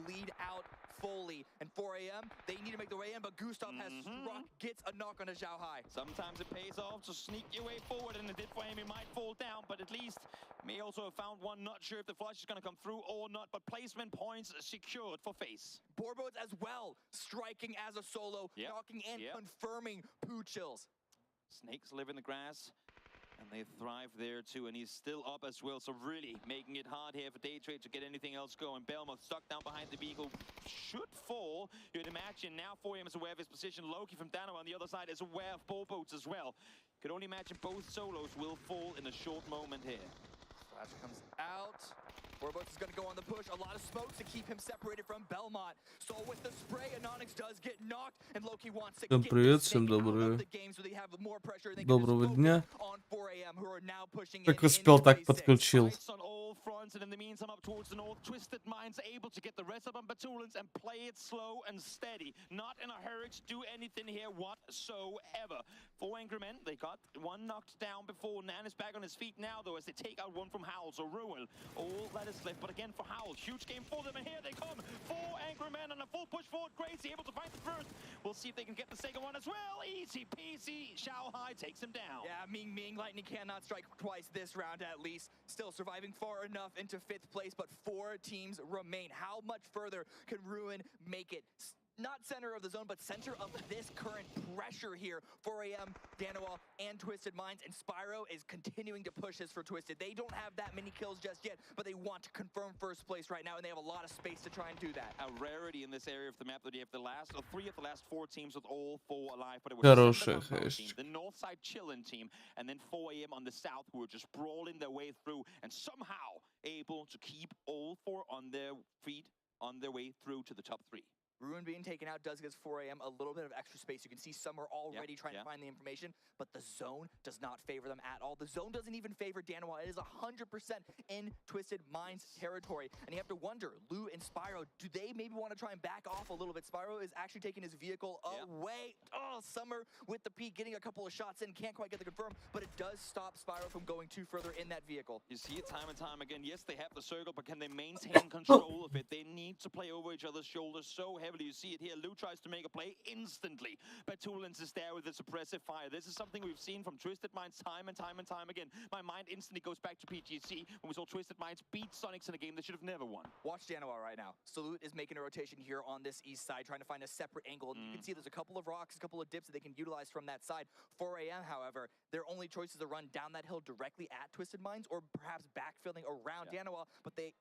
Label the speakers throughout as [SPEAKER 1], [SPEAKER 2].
[SPEAKER 1] lead out fully. And 4 a.m., they need to make the way in, but Gustav has struck, gets a knock on a Zhao Hai.
[SPEAKER 2] Sometimes it pays off to sneak your way forward, and it did for him. He might fall down, but at least may also have found one. Not sure if the flush is going to come through or not, but placement points secured for Face.
[SPEAKER 1] Borbo's as well, striking as a solo, knocking and confirming Poo Chills.
[SPEAKER 2] Snakes live in the grass, and they thrive there too, and he's still up as well, so really making it hard here for Daytrade to get anything else going. Belmont stuck down behind the vehicle, should fall, you'd imagine. Now 4am is aware of his position. Loki from Dano on the other side is aware of Borbo's as well. Could only imagine both solos will fall in a short moment here.
[SPEAKER 1] Flash comes out. Borbo's is going to go on the push. A lot of smokes to keep him separated from Belmont. So with the spray, Anonix does get knocked, and Loki wants to get
[SPEAKER 3] Привет,
[SPEAKER 1] the
[SPEAKER 3] всем
[SPEAKER 1] snake out of the game so they have more pressure. And they can
[SPEAKER 3] доброго
[SPEAKER 1] just
[SPEAKER 3] дня.
[SPEAKER 1] focus on 4am, who are now pushing
[SPEAKER 3] Как
[SPEAKER 1] in
[SPEAKER 3] успел,
[SPEAKER 1] into
[SPEAKER 3] так
[SPEAKER 1] phase
[SPEAKER 3] подключил.
[SPEAKER 2] Fights on all fronts, and in the meantime, up towards the north, Twisted Minds able to get the rest of them Batulans and play it slow and steady. Not in a hurry to do anything here whatsoever. 4 Angry Men, they got one knocked down before. Nan is back on his feet now, though, as they take out one from Howls or Ruin. All that is left, but again for Howls, huge game for them, and here they come. 4 Angry Men on a full push forward. Crazy able to find the first. We'll see if they can get the second one as well. Easy peasy. Zhao Hai takes him down.
[SPEAKER 1] Yeah, Ming Lightning cannot strike twice this round at least. Still surviving far enough into 5th place, but 4 teams remain. How much further can Ruin make it? Not center of the zone, but center of this current pressure here. 4am, Danoa, and Twisted Minds, and Spyro is continuing to push this for Twisted. They don't have that many kills just yet, but they want to confirm first place right now, and they have a lot of space to try and do that.
[SPEAKER 2] A rarity in this area of the map that you have the last, or 3 of the last 4 teams with all 4 alive, but it was
[SPEAKER 3] Хорошая
[SPEAKER 2] team, the north side chillin' team, and then 4am on the south who are just brawling their way through, and somehow able to keep all 4 on their feet, on their way through to the top 3.
[SPEAKER 1] Ruin being taken out does give 4am a little bit of extra space. You can see some are already trying to find the information, but the zone does not favor them at all. The zone doesn't even favor Danoa. It is 100% in Twisted Minds territory. And you have to wonder, Lou and Spyro, do they maybe want to try and back off a little bit? Spyro is actually taking his vehicle away. Oh, Summer with the peak, getting a couple of shots in. Can't quite get the confirm, but it does stop Spyro from going too further in that vehicle.
[SPEAKER 2] You see it time and time again. Yes, they have the circle, but can they maintain control of it? They need to play over each other's shoulders so heavily. You see it here. Lou tries to make a play instantly. Batulans is there with the suppressive fire. This is something we've seen from Twisted Minds time and time and time again. My mind instantly goes back to PGC when we saw Twisted Minds beat Sonics in a game they should have never won.
[SPEAKER 1] Watch Danoa right now. Salute is making a rotation here on this east side, trying to find a separate angle. And you can see there's a couple of rocks, a couple of dips that they can utilize from that side. 4am, however, their only choice is to run down that hill directly at Twisted Minds, or perhaps backfilling around Danoa. But the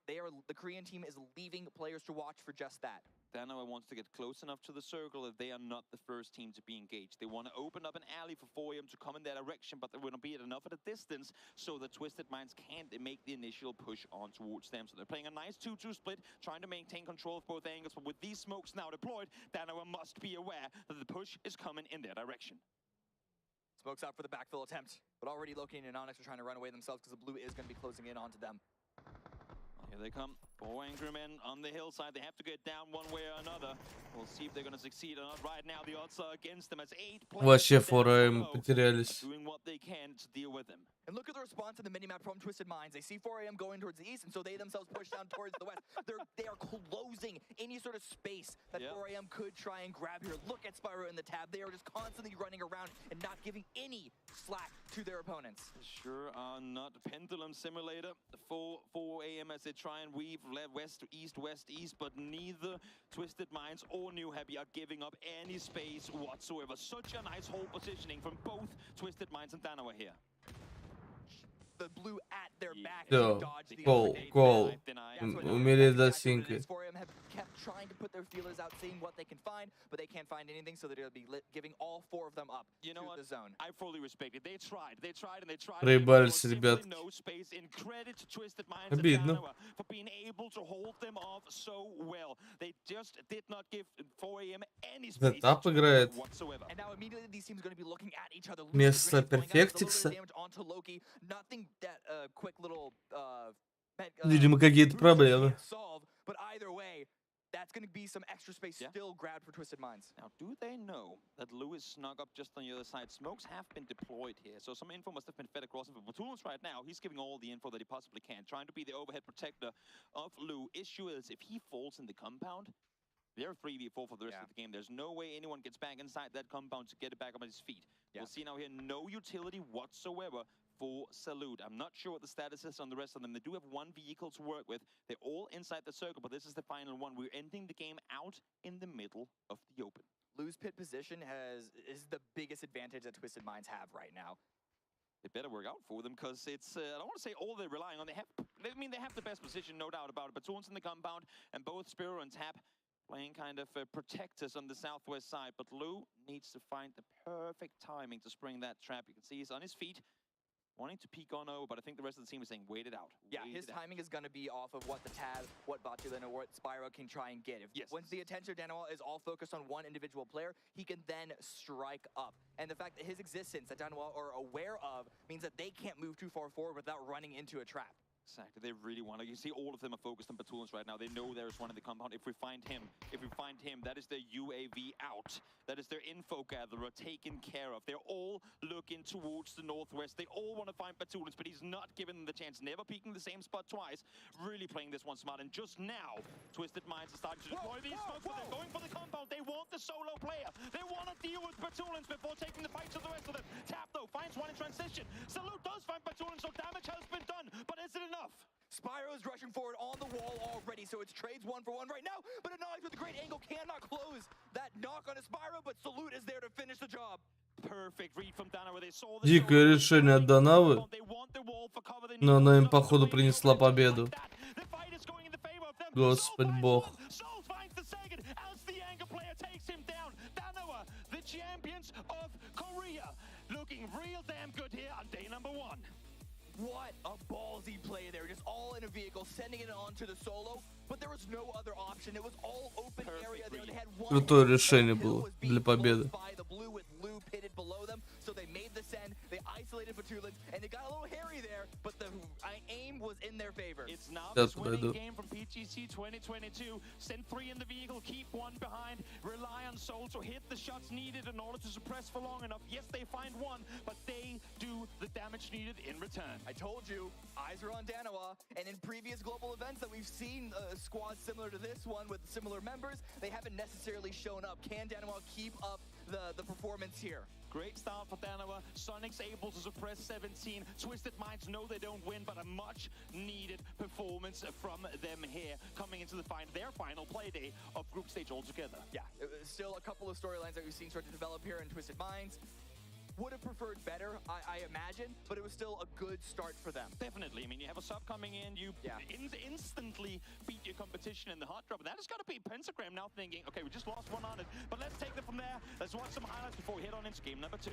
[SPEAKER 1] Korean team is leaving players to watch for just that.
[SPEAKER 2] Danoa wants to get close enough to the circle if they are not the first team to be engaged. They want to open up an alley for 4am to come in that direction, but they want to be at enough at a distance so that Twisted Minds can't make the initial push on towards them. So they're playing a nice 2-2 split, trying to maintain control of both angles, but with these smokes now deployed, Danoa must be aware that the push is coming in their direction.
[SPEAKER 1] Smokes out for the backfill attempt, but already Loki and Onyx are trying to run away themselves because the blue is going to be closing in onto them.
[SPEAKER 2] Here they come. 4 Angry Men on the hillside. They have to get down one way or another. We'll see if they're going to succeed or not. Right now, the odds are against them as 8
[SPEAKER 3] Вообще
[SPEAKER 2] players
[SPEAKER 3] 4am потерялись.
[SPEAKER 2] doing what they can to deal with them.
[SPEAKER 1] And look at the response in the minimap from Twisted Minds. They see 4am going towards the east, and so they themselves push down towards the west. They are closing any sort of space that 4am could try and grab here. Look at Spyro in the tab. They are just constantly running around and not giving any slack to their opponents.
[SPEAKER 2] Sure are not. Pendulum Simulator. 4am as they try and weave west to east, west, east, but neither Twisted Minds or New Happy are giving up any space whatsoever. Such a nice hold positioning from both Twisted Minds and Danoa here.
[SPEAKER 1] The blue at their back.
[SPEAKER 3] Все, гол. Умели досинкать.
[SPEAKER 1] 4am have kept trying to put their feelers out, seeing what they can find, but they can't find anything, so they'll be giving all 4 of them up to the zone.
[SPEAKER 2] I fully respect it. They tried and they tried.
[SPEAKER 3] Проебались, ребят.
[SPEAKER 2] No space. In credit to Twisted Minds and
[SPEAKER 3] Обидно.
[SPEAKER 2] Danoa for being able to hold them off so well. They just did not give 4am any space whatsoever.
[SPEAKER 1] And now immediately these teams are going to be looking at each other.
[SPEAKER 3] Вместо перфектикса. Видимо, какие-то проблемы.
[SPEAKER 1] But either way, that's going to be some extra space still grabbed for Twisted Minds.
[SPEAKER 2] Now, do they know that Lou is snug up just on the other side? Smokes have been deployed here, so some info must have been fed across him. But Batoons right now, he's giving all the info that he possibly can, trying to be the overhead protector of Lou. Issue is, if he falls in the compound, they're 3v4 for the rest of the game. There's no way anyone gets back inside that compound to get it back up on his feet. We'll see now here, no utility whatsoever for Salute. I'm not sure what the status is on the rest of them. They do have one vehicle to work with. They're all inside the circle, but this is the final one. We're ending the game out in the middle of the open.
[SPEAKER 1] Lou's pit position is the biggest advantage that Twisted Minds have right now.
[SPEAKER 2] It better work out for them, because it's, I don't want to say all they're relying on. They have the best position, no doubt about it. Batoons in the compound, and both Spiro and Tap playing kind of protectors on the southwest side. But Lou needs to find the perfect timing to spring that trap. You can see he's on his feet, wanting to peek on over, but I think the rest of the team is saying, wait it out.
[SPEAKER 1] His timing is going to be off of what the Tab, what Botulin, or what Spyro can try and get. Once the attention of Daniel is all focused on one individual player, he can then strike up. And the fact that his existence, that Daniel are aware of, means that they can't move too far forward without running into a trap.
[SPEAKER 2] Exactly, they really want to. You see all of them are focused on Batoons right now. They know there's one in the compound. If we find him, that is their UAV out. That is their info gatherer taken care of. They're all looking towards the northwest. They all want to find Batoons, but he's not giving them the chance. Never peeking the same spot twice. Really playing this one smart. And just now, Twisted Minds are starting to deploy these smokes, but they're going for the compound. They want the solo player. They want to deal with Batoons before taking the fight to the rest of them. Tap, though, finds one in transition. Salute does find Batoons, so damage has been done. But is it enough?
[SPEAKER 1] Spyro's rushing forward on the wall already, so it's trades 1-for-1 right now, but Anonymous with a great angle cannot close that knock on a Spyro, but Salute is there to finish the job.
[SPEAKER 2] Perfect read from Dana, where they saw the
[SPEAKER 3] Дикое решение от Данавы, но она им, походу, принесла победу. Господь Бог.
[SPEAKER 1] What a ballsy play there, just all in a vehicle, sending it onto the solo, but there was no other option. It was all open area there. They had one
[SPEAKER 3] Крутое решение было для победы.
[SPEAKER 1] Lou pitted below them, so they made the send, they isolated Batoulin, and it got a little hairy there, but the aim was in their favor.
[SPEAKER 2] It's now this winning game from PGC 2022. Send 3 in the vehicle, keep 1 behind, rely on Soul to hit the shots needed in order to suppress for long enough. Yes, they find 1, but they do the damage needed in return.
[SPEAKER 1] I told you, eyes are on Danawa, and in previous global events that we've seen squads similar to this one with similar members, they haven't necessarily shown up. Can Danawa keep up the performance here?
[SPEAKER 2] Great start for Danawa. Sonic's able to suppress 17. Twisted Minds know they don't win, but a much needed performance from them here, coming into the their final play day of group stage altogether.
[SPEAKER 1] Yeah, it was still a couple of storylines that we've seen start to develop here in Twisted Minds. Would have preferred better, I imagine, but it was still a good start for them.
[SPEAKER 2] Definitely. I mean, you have a sub coming in, you instantly beat your competition in the hot drop. And that has got to be Pentagram now thinking, okay, we just lost 1 on it, but let's take them from there. Let's watch some highlights before we head on into game number 2.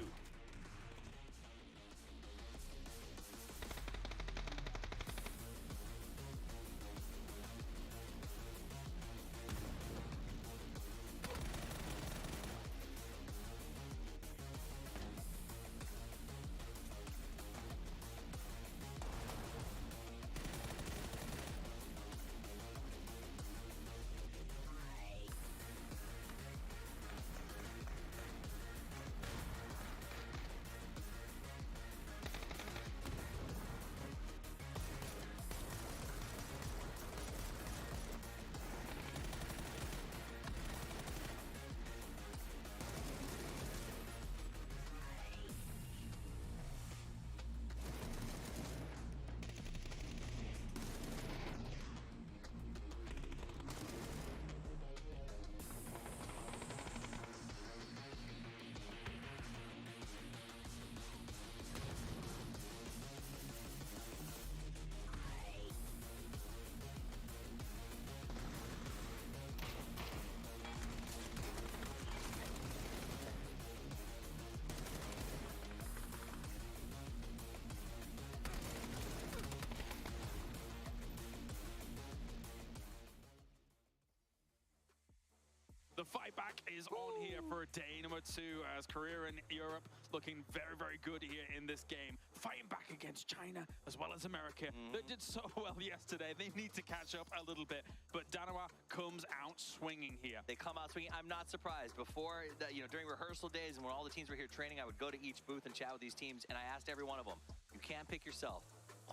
[SPEAKER 2] The fight back is on here for day number 2 as Korea and Europe looking very, very good here in this game. Fighting back against China as well as America. They did so well yesterday. They need to catch up a little bit, but Danawa comes out swinging here.
[SPEAKER 4] They come out swinging. I'm not surprised. Before, during rehearsal days and when all the teams were here training, I would go to each booth and chat with these teams, and I asked every one of them, you can't pick yourself.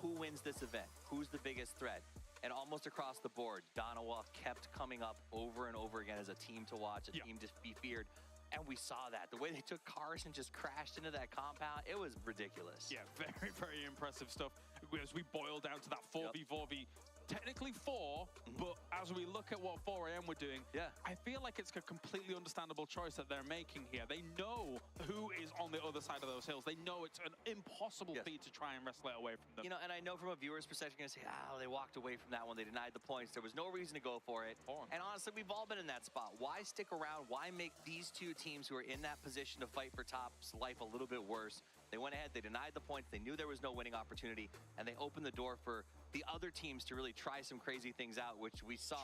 [SPEAKER 4] Who wins this event? Who's the biggest threat? And almost across the board, Danawa kept coming up over and over again as a team to watch, a team to be feared. And we saw that. The way they took cars and just crashed into that compound, it was ridiculous.
[SPEAKER 2] Yeah, very, very impressive stuff. As we boil down to that 4v4v, technically 4, but as we look at what 4am were doing, I feel like it's a completely understandable choice that they're making here. They know who is on the other side of those hills. They know it's an impossible feat to try and wrestle it away from them.
[SPEAKER 4] And I know from a viewer's perspective, you're going to say, they walked away from that one. They denied the points. There was no reason to go for it. And honestly, we've all been in that spot. Why stick around? Why make these two teams who are in that position to fight for top's life a little bit worse? They went ahead, they denied the points, they knew there was no winning opportunity, and they opened the door for the other teams to really try some crazy things out, which we saw.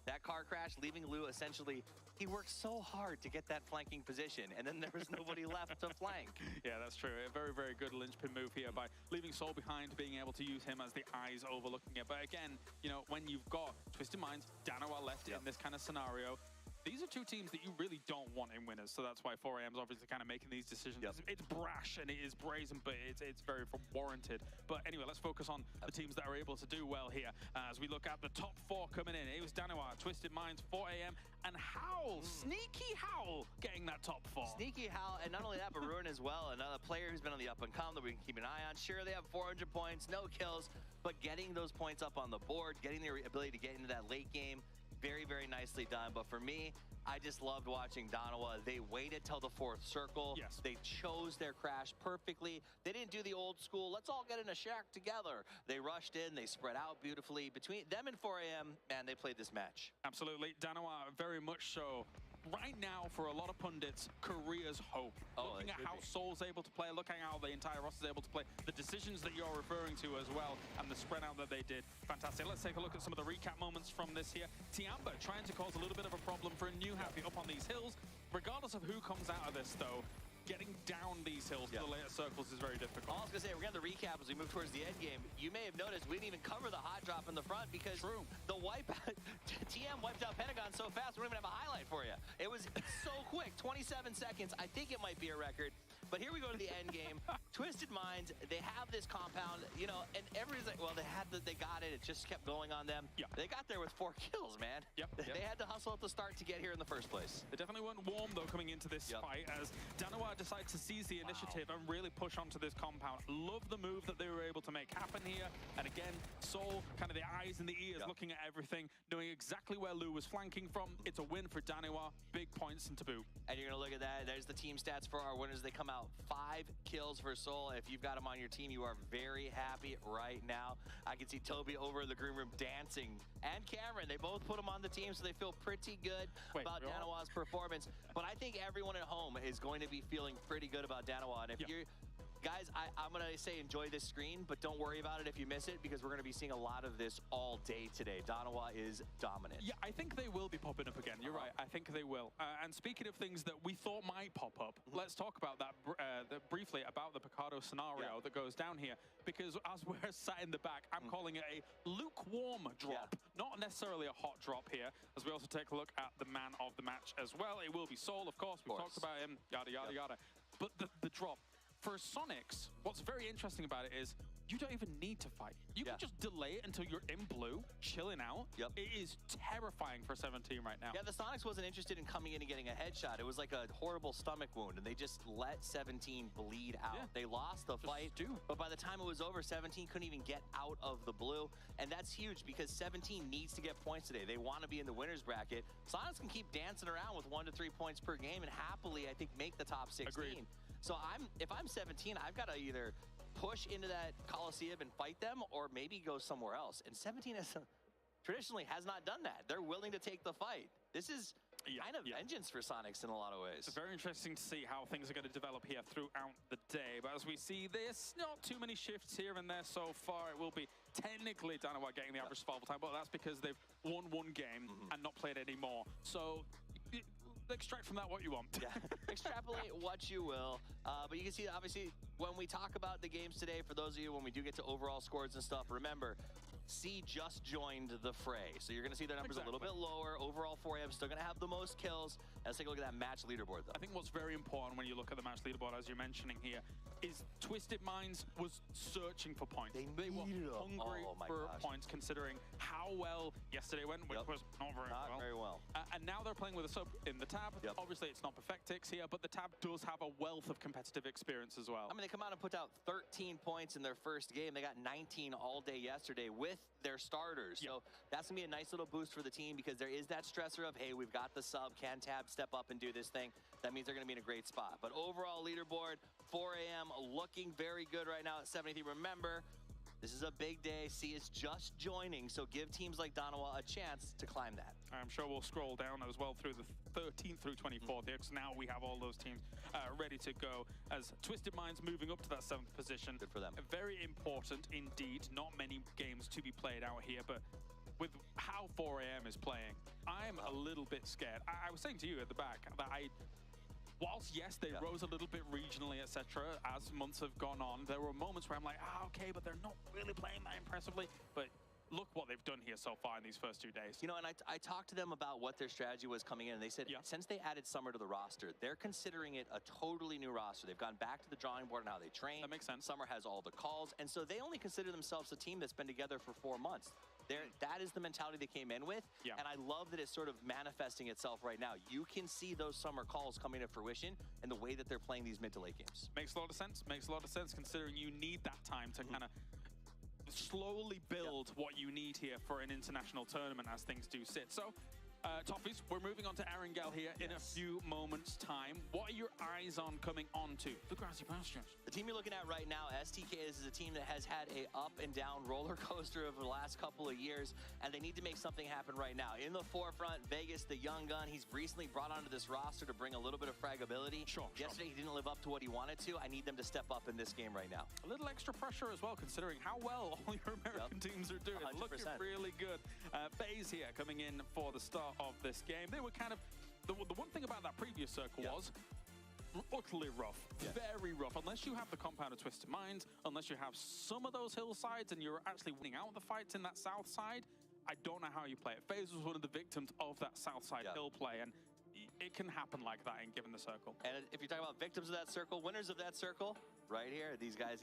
[SPEAKER 4] That car crash, leaving Lou essentially, he worked so hard to get that flanking position, and then there was nobody left to flank.
[SPEAKER 2] Yeah, that's true. A very, very good linchpin move here by leaving Soul behind, being able to use him as the eyes overlooking it. But again, when you've got Twisted Minds, Danawa left in this kind of scenario, these are two teams that you really don't want in winners, so that's why 4am's obviously kind of making these decisions. It's brash and it is brazen, but it's very warranted. But anyway, let's focus on the teams that are able to do well here as we look at the top 4 coming in. It was Danawa, Twisted Minds, 4am, and Howl, Sneaky Howl, getting that top 4.
[SPEAKER 4] Sneaky Howl, and not only that, but Ruin as well, another player who's been on the up and come that we can keep an eye on. Sure, they have 400 points, no kills, but getting those points up on the board, getting the ability to get into that late game, very, very nicely done. But for me, I just loved watching Danawa. They waited till the 4th circle. They chose their crash perfectly. They didn't do the old school, let's all get in a shack together. They rushed in, they spread out beautifully. Between them and 4am, and they played this match.
[SPEAKER 2] Absolutely. Danawa, very much so. Right now, for a lot of pundits, Korea's hope. Looking at how Soul's able to play, looking at how the entire roster is able to play, the decisions that you're referring to as well, and the spread out that they did. Fantastic. Let's take a look at some of the recap moments from this here. Tiamba trying to cause a little bit of a problem for a new Happy up on these hills. Regardless of who comes out of this, though, getting down these hills to the later circles is very difficult.
[SPEAKER 4] All I was going to say, we're going to the recap as we move towards the end game. You may have noticed we didn't even cover the hot drop in the front because the wipe TM wiped out Pentagon so fast we don't even have a highlight for you. It was so quick, 27 seconds. I think it might be a record. But here we go to the end game. Twisted Minds, they have this compound, and everybody's like, well, they got it. It just kept going on them. They got there with 4 kills, man. They had to hustle at the start to get here in the first place.
[SPEAKER 2] They definitely weren't warm, though, coming into this fight as Danawa decided to seize the initiative and really push onto this compound. Love the move that they were able to make happen here. And again, Soul, kind of the eyes and the ears, looking at everything, knowing exactly where Lou was flanking from. It's a win for Danawa. Big points and taboo.
[SPEAKER 4] And you're going to look at that. There's the team stats for our winners. They come out 5 kills for Soul. If you've got him on your team, you are very happy right now. I can see Toby over in the green room dancing, and Cameron. They both put him on the team, so they feel pretty good about Danawa's performance. But I think everyone at home is going to be feeling pretty good about Danawa. And if you're... Guys, I'm going to say enjoy this screen, but don't worry about it if you miss it, because we're going to be seeing a lot of this all day today. Danawa is dominant.
[SPEAKER 2] Yeah, I think they will be popping up again. You're right. I think they will. And speaking of things that we thought might pop up, let's talk about that briefly, about the Picardo scenario that goes down here, because as we're sat in the back, I'm calling it a lukewarm drop, not necessarily a hot drop here, as we also take a look at the man of the match as well. It will be Soul, of course. We've talked about him, yada, yada, yada. But the drop. For Sonics, what's very interesting about it is you don't even need to fight. You can just delay it until you're in blue, chilling out. It is terrifying for 17 right now.
[SPEAKER 4] Yeah, the Sonics wasn't interested in coming in and getting a headshot. It was like a horrible stomach wound, and they just let 17 bleed out. They lost the fight, but by the time it was over, 17 couldn't even get out of the blue, and that's huge because 17 needs to get points today. They want to be in the winner's bracket. Sonics can keep dancing around with 1 to 3 points per game and happily, I think, make the top 16.
[SPEAKER 2] Agreed.
[SPEAKER 4] So if I'm 17, I've got to either push into that Coliseum and fight them or maybe go somewhere else. And 17 traditionally has not done that. They're willing to take the fight. This is kind of vengeance for Sonics in a lot of ways.
[SPEAKER 2] It's very interesting to see how things are going to develop here throughout the day. But as we see this, not too many shifts here and there so far. It will be technically Danawa getting the average survival time, but that's because they've won 1 game and not played any more. So Extract from that what you want.
[SPEAKER 4] Yeah, extrapolate what you will. But you can see, obviously, when we talk about the games today, for those of you, when we do get to overall scores and stuff, remember, C just joined the fray. So you're going to see their numbers a little bit lower. Overall, 4AM still going to have the most kills. Let's take a look at that match leaderboard, though.
[SPEAKER 2] I think what's very important when you look at the match leaderboard, as you're mentioning here, is Twisted Minds was searching for points. They were hungry for points, considering how well yesterday went, which was not very well. And now they're playing with a sub in the tab. Obviously, it's not Perfectix here, but the tab does have a wealth of competitive experience as well.
[SPEAKER 4] I mean, they come out and put out 13 points in their first game. They got 19 all day yesterday with their starters. So that's going to be a nice little boost for the team, because there is that stressor of, hey, we've got the sub, can tab step up and do this thing? That means they're going to be in a great spot. But overall leaderboard, 4AM looking very good right now at 73. Remember, this is a big day. C is just joining, so give teams like Donawa a chance to climb that.
[SPEAKER 2] I'm sure we'll scroll down as well through the 13th through 24th here, because now we have all those teams ready to go, as Twisted Minds moving up to that 7th position.
[SPEAKER 4] Good for them.
[SPEAKER 2] Very important indeed. Not many games to be played out here, but with how 4AM is playing, I'm a little bit scared. I was saying to you at the back that whilst, yes, they rose a little bit regionally, etc., as months have gone on, there were moments where I'm like, okay, but they're not really playing that impressively. But look what they've done here so far in these first 2 days.
[SPEAKER 4] You know, and I talked to them about what their strategy was coming in, and they said since they added Summer to the roster, they're considering it a totally new roster. They've gone back to the drawing board on how they train.
[SPEAKER 2] That makes sense.
[SPEAKER 4] Summer has all the calls, and so they only consider themselves a team that's been together for 4 months. That is the mentality they came in with, and I love that it's sort of manifesting itself right now. You can see those summer calls coming to fruition and the way that they're playing these mid to late games.
[SPEAKER 2] Makes a lot of sense. Makes a lot of sense, considering you need that time to kind of slowly build what you need here for an international tournament as things do sit. So, Toffees, we're moving on to Erangel here in a few moments' time. What are your eyes on coming onto the grassy pastures?
[SPEAKER 4] The team you're looking at right now, STK, is a team that has had a up and down roller coaster over the last couple of years, and they need to make something happen right now. In the forefront, Vegas, the young gun, he's recently brought onto this roster to bring a little bit of fragility. Yesterday, he didn't live up to what he wanted to. I need them to step up in this game right now.
[SPEAKER 2] A little extra pressure as well, considering how well all your American teams are doing.
[SPEAKER 4] 100%.
[SPEAKER 2] Looking really good. FaZe here coming in for the start of this game. They were kind of, the one thing about that previous circle was utterly rough, very rough. Unless you have the compound of Twisted Minds, unless you have some of those hillsides and you're actually winning out the fights in that south side, I don't know how you play it. FaZe was one of the victims of that south side hill play, and it can happen like that in given the circle.
[SPEAKER 4] And if you're talking about victims of that circle, winners of that circle, right here, these guys,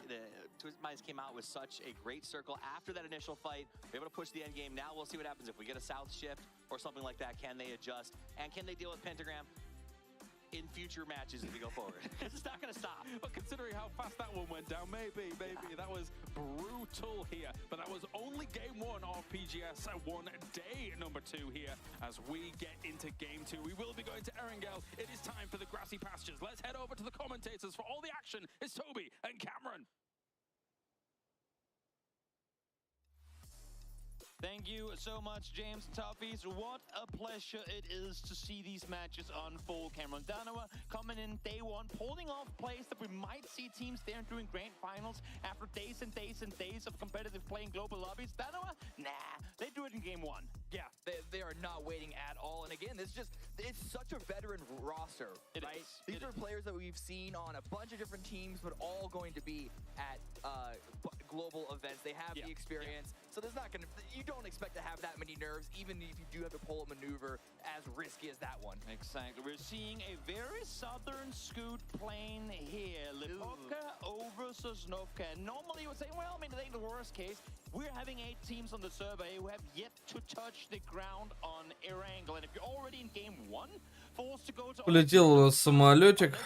[SPEAKER 4] Twisted Minds came out with such a great circle after that initial fight. They're able to push the end game. Now we'll see what happens if we get a south shift or something like that. Can they adjust? And can they deal with Pentagram in future matches as we go forward? It's not going to stop.
[SPEAKER 2] But considering how fast that one went down, maybe. That was brutal here. But that was only game 1 of PGS1 Day number 2 here. As we get into game 2, we will be going to Erangel. It is time for the grassy pastures. Let's head over to the commentators for all the action. It's Toby and Cameron.
[SPEAKER 5] Thank you so much, James and Toffees. What a pleasure it is to see these matches unfold. Cameron Donawa coming in day 1, pulling off plays that we might see teams there doing grand finals after days and days and days of competitive play in global lobbies. Donawa, nah, they do it in game 1.
[SPEAKER 1] Yeah, they are not waiting at all. And again, it's such a veteran roster, right? These are players that we've seen on a bunch of different teams, but all going to be at global events. They have the experience. So there's not going to, you don't expect to have that many nerves, even if you do have to pull a maneuver as risky as that one.
[SPEAKER 5] Exactly. We're seeing a very southern scoot plane here. Lipovka over Sosnovka. Normally you would say, well, I mean, it ain't the worst case. We're having 8 teams on the survey who have yet to touch the ground on Erangel. And if you're already in game 1, forced to go to...
[SPEAKER 3] Полетел у нас самолетик.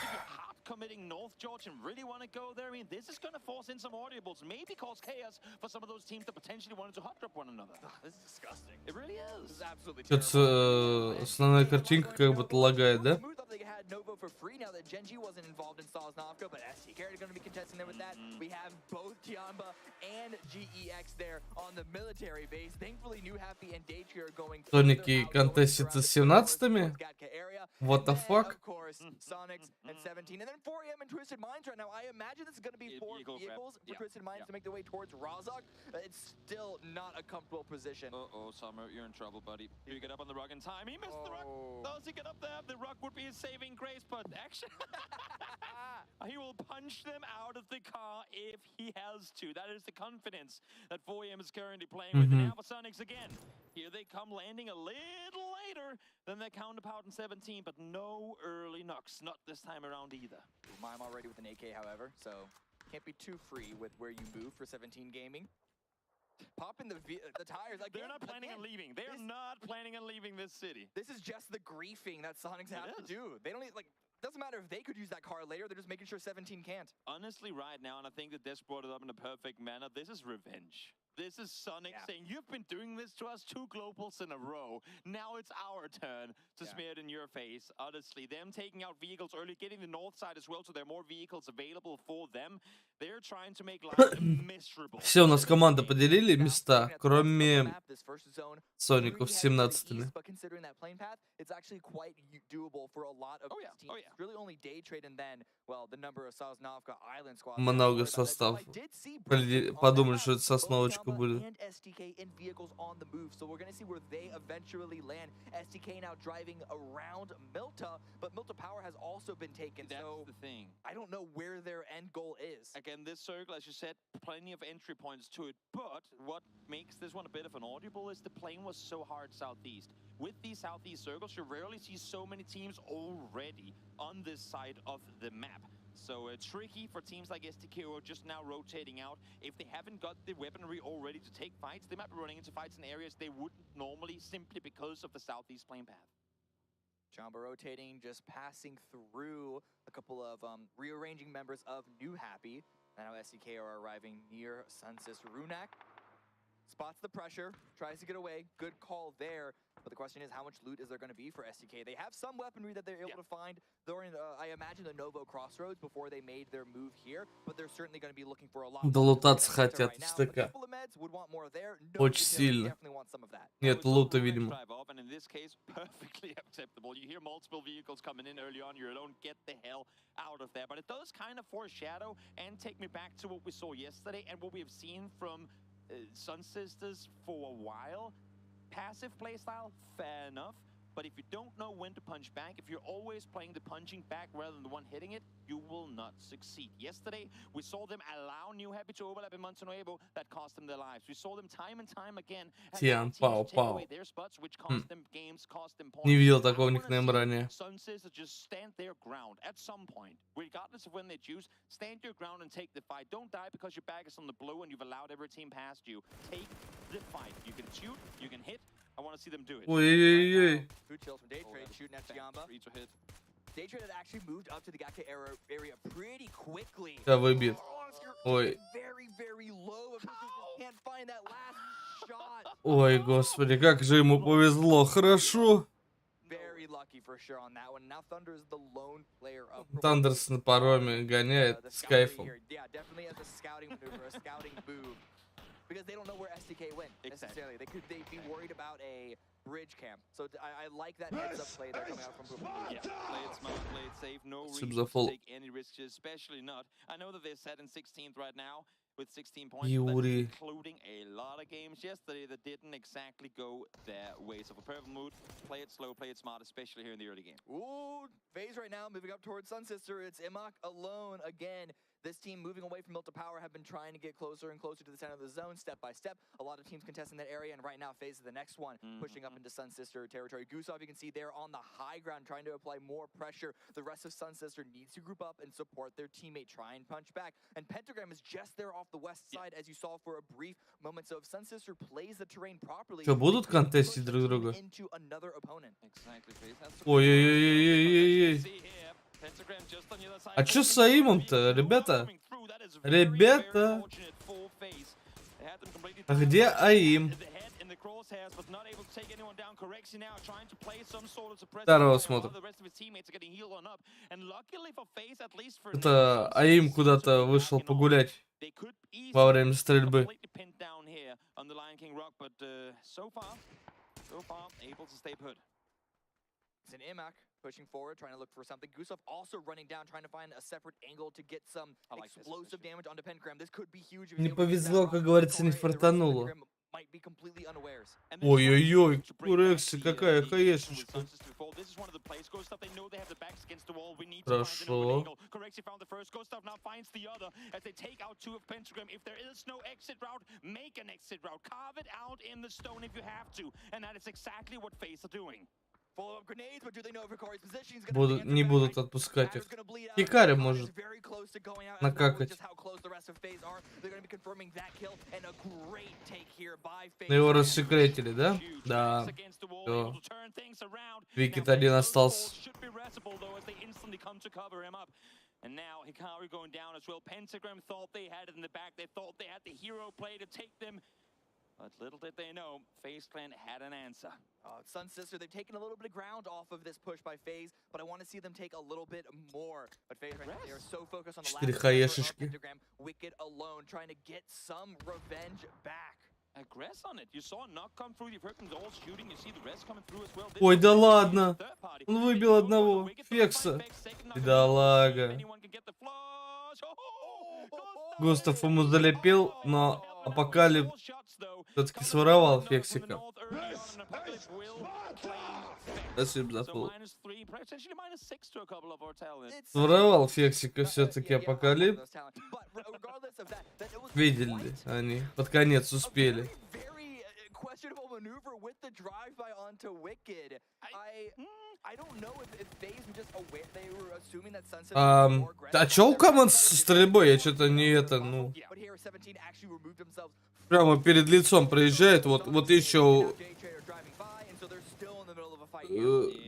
[SPEAKER 5] Committing North George and really want to go there. I mean, this is going to force in some audibles, maybe cause chaos for some of those teams that potentially wanted to hot drop one another.
[SPEAKER 1] This is disgusting.
[SPEAKER 5] It really is.
[SPEAKER 1] This is absolutely
[SPEAKER 3] Тут основная картинка как будто лагает, да?
[SPEAKER 1] They had Nova for free now that Genji wasn't involved in Sosnovka, but STK are going to be contesting them with that. We have both Tiamba and GEX there on the military base. Thankfully, New Happy and Daytree are going.
[SPEAKER 3] Соники контестятся с 17-ми? What the fuck?
[SPEAKER 1] Of course, course, Sonics and 17. And then 4AM and Twisted Minds right now. I imagine this is going to be 4 vehicles for Twisted Minds to make their way towards Razak. It's still not a comfortable position.
[SPEAKER 2] Uh-oh, Summer, you're in trouble, buddy. You get up on the rock in time. He missed the rock. Does he get up there? The rock would be his saving grace, but actually, he will punch them out of the car if he has to. That is the confidence that 4AM is currently playing with. And now for Sonics again. Here they come, landing a little later than their counterpart in 17, but no early knocks. Not this time around either.
[SPEAKER 1] Mime already with an AK, however, so can't be too free with where you move for 17 Gaming. Popping the tires. Again,
[SPEAKER 2] they're not planning on leaving. They are not planning on leaving this city.
[SPEAKER 1] This is just the griefing that Sonics have to do. They don't need, like, doesn't matter if they could use that car later. They're just making sure 17 can't.
[SPEAKER 2] Honestly, right now, and I think that Des brought it up in a perfect manner, this is revenge. This is Sonic saying, you've been doing this to us 2 globals in a row. Now it's our turn to smear it in your face. Honestly, them taking out vehicles early, getting the north side as well, so there are more vehicles available for them. They're trying to make life miserable.
[SPEAKER 3] Все, у нас команда поделили места, кроме Соников с 17-ми.
[SPEAKER 1] But considering that plane path, it's actually quite doable for a lot of teams. It's really only day trade and then, well, the number of Sosnovka Island squads.
[SPEAKER 3] Много состав. Подумали, что это Сосновочка будет.
[SPEAKER 1] And SDK in vehicles on the move, so we're going to see where they eventually land. SDK now driving around Milta, but Milta Power has also been taken.
[SPEAKER 2] That's
[SPEAKER 1] so
[SPEAKER 2] the thing.
[SPEAKER 1] I don't know where their end goal is.
[SPEAKER 2] Again, this circle, as you said, plenty of entry points to it, but what makes this one a bit of an audible is the plane was so hard southeast. With these southeast circles, you rarely see so many teams already on this side of the map. So tricky for teams like SDK who are just now rotating out. If they haven't got the weaponry already to take fights, they might be running into fights in areas they wouldn't normally simply because of the southeast plane path.
[SPEAKER 1] Jamba rotating, just passing through a couple of rearranging members of New Happy. Now SDK are arriving near Sunsis. Runak spots the pressure, tries to get away. Good call there. But the question is, how much loot is there going to be for SDK? They have some weaponry that they're able to find. They're in, I imagine, the Novo Crossroads before they made their move here. But they're certainly going to be looking for a lot more.
[SPEAKER 3] Долутаться хотят в СТК. Очень сильно. Нет лута, видимо.
[SPEAKER 2] And in this case, perfectly acceptable. You hear multiple vehicles coming in early on. You're alone. Get the hell out of there. But it does kind of foreshadow and take me back to what we saw yesterday and what we have seen from Sun Sisters for a while. Passive playstyle, fair enough. But if you don't know when to punch back, if you're always playing the punching back rather than the one hitting it, you will not succeed. Yesterday, we saw them allow New Happy to overlap in Montenuevo. That cost them their lives. We saw them time and time again
[SPEAKER 3] Тиан, пау.
[SPEAKER 2] their spots, which cost them games, cost them points.
[SPEAKER 3] Не видел такого никнейма ранее.
[SPEAKER 2] Sunsis just stand their ground at some point, regardless of when they choose. Stand your ground and take the fight. Don't die because your bag is on the blue and you've allowed every team past you. Take the fight. You can shoot, you can hit. I want to see them do it.
[SPEAKER 3] Ой-ой-ой.
[SPEAKER 1] Food chills from Daytrade shooting at Giamba. Daytrade had actually moved up to the Gake area pretty quickly.
[SPEAKER 3] Да, выбит. Ой.
[SPEAKER 1] Very, very low. Can't find that last shot.
[SPEAKER 3] Ой, господи, как же ему повезло. Хорошо.
[SPEAKER 1] Very lucky for sure on that one. Now Thunder is the lone player of
[SPEAKER 3] Тандерс на пароме гоняет с кайфом.
[SPEAKER 1] Yeah, definitely as a scouting maneuver, a scouting move. Because they don't know where SDK went necessarily. They'd be worried about a bridge camp. So I like that heads-up play they're coming out from Group.
[SPEAKER 2] Yeah, play it smart, play it safe. No reason to take any risks, especially not. I know that they're set in 16th right now with 16 points, including a lot of games yesterday that didn't exactly go their way. So for perfect mood, play it slow, play it smart, especially here in the early game.
[SPEAKER 1] Ooh, FaZe right now moving up towards Sun Sister. It's Imok alone again. This team moving away from Milta Power have been trying to get closer and closer to the center of the zone step by step. A lot of teams contesting that area, and right now FaZe is the next one, pushing up into Sun Sister territory. Gustav, you can see they're on the high ground trying to apply more pressure. The rest of Sun Sister needs to group up and support their teammate, try and punch back. And Pentagram is just there off the west side, as you saw for a brief moment. So if Sun Sister plays the terrain properly,
[SPEAKER 3] Что, будут контестить друг друга?
[SPEAKER 1] Into another opponent.
[SPEAKER 3] Ой-ой-ой-ой-ой-ой. А чё с Аимом-то, ребята? Ребята! А где Аим? Здорово, смотрим. Это Аим куда-то вышел погулять во время стрельбы.
[SPEAKER 1] pushing forward, trying to look for something. Gustav also running down, trying to find a separate angle to get some explosive damage onto Pentagram. This could be huge.
[SPEAKER 3] Не повезло, как говорится, не фартануло. Ой-ой-ой, Курекси, какая хаешечка. Хорошо. Не будут отпускать их. Хикари может накакать. Но его рассекретили, да? Да. Все. Викит один остался.
[SPEAKER 2] And now Hikari going down as well. Pentagram thought they had it in the back. They thought they had the hero play to take them. But little did they know, FaZe Clan had an answer.
[SPEAKER 1] Sun Sister, they've taken a little bit of ground off of this push by FaZe, but I want to see them take a little bit more. But FaZe right now, they are so focused on the last Pentagram, Wicked alone, trying to get some revenge back.
[SPEAKER 2] Aggress on it. You saw a knock come through. You've heard them all shooting. You see the rest coming through as well.
[SPEAKER 3] Ой, да ладно. Он выбил одного. Фекса. Бедолага. Густав ему залепил, но Апокалип все-таки своровал Фексика. Спасибо за фул. Своровал Фексика все-таки Апокалип. Видели они. Под конец успели. А чё у команд со стрельбой? Я что-то не это, ну... Прямо перед лицом проезжает, вот еще...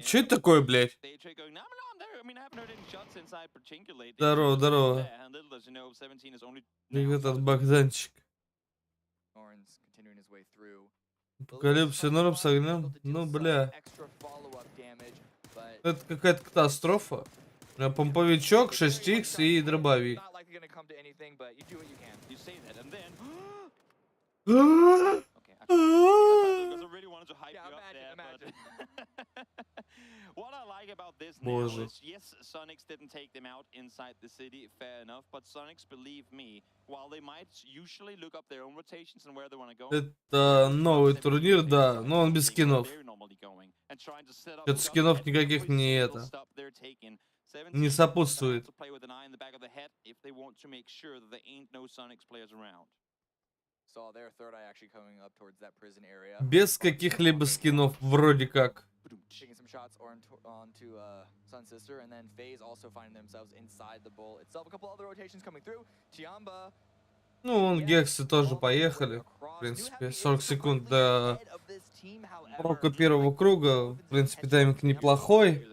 [SPEAKER 3] Что это такое, блядь? Здорово, здорово. Этот Богданчик. Апокалип, все норм с огнем? Ну, бля. Это какая-то катастрофа. У меня помповичок, 6х и дробовик.
[SPEAKER 2] What I like about this now is, yes, Sonics didn't take them out inside the city, fair enough, but Sonics, believe me, while they might usually look up their own rotations and where they want to go.
[SPEAKER 3] Это новый турнир, да, но он без скинов. Что-то скинов никаких не это. Не сопутствует. Без каких-либо скинов, вроде как. Ну, вон Гексы тоже поехали. В принципе, 40 секунд до рока первого круга. В принципе, тайминг неплохой.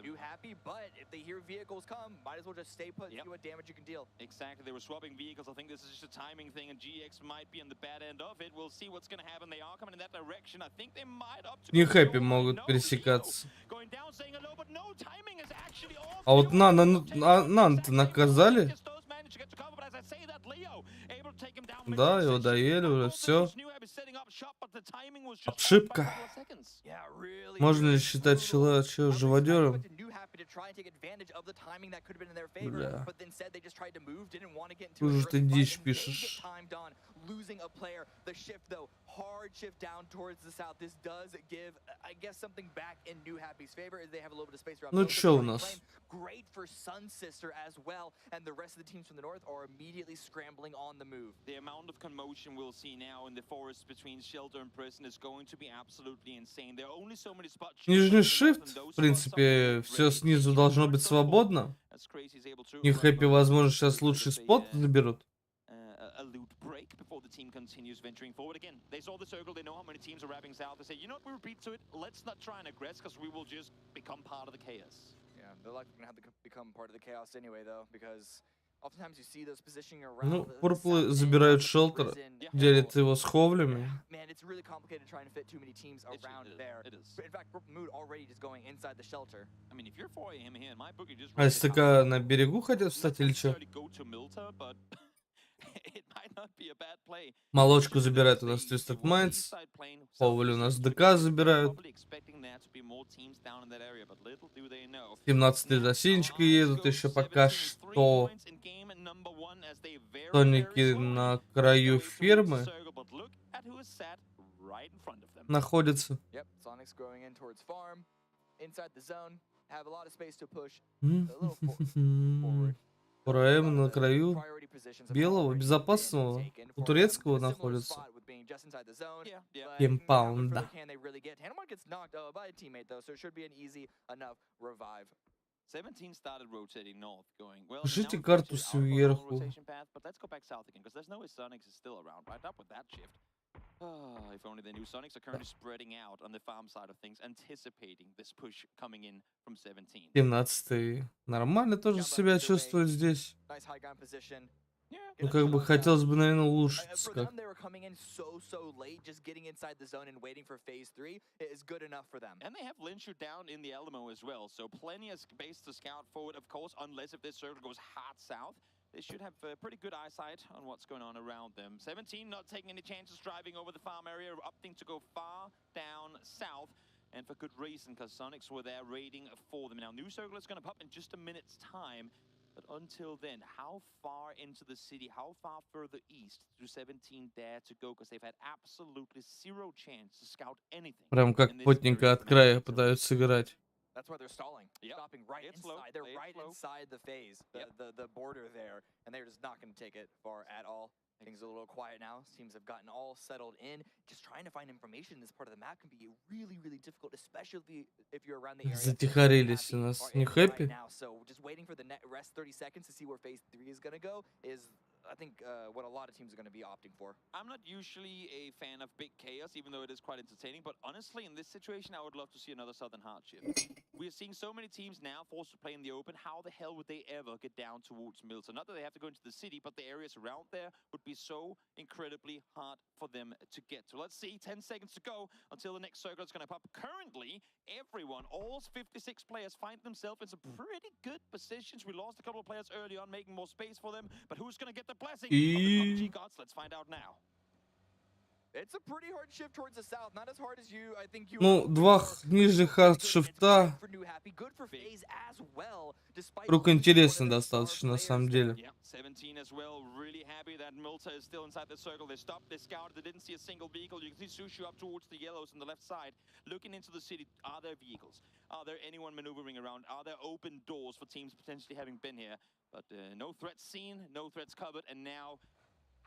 [SPEAKER 1] Vehicles come, might as well just stay put, see what damage you can deal.
[SPEAKER 2] Exactly, they were swapping vehicles. I think this is just a timing thing, and GX might be on the bad end of it. We'll see what's going to happen. They are coming in that direction. I think they might up to...
[SPEAKER 3] Не хэппи могут пересекаться. А вот Нан-то наказали? Да, его доели уже, все. Обшибка. Можно ли считать человека живодером? Бля. Уже ты дичь пишешь.
[SPEAKER 1] Hard shift down towards the south. This does give, I guess, something back in New Happy's favor as they have a little bit of space around.
[SPEAKER 3] Ну чё у нас?
[SPEAKER 1] Great for Sun Sister as well, and the rest of the teams from the north are immediately scrambling on the move.
[SPEAKER 2] The amount of commotion we'll see now in the forest between Shelter and Prison is going to be absolutely insane. There are only so many spots.
[SPEAKER 3] Нижний shift, в принципе, все снизу должно быть свободно. Не хэппи, возможно, сейчас лучший спот заберут.
[SPEAKER 2] A loot break before the team continues venturing forward again. They saw the circle, they know how many teams are wrapping south. They say, you know what, we repeat to it, let's not try and aggress because we will just become part of the chaos.
[SPEAKER 1] Yeah, they're likely going to have to become part of the chaos anyway, though, because oftentimes you see those positioning around.
[SPEAKER 3] Ну, пурплы забирают шелтер, делят его с ховлями.
[SPEAKER 1] Man, it's really complicated trying to fit too many teams around there. In fact, Mood already just going inside the shelter.
[SPEAKER 2] I mean, if you're 4AM here, my bookie just...
[SPEAKER 3] А если только на берегу хотят встать или что? Молочку забирает у нас Twisted Minds. Поволи у нас ДК забирают. 17-й за синечкой едут еще пока что. Соники на краю фермы находятся. ПРМ на краю белого, безопасного, у турецкого находится. Импаунда. Пишите карту сверху.
[SPEAKER 2] If only they knew. Sonics are currently spreading out on the farm side of things, anticipating this push coming in from 17.
[SPEAKER 3] 17-й нормально тоже себя чувствует здесь. Ну, как бы хотелось бы, наверное, улучшиться. Как.
[SPEAKER 2] And they have Lynch down in the Alamo as well, so plenty of space to scout forward, of course, unless if this circle goes hard south. They should have pretty good eyesight on what's going on around them. 17 not taking any chances driving over the farm area, opting to go far down south. And for good reason, because Sonics were there raiding for them. Now, new circle is going to pop in just a minute's time. But until then, how far into the city, how far further east do 17 dare to go? Because they've had absolutely zero chance to scout anything.
[SPEAKER 3] Прям как плотненько от края пытаются играть.
[SPEAKER 1] That's why they're stalling. Yep. Stopping right inside. Slow. They're right inside the phase, the border there, and they're just not going to take it far at all. Things are a little quiet now. Teams have gotten all settled in. Just trying to find information in this part of the map can be really, really difficult, especially if you're around the area.
[SPEAKER 3] Затихарились у нас. Не хэппи?
[SPEAKER 1] So just waiting for the rest 30 seconds to see where phase 3 is going to go is, I think, what a lot of teams are going to be opting for.
[SPEAKER 2] I'm not usually a fan of big chaos, even though it is quite entertaining. But honestly, in this situation, I would love to see another Southern hardship. We are seeing so many teams now forced to play in the open. How the hell would they ever get down towards Milton? Not that they have to go into the city, but the areas around there would be so incredibly hard for them to get to. Let's see, 10 seconds to go until the next circle is going to pop. Currently, everyone, all 56 players, find themselves in some pretty good positions. We lost a couple of players early on, making more space for them. But who's going to get the blessing of the PUBG gods? Let's find out now.
[SPEAKER 1] It's a pretty hard shift towards the south. Not as hard as you, I think you.
[SPEAKER 3] Ну, два нижних хардшифта. Круг интересный достаточно, на самом деле.
[SPEAKER 2] 17 as well, really happy that Milta is still inside the circle. They stopped, they scouted, they didn't see a single vehicle. You can see Sushi up towards the yellows on the left side. Looking into the city, are there vehicles? Are there anyone maneuvering around? Are there open doors for teams potentially having been here? But no threats seen, no threats covered, and now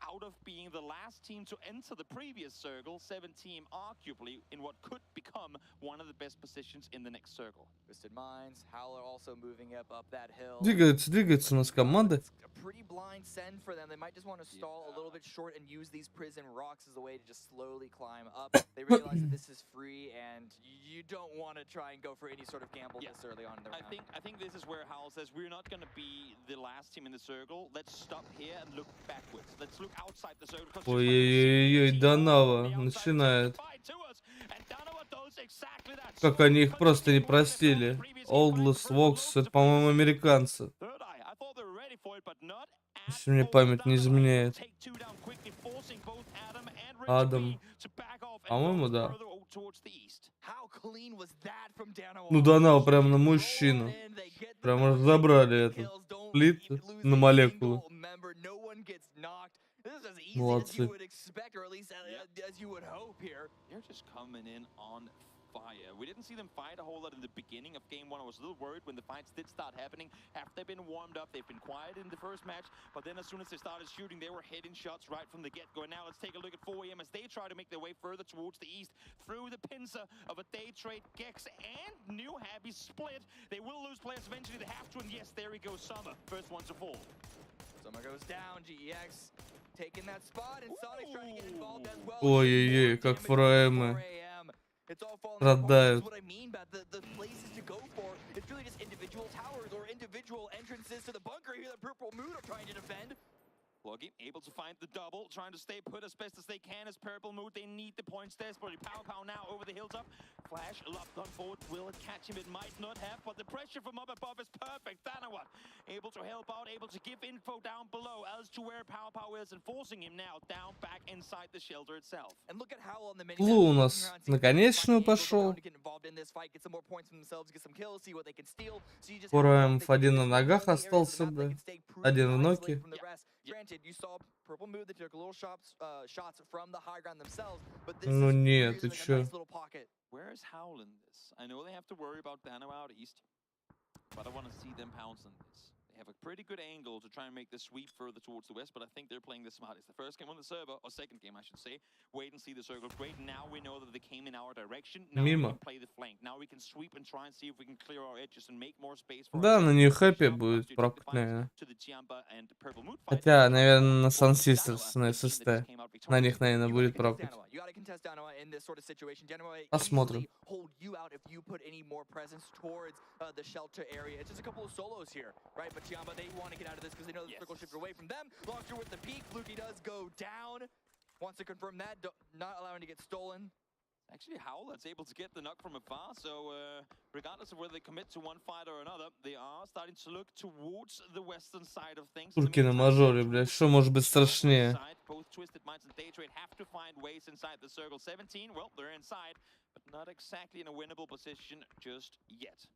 [SPEAKER 2] out of being the last team to enter the previous circle, 17 arguably in what could become one of the best positions in the next circle.
[SPEAKER 1] Twisted Minds, Howler also moving up that hill.
[SPEAKER 3] Двигается у нас команда.
[SPEAKER 1] A pretty blind send for them. They might just want to stall a little bit short and use these prison rocks as a way to just slowly climb up. They realize that this is free and you don't want to try and go for any sort of gamble this early on in the round.
[SPEAKER 2] I think this is where Howell says we're not going to be the last team in the circle. Let's stop here and look backwards. Let's look outside the circle.
[SPEAKER 3] Ой-ой-ой, Данава начинает. Как они их просто не простили. Олдлес, Вокс, это, по-моему, американцы. Если мне память не изменяет. Адам. По-моему, да. Ну, Данава прям на мужчину. Прям разобрали этот сплит на молекулы. Молодцы.
[SPEAKER 2] We didn't see them fight a whole lot in the beginning of game one. I was a little worried when the fights did start happening. After they've been warmed up, they've been quiet in the first match, but then as soon as they started shooting, they were hitting shots right from the get-go. And now let's take a look at 4am as they try to make their way further towards the east through the pincer of a day trade. Gex and New Happy split. They will lose players eventually. They have to, and yes, there he goes, Summer. First one to fall.
[SPEAKER 1] Summer goes down, GEX taking that spot, and Sonic's trying to get involved as well.
[SPEAKER 3] Ой-ой-ой, как фреймы.
[SPEAKER 1] It's all falling
[SPEAKER 3] Страдают.
[SPEAKER 1] apart. What I mean by the places to go for, it's really just individual towers or individual entrances to the bunker here that Purple Moon are trying to defend.
[SPEAKER 2] Lucky, able to find the double, trying to stay put as best as they can as Purple Mood. They need the points desperately. Pow now over the hilltop. Flash, locked on forward. Will it catch him? It might not have, but the pressure from up above is perfect. Danawat able to help out, able to give info down below as to where Pow is, and forcing him now down back inside the shelter itself.
[SPEAKER 1] And look at how on the mini
[SPEAKER 3] Лу у нас на конечную пошел. Пураем один на ногах остался, бля. Один в ноке.
[SPEAKER 1] Granted, you saw Purple Mood, they took little shots from the high ground themselves, but this
[SPEAKER 3] Ну
[SPEAKER 1] is
[SPEAKER 3] нет, ты
[SPEAKER 1] really
[SPEAKER 3] чё?
[SPEAKER 1] a nice little pocket.
[SPEAKER 2] Where is Howl in this? I know they have to worry about Dano out east, but I want to see them pounce on this. They have a pretty good angle to try and make the sweep further towards the west, but I think they're playing this smart. It's the first game on the server, or second game, I should say. Wait and see the circle. Great, now we know that they came in our direction. Now we can play the flank. Now we can sweep and try and see if we can clear our edges and make more space for
[SPEAKER 3] Да, на New Happy будет пропать, наверное.
[SPEAKER 2] to the Chiamba and Purple Mood fight.
[SPEAKER 3] Хотя, наверное, на Sun Sisters, на SST. На них, наверное, будет пропать. Посмотрим.
[SPEAKER 1] Hold you out if you put any more presence towards the shelter area. It's just a couple of solos here, right? But Chiamba, they want to get out of this because they know the circle shifted away from them. Locked with the peak. Fluky does go down. Wants to confirm that, not allowing to get stolen.
[SPEAKER 2] Actually, Howl that's able to get the knock from afar, so regardless of whether they commit to one fight or another, they are starting to look towards the western side of things.
[SPEAKER 3] Турки на мажоре, блядь, что может быть страшнее?
[SPEAKER 2] Both Twisted Minds and Daytrade have to find ways inside the circle. 17, well, they're inside, but not exactly in a winnable position just yet.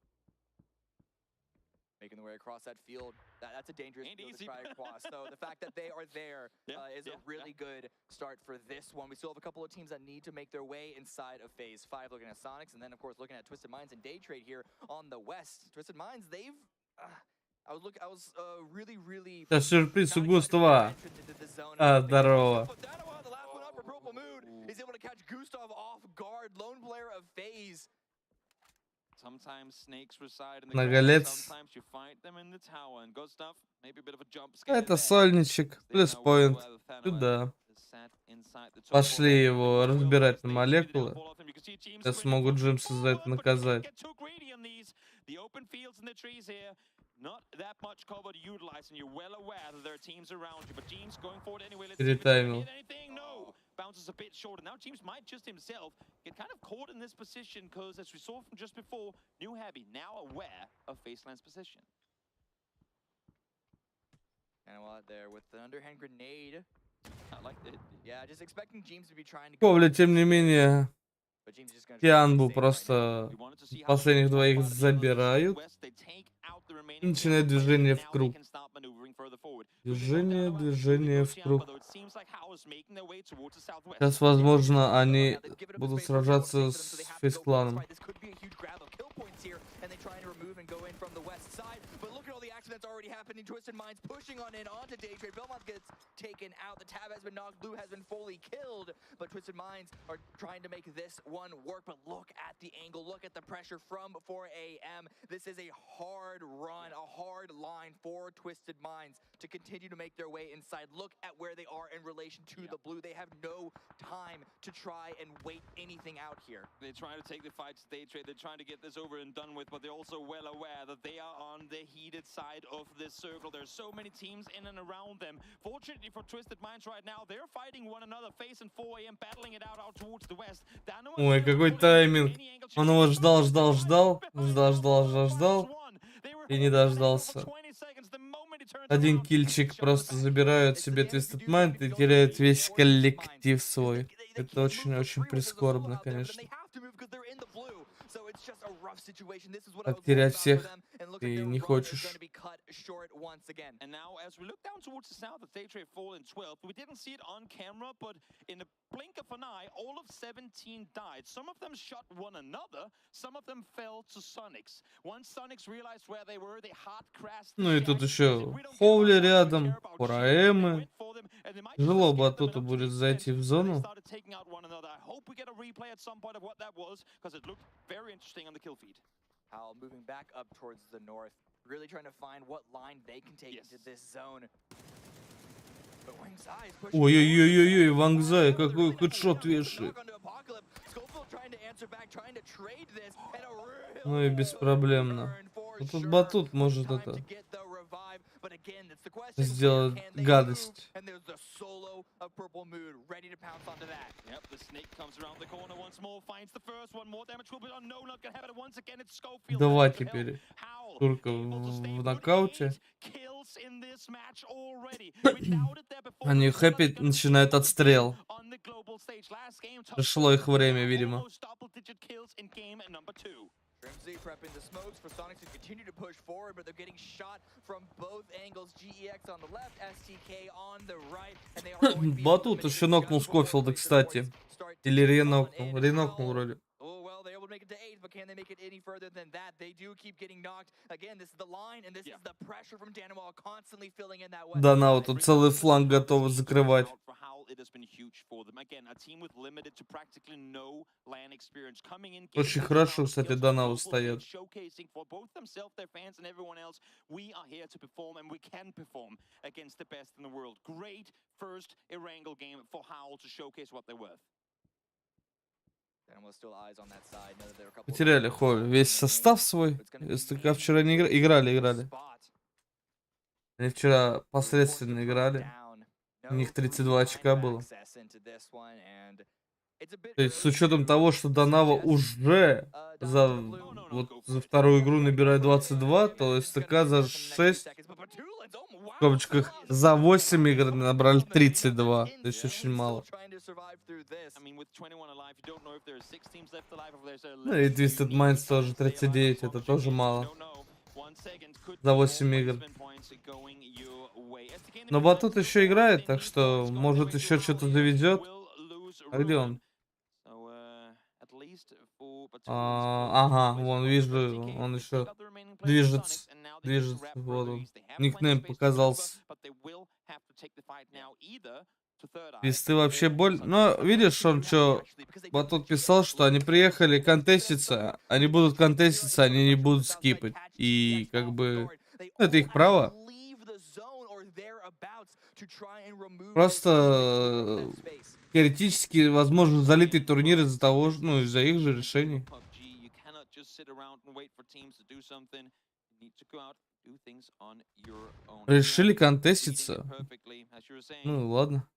[SPEAKER 1] Making their way across that field, that's a dangerous field to try across. So the fact that they are there is a really good start for this one. We still have a couple of teams that need to make their way inside of Phase 5, looking at Sonics, and then, of course, looking at Twisted Minds and Daytrade here on the west. Twisted Minds, they've... I was really...
[SPEAKER 3] Это сюрприз у Густава. Здорово.
[SPEAKER 1] He's able to catch Gustav off guard, lone player of Phase.
[SPEAKER 2] Sometimes snakes reside in the ground, sometimes you find them in the tower, and Gustav, maybe a bit of a jump scare.
[SPEAKER 3] Это сольничек, плюс поинт. Сюда. Пошли его разбирать на молекулы. Сейчас могут Джимса за это наказать. Перетаймил.
[SPEAKER 2] Bounces a bit short, and now James might just himself get kind of caught in this position, because as we saw from just before, New Happy now aware of Faceland's position.
[SPEAKER 1] And a lot there with the underhand grenade.
[SPEAKER 2] I like it.
[SPEAKER 1] Yeah, just expecting James to be trying to.
[SPEAKER 3] Ковля, тем не менее, Тианбу просто последних двоих забирают. И начинает движение в круг. Движение в круг. Сейчас, возможно, они будут сражаться с фейс-кланом.
[SPEAKER 1] That's already happening. Twisted Minds pushing on in onto Daytrade. Belmont gets taken out. The tab has been knocked. Blue has been fully killed. But Twisted Minds are trying to make this one work. But look at the angle. Look at the pressure from 4 a.m. This is a hard run, a hard line for Twisted Minds to continue to make their way inside. Look at where they are in relation to the blue. They have no time to try and wait anything out here.
[SPEAKER 2] They try to take the fight to Daytrade. They're trying to get this over and done with, but they're also well aware that they are on the heated side of this circle. There's so many teams in and around them. Fortunately for Twisted Minds right now, they're fighting one another. Face and 4 a.m. battling it out towards the west.
[SPEAKER 3] Ой, какой тайминг. Он его ждал. И не дождался. Один кильчик просто забирают себе Twisted Mind и теряют весь коллектив свой. Это очень-очень прискорбно, конечно. Так терять всех ты не хочешь.
[SPEAKER 2] And now, as we look down towards the south, the Daytrade fall in 12th. We didn't see it on camera, but in a blink of an eye, all of 17 died. Some of them shot one another, some of them fell to Sonics. Once Sonics realized where they were, they hard crashed.
[SPEAKER 3] Ну и тут еще Ховли рядом, Пураэмы. Тяжело Батуту будет зайти в зону.
[SPEAKER 1] Hal moving back up towards the north, really trying to find what line they can take into this zone. But Wang's eyes pushing.
[SPEAKER 3] Ой-ой-ой-ой, Вангзай, какой хедшот вешает. Ну и беспроблемно. Вот тут Батут может это сделать гадость. Два теперь турка в нокауте. Они хэппи начинают отстрел. Пришло их время, видимо.
[SPEAKER 1] Trimzy prepping the smokes for Sonics to continue to push forward, but they're getting shot from both angles. GEX on the left, STK on the right, and they are going to be
[SPEAKER 3] Батут еще нокнул Скофилда, кстати. Или ренокнул. Ренокнул вроде.
[SPEAKER 1] Oh, well, they able to make it to 8, but can they make it any further than that? They do keep getting knocked. Again, this is the line, and this is the pressure from Danawal constantly filling in that west.
[SPEAKER 3] Да, на вот тут целый фланг готовы закрывать. Очень хорошо, кстати, Данау стоят. Потеряли весь состав свой. СТК вчера не играли. Они вчера посредственно играли. У них 32 очка было. То есть с учетом того, что Данава уже за вторую игру набирает 22, то СТК за 6, в скобочках, за 8 игр набрали 32. То есть очень мало. Ну и Twisted Minds тоже 39, это тоже мало. За 8 игр. Но Батут еще играет, так что может еще что-то заведет. А где он? Ага, вон вижу, он еще движется. Вот он. Никнейм показался. Твисты вообще боль. Но видишь, он что, Батут писал, что они приехали контеститься, они будут контеститься, они не будут скипать. И как бы это их право. Просто теоретически возможно залитый турнир из-за того, из-за их же решений. Решили контеститься. Ну ладно.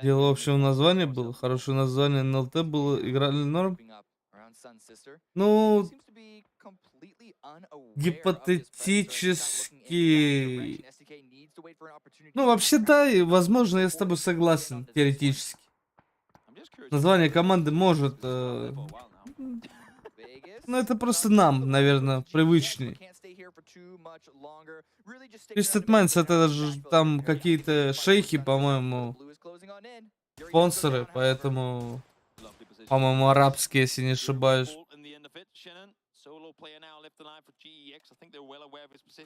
[SPEAKER 3] Дело в общем название было. Хорошее название НЛТ было. Играли норм. Ну, гипотетически... Ну, вообще, да, и, возможно, я с тобой согласен, теоретически. Название команды может... Ну, это просто нам, наверное, привычнее. Twisted Minds, это же там какие-то шейхи, по-моему, спонсоры, поэтому... По-моему, арабские, если не ошибаюсь.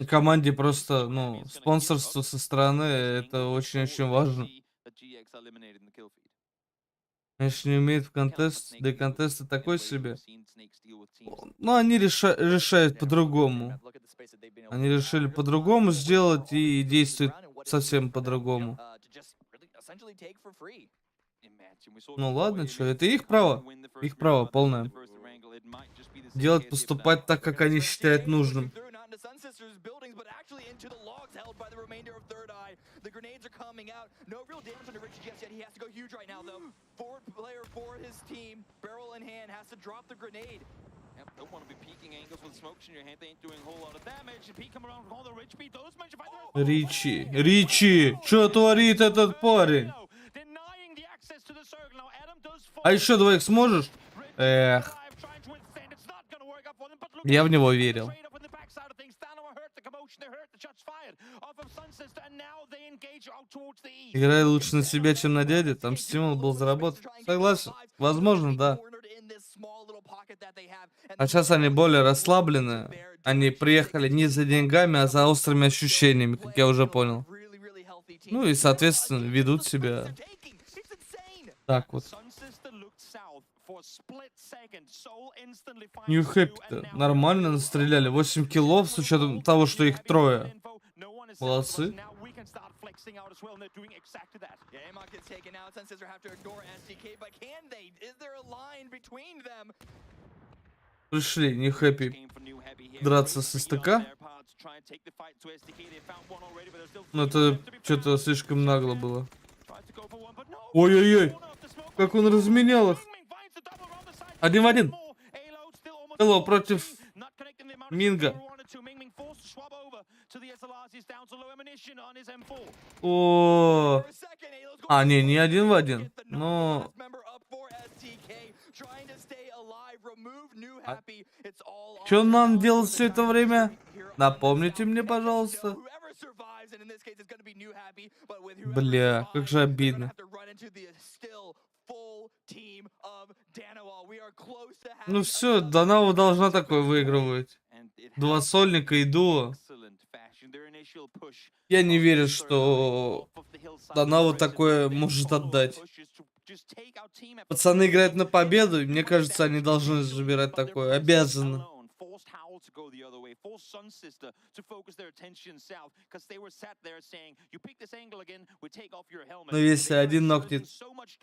[SPEAKER 3] Команде просто, спонсорство со стороны, это очень-очень важно. Конечно, не умеет в контест, да и контесты такой себе. Но они решают по-другому. Они решили по-другому сделать и действуют совсем по-другому. Ну ладно, что, это их право полное. Делать, поступать так, как они считают нужным. Ричи, что творит этот парень? А еще 2х сможешь? Эх. Я в него верил. Играй лучше на себя, чем на дяде. Там стимул был заработан. Согласен. Возможно, да. А сейчас они более расслаблены. Они приехали не за деньгами, а за острыми ощущениями, как я уже понял. Ну и, соответственно, ведут себя так вот. Нью Хэппи-то нормально настреляли. 8 киллов, с учетом того, что их трое. Молодцы. Пришли, не хэппи. Драться с СТК. Но это что-то слишком нагло было. Ой-ой-ой. Как он разменял их. 1 в 1. Hello против Минга. О, а не 1 в 1. Но что нам делать все это время? Напомните мне, пожалуйста. Бля, как же обидно. Ну все, Данава должна такое выигрывать. Два сольника и дуо. Я не верю, что Данава такое может отдать. Пацаны играют на победу, и мне кажется, они должны забирать такое. Обязаны. Но если один нокнет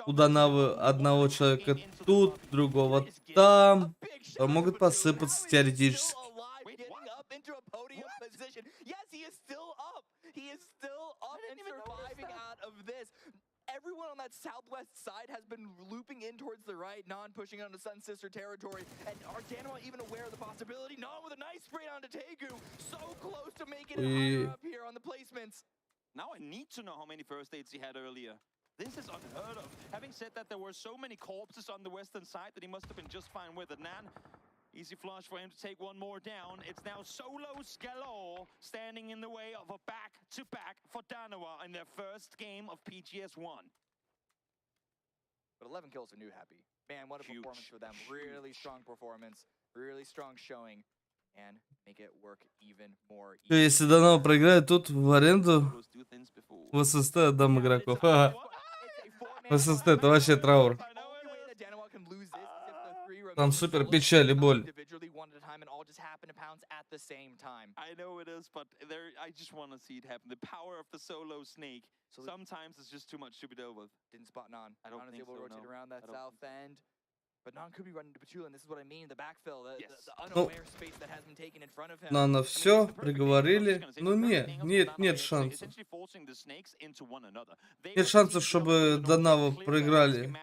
[SPEAKER 3] у Данавы одного человека тут, другого там, то могут посыпаться теоретически.
[SPEAKER 1] Everyone on that southwest side has been looping in towards the right, non pushing onto Sun Sister territory. And are Danawa even aware of the possibility? Non with a nice spray onto Tegu. So close to making it higher up here on the placements.
[SPEAKER 5] Now I need to know how many first aids he had earlier. This is unheard of. Having said that, there were so many corpses on the western side that he must have been just fine with it. Nan, easy flush for him to take one more down. It's now solos galore standing in the way of a back-to-back for Danawa in their first game of PGS1.
[SPEAKER 1] But 11 kills are new happy. Man, what a performance for them. Really strong performance, really strong showing, and make it work even more.
[SPEAKER 3] Если Данава проиграет тут в аренду, в ССТ отдам игроков. В ССТ это вообще траур. Там супер печаль и боль.
[SPEAKER 5] I know it is, but I just want to see it happen. The power of the solo snake. Sometimes it's just too much to be dealt with.
[SPEAKER 1] Didn't spot Non.
[SPEAKER 5] I don't think
[SPEAKER 1] able to rotate around that south end. But Non could be running to Petula, and this is what I mean, the backfill, the unaware space that has been taken in front of him.
[SPEAKER 3] На все, приговорили. Ну нет шансов. Нет шансов, чтобы Данава проиграли.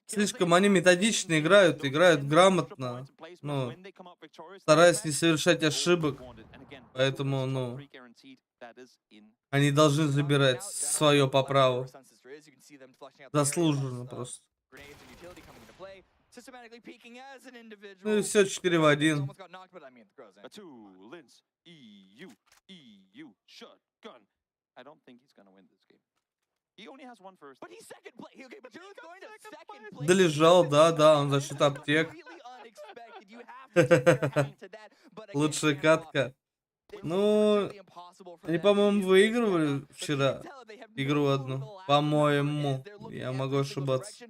[SPEAKER 3] Слишком они методично играют грамотно, ну, стараясь не совершать ошибок, поэтому, ну, они должны забирать свое по праву. Заслуженно просто. Ну и все, 4 в 1. Долежал, да, он за счет аптек. Лучшая катка. Ну, они, по-моему, выигрывали вчера игру одну. По-моему, я могу ошибаться.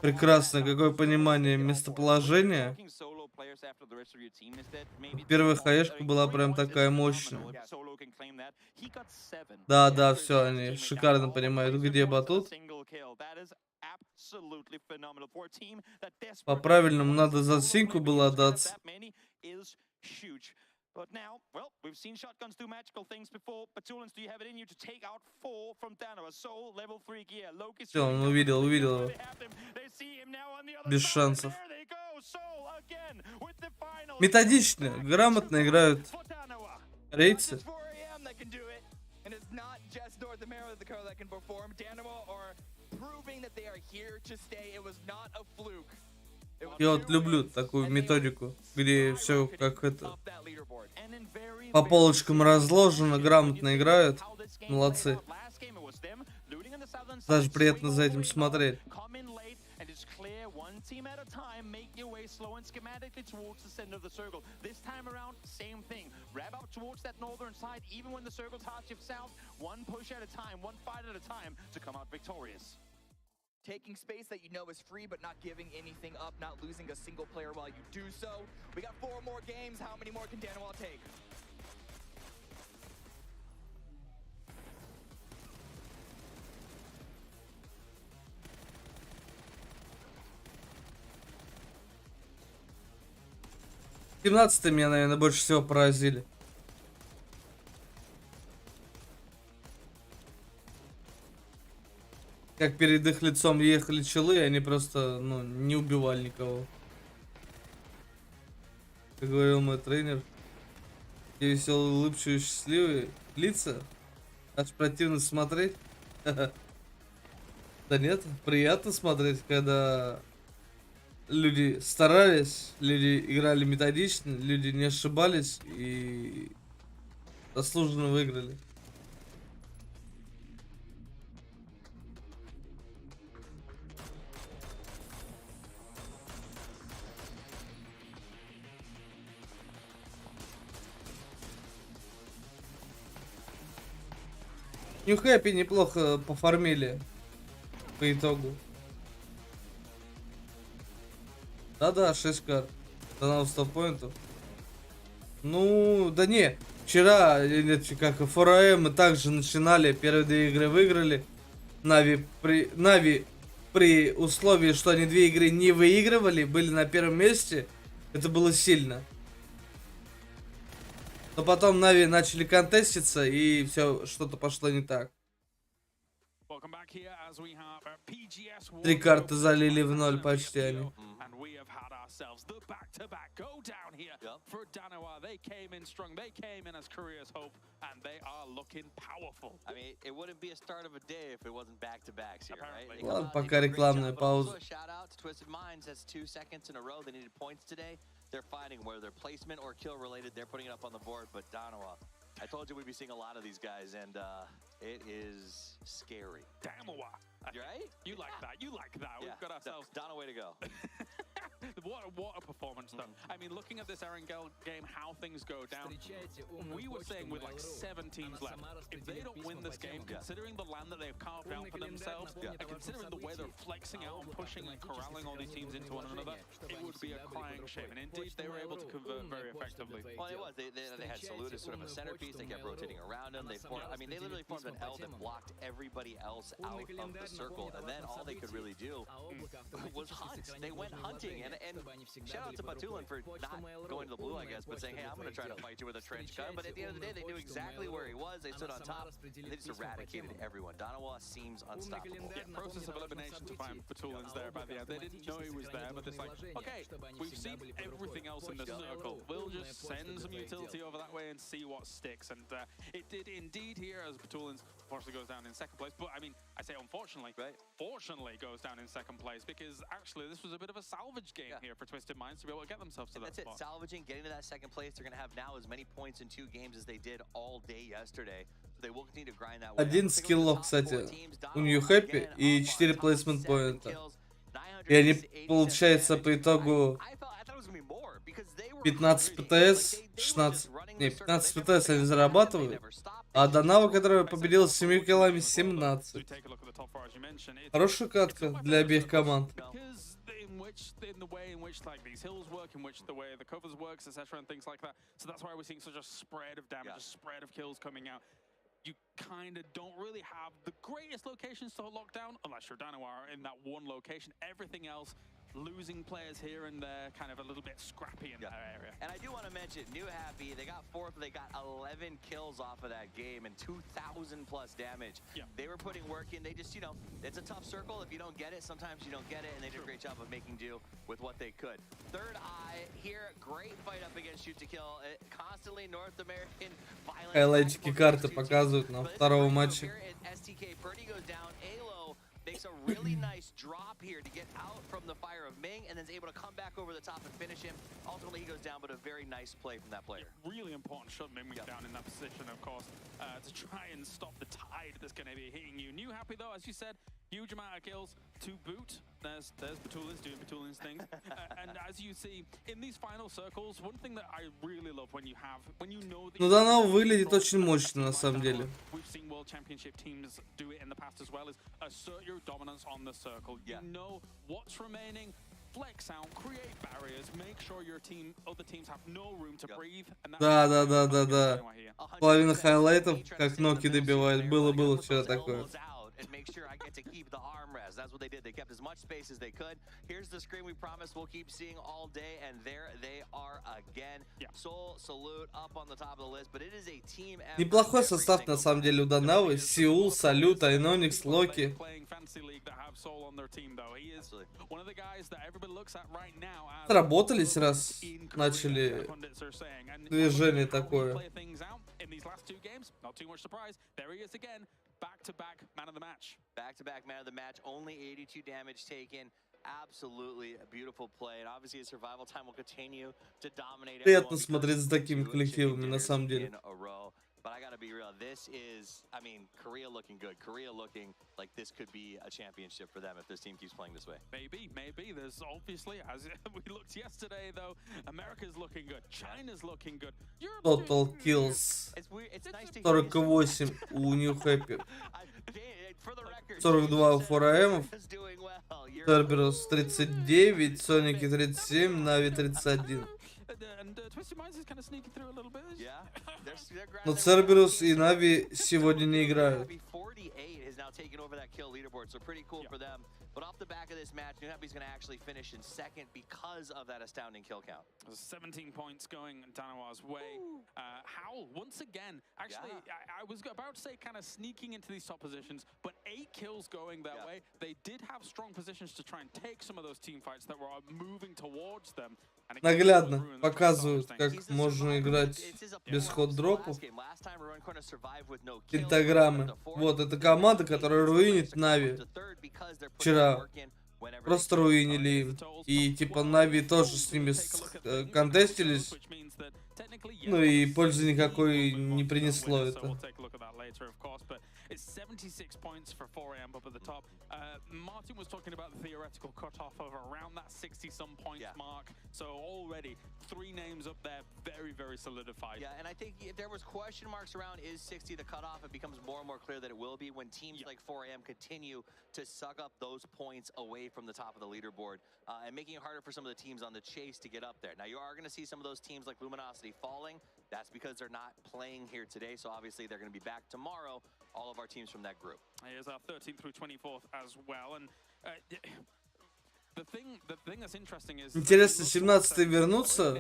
[SPEAKER 3] Прекрасно, какое понимание местоположения. Первая хаешка была прям такая мощная. Да, все, они шикарно понимают, где батут. По-правильному надо за синьку было отдаться.
[SPEAKER 5] But now, well, we've seen shotguns do magical things before. Batulans, do you have it in you to take out 4 from Danawa? Soul, level 3 gear. Loki's
[SPEAKER 3] Все, он увидел его. Без шансов. Методично, грамотно играют рейдсы. Я вот люблю такую методику, где все как это по полочкам разложено, грамотно играют. Молодцы. Даже приятно за этим смотреть.
[SPEAKER 1] Taking space that you know is free, but not giving anything up, not losing a single player while you do so. We got 4 more games. How many more can Danawa take?
[SPEAKER 3] 17-е меня, наверное, больше всего поразили. Как перед их лицом ехали челы, и они просто, ну, не убивали никого. Как говорил мой тренер, такие веселые, улыбчивые, счастливые лица. Аж противно смотреть. Да нет, приятно смотреть, когда люди старались, люди играли методично, люди не ошибались и заслуженно выиграли. New Happy неплохо пофармили по итогу. Да-да, 6 карт. Донал 100 поинтов. Ну, да не. Вчера, как 4AM мы также начинали. Первые 2 игры выиграли. Нави при условии, что они 2 игры не выигрывали, были на первом месте. Это было сильно. Но потом Нави начали контеститься, и все, что-то пошло не так. 3 карты залили в 0 почти они. Ладно, пока рекламная пауза.
[SPEAKER 4] They're fighting where their placement or kill related, they're putting it up on the board, but Danawa, I told you we'd be seeing a lot of these guys, and it is scary.
[SPEAKER 5] Danawa.
[SPEAKER 4] Right?
[SPEAKER 5] You like that. You like that.
[SPEAKER 4] Yeah.
[SPEAKER 5] We've got ourselves...
[SPEAKER 4] Danawa, way to go.
[SPEAKER 5] What a performance, though. I mean, looking at this Erangel game, how things go down, we were saying with like 7 teams left, if they don't win this game, considering the land that they've carved out for themselves, and considering the way they're flexing out and pushing and corralling all these teams into one another, it would be a crying shame. And indeed, they were able to convert very effectively.
[SPEAKER 4] Well, it was. They had Salute as sort of a centerpiece. They kept rotating around him. They literally formed an L that blocked everybody else out of the circle, and then all they could really do was hunt. They went hunting, and shout out to Batulin for not going to the blue, I guess, but saying, hey, I'm going to try to fight you with a trench gun. But at the end of the day, they knew exactly where he was. They stood on top. They just eradicated everyone. Danawa seems unstoppable.
[SPEAKER 5] Yeah, process of elimination to find Batulin's there by the end. They didn't know he was there, but it's like, okay, we've seen everything else in the circle. We'll just send some utility over that way and see what sticks. And it did indeed here as Batulin's unfortunately goes down in second place. But I mean, I say unfortunately, right? Fortunately goes down in second place because actually this was a bit of a salvage game here for Twisted Minds to be able to get themselves to that spot.
[SPEAKER 4] That's it, salvaging, getting to that second place. They're going to have now as many points in 2 games as they did all day yesterday. They will continue to grind that way.
[SPEAKER 3] 1 скиллов, кстати, у New Happy и 4 placement поинта. И они, получается, по итогу 15 ПТС, 16... Не, 15 ПТС они зарабатывают. А Данава, которая победила с 7 киллами, 17. Хорошая катка для обеих команд.
[SPEAKER 5] In the way in which like these hills work, in which the way the covers works, etc., and things like that. So that's why we're seeing such a spread of damage, a spread of kills coming out. You kind of don't really have the greatest locations to lock down, unless you're Danawa in that one location. Everything else, losing players here and there, kind of a little bit scrappy in that area.
[SPEAKER 4] And I do want to mention, New Happy, they got 4th, they got 11 kills off of that game and 2,000 plus damage. They were putting work in. They just, you know, it's a tough circle. If you don't get it, sometimes you don't get it, and they did a great job of making do with what they could. Third Eye here, great fight up against Shoot to Kill. Constantly North American violence.
[SPEAKER 3] Хайлайтики карты показывают нам второго матча.
[SPEAKER 4] Makes a really nice drop here to get out from the fire of Ming and then is able to come back over the top and finish him. Ultimately, he goes down, but a very nice play from that player.
[SPEAKER 5] Really important shot Ming down in that position, of course, to try and stop the tide that's going to be hitting you. New Happy, though, as you said, huge amount of kills to boot. There's Batulin's doing Batulin's things. And as you see, in these final circles, one thing that I really love when you know that...
[SPEAKER 3] Ну да, она выглядит очень мощно, на самом деле.
[SPEAKER 5] We've seen World Championship teams do it in the past as well, is assert your dominance on the circle. You know what's remaining, flex out, create barriers, make sure your team, other teams have no room to breathe.
[SPEAKER 3] Да. Половина хайлайтов, как Ноки добивает. Было вчера такое.
[SPEAKER 4] and make sure I get to keep the armrest. That's what they did. They kept as much space as they could. Here's the screen we promised we'll keep seeing all day, and there they are again. Soul, salute, up on the top of the list, but it is a team effort.
[SPEAKER 3] Неплохой состав, на самом деле, у Данавы. Сеул, Салют, Айноникс, Локи. Сработались, раз начали движение такое.
[SPEAKER 4] Back-to-back man of the match. Back-to-back man of the match. Only 82 damage taken. Absolutely a beautiful play. And obviously his survival time will continue to dominate.
[SPEAKER 3] Приятно смотреть за такими коллективами, на самом деле.
[SPEAKER 4] But I gotta be real, this is, I mean, Korea looking good. Korea looking like this could be a championship for them if this team keeps playing this way.
[SPEAKER 5] Maybe. There's obviously, as we looked yesterday, though, America's looking good. China's looking good.
[SPEAKER 3] Total kills 48 у New Happy. 42 у 4AM. Cerberus 39, Соники 37, Нави 31. Но Cerberus и Нави сегодня не играют.
[SPEAKER 4] But off the back of this match, New Happy's going to actually finish in second because of that astounding kill count.
[SPEAKER 5] 17 points going Danawa's way. Howl, once again, actually, I was about to say kind of sneaking into these top positions, but 8 kills going that way. They did have strong positions to try and take some of those team fights that were moving towards them.
[SPEAKER 3] Наглядно показывают, как можно играть без хот-дропов. Пентаграммы. Вот, это команда, которая руинит Нави. Вчера просто руинили им. И типа Нави тоже с ними контестились. Ну и пользы никакой не принесло это.
[SPEAKER 5] It's 76 points for 4AM up at the top. Martin was talking about the theoretical cutoff of around that 60-some points mark. So already 3 names up there, very solidified.
[SPEAKER 4] Yeah, and I think if there was question marks around is 60 the cutoff, it becomes more and more clear that it will be when teams like 4AM continue to suck up those points away from the top of the leaderboard and making it harder for some of the teams on the chase to get up there. Now you are going to see some of those teams like Luminosity falling. That's because they're not playing here today, so obviously they're going to be back tomorrow. All of our teams from that group.
[SPEAKER 5] Here's our 13th through 24th as well, and the thing that's interesting is.
[SPEAKER 3] Интересно, 17-й вернутся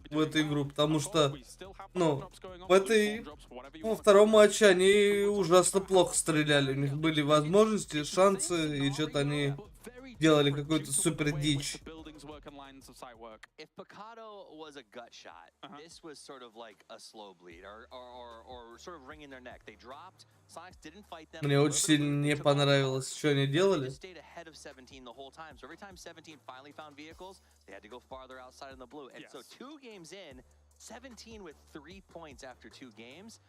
[SPEAKER 3] в эту игру, потому что, ну, в этой, во втором матче они ужасно плохо стреляли. У них были возможности, шансы, и что-то они делали какую-то супер дичь.
[SPEAKER 4] If Picado was a gut shot, this was sort of like a slow bleed or sort of wringing their neck. They dropped. Sonics didn't fight them.
[SPEAKER 3] Мне очень сильно не понравилось, что они делали.
[SPEAKER 4] They stayed ahead of 17 the whole time. So every time 17 finally found vehicles, they had to go farther outside in the blue. And so 2 games in, 17 with 3 points after 2 games.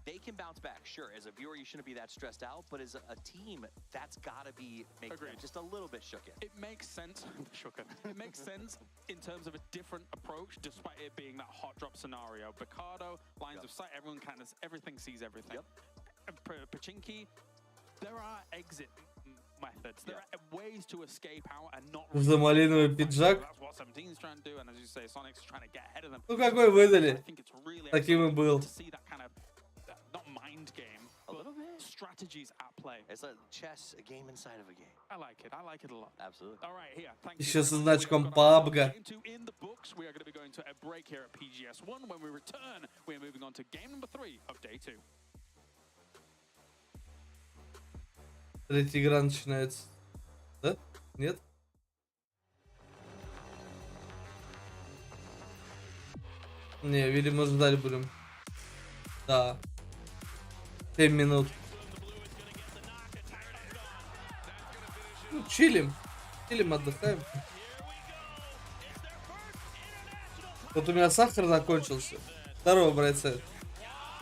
[SPEAKER 4] They can bounce back. Sure, as a viewer, you shouldn't be that stressed out, but as a team, that's gotta be make them just a little bit shooken.
[SPEAKER 5] It makes sense. It makes sense in terms of a different approach, despite it being that hot drop scenario. Picado, lines of sight, everything sees everything. Pachinki, there are exit methods. There are ways to escape out and not.
[SPEAKER 3] За малиновый пиджак.
[SPEAKER 5] That's what 17's trying to do, and as you say, Sonic's trying to get ahead of them.
[SPEAKER 3] Ну какой выдали? Таким и был.
[SPEAKER 5] Not mind game, but strategies at play.
[SPEAKER 4] It's like chess, a game inside of a game.
[SPEAKER 5] I like it a lot.
[SPEAKER 4] Absolutely.
[SPEAKER 5] All right, here. Thank
[SPEAKER 3] Еще
[SPEAKER 5] you.
[SPEAKER 3] со значком PUBG.
[SPEAKER 5] In the books, we are going to be going to a break here at PGS1. When we return, we are moving on to game number 3 of day 2.
[SPEAKER 3] Третья игра начинается. Да? Нет? Не, видимо, ждать будем. Да. 7 минут. Ну, чилим. Чилим, отдыхаем. Вот у меня сахар закончился. Здорово, братцы.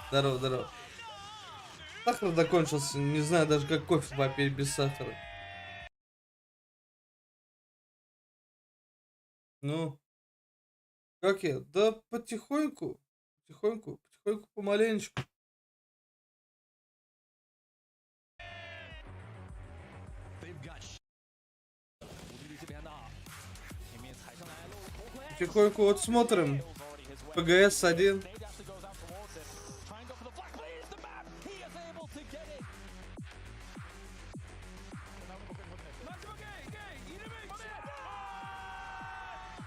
[SPEAKER 3] Здорово. Сахар закончился. Не знаю даже, как кофе попить без сахара. Ну. Как я? Да потихоньку. Потихоньку, помаленечку. Потихоньку вот смотрим. PGS1.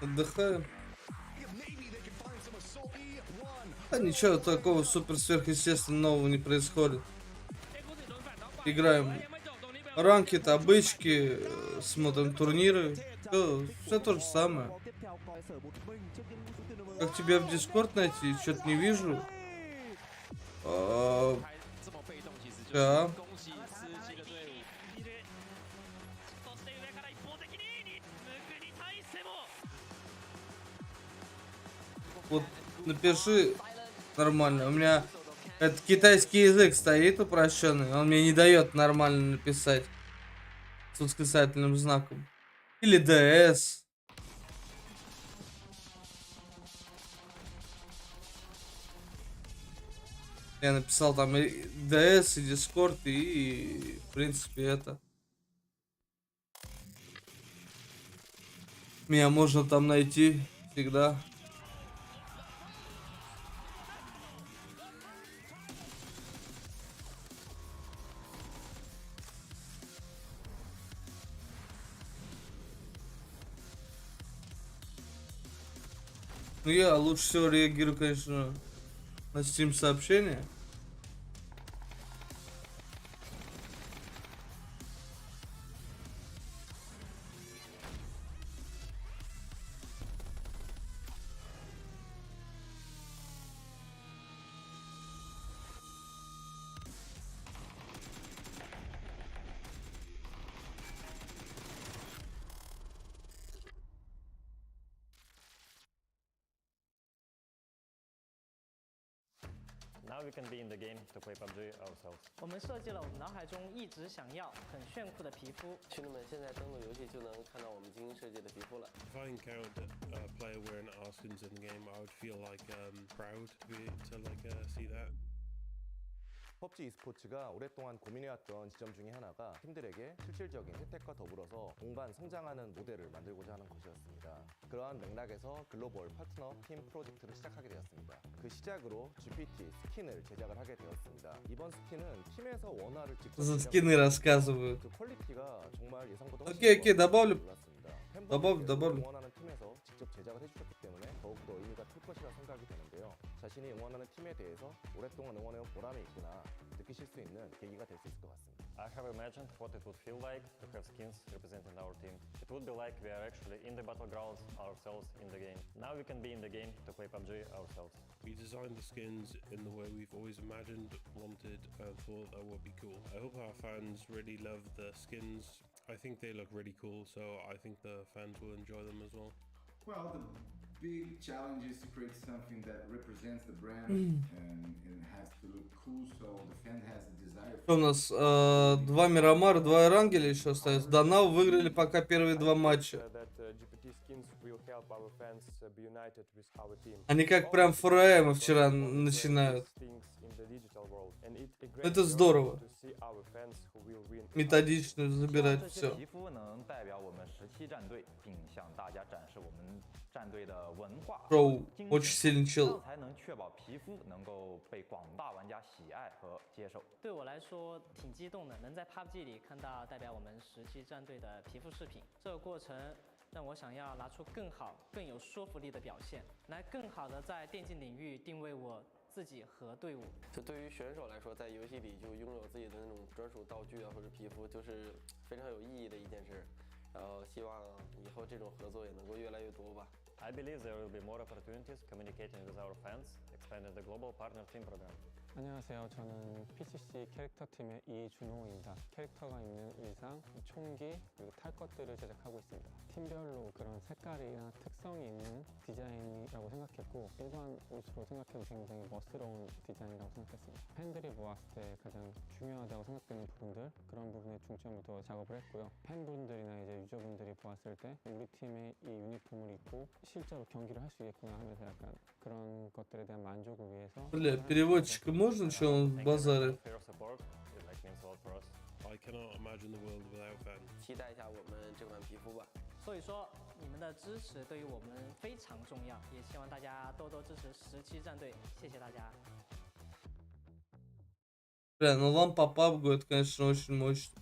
[SPEAKER 3] Отдыхаю. А ничего такого супер сверхъестественного нового не происходит. Играем ранки, таблички, смотрим турниры. Все то же самое. Как тебя в Дискорд найти? Что-то не вижу. Да. Вот напиши нормально. У меня этот китайский язык стоит упрощенный. Он мне не дает нормально написать с восклицательным знаком. Или ДС. Я написал там и ДС, и Дискорд, и в принципе это. Меня можно там найти всегда. Ну я лучше всего реагирую, конечно, на Steam сообщения.
[SPEAKER 6] Now we can be in the game to play PUBG ourselves.
[SPEAKER 7] 我们设计了我们脑海中一直想要很炫酷的皮肤。
[SPEAKER 8] 群众们现在登录游戏就能看到我们精心设计的皮肤了。
[SPEAKER 9] If I encountered a player wearing our skins in the game, I would feel like proud to see that.
[SPEAKER 10] PUBG e스포츠가 오랫동안 고민해왔던 지점 중에 하나가 팀들에게 실질적인 혜택과 더불어서 동반 성장하는 모델을 만들고자 하는 것이었습니다. 그러한 맥락에서 글로벌 파트너 팀 프로젝트를 시작하게 되었습니다. 그 시작으로 GPT 스킨을 제작을 하게 되었습니다. 이번 스킨은 팀에서 원화를 직접
[SPEAKER 3] За скины рассказывают.
[SPEAKER 10] 그 퀄리티가 정말 예상보다
[SPEAKER 3] Окей, добавлю.
[SPEAKER 10] добавлю.
[SPEAKER 3] добавлю.
[SPEAKER 10] 응원하는 팀에서 직접 제작을 해주셨기 때문에 더욱더 의미가 클 것이라 생각이 되는데요. 자신이 응원하는 팀에 대해서 오랫동안 응원해온 보람이 있구나 느끼실 수 있는 계기가 될 수 있을 것 같습니다.
[SPEAKER 6] I have imagined what it would feel like to have skins representing our team. It would be like we are actually in the battlegrounds ourselves in the game. Now we can be in the game to play PUBG ourselves.
[SPEAKER 9] We designed the skins in the way we've always imagined, wanted, and thought that would be cool. I hope our fans really love the skins. I think they look really cool, so I think the fans will enjoy them as well.
[SPEAKER 11] Well, the big challenge is to create something that represents the brand and it has to look cool, so the fan has a desire.
[SPEAKER 3] У нас 2 Мирамара, 2 Эрангеля еще остается. Данау выиграли пока первые 2 матча. Они как прям 4AM вчера начинают. Это здорово. Методично забирать все. Шоу очень сильный чел.
[SPEAKER 7] 对我来说挺激动的，能在 PUBG 里看到代表我们17战队的皮肤视频，这个过程让我想要拿出更好、更有说服力的表现，来更好的在电竞领域定位我自己和队伍。
[SPEAKER 8] 就对于选手来说，在游戏里就拥有自己的那种专属道具啊，或者皮肤，就是非常有意义的一件事。然后希望以后这种合作也能够越来越多吧。
[SPEAKER 6] I believe there will be more opportunities communicating with our fans, expanding the global partner team program.
[SPEAKER 12] 안녕하세요. 저는 PCC 캐릭터 팀의 이준호입니다. 캐릭터가 입는 의상, 총기, 그리고 탈 것들을 제작하고 있습니다. 팀별로 그런 색깔이나 특성이 있는 디자인이라고 생각했고 일반 옷으로 생각해도 굉장히 멋스러운 디자인이라고 생각했습니다. 팬들이 보았을 때 가장 중요하다고 생각되는 부분들 그런 부분에 중점을 둬 작업을 했고요. 팬분들이나 이제 유저분들이 보았을 때 우리 팀의 이 유니폼을 입고 실제로 경기를 할 수 있겠구나 하면서 약간 그런 것들에 대한 만족을 위해서
[SPEAKER 3] Бля, переводчика можно, что он базарит?
[SPEAKER 9] I cannot imagine the world without fans.
[SPEAKER 8] 期待一下我们这款皮肤吧。
[SPEAKER 7] 所以说，你们的支持对于我们非常重要，也希望大家多多支持17战队，谢谢大家。
[SPEAKER 3] Бля, ну лампа PUBG это, конечно, очень мощно.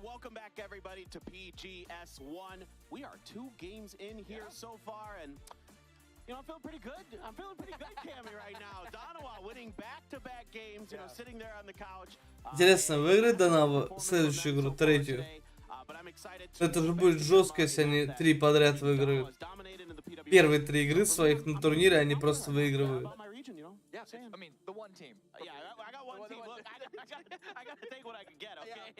[SPEAKER 5] welcome back everybody to PGS1. We are 2 games in here so far, and you know, I'm feeling pretty good. I'm feeling pretty good, Cammy, right now. Donawa winning back-to-back games, you know, sitting there on the couch.
[SPEAKER 3] Интересно, выиграет Донава следующую игру, третью? Это же будет жестко, если они 3 подряд выиграют. Первые 3 игры своих на турнире они просто выигрывают.
[SPEAKER 1] Yeah, I mean, the one team.
[SPEAKER 5] Yeah, I got one team. Look, I got to take what I can get, okay?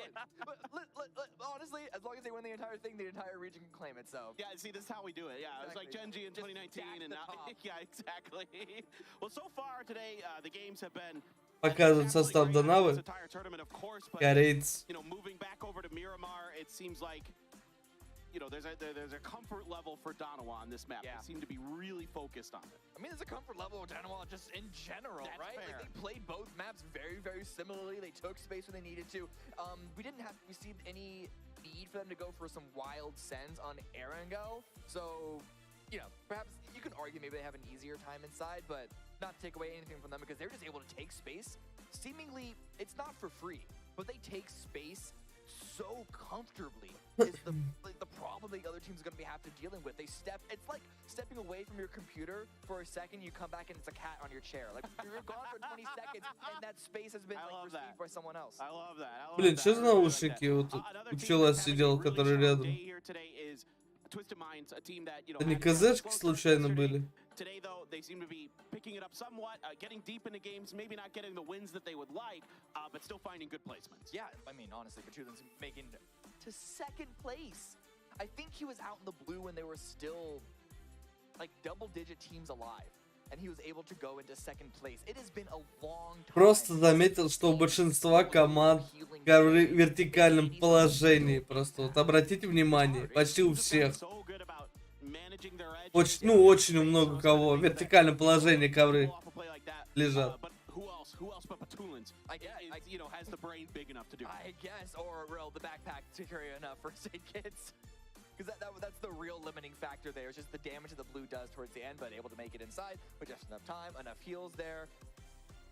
[SPEAKER 1] But honestly, as long as they win the entire thing, the entire region can claim it, so.
[SPEAKER 5] Yeah, see, this is how we do it. Yeah, exactly. It was like Gen G in 2019, and now, yeah, exactly. Well, so far today, the games have been.
[SPEAKER 3] Показывают состав Донавы. Корейц.
[SPEAKER 5] You know, moving back over to Miramar, it seems like, you know, there's a comfort level for Donawa on this map. They seem to be really focused on it.
[SPEAKER 1] I mean, there's a comfort level with Donawa just in general, right? Like, they played both maps very, very similarly. They took space when they needed to. We didn't have to receive any need for them to go for some wild sends on Erengo. So, you know, perhaps you can argue maybe they have an easier time inside, but not to take away anything from them because they're just able to take space. Seemingly, it's not for free, but they take space so comfortably. Is the problem the other team's going to be dealing with. It's like stepping away from your computer for a second, you come back and it's a cat on your chair. Like, you're gone for 20 seconds and that space has been like received by someone else.
[SPEAKER 5] I love that.
[SPEAKER 3] Блин, что за наушники? Вот пчела сидел, который рядом. Это не КЗшки случайно были?
[SPEAKER 5] Today, though, they seem to be picking it up somewhat, getting deep into games, maybe not getting the wins that they would like, but still finding good placements.
[SPEAKER 1] Yeah, I mean, honestly, Pachulin's making to second place. I think he was out in the blue when they were still like double-digit teams alive, and he was able to go into second place. It has been a long time.
[SPEAKER 3] Просто заметил, что у большинства команд ковры в вертикальном положении. Просто вот обратите внимание, почти у всех. Очень много кого в вертикальном положении ковры лежат.
[SPEAKER 5] I guess, or the backpack to carry enough first aid kits.
[SPEAKER 1] Because that's the real limiting factor there. It's just the damage that the blue does towards the end, but able to make it inside with just enough time, enough heals there.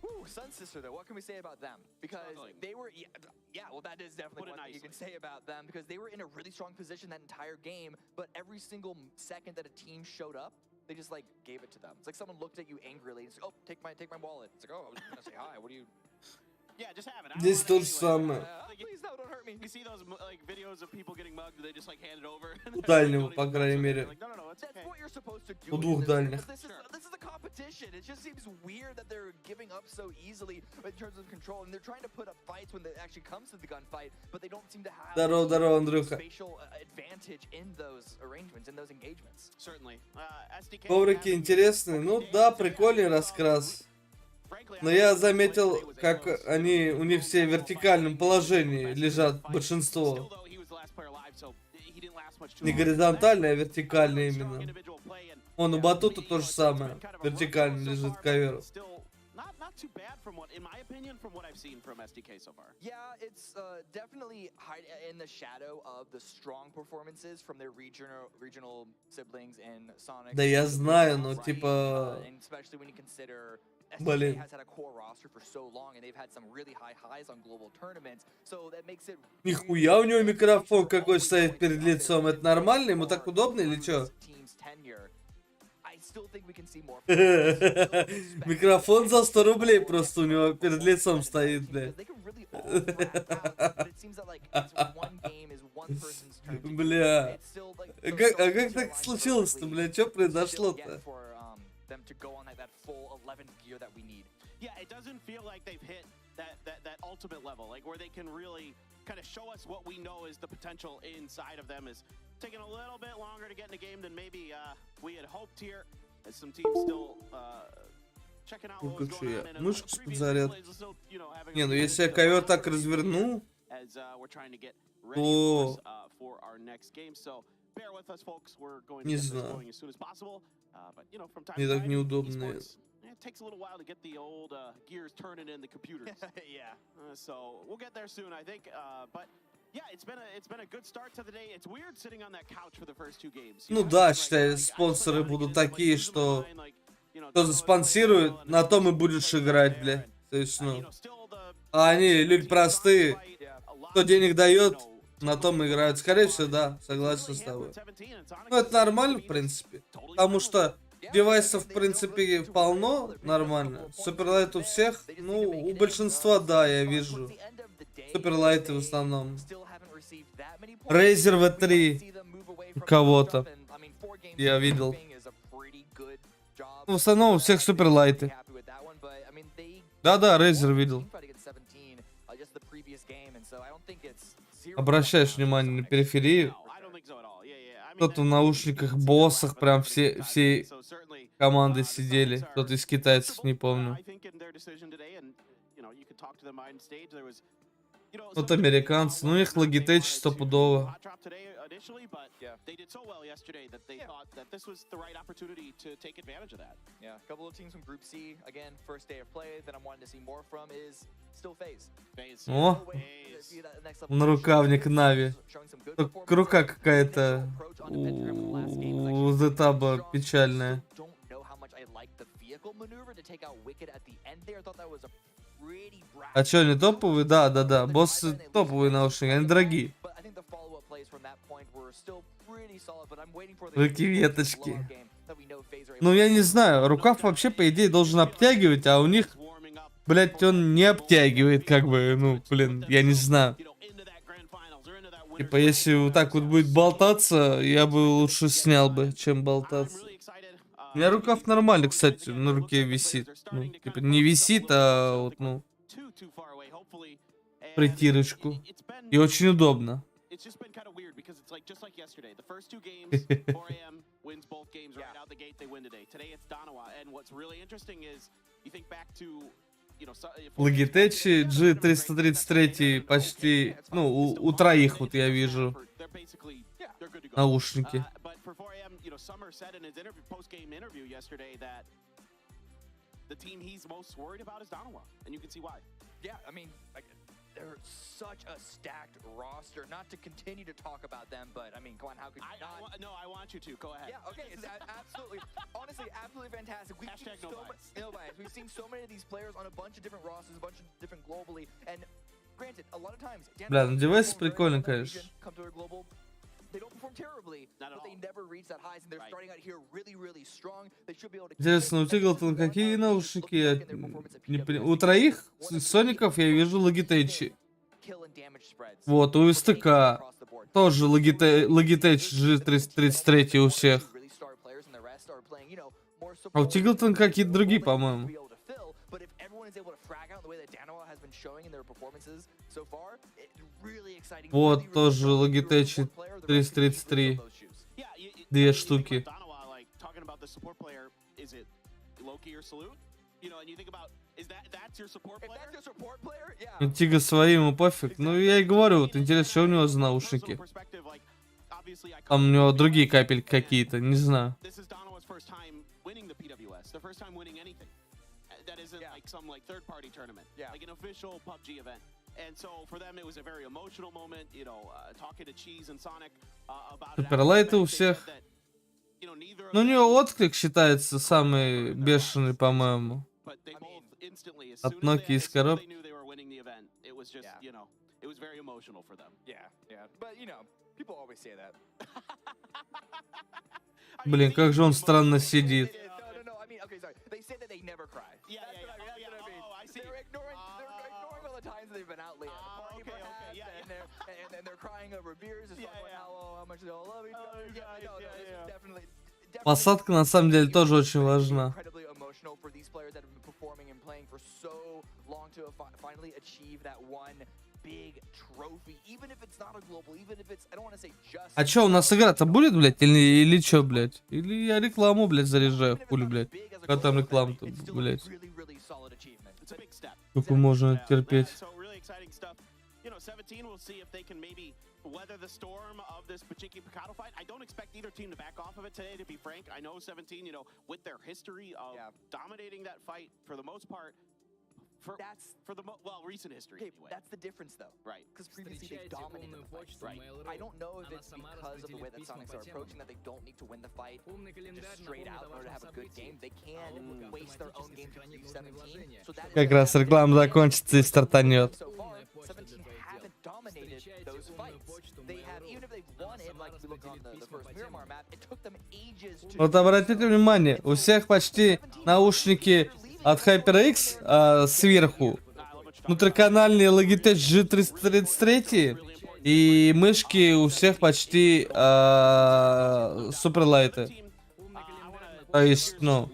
[SPEAKER 1] Woo, Sun Sister though, what can we say about them? Because they were, well, that is definitely one thing you can say about them, because they were in a really strong position that entire game, but every single second that a team showed up, they just like gave it to them. It's like someone looked at you angrily and said, "Oh, take my wallet." It's like, "Oh, I was gonna say hi. What do you?"
[SPEAKER 5] Yeah, just have it.
[SPEAKER 3] Здесь то же самое.
[SPEAKER 5] Please, no, don't hurt me. You see those like videos of people getting mugged? They just like hand it over.
[SPEAKER 3] У дальнего, по крайней мере. У двух дальних.
[SPEAKER 1] This is a competition. It just seems weird that they're giving up so easily in terms of control, and they're trying to put up fights when it actually comes to the gunfight, but they don't seem to have
[SPEAKER 3] Здорово, Андрюха.
[SPEAKER 1] spatial advantage in those arrangements, in those engagements.
[SPEAKER 5] Certainly.
[SPEAKER 3] Коврики интересные. Ну да, прикольный раскрас. Но я заметил, как они у них все в вертикальном положении лежат, большинство. Не горизонтальное, а вертикальное именно. Вон у Батута то же самое. Вертикально лежит ковер.
[SPEAKER 1] Yeah, it's definitely in the shadow of the strong performances from their regional siblings in Sonic.
[SPEAKER 3] Да я знаю, но типа...
[SPEAKER 1] Especially when you consider
[SPEAKER 3] Блин.
[SPEAKER 1] SDK has had a core roster for so long, and they've had some really high highs on global tournaments, so that makes it.
[SPEAKER 3] Нихуя у него микрофон какой стоит перед лицом. Это нормально? Ему так удобно или чё? Микрофон за 100 рублей просто у него перед лицом стоит, блядь. Бля. А как так случилось-то, бля? Чё произошло-то?
[SPEAKER 1] Them to go on that full 11th gear that we need.
[SPEAKER 5] Yeah, it doesn't feel like they've hit that ultimate level, like where they can really kind of show us what we know is the potential inside of them. Is taking a little bit longer to get in the game than maybe we had hoped here, as some teams still checking out what was going on.
[SPEAKER 3] Мышку с подзарядкой. Не, ну если я ковер так разверну, то... Не знаю. Мне так неудобно.
[SPEAKER 5] It takes a little while to get the old gears turning in the computers.
[SPEAKER 1] Yeah.
[SPEAKER 5] So we'll get there soon, I think. But yeah, it's been a good start to the day. It's weird sitting on that couch for the first 2 games.
[SPEAKER 3] Ну да, считай, спонсоры будут такие, что кто заспонсирует, на том и будешь играть, бля. То есть, ну. А они люди простые. Кто денег дает, на том играют. Скорее всего, да, согласен с тобой. Ну, это нормально, в принципе. Потому что девайсов, в принципе, полно, нормально. Суперлайт у всех, ну, у большинства, да, я вижу. Суперлайты в основном. Razer V3 у кого-то. Я видел. В основном у всех суперлайты. Да-да, Razer видел. Обращаешь внимание на периферию? Кто-то в наушниках, боссах, прям все команды сидели. Кто-то из китайцев, не помню. Вот американцы, ну их Logitech стопудово. О, нарукавник Нави. Рука какая-то у Зетаба печальная. А чё, они топовые? Да. Боссы топовые наушники, они дорогие. Руки веточки. Ну, я не знаю, рукав вообще, по идее, должен обтягивать, а у них, блять, он не обтягивает, как бы, ну, блин, я не знаю. Типа, если вот так вот будет болтаться, я бы лучше снял бы, чем болтаться. У меня рукав нормальный, кстати, на руке висит. Ну, типа, не висит, а вот, ну, притирочку. И очень удобно. Logitech G333 почти, ну, у троих вот я вижу наушники.
[SPEAKER 1] They're such a stacked roster. Not to continue to talk about them, but I mean, come on, how could you not?
[SPEAKER 4] No, I want you to. Go ahead.
[SPEAKER 1] Yeah, okay, it's absolutely, honestly, absolutely fantastic. We've seen so many of these players on a bunch of different rosters, a bunch of different globally, and granted, a lot of times,
[SPEAKER 3] бля, ну девайс прикольный, конечно.
[SPEAKER 1] They don't perform terribly, but they never reach that highs, and they're starting out here really strong. They should be able to.
[SPEAKER 3] Интересно, у Тиглтон какие наушники? У троих соников я вижу Logitech. Вот, у СТК тоже Logitech G333 у всех. А у Тиглтон какие-то другие, по-моему. Вот, тоже Logitech 333. Две штуки. Тига своим ему пофиг. Ну, я и говорю, вот интересно, что у него за наушники. Там у него другие капельки какие-то, не знаю.
[SPEAKER 4] That isn't like some like third-party tournament, like an official PUBG event. And so for them, it was a very emotional moment, you know, talking to Cheese and Sonic about it.
[SPEAKER 3] Суперлайты у всех. Ну, у него отклик считается самый бешеный, по-моему. От Nokia из коробки. Блин, как же он странно сидит.
[SPEAKER 1] Okay, sorry. They say that they never cry. They're ignoring all the times they've been out late at the party, and they're crying over beers, just talking about how much they all love each other. This is definitely.
[SPEAKER 3] Посадка на самом деле тоже очень важна. А чё, у нас игра-то будет, блядь, или чё, блядь? Или я рекламу, блядь, заряжаю, хули, блядь? Когда там реклама-то, блядь? Сколько можно терпеть?
[SPEAKER 4] Weather the storm of this Pachiki Picado fight. I don't expect either team to back off of it today, to be frank. I know 17, you know, with their history of dominating that fight for the most part,
[SPEAKER 5] For the recent history.
[SPEAKER 1] Okay,
[SPEAKER 5] anyway.
[SPEAKER 1] that's the difference though.
[SPEAKER 5] Right.
[SPEAKER 1] Because previously they dominated the fight.
[SPEAKER 5] Right.
[SPEAKER 1] I don't know if it's because of the way that Sonics are approaching that they don't need to win the fight just straight out in order to have a good game. They can waste their own game to leave 17. So that
[SPEAKER 3] Как раз реклама закончится и стартанет.
[SPEAKER 1] so far, 17 haven't dominated those fights. They have, even if they've won it, like we looked on the first Miramar map, it took them ages to...
[SPEAKER 3] Вот обратите внимание, у всех почти наушники от HyperX сверху. Внутриканальные Logitech G333 и мышки у всех почти суперлайты. То есть, ну...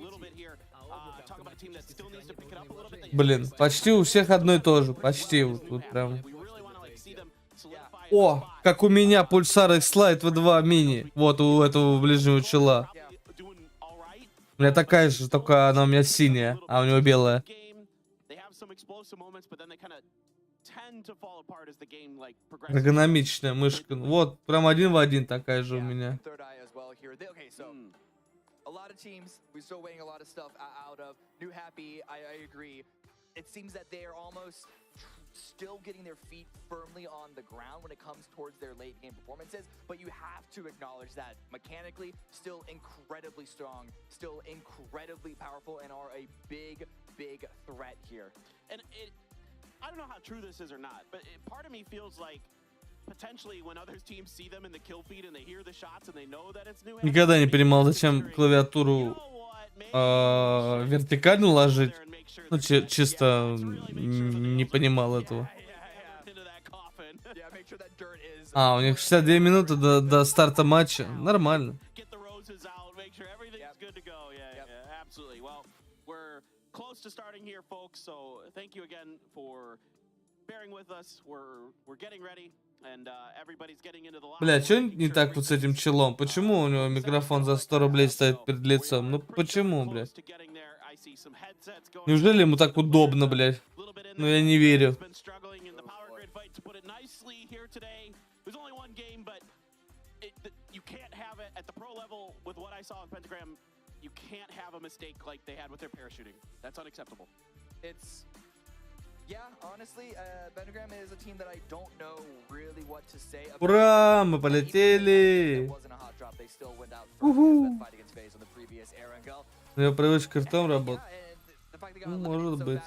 [SPEAKER 3] Блин, почти у всех одно и то же. Почти вот прям. О, как у меня пульсар X-Lite V2 мини. Вот у этого ближнего чела. У меня такая же, только она у меня синяя, а у него белая. Эргономичная мышка. Вот, прям один в один такая же у меня.
[SPEAKER 1] A lot of teams, we're still weighing a lot of stuff out of. New Happy, I agree. It seems that they are almost still getting their feet firmly on the ground when it comes towards their late game performances, but you have to acknowledge that mechanically, still incredibly strong, still incredibly powerful, and are a big, big threat here.
[SPEAKER 5] And I don't know how true this is or not, but part of me feels like potentially when other teams see them in the kill feed and they hear the shots and they know that it's New Happy.
[SPEAKER 3] Никогда не понимал, зачем клавиатуру вертикально ложить. Ну, чисто не понимал этого. А, у них 62 минуты до старта матча. Нормально. Бля, что не так вот с этим челом? Почему у него микрофон за 100 рублей стоит перед лицом? Ну почему, блядь? Неужели ему так удобно, блядь? Ну я не верю. Ура, мы полетели! Уху! У него привычка ртом работать. Ну, может быть.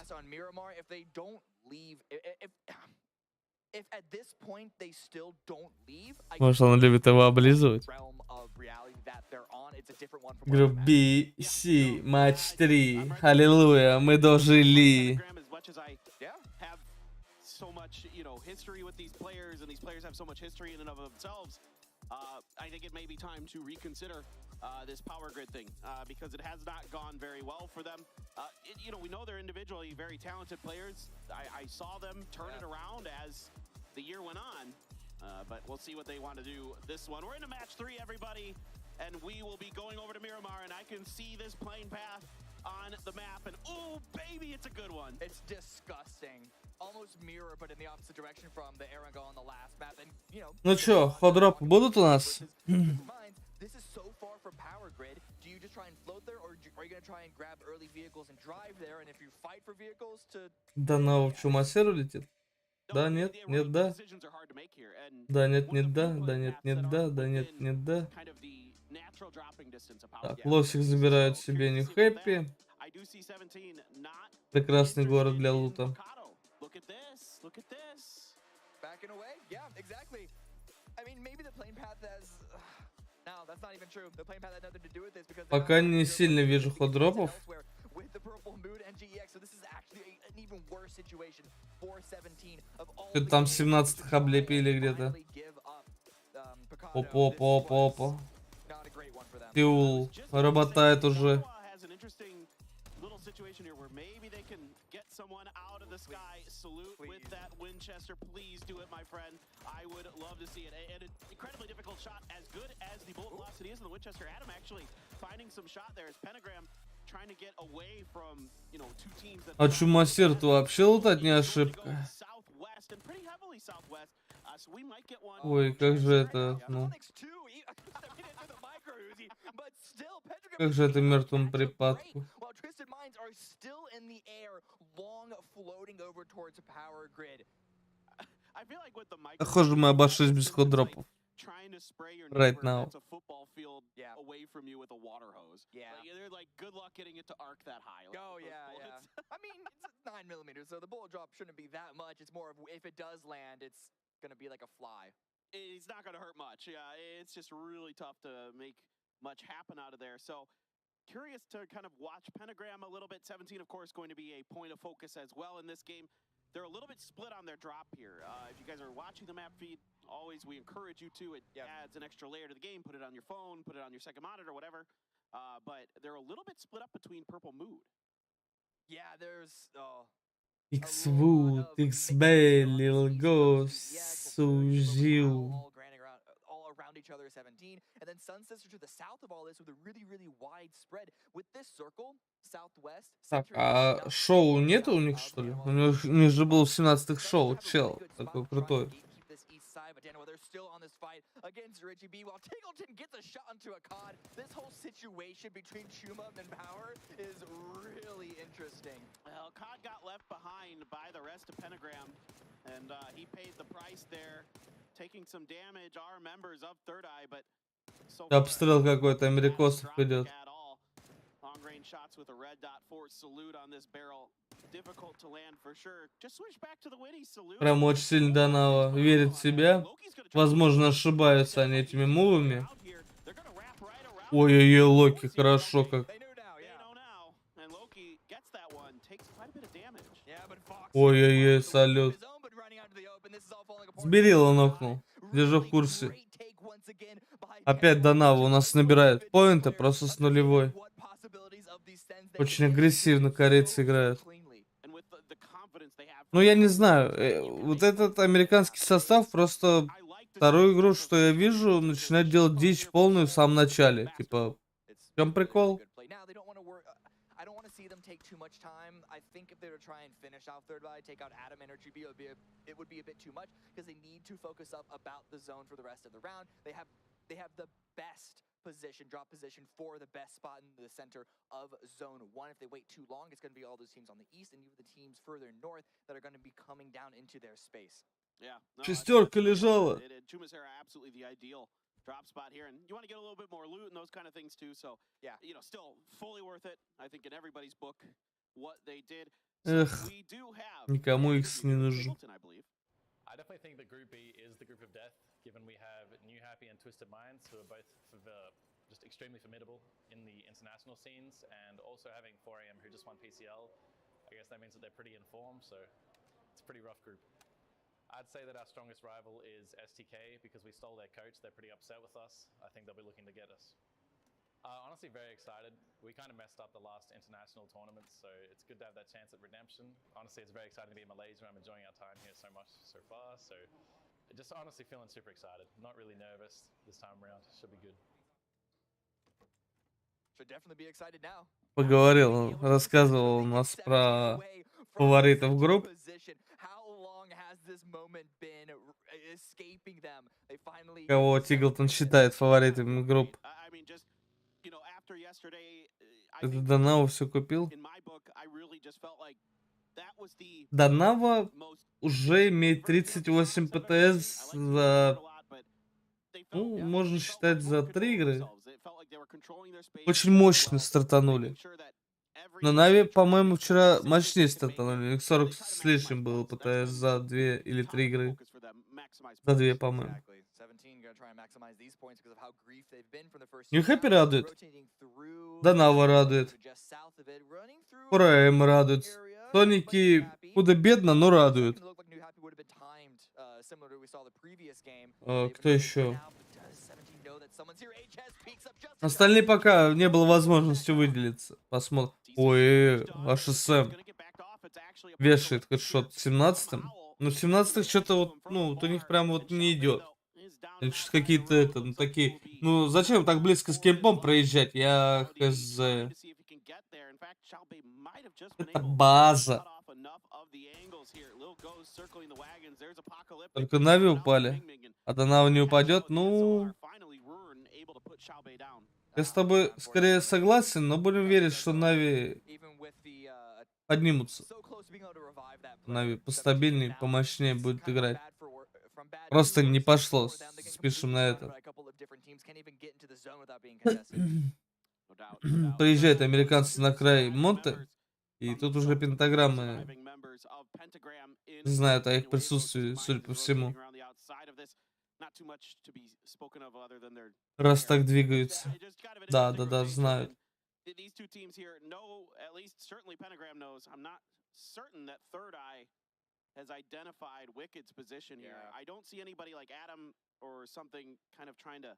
[SPEAKER 3] Может, он любит его облизывать? Группы C, матч 3. Аллилуйя, мы дожили.
[SPEAKER 5] So much, history with these players, and these players have so much history in and of themselves. I think it may be time to reconsider this power grid thing because it has not gone very well for them. We know they're individually very talented players. I saw them turn it around as the year went on, but we'll see what they want to do this one. We're into match 3, everybody, and we will be going over to Miramar, and I can see this plane path on the map, and oh baby, it's a good one.
[SPEAKER 1] It's disgusting. Almost mirror, but in the opposite direction from the Erangel on the last map, and
[SPEAKER 3] Ну чё, ходроп будут у нас?
[SPEAKER 1] This is so far from power grid. Do you just try and float there, or are you gonna try and grab early vehicles and drive there? And if you fight for vehicles to...
[SPEAKER 3] Да на чумасеру летит? Да, нет, нет, да. Да, нет, нет, да. Да, нет, нет, да. Да, нет, нет, да. Так, лосик забирают себе не хэппи. Прекрасный город для лута.
[SPEAKER 5] Look at this. Look at this.
[SPEAKER 1] Backing away? Yeah, exactly. I mean, maybe the plane path has... No, that's not even true. The plane path had nothing to do with this because...
[SPEAKER 3] Пока не сильно вижу ходропов.
[SPEAKER 1] With the purple mood and GEX, so this is actually an even worse situation for 17 of all...
[SPEAKER 3] Там 17-х облепили где-то. Опа. Пиул работает уже.
[SPEAKER 5] Situation here where maybe they can get someone out of the sky. Salute with that Winchester. Please do it, my friend. I would love to see it. And an incredibly difficult shot, as good as the bullet velocity is in the Winchester. Adam actually finding some shot there as Pentagram trying to get away from, two teams that...
[SPEAKER 3] А чумасер-то вообще лутать не ошибка. Ой, как же это, Как же это мертвому припадку. Похоже, мы обошлись без ходдропов.
[SPEAKER 5] Trying to spray your
[SPEAKER 3] Right
[SPEAKER 5] neighbor
[SPEAKER 3] now.
[SPEAKER 5] that's a football field away from you with a water hose. Like, they're like, good luck getting it to arc that high. Like,
[SPEAKER 1] I mean, it's 9mm, so the bullet drop shouldn't be that much. It's more of if it does land, it's gonna be like a fly.
[SPEAKER 5] It's not gonna hurt much. Yeah, it's just really tough to make much happen out of there. So curious to kind of watch Pentagram a little bit. 17, of course, going to be a point of focus as well in this game. They're a little bit split on their drop here. If you guys are watching the map feed, always we encourage you to. It adds an extra layer to the game. Put it on your phone, put it on your second monitor, whatever. But they're a little bit split up between Purple Mood.
[SPEAKER 1] Yeah, there's
[SPEAKER 3] Xwood, XB, Lil Ghost, Sujil.
[SPEAKER 1] All around each other, 17. And then Sun Sister to the south of all this with a really, really wide spread. With this circle, southwest.
[SPEAKER 3] Так, а шоу нету у них, что ли? У них же был в 17-х шоу, чел, такой крутой.
[SPEAKER 1] They're still on this fight against Richie B. While Tingleton gets a shot onto a COD, this whole situation between Chuma and Power is really interesting.
[SPEAKER 5] Well, COD got left behind by the rest of Pentagram, and he paid the price there, taking some damage. Our members of Third Eye, but so
[SPEAKER 3] Обстрел какой-то, америкосов идет.
[SPEAKER 5] Long range shots with a red dot force salute on this barrel. Difficult to land for sure. Just switch back to the Winnie salute.
[SPEAKER 3] Прям очень сильно Данава верит в себя. Возможно, ошибаются они этими мувами. Ой-ой-ой, Локи, хорошо как. Ой-ой-ой, салют. Сберила нокнул. Держу в курсе. Опять Данава у нас набирает поинты просто с нулевой. Очень агрессивно корейцы играют. Ну, я не знаю. Вот этот американский состав просто вторую игру, что я вижу, начинает делать дичь полную в самом начале. Типа, в чем прикол?
[SPEAKER 1] Take too much time. I think if they were to try and finish out Third Eye, take out Adam and RGB, it would be a bit too much because they need to focus up about the zone for the rest of the round. They have the best position, drop position for the best spot in the center of zone 1. If they wait too long, it's going to be all those teams on the east and even the teams further north that are going to be coming down into their space.
[SPEAKER 5] Yeah.
[SPEAKER 3] Шестерка лежала.
[SPEAKER 5] Absolutely the ideal drop spot here, and you want to get a little bit more loot and those kind of things too. So yeah, you know, still fully worth it. I think in everybody's book what they did.
[SPEAKER 3] Эх, никому X не нужен.
[SPEAKER 6] I definitely think that Group B is the group of death, given we have New Happy and Twisted Minds, who are both just extremely formidable in the international scenes, and also having 4am who just won PCL. I guess that means that they're pretty informed, so it's a pretty rough group. I'd say that our strongest rival is STK because we stole their coach. They're pretty upset with us. I think they'll be looking to get us. Honestly, very excited. We kind of messed up the last international tournament, so it's good to have that chance at redemption. Honestly, it's very exciting to be in Malaysia. I'm enjoying our time here so much so far, so just honestly feeling super excited. Not really nervous this time around. Should be good.
[SPEAKER 1] Should definitely be excited now.
[SPEAKER 3] Поговорил, рассказывал у нас про фаворитов групп. Кого Тиглтон считает фаворитами групп? Это Данава все купил? Данава уже имеет 38 ПТС за... Ну, можно считать за 3 игры. Очень мощно стартанули. Но Нави, по-моему, вчера мощнее стартанули. У них 40 с лишним было ПТС за 2 или 3 игры. За 2, по-моему. New Happy радует. Данава радует. PGS1 радует. Соники худо-бедно, но радуют. Кто еще? Остальные пока не было возможности выделиться. Посмотрим. Ой, HSM вешает хэдшот в 17-м. Ну, в 17-х что-то вот, ну, вот у них прям вот не идет. Что-то какие-то это, ну, такие... Ну, зачем так близко с кемпом проезжать? Я хз. Это база. Только Нави упали. А до Нави не упадет, ну... Я с тобой скорее согласен, но будем верить, что Нави поднимутся. Нави постабильнее, помощнее будет играть. Просто не пошло. Спишем на это. Приезжают американцы на край Монте, и тут уже пентаграммы знают о их присутствии, судя по всему. Раз так двигаются. Да, знают.
[SPEAKER 5] Has identified Wicked's position here. I don't see anybody like Adam or something kind of trying to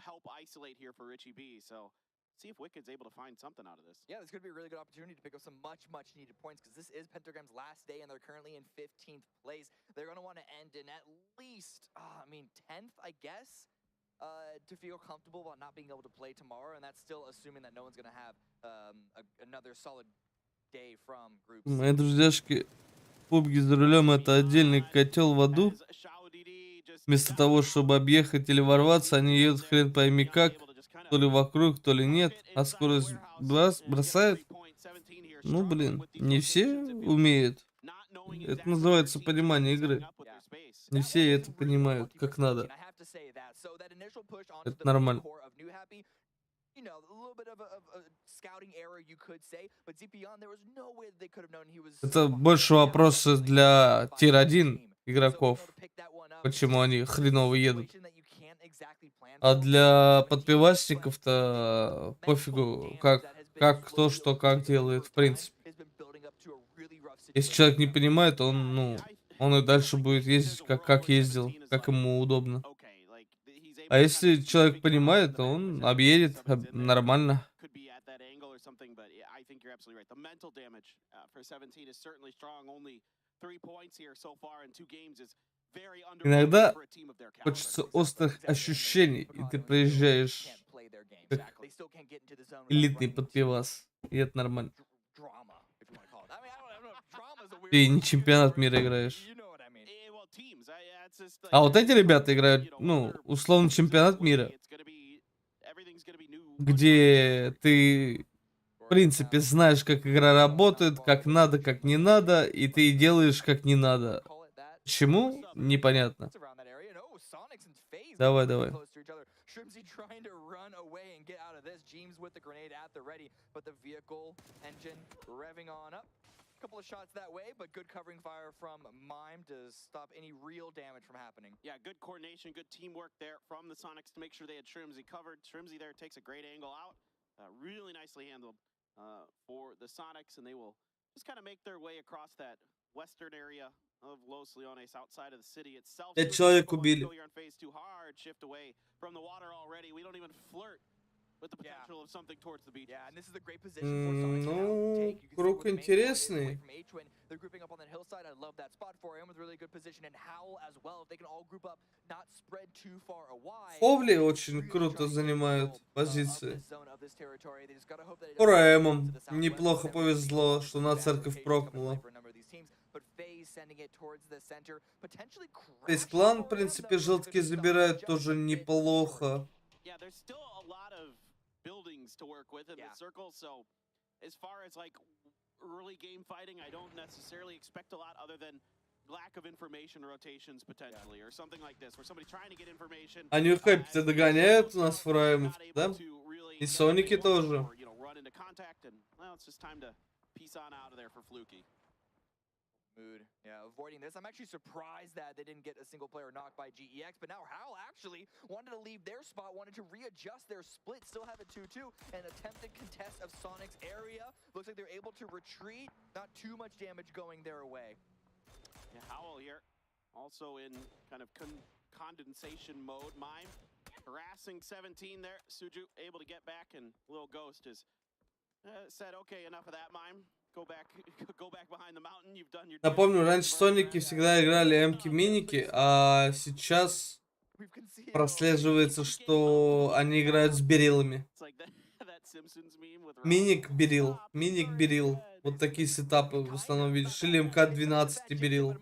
[SPEAKER 5] help isolate here for Richie B. So see if Wicked's able to find something out of this.
[SPEAKER 1] Yeah, this could be a really good opportunity to pick up some much needed points because this is Pentagram's last day and they're currently in 15th place. They're going to want to end in at least, 10th, I guess, to feel comfortable about not being able to play tomorrow. And that's still assuming that no one's going to have another solid day from groups.
[SPEAKER 3] Мои друзьяшки, PUBG за рулем — это отдельный котел в аду. Вместо того, чтобы объехать или ворваться, они едут хрен пойми как, то ли вокруг, то ли нет, а скорость бросают. Ну, блин, не все умеют. Это называется понимание игры. Не все это понимают, как надо. Это нормально. Это больше вопросы для тир-1 игроков. Почему они хреново едут. А для подпивасников-то пофигу, как кто что как делает, в принципе. Если человек не понимает, он и дальше будет ездить, как ездил, как ему удобно. А если человек понимает, то он объедет нормально. Иногда хочется острых ощущений, и ты приезжаешь как элитный подпивас, и это нормально. Ты не чемпионат мира играешь. А вот эти ребята играют, условно, чемпионат мира, где ты, в принципе, знаешь, как игра работает, как надо, как не надо, и ты делаешь, как не надо. Почему? Непонятно. Давай.
[SPEAKER 1] Couple of shots that way, but good covering fire from Mime to stop any real damage from happening.
[SPEAKER 5] Yeah, good coordination, good teamwork there from the Sonics to make sure they had Shrimzy covered. Shrimzy there takes a great angle out. Really nicely handled for the Sonics, and they will just kind of make their way across that western area of Los Leones outside of the city itself.
[SPEAKER 3] Человек убили.
[SPEAKER 5] Too hard, shift away from the water already. We don't even flirt with the potential of something towards the beach.
[SPEAKER 1] Yeah, and this is a great position for Sonics to now take.
[SPEAKER 3] Круг интересный.
[SPEAKER 1] They're grouping up on that hillside. I love that spot for him with really good position, and Howl as well. If they can all group up, not spread too far away.
[SPEAKER 3] Фовли очень круто занимают позиции. Фураэмом неплохо повезло, что на церковь прокнула. Весь клан, в принципе, желтки забирают тоже неплохо.
[SPEAKER 5] Buildings to work with in the circle, so as far as like early game fighting, I don't necessarily expect a lot other than lack of information rotations potentially, or something like this, where somebody's trying to get information.
[SPEAKER 3] Они в хэппи догоняют у нас фураемов, да? И соники тоже.
[SPEAKER 5] Run into contact, and well, it's just time to peace on out of there for Fluky.
[SPEAKER 1] Yeah, avoiding this. I'm actually surprised that they didn't get a single player knocked by GEX, but now Howl actually wanted to leave their spot, wanted to readjust their split, still have a 2-2, and attempted contest of Sonic's area. Looks like they're able to retreat, not too much damage going their way.
[SPEAKER 5] Yeah, Howl here, also in kind of condensation mode. Mime harassing 17 there. Suju able to get back, and Lil Ghost has said, okay, enough of that, Mime. Go back behind the mountain. You've done your.
[SPEAKER 3] Напомню, раньше соники всегда играли эмки-миники, а сейчас прослеживается, что они играют с берилами. Миник-берил. Вот такие сетапы в основном видишь. Или МК-12 и берил.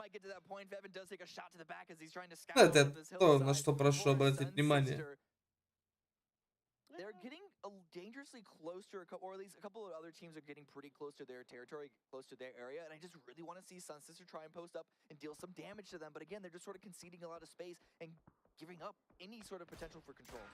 [SPEAKER 3] Это то, на что прошу обратить внимание.
[SPEAKER 1] dangerously close to, or at least a couple of other teams are getting pretty close to their territory, close to their area, and I just really want to see Sun Sister try and post up and deal some damage to them. But again, they're just sort of conceding a lot of space and giving up any sort of potential for control.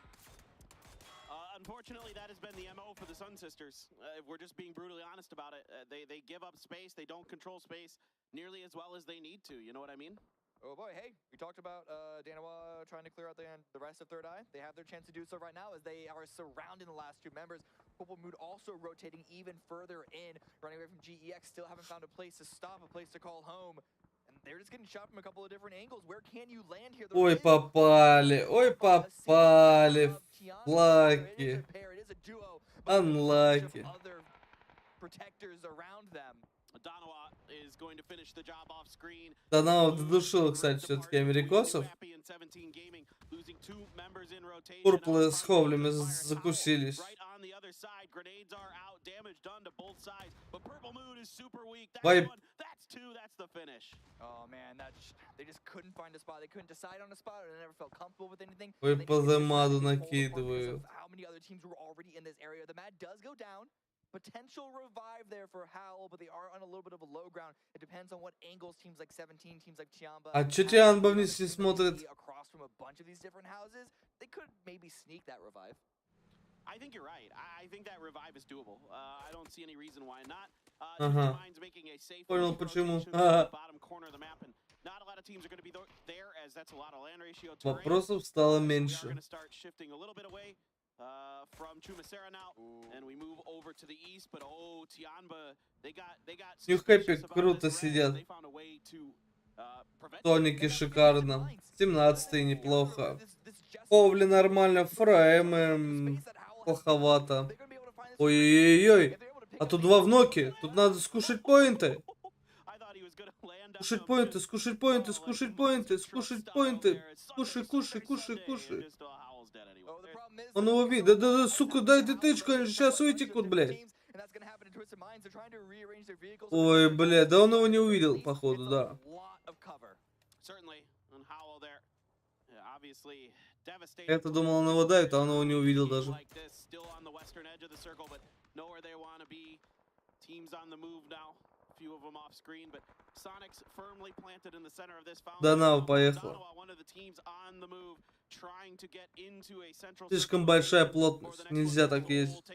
[SPEAKER 5] Unfortunately, that has been the MO for the Sun Sisters. If we're just being brutally honest about it, they give up space, they don't control space nearly as well as they need to, you know what I mean?
[SPEAKER 1] Oh boy, hey, we talked about Danawa trying to clear out the rest of Third Eye. They have their chance to do so right now as they are surrounding the last two members. Purple Mood also rotating even further in, running away from GEX, still haven't found a place to stop, a place to call home. And they're just getting shot from a couple of different angles. Where can you land here?
[SPEAKER 3] Ой, попали, флаки. Unlucky.
[SPEAKER 1] Protectors around them.
[SPEAKER 5] Danawa is going to finish the job off screen.
[SPEAKER 3] Danawa додушил, кстати, все-таки америкосов. Пурплы с ховлями закусились. Вайп.
[SPEAKER 1] Oh man, they just couldn't find a spot. They couldn't decide on a spot, or they never felt comfortable with anything.
[SPEAKER 3] Ой, позамаду накидывают.
[SPEAKER 1] How many other teams were already in this area? The Mad does go down. Potential revive there for Howl, but they are on a little bit of a low ground. It depends on what angles teams like 17, teams like Chiamba.
[SPEAKER 3] А чё Тианба вниз не смотрит?
[SPEAKER 1] Across from a bunch of these different houses, they could maybe sneak that revive.
[SPEAKER 5] I think you're right. I think that revive is doable. I don't see any reason why not.
[SPEAKER 3] Ага. Понял почему. Вопросов стало меньше.
[SPEAKER 5] From Chumasera now, and we move over to the east, but oh, Tianba, they got
[SPEAKER 3] Нью-Хэппи круто сидят. Тоники шикарно. 17-й неплохо. Ховли нормально. Фрейм плоховато. Ой-ой-ой. А тут два в ноке. Тут надо скушать поинты. Скушать поинты, скушать поинты, скушать поинты, скушать поинты. Кушай, кушай, кушай, кушай. Он его видит. Да, сука, дай ты тычку, они сейчас вытекут, блядь. Ой, блядь, да он его не увидел, походу, да. Я-то думал, он его давит, а он его не увидел даже. Данава поехала. Слишком большая плотность. Нельзя так ездить.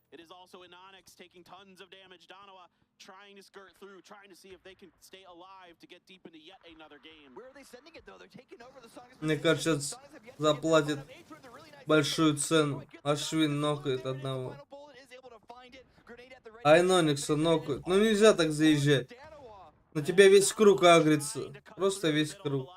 [SPEAKER 5] It is also in Onyx taking tons of damage. Danawa trying to skirt through, trying to see if they can stay alive to get deep into yet another game.
[SPEAKER 1] Where are they sending it though? They're taking over the Sonics.
[SPEAKER 3] Мне кажется, заплатит большую цену. Ашвин нокает одного. Айноникса нокает. Ну нельзя так заезжать. На тебя весь круг агрится. Просто весь круг.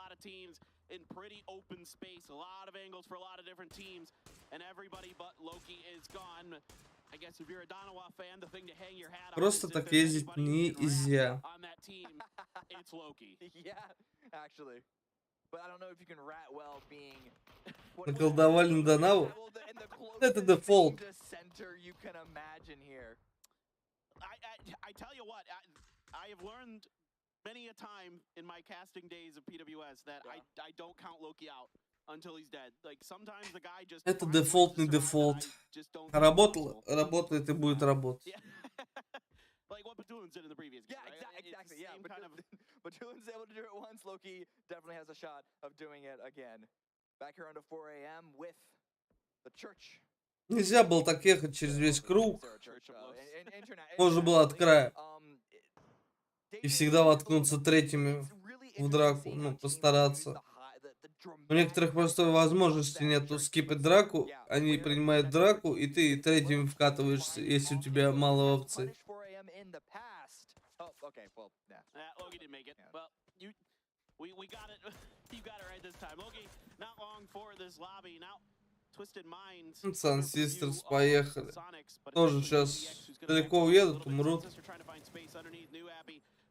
[SPEAKER 3] Просто так ездить нельзя. Наколдовали на Данаву? Это дефолт.
[SPEAKER 5] Many a time in my casting days of PWS that I don't count Loki out until he's dead. Like sometimes the guy just
[SPEAKER 3] Это дефолтный дефолт. Работало, работает и будет работать.
[SPEAKER 5] Like what Batulin's did in the previous game.
[SPEAKER 1] Yeah, exactly. Yeah, Batulin's able to do it once. Loki definitely has a shot of doing it again. Back here onto 4 a.m. with the church.
[SPEAKER 3] Нельзя было так ехать через весь круг. Можно было от края. И всегда воткнуться третьими в драку, ну, постараться. У некоторых просто возможности нету скипать драку, они принимают драку, и ты третьими вкатываешься, если у тебя мало опций. Sun Sisters поехали. Тоже сейчас далеко уедут, умрут.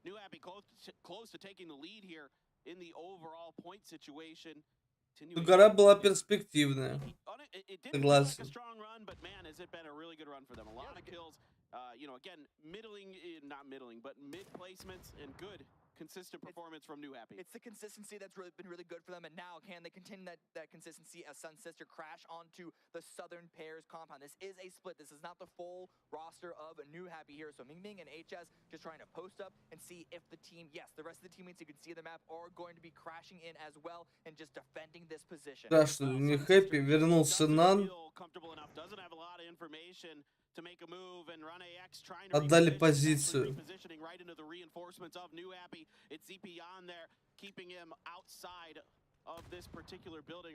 [SPEAKER 5] New Abbey close to taking the lead here in the overall point situation.
[SPEAKER 3] Гора была перспективная. Согласен.
[SPEAKER 5] Strong run, but man, has it been a really good run for them. A lot of kills. You know, again, middling, not middling, but mid placements and good consistent performance from New Happy.
[SPEAKER 1] It's the consistency that's been really good for them, and now can they continue that consistency as Sun Sister crash onto the Southern Pairs compound? This is a split. This is not the full roster of New Happy here. So Ming Ming and HS just trying to post up and see if the team, yes, the rest of the teammates you can see the map are going to be crashing in as well and just defending this position.
[SPEAKER 3] Да, что не хэппи, вернулся Нан. Отдали позицию.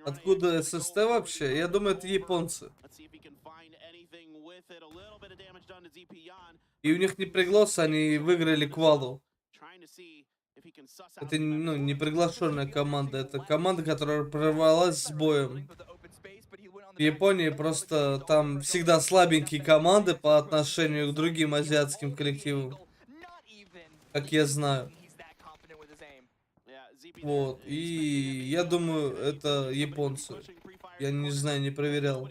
[SPEAKER 3] Откуда ССТ вообще? Я думаю, это японцы. И у них не приглас, они выиграли квалу. Это, ну, не приглашенная команда, это команда, которая прорвалась с боем. В Японии просто там всегда слабенькие команды по отношению к другим азиатским коллективам, как я знаю. Вот, и я думаю, это японцы. Я не знаю, не проверял.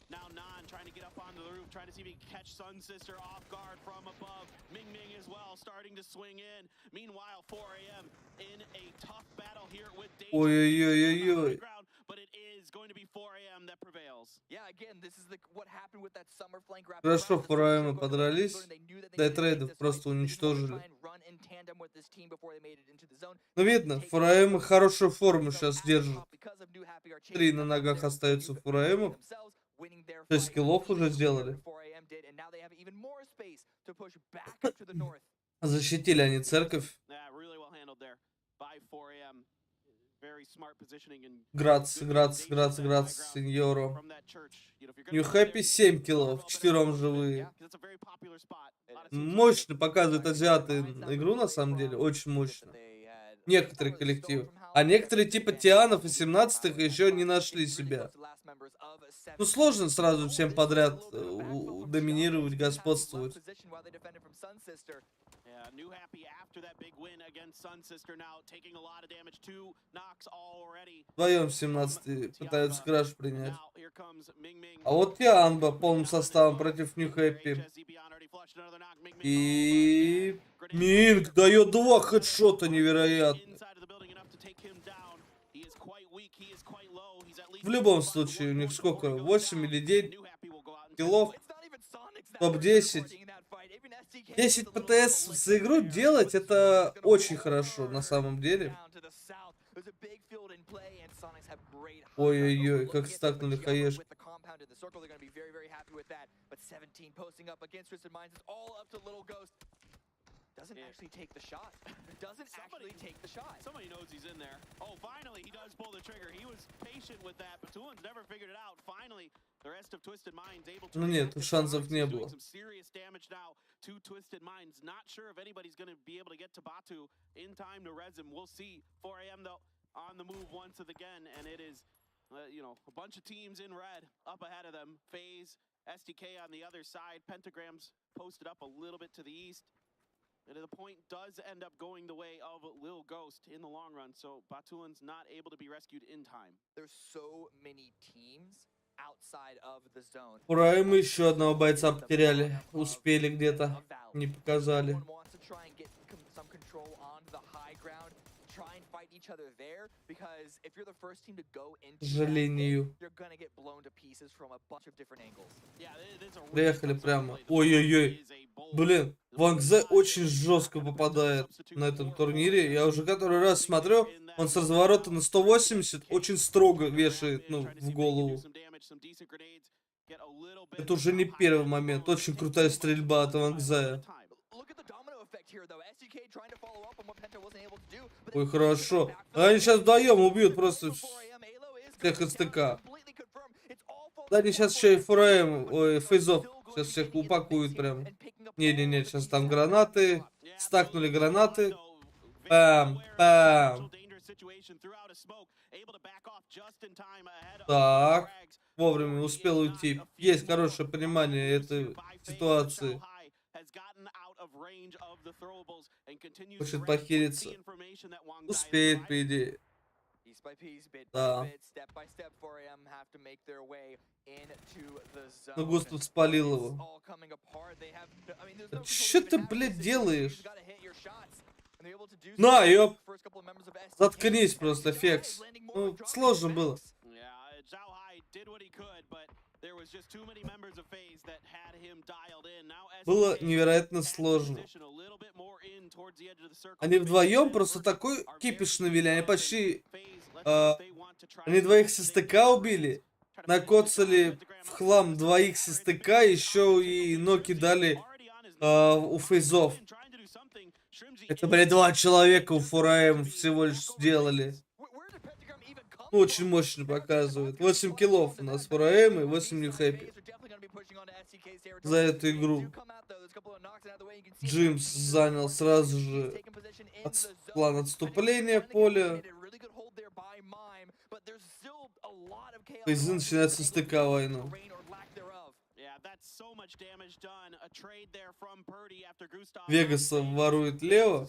[SPEAKER 5] Now Nan trying to get up onto the roof, trying to see if he can catch Sun Sister off guard from above. Ming Ming as well, starting to swing in. Meanwhile, 4am in a tough battle here with
[SPEAKER 3] Ой-ой-ой-ой-ой.
[SPEAKER 5] But it is going to be 4am that prevails.
[SPEAKER 1] Yeah, again, this is what happened with that summer flank wrap.
[SPEAKER 3] Хорошо, 4am подрались. Дайтрейдов просто уничтожили. Ну, видно, 4am хорошую форму сейчас держит. 3 на ногах остаются 4am. 6 киллов уже сделали. Защитили они церковь. Грац, сеньоро. New Happy 7 киллов, 4 живые. Мощно показывают азиаты игру, на самом деле, очень мощно. Некоторые коллективы. А некоторые типа Тианов и 17-х еще не нашли себя. Ну, сложно сразу всем подряд доминировать, господствовать. Вдвоем 17 пытаются краш принять. А вот Тианба полным составом против New Happy. И Минг дает 2 хедшота невероятно. В любом случае, у них сколько? 8 или 9 киллов? Топ-10. 10 ПТС за игру делать, это очень хорошо, на самом деле. Ой-ой-ой, как стакнули хаешки.
[SPEAKER 1] Doesn't actually take the shot. Doesn't actually take the shot.
[SPEAKER 5] Somebody knows he's in there. Oh, finally, he does pull the trigger. He was patient with that, but Tulin's never figured it out. Finally, the rest of Twisted Minds able to...
[SPEAKER 3] Ну нет, шансов не было.
[SPEAKER 5] Some serious damage now to Twisted Minds. Not sure if anybody's going to be able to get to Batu in time to res him. We'll see. 4am, though, on the move once again, and it is, you know, a bunch of teams in red up ahead of them. FaZe, SDK on the other side. Pentagrams posted up a little bit to the east. And the point does end up going the way of Lil Ghost in the long run, so Batulin's not able to be rescued in time.
[SPEAKER 1] There's so many teams outside of the zone.
[SPEAKER 3] Ура, и мы еще одного бойца потеряли. Успели где-то, не показали. К сожалению. Приехали прямо. Ой-ой-ой. Блин, Ван Кзе очень жестко попадает на этом турнире. Я уже который раз смотрю, он с разворота на 180 очень строго вешает, ну, в голову. Это уже не первый момент. Очень крутая стрельба от Ван Кзе. Ой, хорошо. Они сейчас вдвоем убьют просто всех СТК. Да, они сейчас еще и 4am, ой, фейзов. Сейчас всех упакуют прям. Не-не-не, сейчас там гранаты. Стакнули гранаты. Пам, пам. Так. Вовремя успел уйти. Есть хорошее понимание этой ситуации. Хочет похилиться. Успеет, по идее. Да. Ну, Густав спалил его. Че ты, блядь, делаешь? На, ёп. Заткнись просто, Фекс. Ну, сложно было. Было невероятно сложно. Они вдвоем просто такой кипиш навели. Они почти... они двоих со СТК убили. Накоцали в хлам двоих со СТК. Еще и ноки дали у фейзов. Это, блядь, 2 человека у 4AM всего лишь сделали. Очень мощно показывает. 8 киллов у нас 4AM и 8 не хэппи. За эту игру. Джимс занял сразу же план отступления поля. Фейзы начинают со стыка войну. Вегас ворует Лео.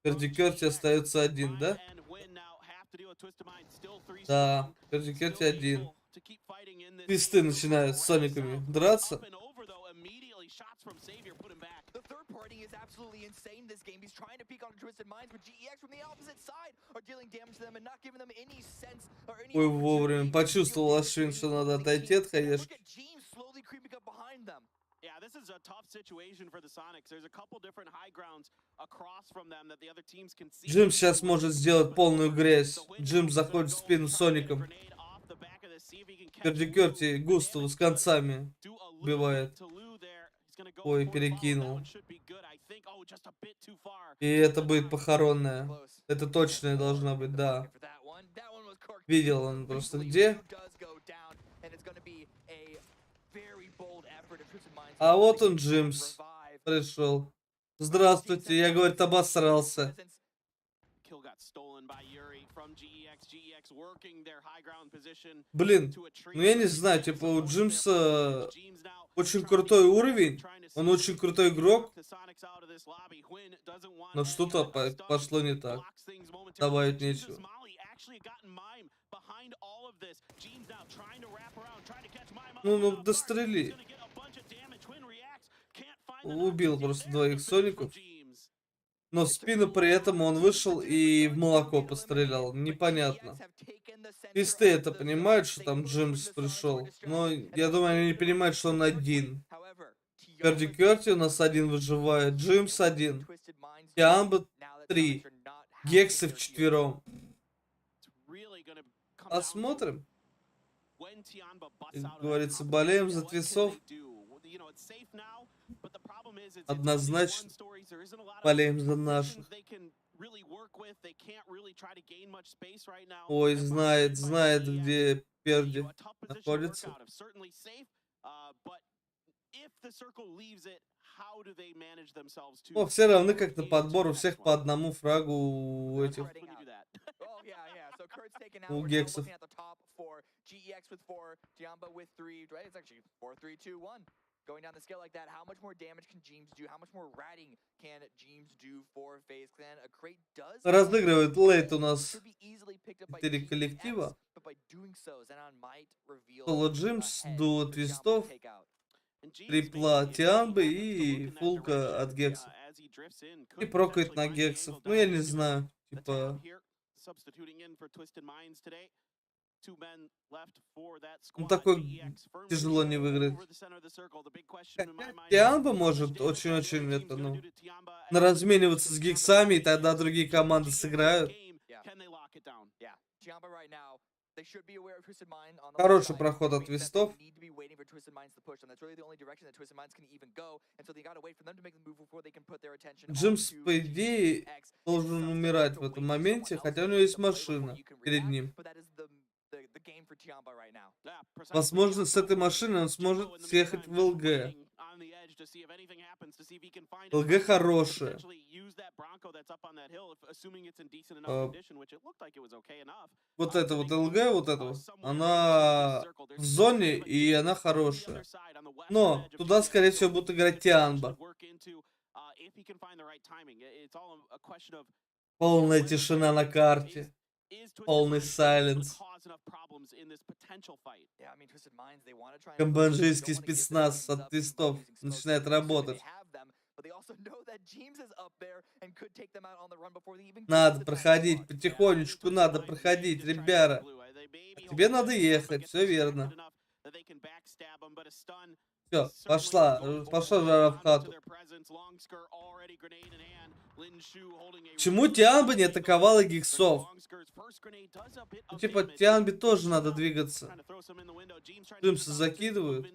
[SPEAKER 3] Пердикерти остается один, да? Да, Пердикерти один. Писты начинают с Сониками драться. Ой, вовремя почувствовал Ашвин, что надо отойти от хаешки. Джим сейчас может сделать полную грязь. Джим заходит в спину Соником. Пердикерти Густаву с концами убивает. Ой, перекинул. И это будет похоронная. Это точная должна быть, да. Видел он просто где. А вот он, Джимс, пришел. Здравствуйте, я, говорит, обосрался. Блин, ну я не знаю, типа у Джимса очень крутой уровень, он очень крутой игрок, но что-то пошло не так. Добавить нечего. Ну, дострели. Убил просто 2 Соников. Но в спину при этом он вышел и в молоко пострелял. Непонятно. Писты это понимают, что там Джимс пришел. Но я думаю, они не понимают, что он один. Пердикерти у нас один выживает. Джимс один. Тиамба 3. Гексы вчетвером. Посмотрим. Как говорится, болеем за твисов. Однозначно болеем за наших. Ой, знает, где Перди находится. О, все равны как на подбор, у всех по одному фрагу у этих. У гексов. Going down the scale like that, how much more damage can James do? How much more ratting can James do for FaZe Clan? A crate does... Разыгрывает лейт у нас 4 коллектива. Соло Джимс, дуо твистов, трипла Тиамбы и фулка от гексов. И прокает на гексов. Ну, я не знаю. Типа... Ну, такой тяжело не выиграть. Тиамба может очень-очень это, ну, наразмениваться с гексами, и тогда другие команды сыграют. Хороший проход от твистов. Джимс, по идее, должен умирать в этом моменте, хотя у него есть машина перед ним. Возможно, с этой машиной он сможет съехать в ЛГ. ЛГ хорошая. Вот это вот ЛГ, вот это вот, она в зоне и она хорошая. Но туда, скорее всего, будут играть Тианба. Полная тишина на карте. Полный сайленс. Камбоджийский спецназ от твистов начинает работать. Надо проходить потихонечку, надо проходить, ребята. Тебе надо ехать, все верно. Все, пошла жара в хату. Почему Тианби не атаковала гиксов? Ну, типа, Тианби тоже надо двигаться. Джимсы закидывают.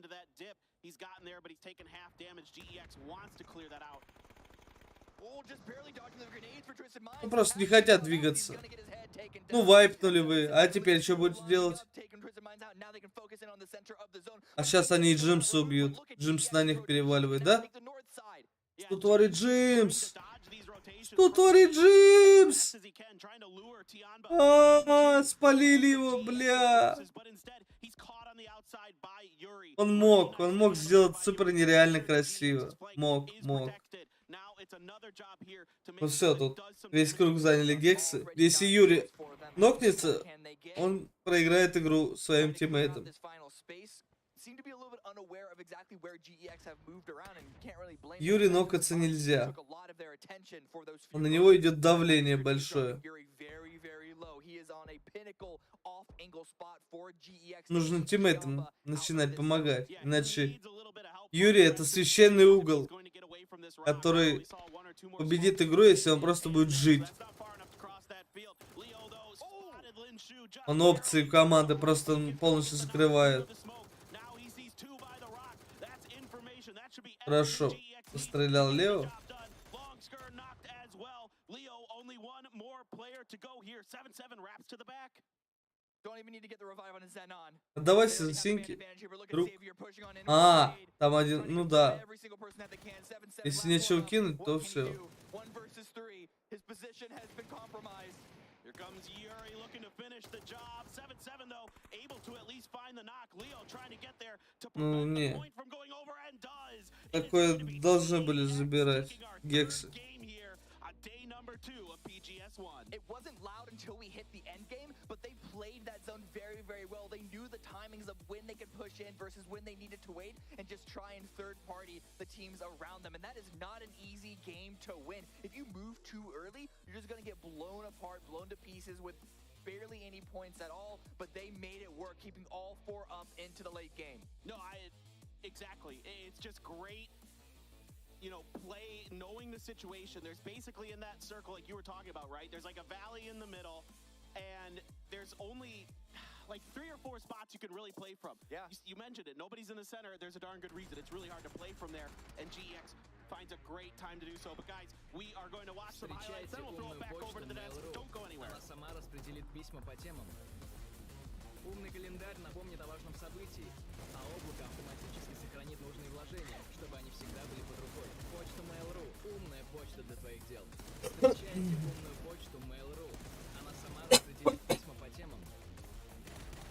[SPEAKER 3] Ну, просто не хотят двигаться. Ну, вайпнули вы. А теперь что будете делать? А сейчас они и Джимса убьют. Джимс на них переваливает, да? Что творит Джимс? Что творит Джимс? Спалили его, бля. Он мог сделать супер нереально красиво. Мог. Ну все, тут весь круг заняли гексы. Если Юрий нокнется, он проиграет игру своим тиммейтам. Юрий нокаться нельзя. На него идет давление большое. Нужно тиммейтам начинать помогать. Иначе Юрий — это священный угол, который победит игру, если он просто будет жить. Он опции команды просто полностью закрывает. Хорошо. Пострелял Лео. Давай синьки. Там один, ну да. Если нечего кинуть, то все. Ну не. Такое должны были забирать гексы.
[SPEAKER 1] It wasn't loud until we hit the end game, but they played that zone very, very well. They knew the timings of when they could push in versus when they needed to wait and just try and third party the teams around them. And that is not an easy game to win. If you move too early, you're just going to get blown apart, blown to pieces with barely any points at all, but they made it work, keeping all four up into the late game.
[SPEAKER 5] No, exactly. It's just great. You know, play, knowing the situation. There's basically in that circle, like you were talking about, right? There's like a valley in the middle, and there's only like 3 or 4 spots you can really play from.
[SPEAKER 1] Yeah.
[SPEAKER 5] You mentioned it. Nobody's in the center. There's a darn good reason. It's really hard to play from there, and GEX finds a great time to do so. But guys, we are going to watch some highlights, then we'll throw it back over to the desk. Don't go anywhere.
[SPEAKER 13] Умный календарь напомнит о важном событии, а облако автоматически сохранит нужные вложения, чтобы они всегда были под рукой. Почта Mail.ru – умная почта для твоих дел. Встречайте умную почту Mail.ru. Она сама распределит письма по темам.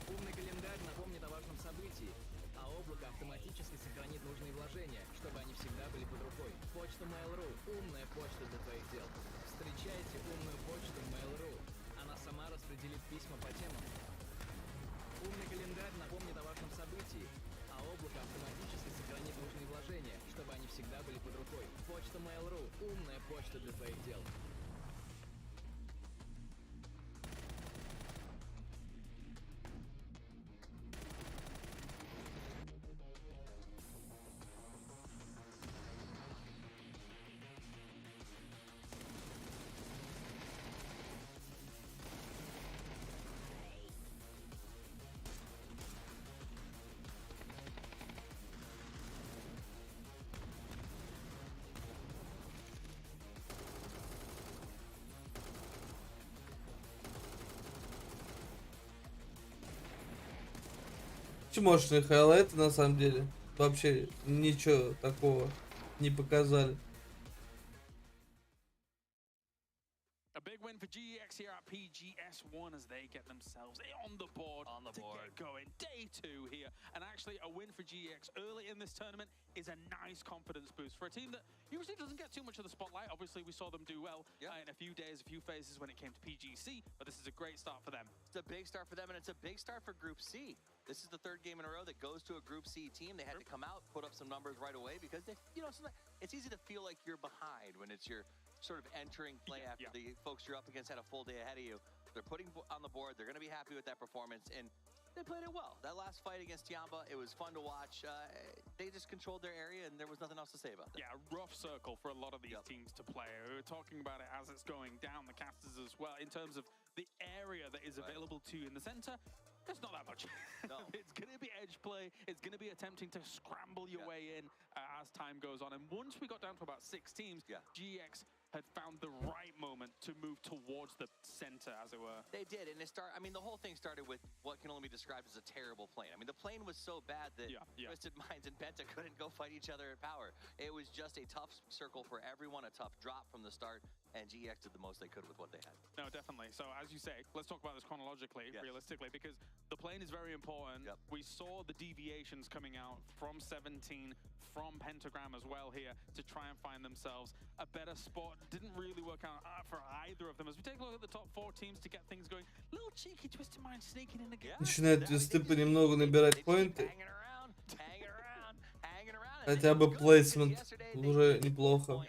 [SPEAKER 13] Умный календарь напомнит о важном событии, а облако автоматически сохранит нужные вложения, чтобы они всегда были под рукой. Почта Mail.ru – умная почта для твоих дел. Встречайте умную почту Mail.ru. Она сама распределит письма по темам. Умный календарь напомнит о важном событии, а облако автоматически сохранит нужные вложения, чтобы они всегда были под рукой. Почта Mail.ru – умная почта для твоих дел.
[SPEAKER 3] Мощные хайлайты на самом деле. Вообще ничего такого не показали.
[SPEAKER 2] win for GEX here at PGS1 as they get themselves on the board. To get going. Day 2 here. And actually, a win for GEX early in this tournament is a nice confidence boost for a team that usually doesn't get too much of the spotlight. Obviously, we saw them do well in a few days, a few phases when it came to PGC, but this is a great start for them.
[SPEAKER 4] It's a big start for them, and it's a big start for Group C. This is the 3rd game in a row that goes to a Group C team. They had to come out, put up some numbers right away because they, it's easy to feel like you're behind when it's your sort of entering play after the folks you're up against had a full day ahead of you. They're putting on the board. They're going to be happy with that performance, and they played it well. That last fight against Tiamba, it was fun to watch. They just controlled their area, and there was nothing else to say about that.
[SPEAKER 2] Yeah, rough circle for a lot of these teams to play. We were talking about it as it's going down the casters as well. In terms of the area that is available to you in the center, there's not that much.
[SPEAKER 4] No.
[SPEAKER 2] It's going to be edge play. It's going to be attempting to scramble your way in as time goes on. And once we got down to about 6 teams, GX had found the right moment to move towards the center, as it were.
[SPEAKER 4] They did, and the whole thing started with what can only be described as a terrible plane. I mean, the plane was so bad that Twisted Minds and Penta couldn't go fight each other at power. It was just a tough circle for everyone, a tough drop from the start, and GX did the most they could with what they had.
[SPEAKER 2] No, definitely. So, as you say, let's talk about this chronologically, realistically, because the plane is very important. We saw the deviations coming out from 17, from Pentagram as well here to try and find themselves a better spot. Didn't really work out for either of them. As we take a look at the top 4 teams to get things going, little cheeky Twisted Mind sneaking in again.
[SPEAKER 3] Начинают твисты понемногу набирать поинты. Хотя бы плейсмент уже неплохо.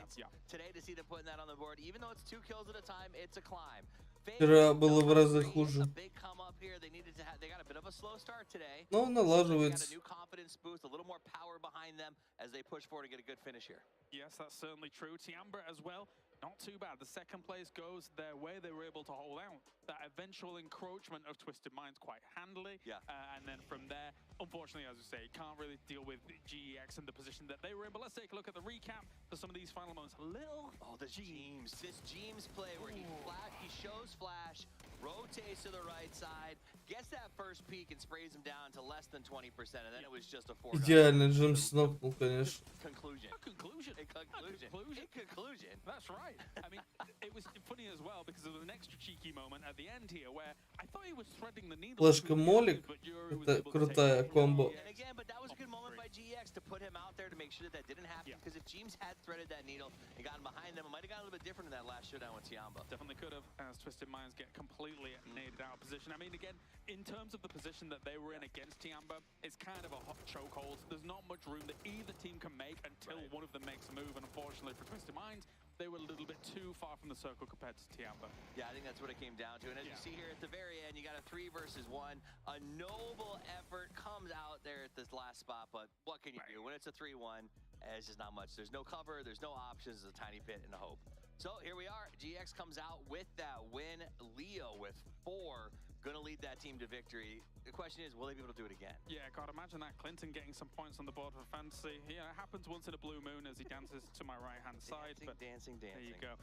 [SPEAKER 3] Вчера было в разы хуже. Но налаживается.
[SPEAKER 2] Yes, that's certainly true. Tiamba as well, not too bad. The second place goes their way. They were able to hold out that eventual encroachment of Twisted Minds quite handily. And then from there, unfortunately, as we say, can't really deal with GEX and the position that they were in. But let's take a look at the recap for some of these final moments.
[SPEAKER 4] This James play where he shows flash, rotates to the right side, gets that first peek and sprays him down to less than 20%, and then it was just a foregone.
[SPEAKER 3] Идеально Джим снопнул, конечно.
[SPEAKER 2] Conclusion. That's right. I mean, it was funny as well because there was an extra cheeky moment at the end here where I thought he was threading the needle.
[SPEAKER 3] Флешка молик. Это крутая комбо.
[SPEAKER 4] And again, but that was a good moment by GX to put him out there to make sure that didn't happen. Because if James had threaded that needle and gotten behind them, it might have gotten a little bit different in that last showdown with Tiamba.
[SPEAKER 2] Definitely could have, as Twisted Minds get completely naded out of position. I mean, again, in terms of the position that they were in against Tiamba, it's kind of a hot chokehold. There's not much room that either team can make until one of them makes a move. And unfortunately for Twisted Minds, they were a little bit too far from the circle compared to Tiamba.
[SPEAKER 4] Yeah, I think that's what it came down to. And as you see here at the very end, you got a 3 versus 1. A noble effort comes out there at this last spot, but what can you do? When it's a 3-1, it's just not much. There's no cover, there's no options, there's a tiny pit and a hope. So here we are. GX comes out with that win. Leo with 4. Gonna lead that team to victory. The question is, will they be able to do it again?
[SPEAKER 2] Yeah, God, imagine that. Clinton getting some points on the board for fantasy. Yeah, it happens once in a blue moon as he dances to my right-hand side.
[SPEAKER 4] Dancing.
[SPEAKER 2] There you go.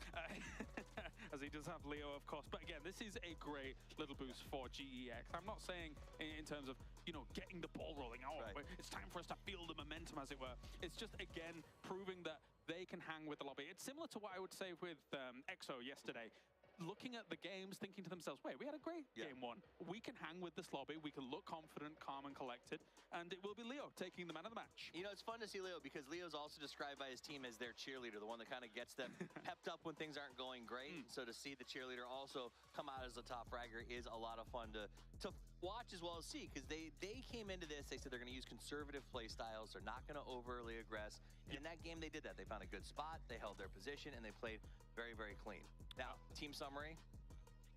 [SPEAKER 2] As he does have Leo, of course. But again, this is a great little boost for GEX. I'm not saying in terms of, getting the ball rolling. It's time for us to feel the momentum, as it were. It's just, again, proving that they can hang with the lobby. It's similar to what I would say with EXO yesterday. Looking at the games, thinking to themselves, wait, we had a great game 1. We can hang with this lobby. We can look confident, calm, and collected. And it will be Leo taking the man of the match.
[SPEAKER 4] It's fun to see Leo because Leo's also described by his team as their cheerleader, the one that kind of gets them pepped up when things aren't going great. So to see the cheerleader also come out as the top fragger is a lot of fun to watch as well as see, because they came into this, they said they're going to use conservative play styles. They're not going to overly aggress. And in that game, they did that. They found a good spot. They held their position, and they played very, very clean. Now, team summary.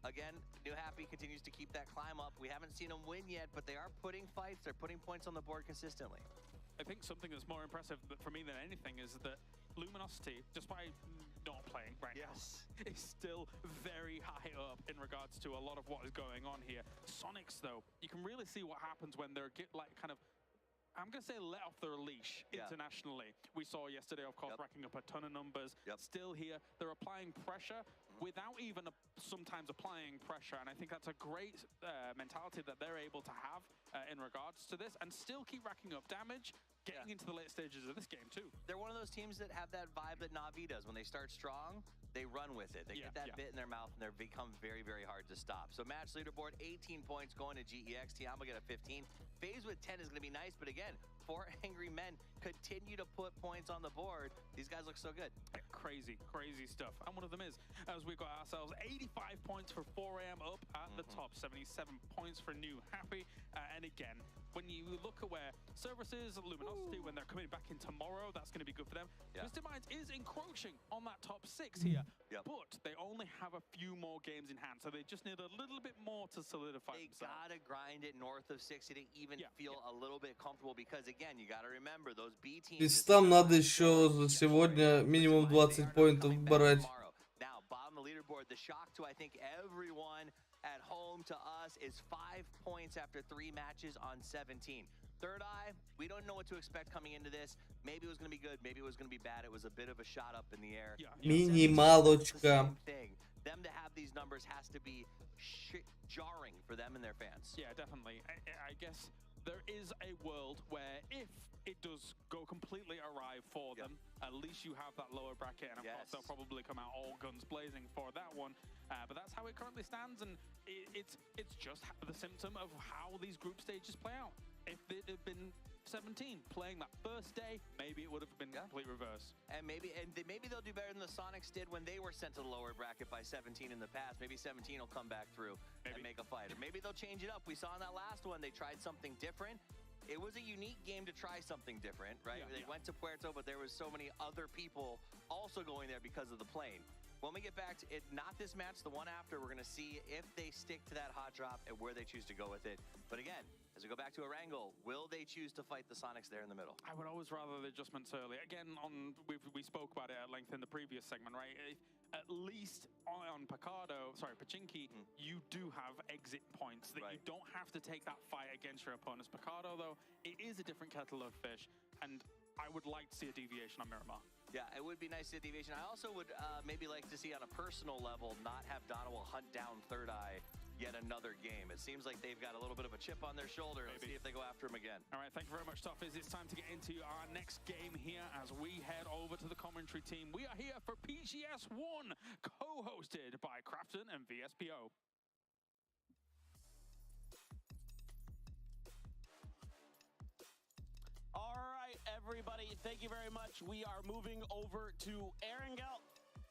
[SPEAKER 4] Again, New Happy continues to keep that climb up. We haven't seen them win yet, but they are putting fights. They're putting points on the board consistently.
[SPEAKER 2] I think something that's more impressive for me than anything is that Luminosity, despite not playing right now, is still very high up in regards to a lot of what is going on here. Sonics, though, you can really see what happens when they're I'm going to say let off their leash internationally. We saw yesterday, of course, racking up a ton of numbers. Still here, they're applying pressure without even sometimes applying pressure. And I think that's a great mentality that they're able to have in regards to this and still keep racking up damage. getting into the late stages of this game too.
[SPEAKER 4] They're one of those teams that have that vibe that Na'Vi does. When they start strong, they run with it. They get that bit in their mouth, and they become very, very hard to stop. So match leaderboard, 18 points going to GEX. Tiamo get a 15. FaZe with 10 is going to be nice, but again, 4 angry men continue to put points on the board. These guys look so good.
[SPEAKER 2] Crazy, crazy stuff. And one of them is, as we've got ourselves 85 points for 4am up at the top, 77 points for New Happy. And again, when you look at where Services, Luminosity, when they're coming back in tomorrow, that's going to be good for them. Twisted Minds is encroaching on that top 6 here, but they only have a few more games in hand, so they just need a little bit more to solidify themselves.
[SPEAKER 4] They gotta grind it north of 60 to even feel a little bit comfortable, because again, you gotta remember those B teams.
[SPEAKER 3] То есть там надо еще за сегодня минимум 20 поинтов брать.
[SPEAKER 4] Now, bottom of the leaderboard, the shock to I think everyone at home to us is 5 points after 3 matches on 17. Third Eye, we don't know what to expect coming into this. Maybe it was going to be good, maybe it was going to be bad. It was a bit of a shot up in the air.
[SPEAKER 3] Минималочка.
[SPEAKER 4] Them to have these numbers has to be jarring for them and their fans.
[SPEAKER 2] Yeah, definitely. I guess there is a world where if it does go completely awry for them, at least you have that lower bracket, and of course they'll probably come out all guns blazing for that one. But that's how it currently stands, and it's just the symptom of how these group stages play out. If it had been 17 playing that first day, maybe it would have been complete reverse.
[SPEAKER 4] And maybe they'll do better than the Sonics did when they were sent to the lower bracket by 17 in the past. Maybe 17 will come back through and make a fight. Or maybe they'll change it up. We saw in that last one, they tried something different. It was a unique game to try something different, right? They went to Puerto, but there was so many other people also going there because of the plane. When we get back to it, not this match, the one after, we're going to see if they stick to that hot drop and where they choose to go with it. But again, as we go back to Erangel, will they choose to fight the Sonics there in the middle?
[SPEAKER 2] I would always rather the adjustments early. Again, we spoke about it at length in the previous segment, right? At least on Pachinki, you do have exit points that you don't have to take that fight against your opponents. Picardo, though, it is a different kettle of fish, and I would like to see a deviation on Miramar.
[SPEAKER 4] Yeah, it would be nice to see a deviation. I also would maybe like to see on a personal level not have Donald hunt down Third Eye yet another game. It seems like they've got a little bit of a chip on their shoulder. Let's see if they go after him again.
[SPEAKER 2] All right, thank you very much, Toughies. It's time to get into our next game here as we head over to the commentary team. We are here for PGS1, co-hosted by Crafton and VSPO.
[SPEAKER 5] Everybody, thank you very much. We are moving over to Erangel,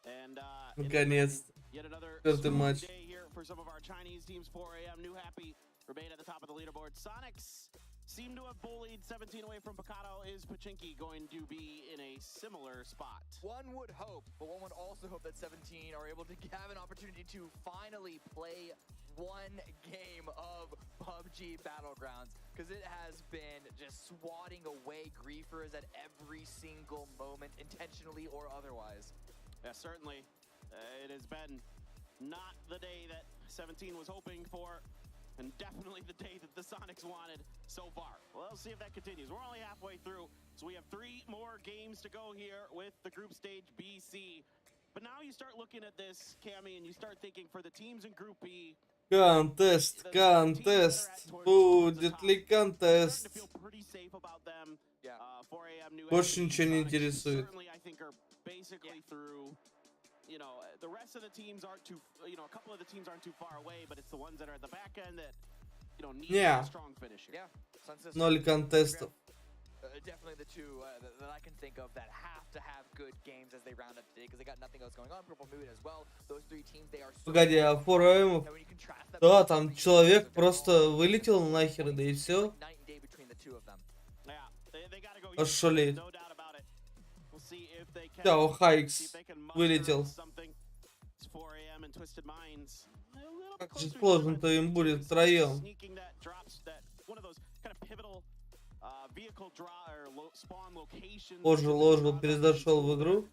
[SPEAKER 5] and
[SPEAKER 3] Наконец-то.
[SPEAKER 5] yet another
[SPEAKER 3] матч.
[SPEAKER 5] day here for some of our Chinese teams. 4am, New Happy remain at the top of the leaderboard. Sonics seem to have bullied 17 away from Picado. Is Pachinki going to be in a similar spot?
[SPEAKER 1] One would hope, but one would also hope that 17 are able to have an opportunity to finally play one game of PUBG Battlegrounds, because it has been just swatting away griefers at every single moment, intentionally or otherwise.
[SPEAKER 5] Yeah, certainly. It has been not the day that 17 was hoping for, and definitely the day that the Sonics wanted so far. Well, let's see if that continues. We're only halfway through, so we have 3 more games to go here with the group stage BC. But now you start looking at this, Cammy, and you start thinking for the teams in Group B,
[SPEAKER 3] Контест. Будет ли контест? Больше ничего не интересует.
[SPEAKER 5] You know, the rest of the teams aren't too, a couple of the teams aren't too far away, but it's the ones that are at the back end that, need a strong finish here.
[SPEAKER 1] Yeah,
[SPEAKER 3] 0 контестов.
[SPEAKER 1] Definitely the two that I can think of that have to have good games as they round up today, because they got nothing else going on. Purple Moon as well. Those 3 teams, they are so
[SPEAKER 3] Погоди, а 4am? Да, там человек просто вылетел нахер, да и все. Ошалеть. Да, Хайкс вылетел. Как же сложно-то им будет втроем. Ложил, перезашел в игру.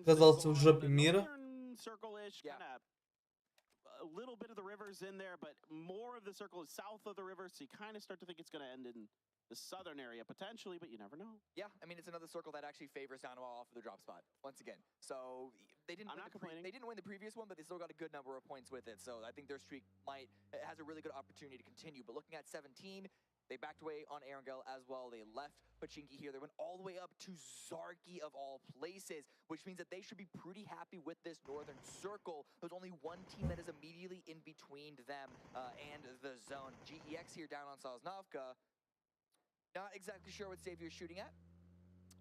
[SPEAKER 3] Оказался в жопе мира.
[SPEAKER 5] A little bit of the rivers in there, but more of the circle is south of the river, so you kind of start to think it's going to end in the southern area potentially, but you never know.
[SPEAKER 1] Yeah, I mean, it's another circle that actually favors Dynamo off of the drop spot once again. So they didn't. They didn't win the previous one, but they still got a good number of points with it. So I think their streak has a really good opportunity to continue. But looking at 17, They backed away on Erangel as well. They left Pachinki here. They went all the way up to Zarki of all places, which means that they should be pretty happy with this northern circle. There's only one team that is immediately in between them and the zone. GEX here down on Sosnovka. Not exactly sure what Xavier is shooting at.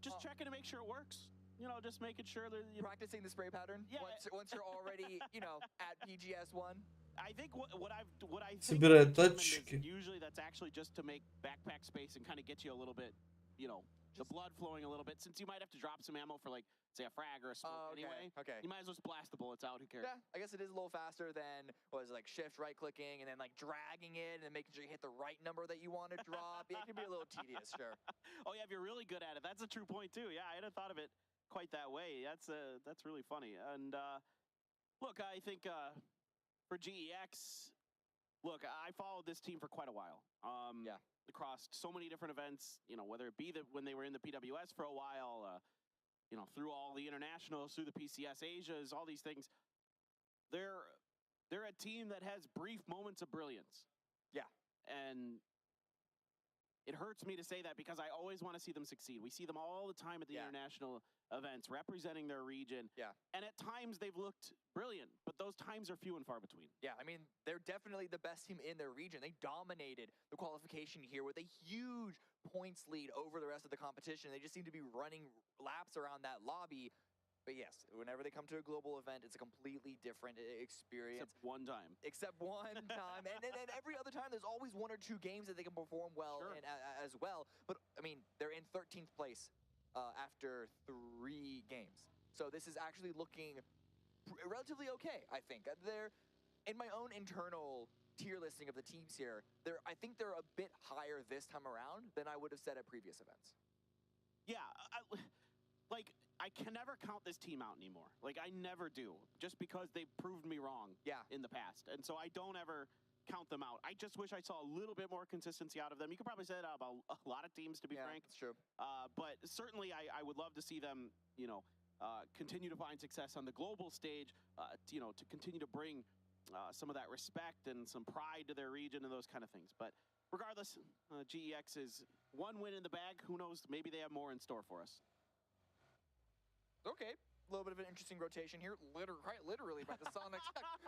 [SPEAKER 5] Just checking to make sure it works. You know, just making sure that
[SPEAKER 1] practicing the spray pattern.
[SPEAKER 5] Yeah.
[SPEAKER 1] Once you're already, you know, at PGS1.
[SPEAKER 5] I think what I think
[SPEAKER 3] Собирает точки.
[SPEAKER 5] usually that's actually just to make backpack space and kind of get you a little bit, you know, the blood flowing a little bit, since you might have to drop some ammo for, like, say, a frag or a smoke anyway.
[SPEAKER 1] Okay.
[SPEAKER 5] You might as well just blast the bullets out. Who cares?
[SPEAKER 1] Yeah, I guess it is a little faster than, what is it, like shift right clicking and then like dragging it and then making sure you hit the right number that you want to drop. It can be a little tedious, sure.
[SPEAKER 5] Oh yeah, if you're really good at it, that's a true point too. Yeah, I hadn't thought of it quite that way. That's really funny. And look, I think for GEX, look, I followed this team for quite a while.
[SPEAKER 1] Yeah.
[SPEAKER 5] Across so many different events, you know, whether it be when they were in the PWS for a while, you know, through all the internationals, through the PCS Asias, all these things. They're a team that has brief moments of brilliance.
[SPEAKER 1] Yeah.
[SPEAKER 5] And it hurts me to say that because I always want to see them succeed. We see them all the time at the international events, representing their region.
[SPEAKER 1] Yeah.
[SPEAKER 5] And at times they've looked brilliant, but those times are few and far between.
[SPEAKER 1] Yeah, I mean, they're definitely the best team in their region. They dominated the qualification here with a huge points lead over the rest of the competition. They just seem to be running laps around that lobby. But yes, whenever they come to a global event, it's a completely different experience.
[SPEAKER 5] Except one time.
[SPEAKER 1] And every other time, there's always one or two games that they can perform well in as well. But, I mean, they're in 13th place after 3 games. So this is actually looking relatively okay, I think. They're, in my own internal tier listing of the teams here, I think they're a bit higher this time around than I would have said at previous events.
[SPEAKER 5] Yeah, I can never count this team out anymore. Like, I never do, just because they've proved me wrong in the past. And so I don't ever count them out. I just wish I saw a little bit more consistency out of them. You could probably say that about a lot of teams, to be frank.
[SPEAKER 1] That's true.
[SPEAKER 5] But certainly I would love to see them, you know, continue to find success on the global stage, you know, to continue to bring some of that respect and some pride to their region and those kind of things. But regardless, GEX is one win in the bag. Who knows? Maybe they have more in store for us.
[SPEAKER 1] Okay, a little bit of an interesting rotation here. Quite literally by the Sonic.
[SPEAKER 5] That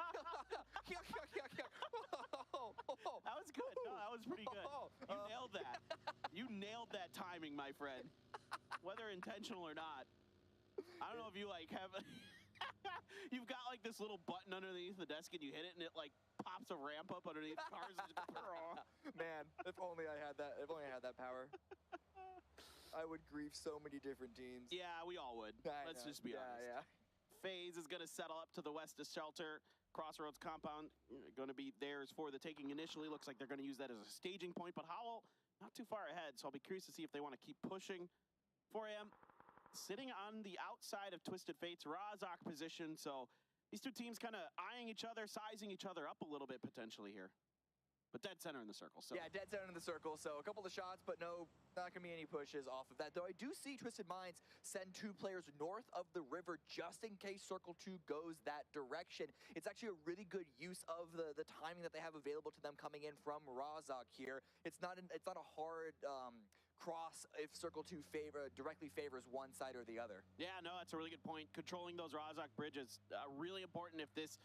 [SPEAKER 5] was good. No, that was pretty good. You nailed that. You nailed that timing, my friend. Whether intentional or not. I don't know if you like have you've got like this little button underneath the desk and you hit it and it like pops a ramp up underneath cars.
[SPEAKER 1] Man, if only I had that. If only I had that power. I would grieve so many different teams.
[SPEAKER 5] Yeah, we all would. Let's just be honest.
[SPEAKER 1] Yeah.
[SPEAKER 5] FaZe is going to settle up to the west of Shelter. Crossroads compound going to be theirs for the taking initially. Looks like they're going to use that as a staging point, but Howell not too far ahead, so I'll be curious to see if they want to keep pushing. 4AM sitting on the outside of Twisted Fate's Razak position, so these two teams kind of eyeing each other, sizing each other up a little bit potentially here. But dead center in the circle. So.
[SPEAKER 1] Yeah, dead center in the circle. So a couple of shots, but no, not going to be any pushes off of that. Though I do see Twisted Minds send 2 players north of the river just in case Circle 2 goes that direction. It's actually a really good use of the timing that they have available to them coming in from Razak here. It's not a hard cross if Circle 2 directly favors one side or the other.
[SPEAKER 5] Yeah, no, that's a really good point. Controlling those Razak bridges really important if this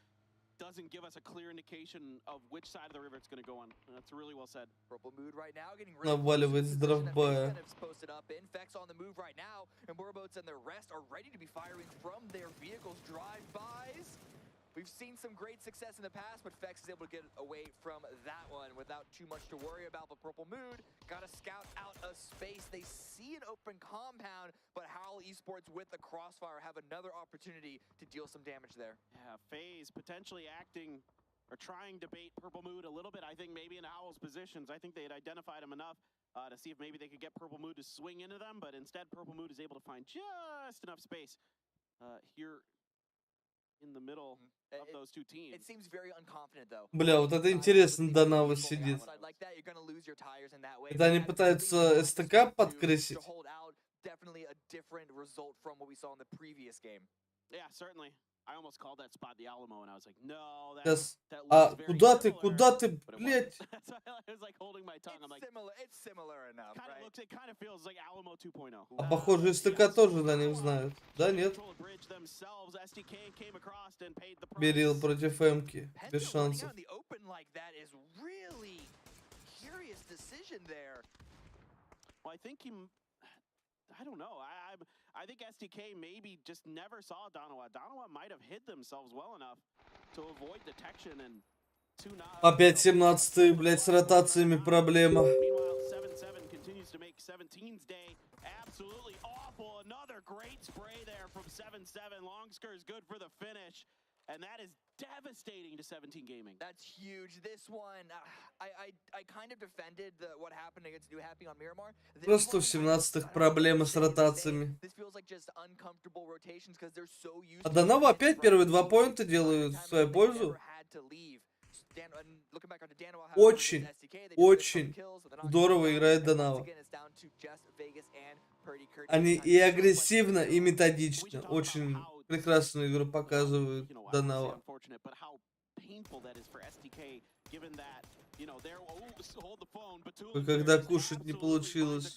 [SPEAKER 5] doesn't give us a clear indication of which side of the river it's going to go on. That's really well said.
[SPEAKER 1] Purple Mood right now getting
[SPEAKER 3] Наваливает с дробая.
[SPEAKER 1] posted up. Infects on the move right now, and Borboats and the rest are ready to be firing from their vehicles. Drive-bys. We've seen some great success in the past, but Fex is able to get away from that one without too much to worry about. But Purple Mood got to scout out a space. They see an open compound, but Howl Esports with the crossfire have another opportunity to deal some damage there.
[SPEAKER 5] Yeah, FaZe potentially acting or trying to bait Purple Mood a little bit. I think maybe in Howl's positions. I think they had identified him enough to see if maybe they could get Purple Mood to swing into them, but instead Purple Mood is able to find just enough space here in the middle of those two teams.
[SPEAKER 1] It seems very unconfident, though.
[SPEAKER 3] Бля, вот это интересно, Данава сидит. Это они пытаются СТК подкрысить?
[SPEAKER 1] Definitely a different result from what we saw in the previous game.
[SPEAKER 5] Yeah, certainly.
[SPEAKER 3] Сейчас. А куда ты, блядь? А похоже, СТК тоже на них знают. Да, нет? Берил против Эмки. Без шансов.
[SPEAKER 5] I don't know. I think SDK maybe just never saw Donowa. Donowa might have hid themselves well enough to avoid detection and to not.
[SPEAKER 3] Опять 17-й, блядь, с ротациями проблема.
[SPEAKER 5] Meanwhile, 7-7 continues to make 17's day absolutely awful. Another great spray there from 7-7. Longsker is good for the finish. And that is devastating to 17 Gaming.
[SPEAKER 1] That's huge. This one, I kind of defended what happened against New Happy on Miramar.
[SPEAKER 3] Просто у 17-х проблемы с ротациями. А Данова опять первые 2 поинта делают в свою пользу. Очень, очень здорово играет Данова. Они и агрессивно, и методично. Очень прекрасную игру показывают Данова. Когда кушать не получилось.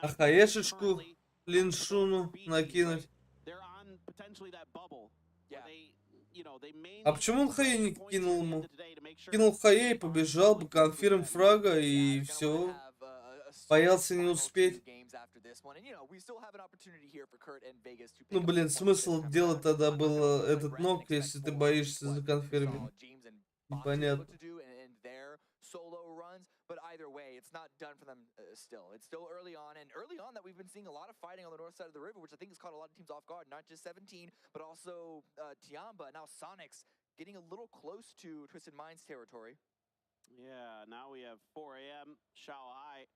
[SPEAKER 3] А хаешечку Линшуну накинуть. А почему он хае не кинул ему? Кинул хае и побежал бы, конфирм фрага и все. Боялся не успеть. Ну блин, смысл дела тогда был этот ног, если ты боишься законфирмить. Непонятно.
[SPEAKER 1] But either way, it's not done for them still. It's still early on, and early on that we've been seeing a lot of fighting on the north side of the river, which I think has caught a lot of teams off guard, not just 17, but also Tiamba, now Sonics, getting a little close to Twisted Minds territory.
[SPEAKER 5] Yeah, now we have 4 a.m. Shanghai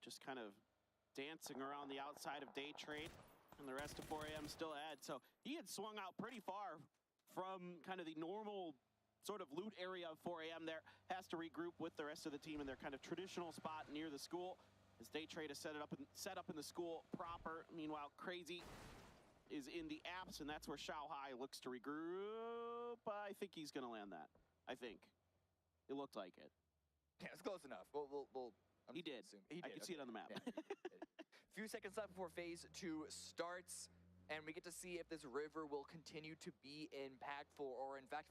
[SPEAKER 5] just kind of dancing around the outside of Day Trade, and the rest of 4 a.m. still ahead. So he had swung out pretty far from kind of the normal sort of loot area of 4 a.m. there, has to regroup with the rest of the team in their kind of traditional spot near the school. As Day Trade is set up in the school proper. Meanwhile, Crazy is in the apps, and that's where Shanghai looks to regroup. I think he's going to land that. I think. It looked like it.
[SPEAKER 1] Yeah, it's close enough.
[SPEAKER 5] He did. I can see it on the map.
[SPEAKER 1] A few seconds left before phase 2 starts, and we get to see if this river will continue to be impactful, or in fact,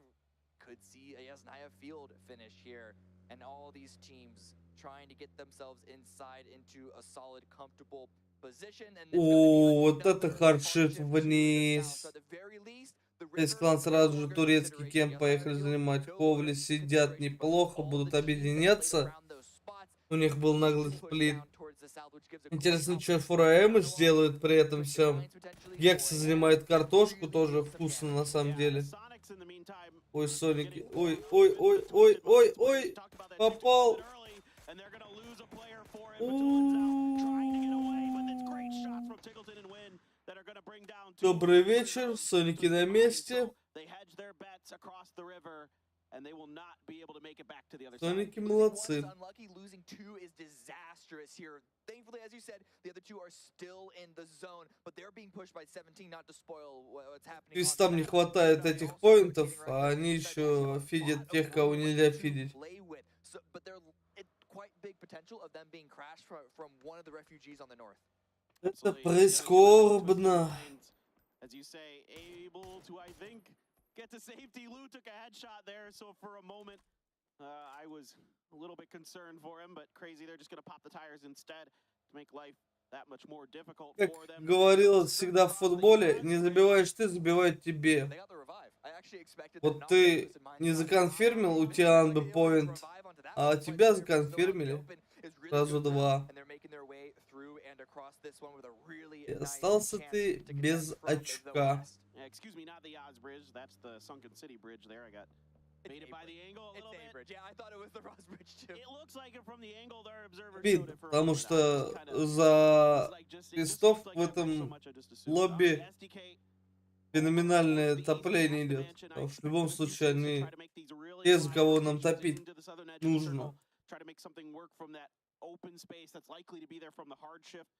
[SPEAKER 1] could see a Yasnaya field finish here, and all these teams trying to get themselves inside into a solid, comfortable position.
[SPEAKER 3] О, вот это хардшифт вниз. Весь клан сразу же турецкий кемп поехали занимать. Ковли сидят неплохо, будут объединяться. У них был наглый сплит. Интересно, что 4AM сделают при этом всем. Гекса занимает картошку, тоже вкусно на самом деле. Ой, Соники. Ой, ой, ой, ой, ой, ой. Попал. Добрый вечер. Соники на месте. Соники молодцы.
[SPEAKER 1] Thankfully, as you said, the other two are still in the zone, but they're being pushed by 17 not to spoil what's happening.
[SPEAKER 3] Твистам не хватает этих поинтов, а они еще фидят тех, кого нельзя фидить.
[SPEAKER 1] But there's quite big potential of them being crashed from one of the refugees on the north.
[SPEAKER 3] Это прискорбно.
[SPEAKER 5] As you say, able to, I think, get to safety. Lou took a headshot there, so for a moment, I was a little bit concerned for him, but Crazy, they're just going to pop the tires instead to make life that much more difficult for them.
[SPEAKER 3] Как говорил всегда в футболе, не забиваешь ты, забивают тебе. Вот ты не законфирмил у Тианбы поинт, а тебя законфирмили. Сразу 2. И остался ты без очка.
[SPEAKER 5] Excuse me, not the Oz Bridge. That's the Sunken City Bridge there. I got baited by the angle a little bit.
[SPEAKER 1] Yeah, I thought it was the Ross Bridge too.
[SPEAKER 5] It looks like it from the angle our observer
[SPEAKER 3] Видно, потому что за крестов в этом лобби феноменальное топление идет. Потому что в любом случае они те, за кого нам топить нужно.
[SPEAKER 2] try to make something work from that open space that's likely to be there from the hard shift.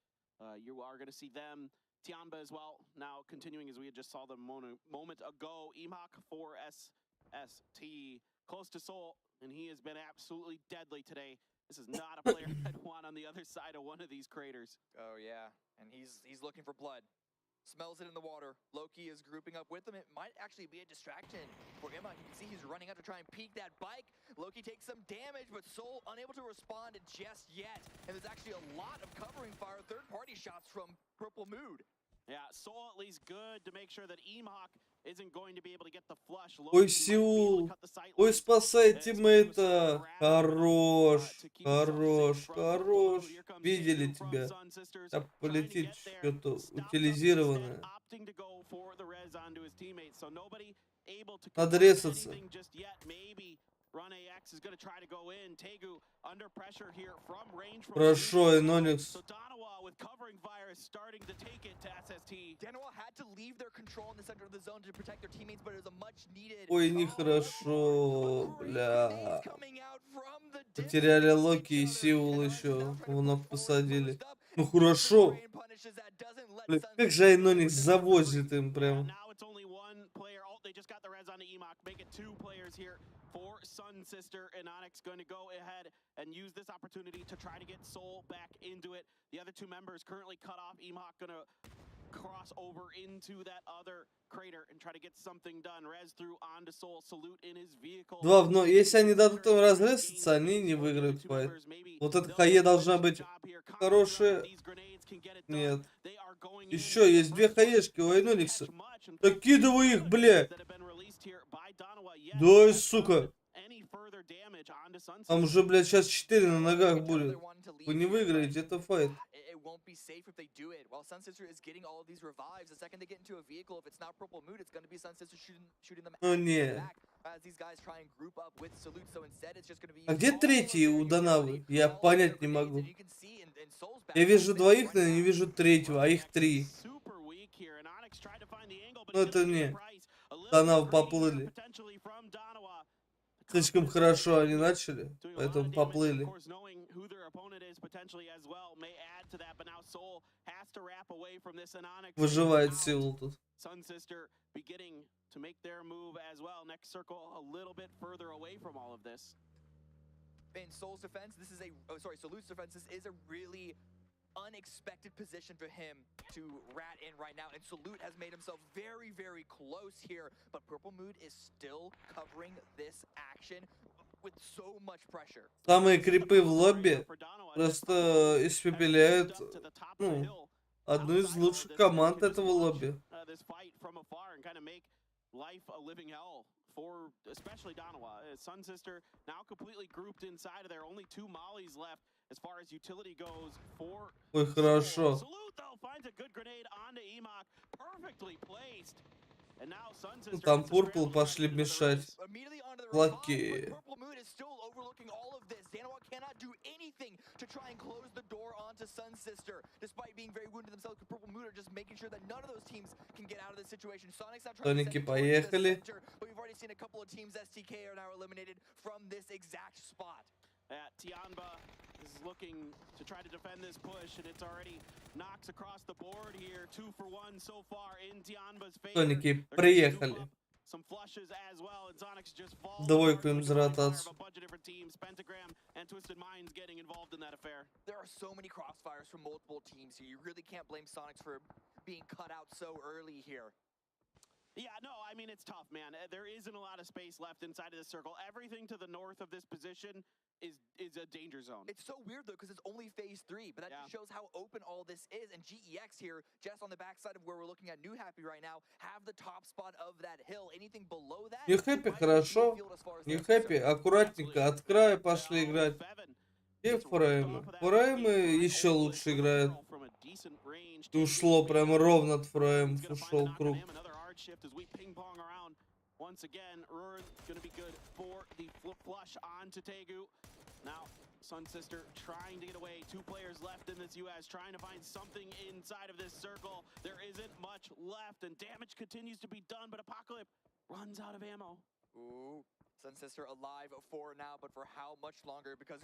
[SPEAKER 2] You are going to see them. Tianba as well, now continuing as we just saw them moment ago. Emhawk for SST, close to Soul, and he has been absolutely deadly today. This is not a player I'd want on the other side of one of these craters.
[SPEAKER 1] Oh yeah, and he's looking for blood. Smells it in the water. Loki is grouping up with him. It might actually be a distraction for him. You can see he's running out to try and peek that bike. Loki takes some damage, but Soul unable to respond just yet. And there's actually a lot of covering fire, third-party shots from Purple Mood.
[SPEAKER 2] Yeah, Soul at least good to make sure that Emhawk isn't going to be able to get the flush.
[SPEAKER 3] Ой, Сеул. Ой, спасай тиммейта. Хорош. Хорош. Хорош. Видели тебя. А полетит что-то утилизированное. Надо резаться. Хорошо, Иноникс. Ой, нехорошо, бля. Потеряли Локи и Сеул еще. В ног посадили. Ну хорошо. Бля, как же Иноникс завозит им прям.
[SPEAKER 2] For Sun Sister, and Onyx going to go ahead and use this opportunity to try to get Soul back into it. The other two members currently cut off. Emhawk going to cross over into that other crater and try to get something done. Rez through onto Soul, salute in his vehicle.
[SPEAKER 3] Но если они дадут им разрезаться, они не выиграют файт. Вот эта хае должна быть хорошая. Нет. Еще есть две хаешки у Иноникса. Докидывай их, бля. Да, сука. Там уже, блядь, сейчас 4 на ногах будет. Вы не выиграете, это файт. О, нет. А где третий у Данавы? Я понять не могу. Я вижу двоих, но я не вижу третьего, а их 3. Ну это не. Данавы поплыли. Слишком хорошо они начали, поэтому поплыли. Выживает Сеул тут.
[SPEAKER 1] In Soul's defense, this is Salut's defense, this is a really unexpected position for him to rat in right now, and Salute has made himself very, very close here, but Purple Mood is still covering this action with so much pressure.
[SPEAKER 3] Самые крипы в лобби просто испепеляют, ну, одну из лучших команд этого лобби.
[SPEAKER 2] For especially Donawa. Sun Sister now completely grouped inside of there. Only 2 mollies left as far as utility goes for.
[SPEAKER 3] Ой, хорошо.
[SPEAKER 2] Salute though finds a good grenade onto Emhawk, perfectly placed. And now Sun Sister.
[SPEAKER 3] Там Purple пошли мешать. Лаки.
[SPEAKER 1] Cannot do anything to try and close the door onto Sun Sister, despite being very wounded themselves. Purple Mood are just making sure that none of those teams can get out of this situation. Sonic's not trying to
[SPEAKER 3] поехали.
[SPEAKER 1] But we've already seen a couple of teams. STK are now eliminated from this exact spot.
[SPEAKER 2] Tianba is looking to try to defend this push, and it's already knocks across the board here. 2 for 1 so far in Tianba's favor.
[SPEAKER 3] Соники приехали.
[SPEAKER 2] Some flushes as well, and Sonic's just falls.
[SPEAKER 3] Двойку им за ротацию.
[SPEAKER 2] A bunch of different teams, Pentagram and Twisted Minds getting involved in that affair.
[SPEAKER 1] There are so many crossfires from multiple teams here. You really can't blame Sonics for being cut out so early here.
[SPEAKER 2] Yeah, no, I mean, it's tough, man. There isn't a lot of space left inside of this circle. Everything to the north of this position is a danger zone.
[SPEAKER 1] It's so weird, though, because it's only phase 3, but that just shows how open all this is. And GEX here, just on the backside of where we're looking at New Happy right now, have the top spot of that hill. Anything below that...
[SPEAKER 3] New Happy хорошо. New Happy аккуратненько от края пошли играть. И фреймы. Фреймы еще лучше играют. И ушло прямо ровно от фрейм. Ушел круг.
[SPEAKER 2] Shift as we ping pong around once again. Rurin going to be good for the flush on to Tegu. Now Sun Sister trying to get away. 2 players left in this US, trying to find something inside of this circle. There isn't much left, and damage continues to be done, but Apocalypse runs out of ammo.
[SPEAKER 1] Ooh, Sun Sister alive for now, but for how much longer? Because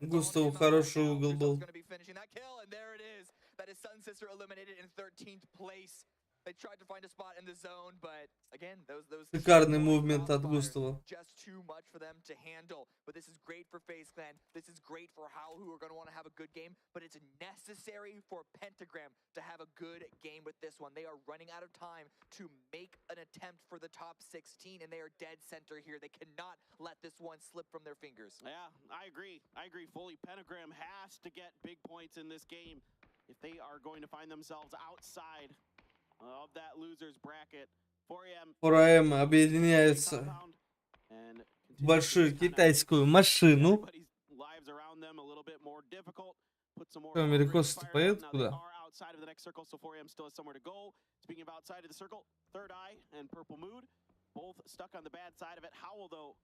[SPEAKER 3] Густаву хороший угол был.
[SPEAKER 1] going to be finishing that kill, and there it is. That is Sun Sister eliminated in 13th place. They tried to find a spot in the zone, but again, those
[SPEAKER 3] Шикарный мувмент от Густава.
[SPEAKER 1] just too much for them to handle. But this is great for FaZe Clan. This is great for Howl, who are going to want to have a good game. But it's necessary for Pentagram to have a good game with this one. They are running out of time to make an attempt for the top 16, and they are dead center here. They cannot let this one slip from their fingers.
[SPEAKER 2] Yeah, I agree. I agree fully. Pentagram has to get big points in this game if they are going to find themselves outside of that losers bracket.
[SPEAKER 3] 4AM объединяются в большую китайскую машину. Америкосы поедут куда?
[SPEAKER 2] Speaking of outside of the circle, Third Eye and Purple Mood both stuck on the bad side of it. Howl, though,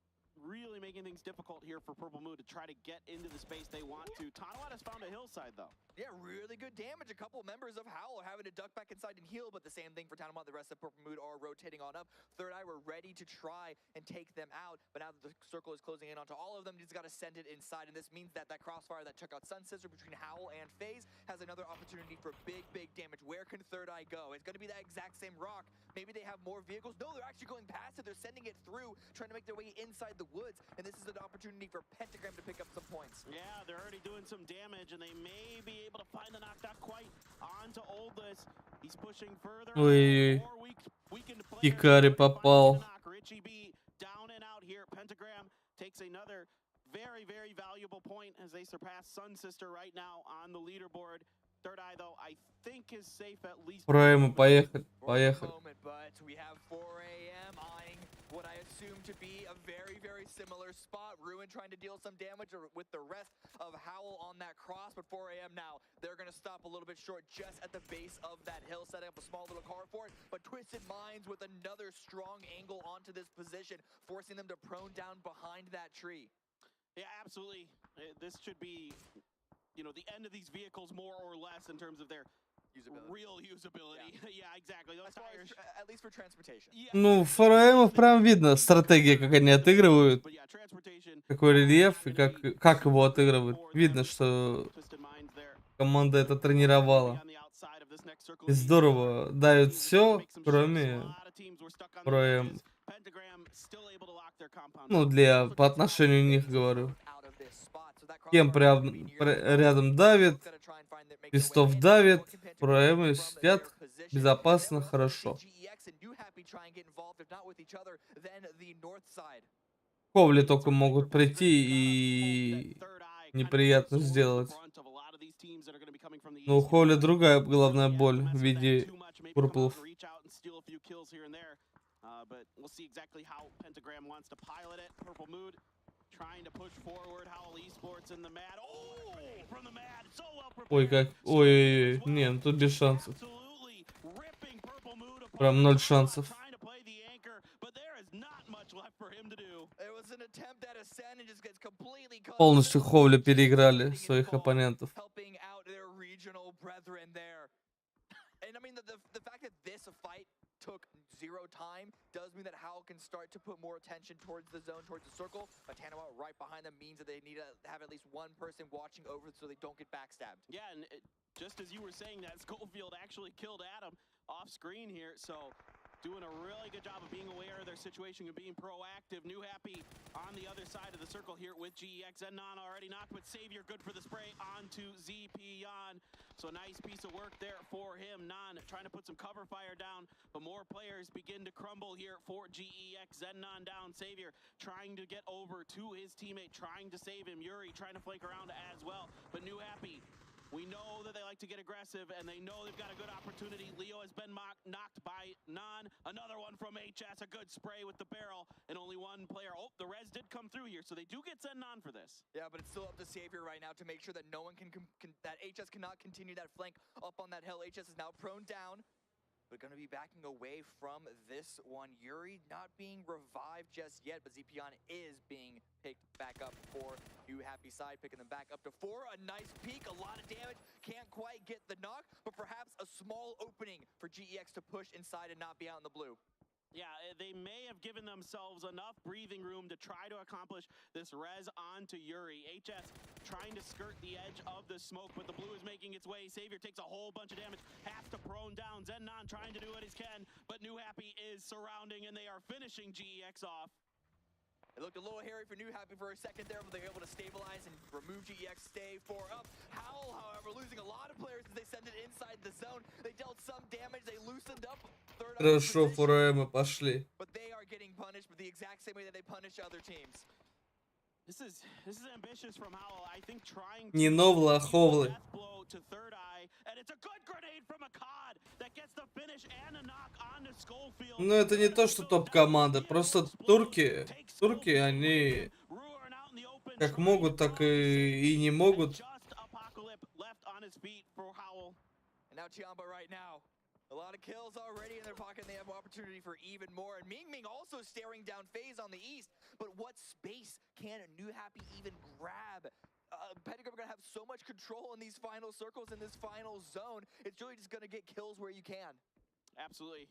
[SPEAKER 2] really making things difficult here for Purple Mood to try to get into the space they want to. Tanawat has found a hillside, though.
[SPEAKER 1] Yeah, really good damage. A couple members of Howl are having to duck back inside and heal, but the same thing for Tanawat. The rest of Purple Mood are rotating on up. Third Eye were ready to try and take them out, but now that the circle is closing in onto all of them, he's got to send it inside, and this means that that crossfire that took out Sun Sister between Howl and FaZe has another opportunity for big damage. Where can Third Eye go? It's going to be that exact same rock. Maybe they have more vehicles. No, they're actually going past it. They're sending it through, trying to make their way inside the woods, and this is an opportunity for Pentagram to pick up some points.
[SPEAKER 2] Yeah, they're already doing some damage, and they may be able to find the knock. Not quite onto Oldless. He's pushing further.
[SPEAKER 3] Ой, Хикари попал.
[SPEAKER 2] Richie B down and out here. Pentagram takes another very valuable point as they surpass Sun Sister right now on the leaderboard. Third Eye, though, I think is safe at least.
[SPEAKER 3] Поехали.
[SPEAKER 1] But we have 4AM eyeing what I assume to be a very similar spot. Ruin trying to deal some damage with the rest of Howl on that cross, but 4AM now, they're going to stop a little bit short just at the base of that hill, setting up a small little car for it, but Twisted Minds with another strong angle onto this position, forcing them to prone down behind that tree.
[SPEAKER 2] Yeah, absolutely. This should be, the end of these vehicles more or less in terms of their real usability. Yeah, exactly. Those tires,
[SPEAKER 1] at least for transportation.
[SPEAKER 3] Ну, 4AM прям видно стратегия, как они отыгрывают. Какой рельеф и как его отыгрывают. Видно, что команда это тренировала. И здорово давит все, кроме 4AM. Ну, по отношению них говорю. Кем прям рядом давит, Пестов давит, 4AM сидят безопасно, хорошо. Ковли только могут прийти и неприятно сделать. Но у Ховли другая головная боль в виде пурплов. Ой, как... Ой, не, ну тут без шансов. Прям 0 шансов. Полностью Ховли переиграли своих оппонентов.
[SPEAKER 1] Took 0 time does mean that Howl can start to put more attention towards the zone, towards the circle. But Tanawat right behind them means that they need to have at least one person watching over so they don't get backstabbed.
[SPEAKER 2] Yeah, and just as you were saying that, Schofield actually killed Adam off screen here, so doing a really good job of being aware of their situation and being proactive. New Happy on the other side of the circle here with GEX and Non already knocked, but Savior good for the spray onto ZP Yon. So nice piece of work there for him. Non trying to put some cover fire down, but more players begin to crumble here for GEX. Zenon down, Savior trying to get over to his teammate, trying to save him. Yuri trying to flank around as well, but New Happy, we know that they like to get aggressive, and they know they've got a good opportunity. Leo has been knocked by Non. Another one from HS, a good spray with the barrel, and only one player. Oh, the res did come through here, so they do get Non for this.
[SPEAKER 1] Yeah, but it's still up to Savior right now to make sure that no one that HS cannot continue that flank up on that hill. HS is now prone down, but going to be backing away from this one. Yuri not being revived just yet, but Zepion is being picked back up for New Happy side, picking them back up to 4. A nice peek, a lot of damage. Can't quite get the knock, but perhaps a small opening for GEX to push inside and not be out in the blue.
[SPEAKER 5] Yeah, they may have given themselves enough breathing room to try to accomplish this res onto Yuri. HS trying to skirt the edge of the smoke, but the blue is making its way. Savior takes a whole bunch of damage, has to prone down. Zennon trying to do what he can, but New Happy is surrounding, and they are finishing GEX off.
[SPEAKER 1] It looked a little hairy for New Happy for a second there, but they were able to stabilize and remove GEX, stay 4 up. Howl, however, losing a lot of players as they send it inside the zone. They dealt some damage, they loosened up.
[SPEAKER 3] Хорошо, 4AM пошли.
[SPEAKER 1] But they are getting punished, but the exact same way that they punish other teams.
[SPEAKER 5] This is ambitious from Howl. I think trying
[SPEAKER 3] Не новла, а ховлы.
[SPEAKER 5] death blow to Third Eye, and it's a good grenade from a COD that gets the finish and a knock on to Schofield.
[SPEAKER 3] Ну это не то, что топ-команда, просто турки, они как могут, так и не могут.
[SPEAKER 1] And now Tiamba right now. A lot of kills already in their pocket, and they have opportunity for even more. And Ming also staring down FaZe on the east. But what space can New Happy even grab? Pentagram are going to have so much control in these final circles, in this final zone. It's really just going to get kills where you can.
[SPEAKER 5] Absolutely.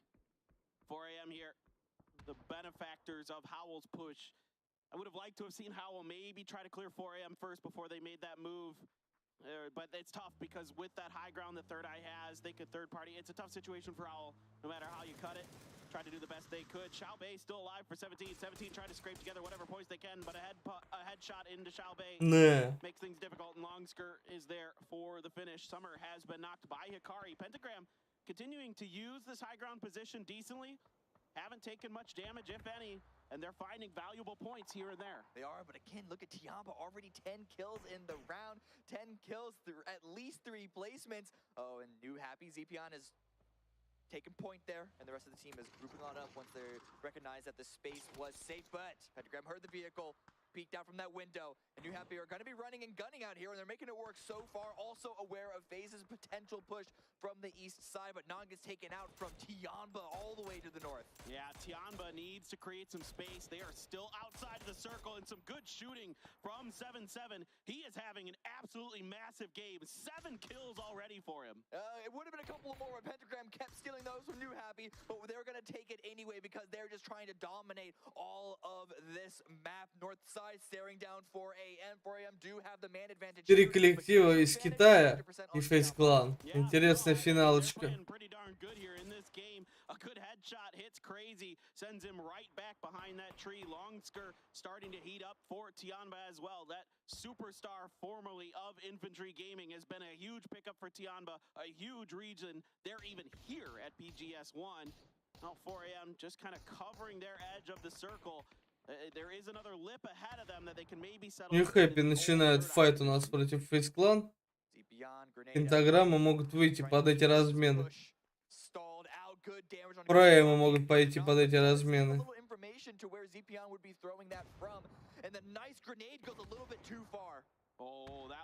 [SPEAKER 5] 4AM here. The benefactors of Howl's push. I would have liked to have seen Howl maybe try to clear 4AM first before they made that move. But it's tough because with that high ground that Third Eye has, they could third party. It's a tough situation for Howl, no matter how you cut it. Tried to do the best they could. Xiaobei still alive for 17. 17 trying to scrape together whatever points they can, but a headshot into Xiaobei makes things difficult, and Longsker is there for the finish. Summer has been knocked by Hikari. Pentagram continuing to use this high ground position decently. Haven't taken much damage, if any, and they're finding valuable points here and there.
[SPEAKER 1] They are, but again, look at Tiamba, already 10 kills in the round, 10 kills through at least 3 placements. Oh, and New Happy, Zepion is taking point there, and the rest of the team is grouping on up once they recognize that the space was safe, but Pentagram heard the vehicle, peeked out from that window, and New Happy are going to be running and gunning out here, and they're making it work so far. Also aware of FaZe's potential push from the east side, but Nong is taken out from Tiamba all the way to the north.
[SPEAKER 5] Yeah, Tiamba needs to create some space. They are still outside of the circle, and some good shooting from 7-7. He is having an absolutely massive game. 7 kills already for him.
[SPEAKER 1] It would have been a couple more, but Pentagram kept stealing those from New Happy, but they were going to take it anyway because they're just trying to dominate all of this map. North side staring down 4AM. 4AM do have the man advantage.
[SPEAKER 3] 4 коллектива из Китая и FaZe Clan. Интересная финалочка.
[SPEAKER 5] Pretty darn good here in this game. A good headshot hits Crazy, sends him right back behind that tree. Longsker starting to heat up for Tiamba as well. That superstar formerly of Infantry Gaming has been a huge pickup for Tiamba, a huge reason they're even here at PGS1. Now 4AM just kind of covering their edge of the circle. There is another lip ahead of them that they can maybe settle.
[SPEAKER 3] New Happy начинает файт у нас против FaZe Clan. Пентаграммы могут выйти под эти размены. 4AM могут пойти под эти размены.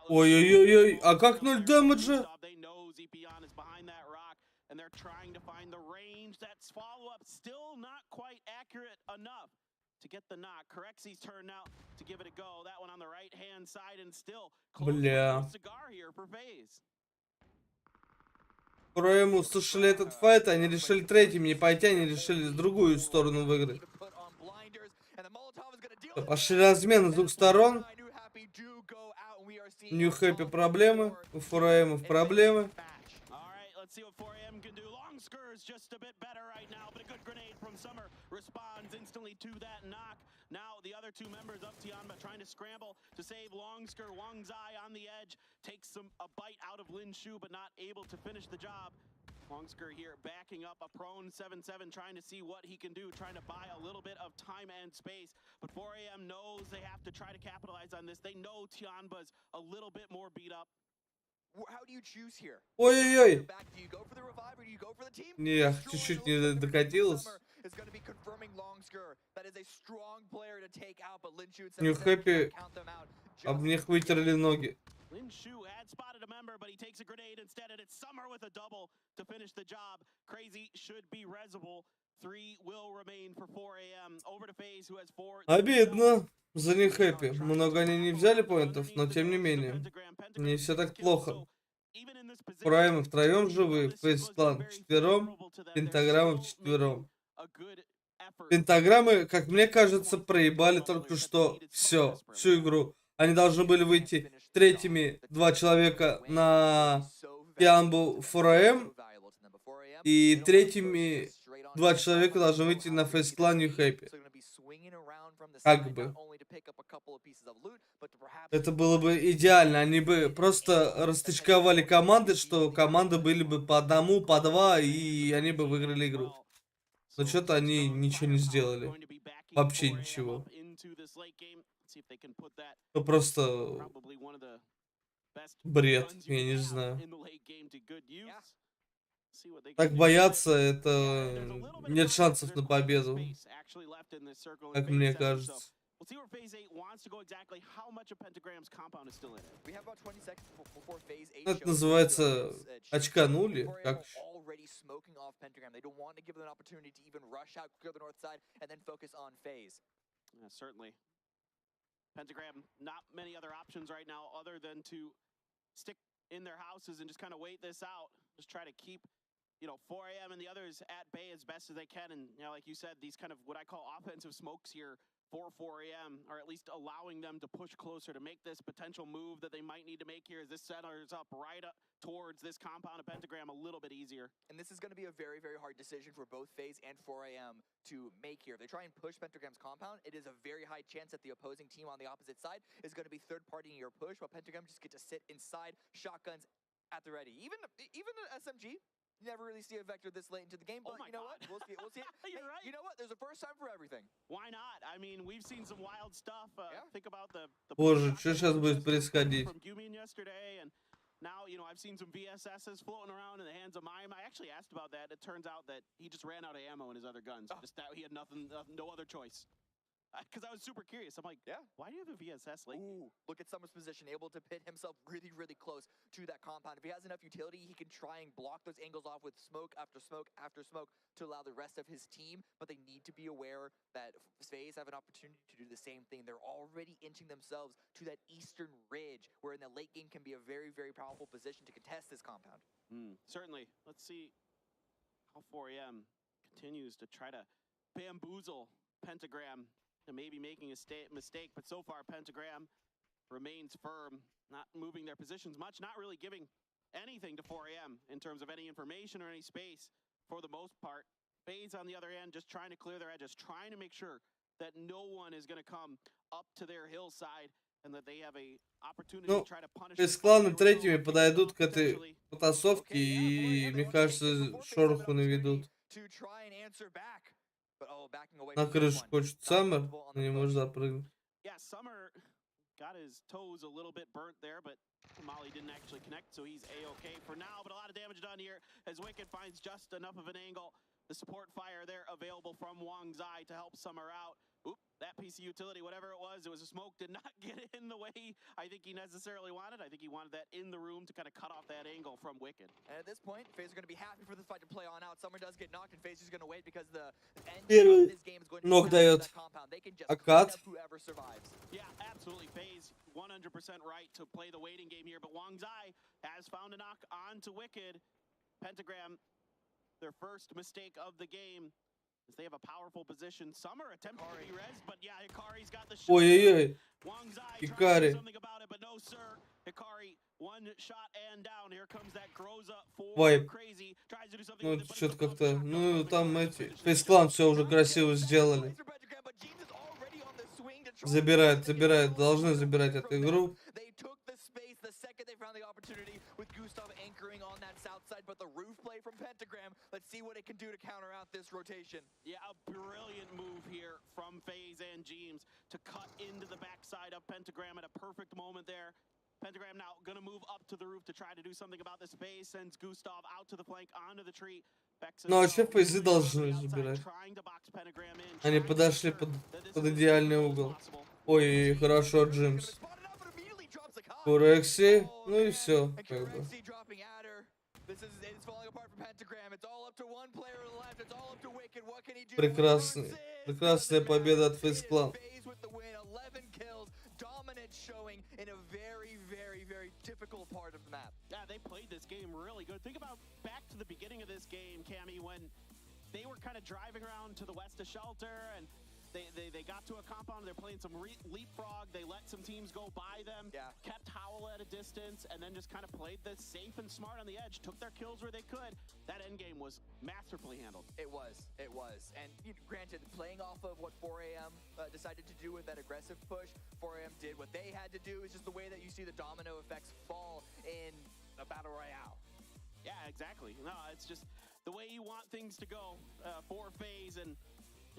[SPEAKER 3] Ой-ой-ой, а как 0 дэмэджа?
[SPEAKER 5] And they're trying to find the range. That's follow-up still not quite accurate enough to get the knock. Corexy's turn now to give it a go. That one on the right-hand side, and still close cigar here for FaZe.
[SPEAKER 3] 4AM услышали этот файт, они решили третьим не пойти, они решили в другую сторону выиграть. Пошли размены с двух сторон. New Happy проблемы, у 4AM проблемы.
[SPEAKER 5] Let's see what 4AM can do. Longsker is just a bit better right now, but a good grenade from Summer responds instantly to that knock. Now the other 2 members of Tiamba trying to scramble to save Longsker. Wang Zai on the edge takes a bite out of Lin Shu, but not able to finish the job. Longsker here backing up a prone 7-7, trying to see what he can do, trying to buy a little bit of time and space. But 4AM knows they have to try to capitalize on this. They know Tiamba's a little bit more beat up.
[SPEAKER 1] How do you choose here?
[SPEAKER 3] Ой-ой-ой.
[SPEAKER 1] Do you go for the revive or do you go for the team?
[SPEAKER 3] Не, чуть-чуть не докатилось.
[SPEAKER 1] Is going to be confirming Longsker. That is a strong player to take out, but Lin Shu
[SPEAKER 3] New Happy об них вытерли ноги.
[SPEAKER 5] Lin Shu had spotted a member, but he takes a grenade instead, and it's Summer with a double to finish the job. Crazy should be resable. 3 will remain for 4AM. Over to FaZe, who has 4.
[SPEAKER 3] Обидно за New Happy. Много они не взяли поинтов, но тем не менее. Не все так плохо. 4AM втроем живы, FaZe Clan 4, Пентаграмма 4. Пентаграммы, как мне кажется, проебали только что всю игру. Они должны были выйти третьими 2 человека на Ямбу 4AM, и третьими 2 человека должны выйти на Face Clan New Happy. Как бы. Это было бы идеально. Они бы просто растычковали команды, что команды были бы по 1, по 2, и они бы выиграли игру. Но что-то они ничего не сделали. Вообще ничего. Ну просто бред, я не знаю. Так бояться, это нет шансов на победу, как мне кажется. Это называется очканули. Как?
[SPEAKER 5] Pentagram, not many other options right now other than to stick in their houses and just kind of wait this out. Just try to keep, 4 AM and the others at bay as best as they can. And, like you said, these kind of what I call offensive smokes here for 4 AM are at least allowing them to push closer to make this potential move that they might need to make here as this centers up right up towards this compound of Pentagram a little bit easier.
[SPEAKER 1] And this is going to be a very, very hard decision for both FaZe and 4AM to make here. If they try and push Pentagram's compound, it is a very high chance that the opposing team on the opposite side is going to be third-partying your push, while Pentagram just get to sit inside, shotguns at the ready. Even an SMG, you never really see a Vector this late into the game, but you know what? We'll see it.
[SPEAKER 5] You're right.
[SPEAKER 1] You know what? There's a first time for everything.
[SPEAKER 5] Why not? I mean, we've seen some wild stuff. Think about the
[SPEAKER 3] Боже, что сейчас будет происходить?
[SPEAKER 5] From Gumin yesterday, and now, I've seen some VSSs floating around in the hands of Mime. I actually asked about that. It turns out that he just ran out of ammo in his other guns. Just that he had no other choice. Because I was super curious. I'm like, why do you have a VSS late?
[SPEAKER 1] Ooh, look at Summer's position, able to pit himself really, really close to that compound. If he has enough utility, he can try and block those angles off with smoke after smoke after smoke to allow the rest of his team. But they need to be aware that FaZe have an opportunity to do the same thing. They're already inching themselves to that eastern ridge, where in the late game can be a very, very powerful position to contest this compound.
[SPEAKER 5] Certainly. Let's see how 4AM continues to try to bamboozle Pentagram to maybe making a mistake, but so far Pentagram remains firm, not moving their positions much, not really giving anything to 4AM in terms of any information or any space for the most part. FaZe, on the other hand, just trying to clear their edges, trying to make sure that no one is going to come up to their hillside and that they have a opportunity to try to punish.
[SPEAKER 3] Бескланы третьими подойдут к этой потасовке и, мне кажется, шороху наведут. На крышу хочет Саммер, но не может запрыгнуть.
[SPEAKER 5] Yeah, Summer got his toes a little bit burnt there, but Molly didn't actually connect, so he's A-okay for now. But a lot of damage done here as Wicked finds just enough of an angle. The support fire there available from Wang Zai to help Summer out. Oop, that piece of utility, whatever it was a smoke, did not get in the way I think he necessarily wanted. I think he wanted that in the room to kind of cut off that angle from Wicked.
[SPEAKER 1] And at this point, FaZe are going to be happy for this fight to play on out. Summer does get knocked, and FaZe is going to wait because the end of this game is going to be that compound. They can just clean up whoever survives.
[SPEAKER 5] Yeah, absolutely. FaZe 100% right to play the waiting game here, but Wang Zai has found a knock onto Wicked. Pentagram, their first mistake of the game. They have a powerful position. Summer attempting to be res, but yeah, Hikari's got the shot.
[SPEAKER 3] Ой-ой-ой.
[SPEAKER 5] Wang Zai
[SPEAKER 3] Hikari.
[SPEAKER 5] trying to do something about it, but no sir. Hikari, one shot and down. Here comes that grows up for crazy. Tries to do something.
[SPEAKER 3] Ну, что-то как-то... Ну, там эти... Фейсклан все уже красиво сделали. Забирают. Должны забирать эту игру.
[SPEAKER 1] The second they found the opportunity with Gustav anchoring on that south side, but the roof play from Pentagram, let's see what it can do to counter out this rotation.
[SPEAKER 5] Yeah, a brilliant move here from FaZe and James to cut into the backside of Pentagram at a perfect moment there. Pentagram now gonna move up to the roof to try to do something about the space, sends Gustav out to the flank onto the tree.
[SPEAKER 3] Ну, вообще FaZe должны забирать. Они подошли под идеальный угол. Ой, хорошо, Джимс. Курекси, ну и все, как бы. Прекрасная победа от FaZe Clan.
[SPEAKER 5] Yeah, they played this game really good. Think about back to the beginning of this game, Cammy, when they were kind of driving around to the west of shelter, and they got to a compound. They're playing some leapfrog. They let some teams go by them.
[SPEAKER 1] Yeah.
[SPEAKER 5] Kept Howl at a distance, and then just kind of played this safe and smart on the edge. Took their kills where they could. That end game was masterfully handled.
[SPEAKER 1] It was. And granted, playing off of what 4AM decided to do with that aggressive push, 4AM did what they had to do. Is just the way that you see the domino effects fall in a battle royale.
[SPEAKER 5] Yeah, exactly. No, it's just the way you want things to go for FaZe. And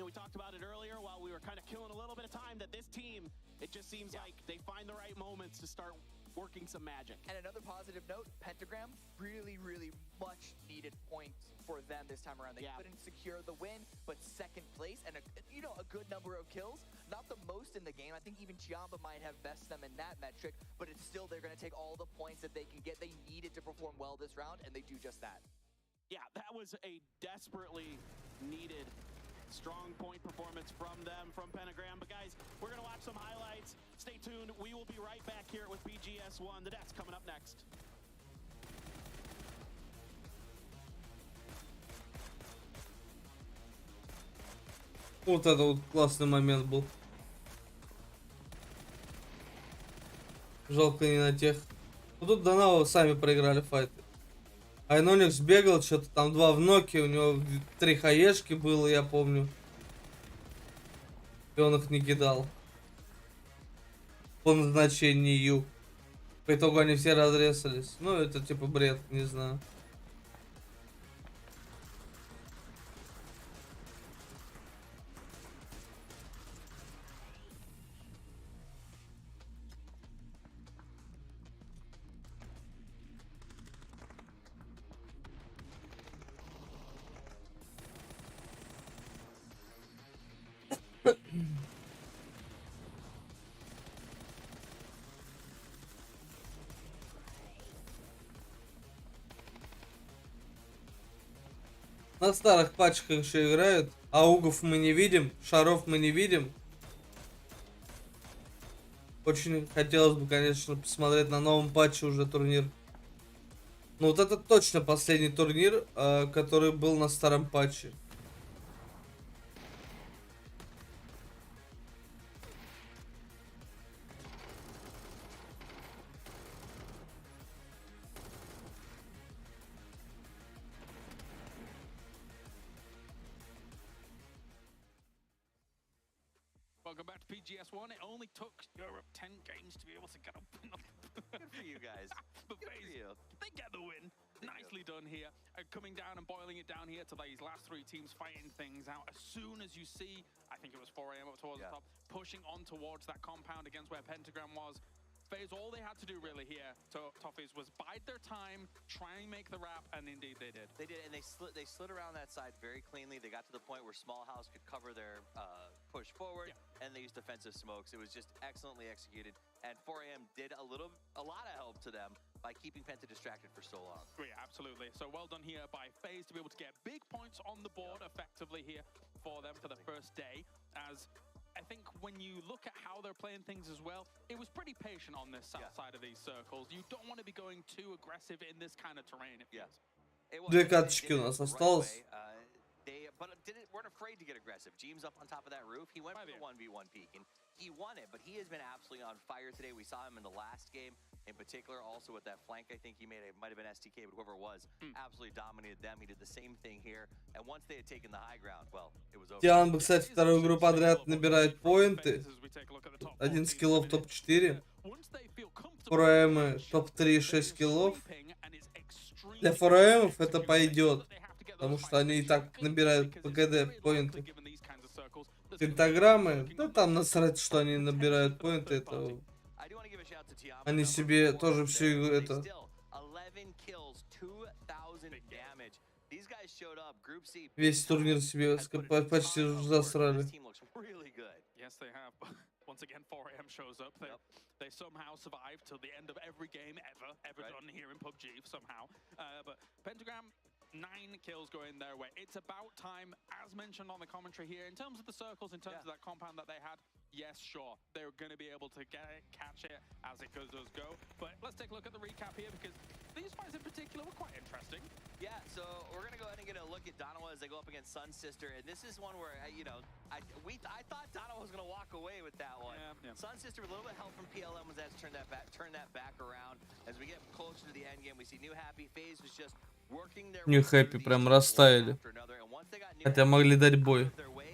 [SPEAKER 5] we talked about it earlier while we were kind of killing a little bit of time, that this team, it just seems like they find the right moments to start working some magic.
[SPEAKER 1] And another positive note, Pentagram, really, really much needed points for them this time around. They couldn't secure the win, but second place and a good number of kills. Not the most in the game. I think even Chiamba might have best them in that metric, but it's still, they're going to take all the points that they can get. They needed to perform well this round, and they do just that.
[SPEAKER 5] Yeah, that was a desperately needed strong point performance from them, from Pentagram. But guys, we're going to watch some highlights. Stay tuned. We will be right back here with PGS1. The Death's coming up next.
[SPEAKER 3] Вот это вот классный момент был. Жалко не на тех. Ну тут Данао сами проиграли файты. Айноникс бегал, что-то там 2 в ноке, у него 3 хаешки было, я помню. И он их не кидал. По назначению. По итогу они все разрезались. Ну, это типа бред, не знаю. На старых патчах еще играют. Аугов мы не видим, шаров мы не видим. Очень хотелось бы, конечно, посмотреть на новом патче уже турнир. Ну вот это точно последний турнир, который был на старом патче.
[SPEAKER 2] Welcome back to PGS1. It only took Europe 10 games to be able to get a win.
[SPEAKER 4] Good for you guys.
[SPEAKER 2] But they get the win. Nicely done here. Coming down and boiling it down here to these last 3 teams fighting things out. As soon as you see, I think it was 4AM up towards the top, pushing on towards that compound against where Pentagram was. FaZe, all they had to do really here, Toffees, was bide their time, try and make the wrap, and indeed they did.
[SPEAKER 4] They did, and they slid around that side very cleanly. They got to the point where Small House could cover their push forward, and they used defensive smokes. It was just excellently executed, and 4AM did a lot of help to them by keeping Penta distracted for so long.
[SPEAKER 2] Yeah, absolutely. So well done here by FaZe to be able to get big points on the board effectively here for them for the first day, as I think when you look at how they're playing things as well, it was pretty patient on this south side of these circles. You don't want to be going too aggressive in this kind of terrain.
[SPEAKER 3] Две каточки у нас осталось.
[SPEAKER 4] But weren't afraid to get aggressive. James up on top of that roof. He went for the 1v1 peek, and he won it, but he has been absolutely on fire today. We saw him in the last game in particular, also with that flank. I think he made it, might have been STK, but whoever it was, absolutely dominated them. He did the same thing here, and once they had taken the high ground, well, it was over.
[SPEAKER 3] Тиан, кстати, вторую игру подряд набирает поинты. 1 скиллов топ-4. Фураэмы топ-3, 6 скиллов. Для фураэмов это пойдет. Потому что они и так набирают ПГД поинты. Пентаграммы, ну там насрать, что они набирают поинты, это... Они себе тоже всю это... Весь турнир себе почти засрали.
[SPEAKER 2] Once again, 4AM shows up. They somehow survived till the end of every game ever done here in PUBG, somehow. But Pentagram, 9 kills going their way. It's about time, as mentioned on the commentary here, in terms of the circles, in terms of that compound that they had, yes, sure, they're going to be able to catch it as it does go. But let's take a look at the recap here, because these fights in particular were quite interesting.
[SPEAKER 4] Yeah, so we're going to go ahead and get a look at Donawa as they go up against Sun Sister. And this is one where, I thought Donawa was going to walk away with that one.
[SPEAKER 2] Yeah.
[SPEAKER 4] Sun Sister with a little bit of help from PLM was able to turn that back around. As we get closer to the end game, we see New Happy. FaZe was just working their
[SPEAKER 3] New Happy прям растаяли. Хотя могли дать бой.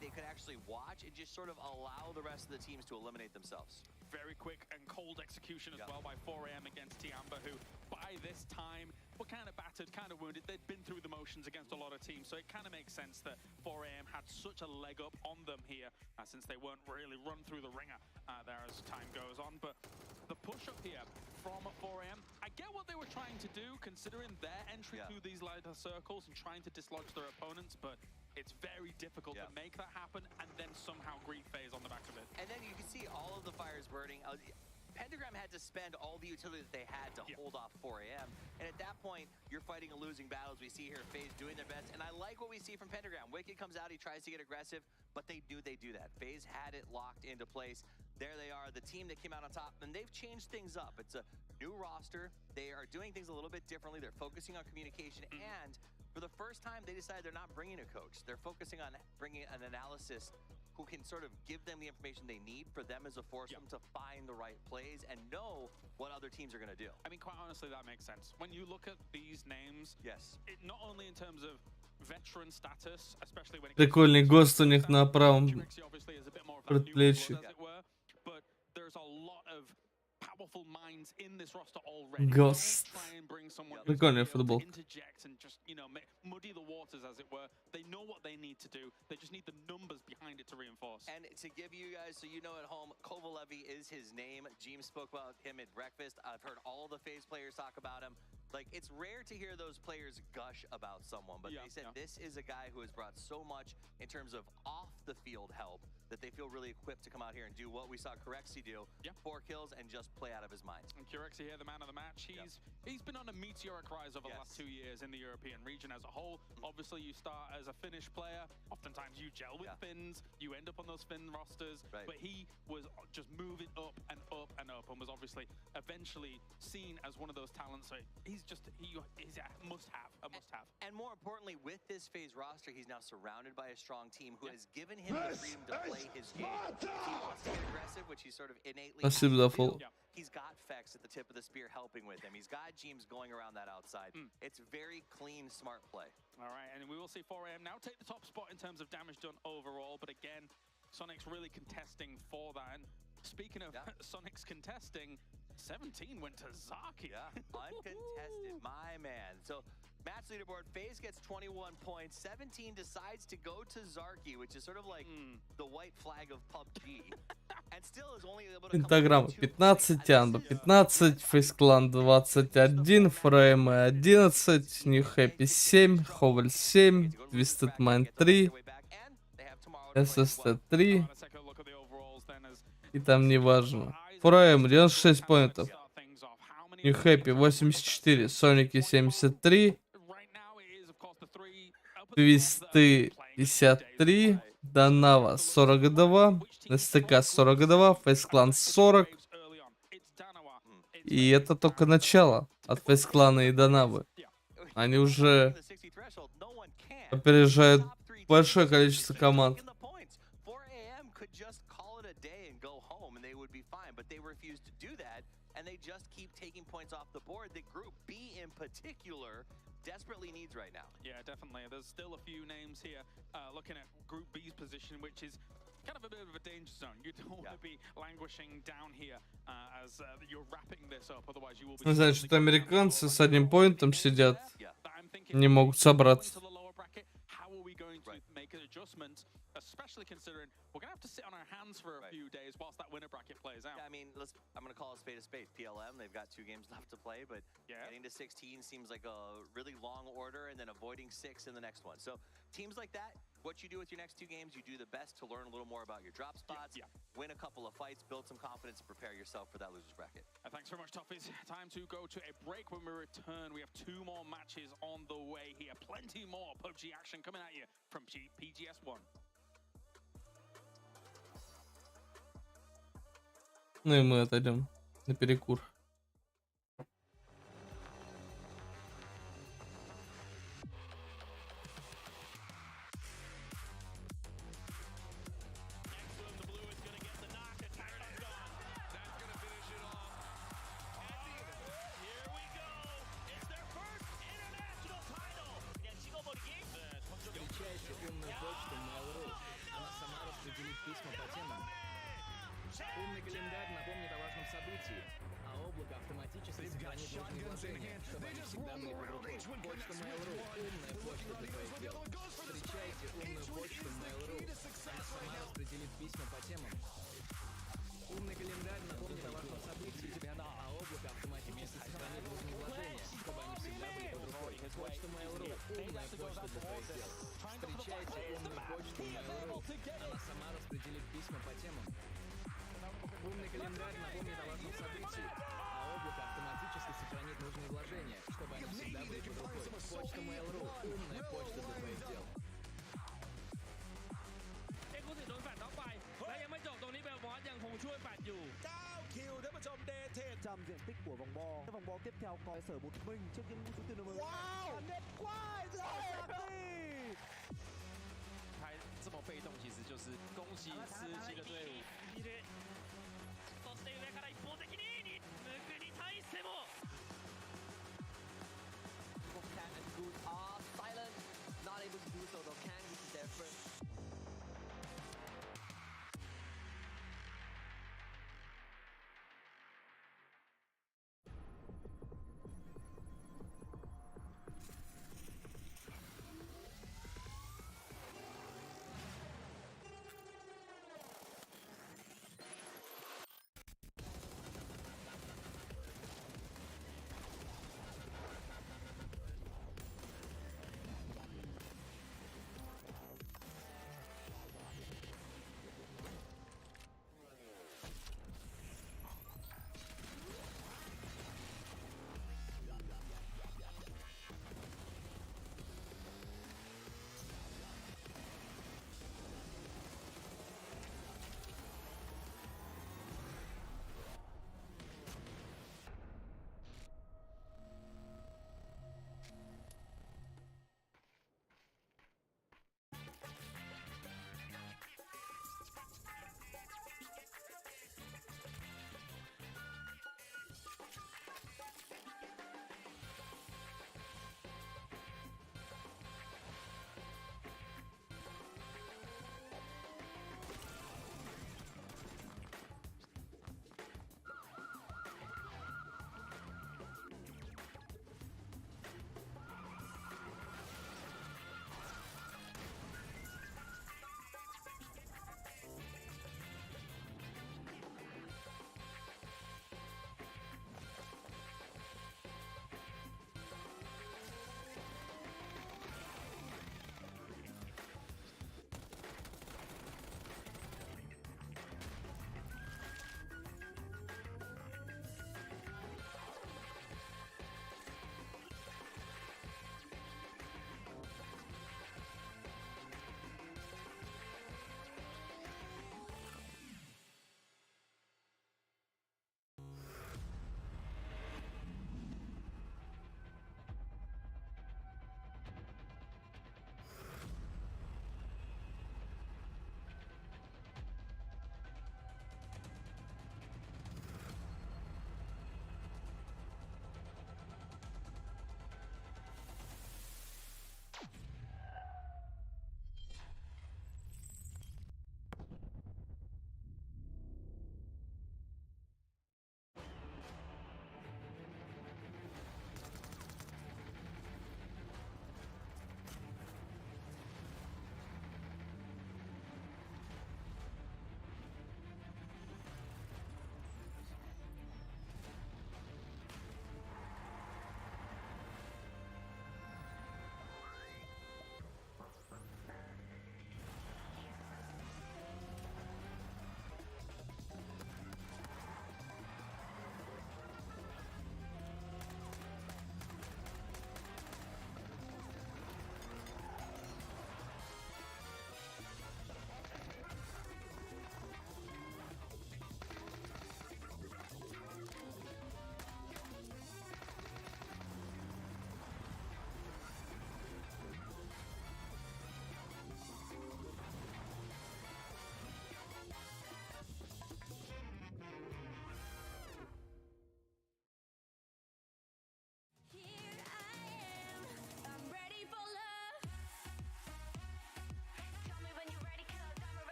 [SPEAKER 4] They could actually watch and just sort of allow the rest of the teams to eliminate themselves.
[SPEAKER 2] Very quick and cold execution as well by 4AM against Tiamba, who by this time were kind of battered, kind of wounded. They'd been through the motions against a lot of teams, so it kind of makes sense that 4AM had such a leg up on them here, since they weren't really run through the ringer there as time goes on. But the push-up here from 4AM, I get what they were trying to do, considering their entry through these lighter circles and trying to dislodge their opponents, but it's very difficult to make that happen and then somehow greet FaZe on the back of it.
[SPEAKER 4] And then you can see all of the fires burning. Pentagram had to spend all the utility that they had to hold off 4AM. And at that point, you're fighting a losing battle, as we see here, FaZe doing their best. And I like what we see from Pentagram. Wicked comes out, he tries to get aggressive, but they do that. FaZe had it locked into place. There they are, the team that came out on top, and they've changed things up. It's a new roster. They are doing things a little bit differently. They're focusing on communication, and for the first time, they decided they're not bringing a coach. They're focusing on bringing an analysis who can sort of give them the information they need for them as a foursome to find the right plays and know what other teams are going to do.
[SPEAKER 2] I mean, quite honestly, that makes sense. When you look at these names, not only in terms of veteran status, especially when it
[SPEAKER 3] Прикольный гост у них на правом предплечье.
[SPEAKER 2] but there's a lot of powerful minds in this roster already.
[SPEAKER 3] Ghost.
[SPEAKER 2] Try and bring someone
[SPEAKER 3] Прикольная футболка.
[SPEAKER 2] interject and just, muddy the waters, as it were. They know what they need to do. They just need the numbers behind it to reinforce.
[SPEAKER 4] And to give you guys, so you know at home, Kovalevi is his name. James spoke about him at breakfast. I've heard all the FaZe players talk about him. Like, it's rare to hear those players gush about someone, but they said this is a guy who has brought so much in terms of off-the-field help that they feel really equipped to come out here and do what we saw Corexy do. 4 kills and just play out of his mind.
[SPEAKER 2] And Corexy here, the man of the match, he's been on a meteoric rise over the last 2 years in the European region as a whole. Obviously, you start as a Finnish player. Oftentimes, you gel with Finns. You end up on those Finn rosters. But he was just moving up and up and up, and was obviously eventually seen as one of those talents. So he's a must-have,
[SPEAKER 4] And more importantly, with this FaZe roster, he's now surrounded by a strong team who has given him the freedom to play his game. If he wants to get aggressive, which he sort of innately
[SPEAKER 3] Спасибо за фолл.
[SPEAKER 4] he's got Fex at the tip of the spear helping with him. He's got James going around that outside. It's very clean, smart play.
[SPEAKER 2] All right, and we will see 4AM now take the top spot in terms of damage done overall, but again, Sonic's really contesting for that. And speaking of Sonic's contesting, 17 went to Zaki.
[SPEAKER 4] Uncontested, my man. So match leaderboard, FaZe gets 21 points. 17 decides to go to Zarky, which is sort of like the white flag of PUBG. And still is only able to
[SPEAKER 3] Пентаграмма 15, Янба 15, Фейсклан 21, Фреймы 11, New Happy 7, Ховаль 7, Twisted Mind 3, SST 3, и там не важно. Фрейм 96 поинтов, New Happy 84, Соники 73, Твисты 53, Данава 42, СТК 42, Фейсклан 40. И это только начало от Фейсклана и Данавы. Они уже опережают большое количество команд.
[SPEAKER 4] And they just keep taking points off the board that Group B in particular desperately needs right now.
[SPEAKER 2] Yeah, definitely. There's still a few names here looking at Group B's position, which is kind of a bit of a danger zone. You don't want to be languishing down here as you're wrapping this up, otherwise you will be...
[SPEAKER 3] Значит, американцы с одним поинтом сидят, не могут собраться.
[SPEAKER 2] How are we going to make an adjustment, especially considering we're going to have to sit on our hands for a few days whilst that winner bracket plays out?
[SPEAKER 4] Yeah, I mean, I'm going to call a spade a spade. PLM, they've got 2 games left to play, but getting to 16 seems like a really long order, and then avoiding 6 in the next one. So teams like that, what you do with your next 2 games, you do the best to learn a little more about your drop spots, win a couple of fights, build some confidence, and prepare yourself for that loser's bracket.
[SPEAKER 2] Thanks very much, Toughies. Time to go to a break. When we return, we have 2 more matches on the way here. Plenty more PUBG action coming at you from PGS1.
[SPEAKER 3] Ну и мы отойдем на перекур.
[SPEAKER 13] Встречайте умную почту Mail.ru. Она сама распределит письма по темам. Умный календарь напомнит о важном событии, а облако автоматически сохранит нужные вложения, чтобы они всегда были под рукой. Почта Mail.ru. Умная почта для твоих дел. Встречайте умную почту Mail.ru. Она сама распределит письма по темам. Умный календарь напомнит о важном событии, а облако автоматически сохранит нужные вложения, чтобы они всегда были под рукой. Почта Mail.ru. Умная почта для твоих дел. Встречайте умную почту Mail.ru. Она сама распределит письма по темам. Умный календарь напомнит о важном событии, а облако автоматически сохранит нужные вложения, чтобы они всегда были под рукой. Почта Mail.ru. Умная почта для твоих дел.
[SPEAKER 5] ผู้ถือโดนแฟดน็อกไปและยังไม่จบตรงนี้เบลมอสยังคงช่วยแฟดอยู่
[SPEAKER 14] 9 killท่านผู้ชมเดทเทจำdiện tích của vòng bóng tiếp theo coi sở một mình trước những số tiền lớn. Wow, đẹp quá rồi.
[SPEAKER 5] 还这么被动，其实就是恭喜吃鸡的队伍。そして上から一方的にムクに対しても
[SPEAKER 15] Can and Good are silent, not able to do so though. Can this is their first.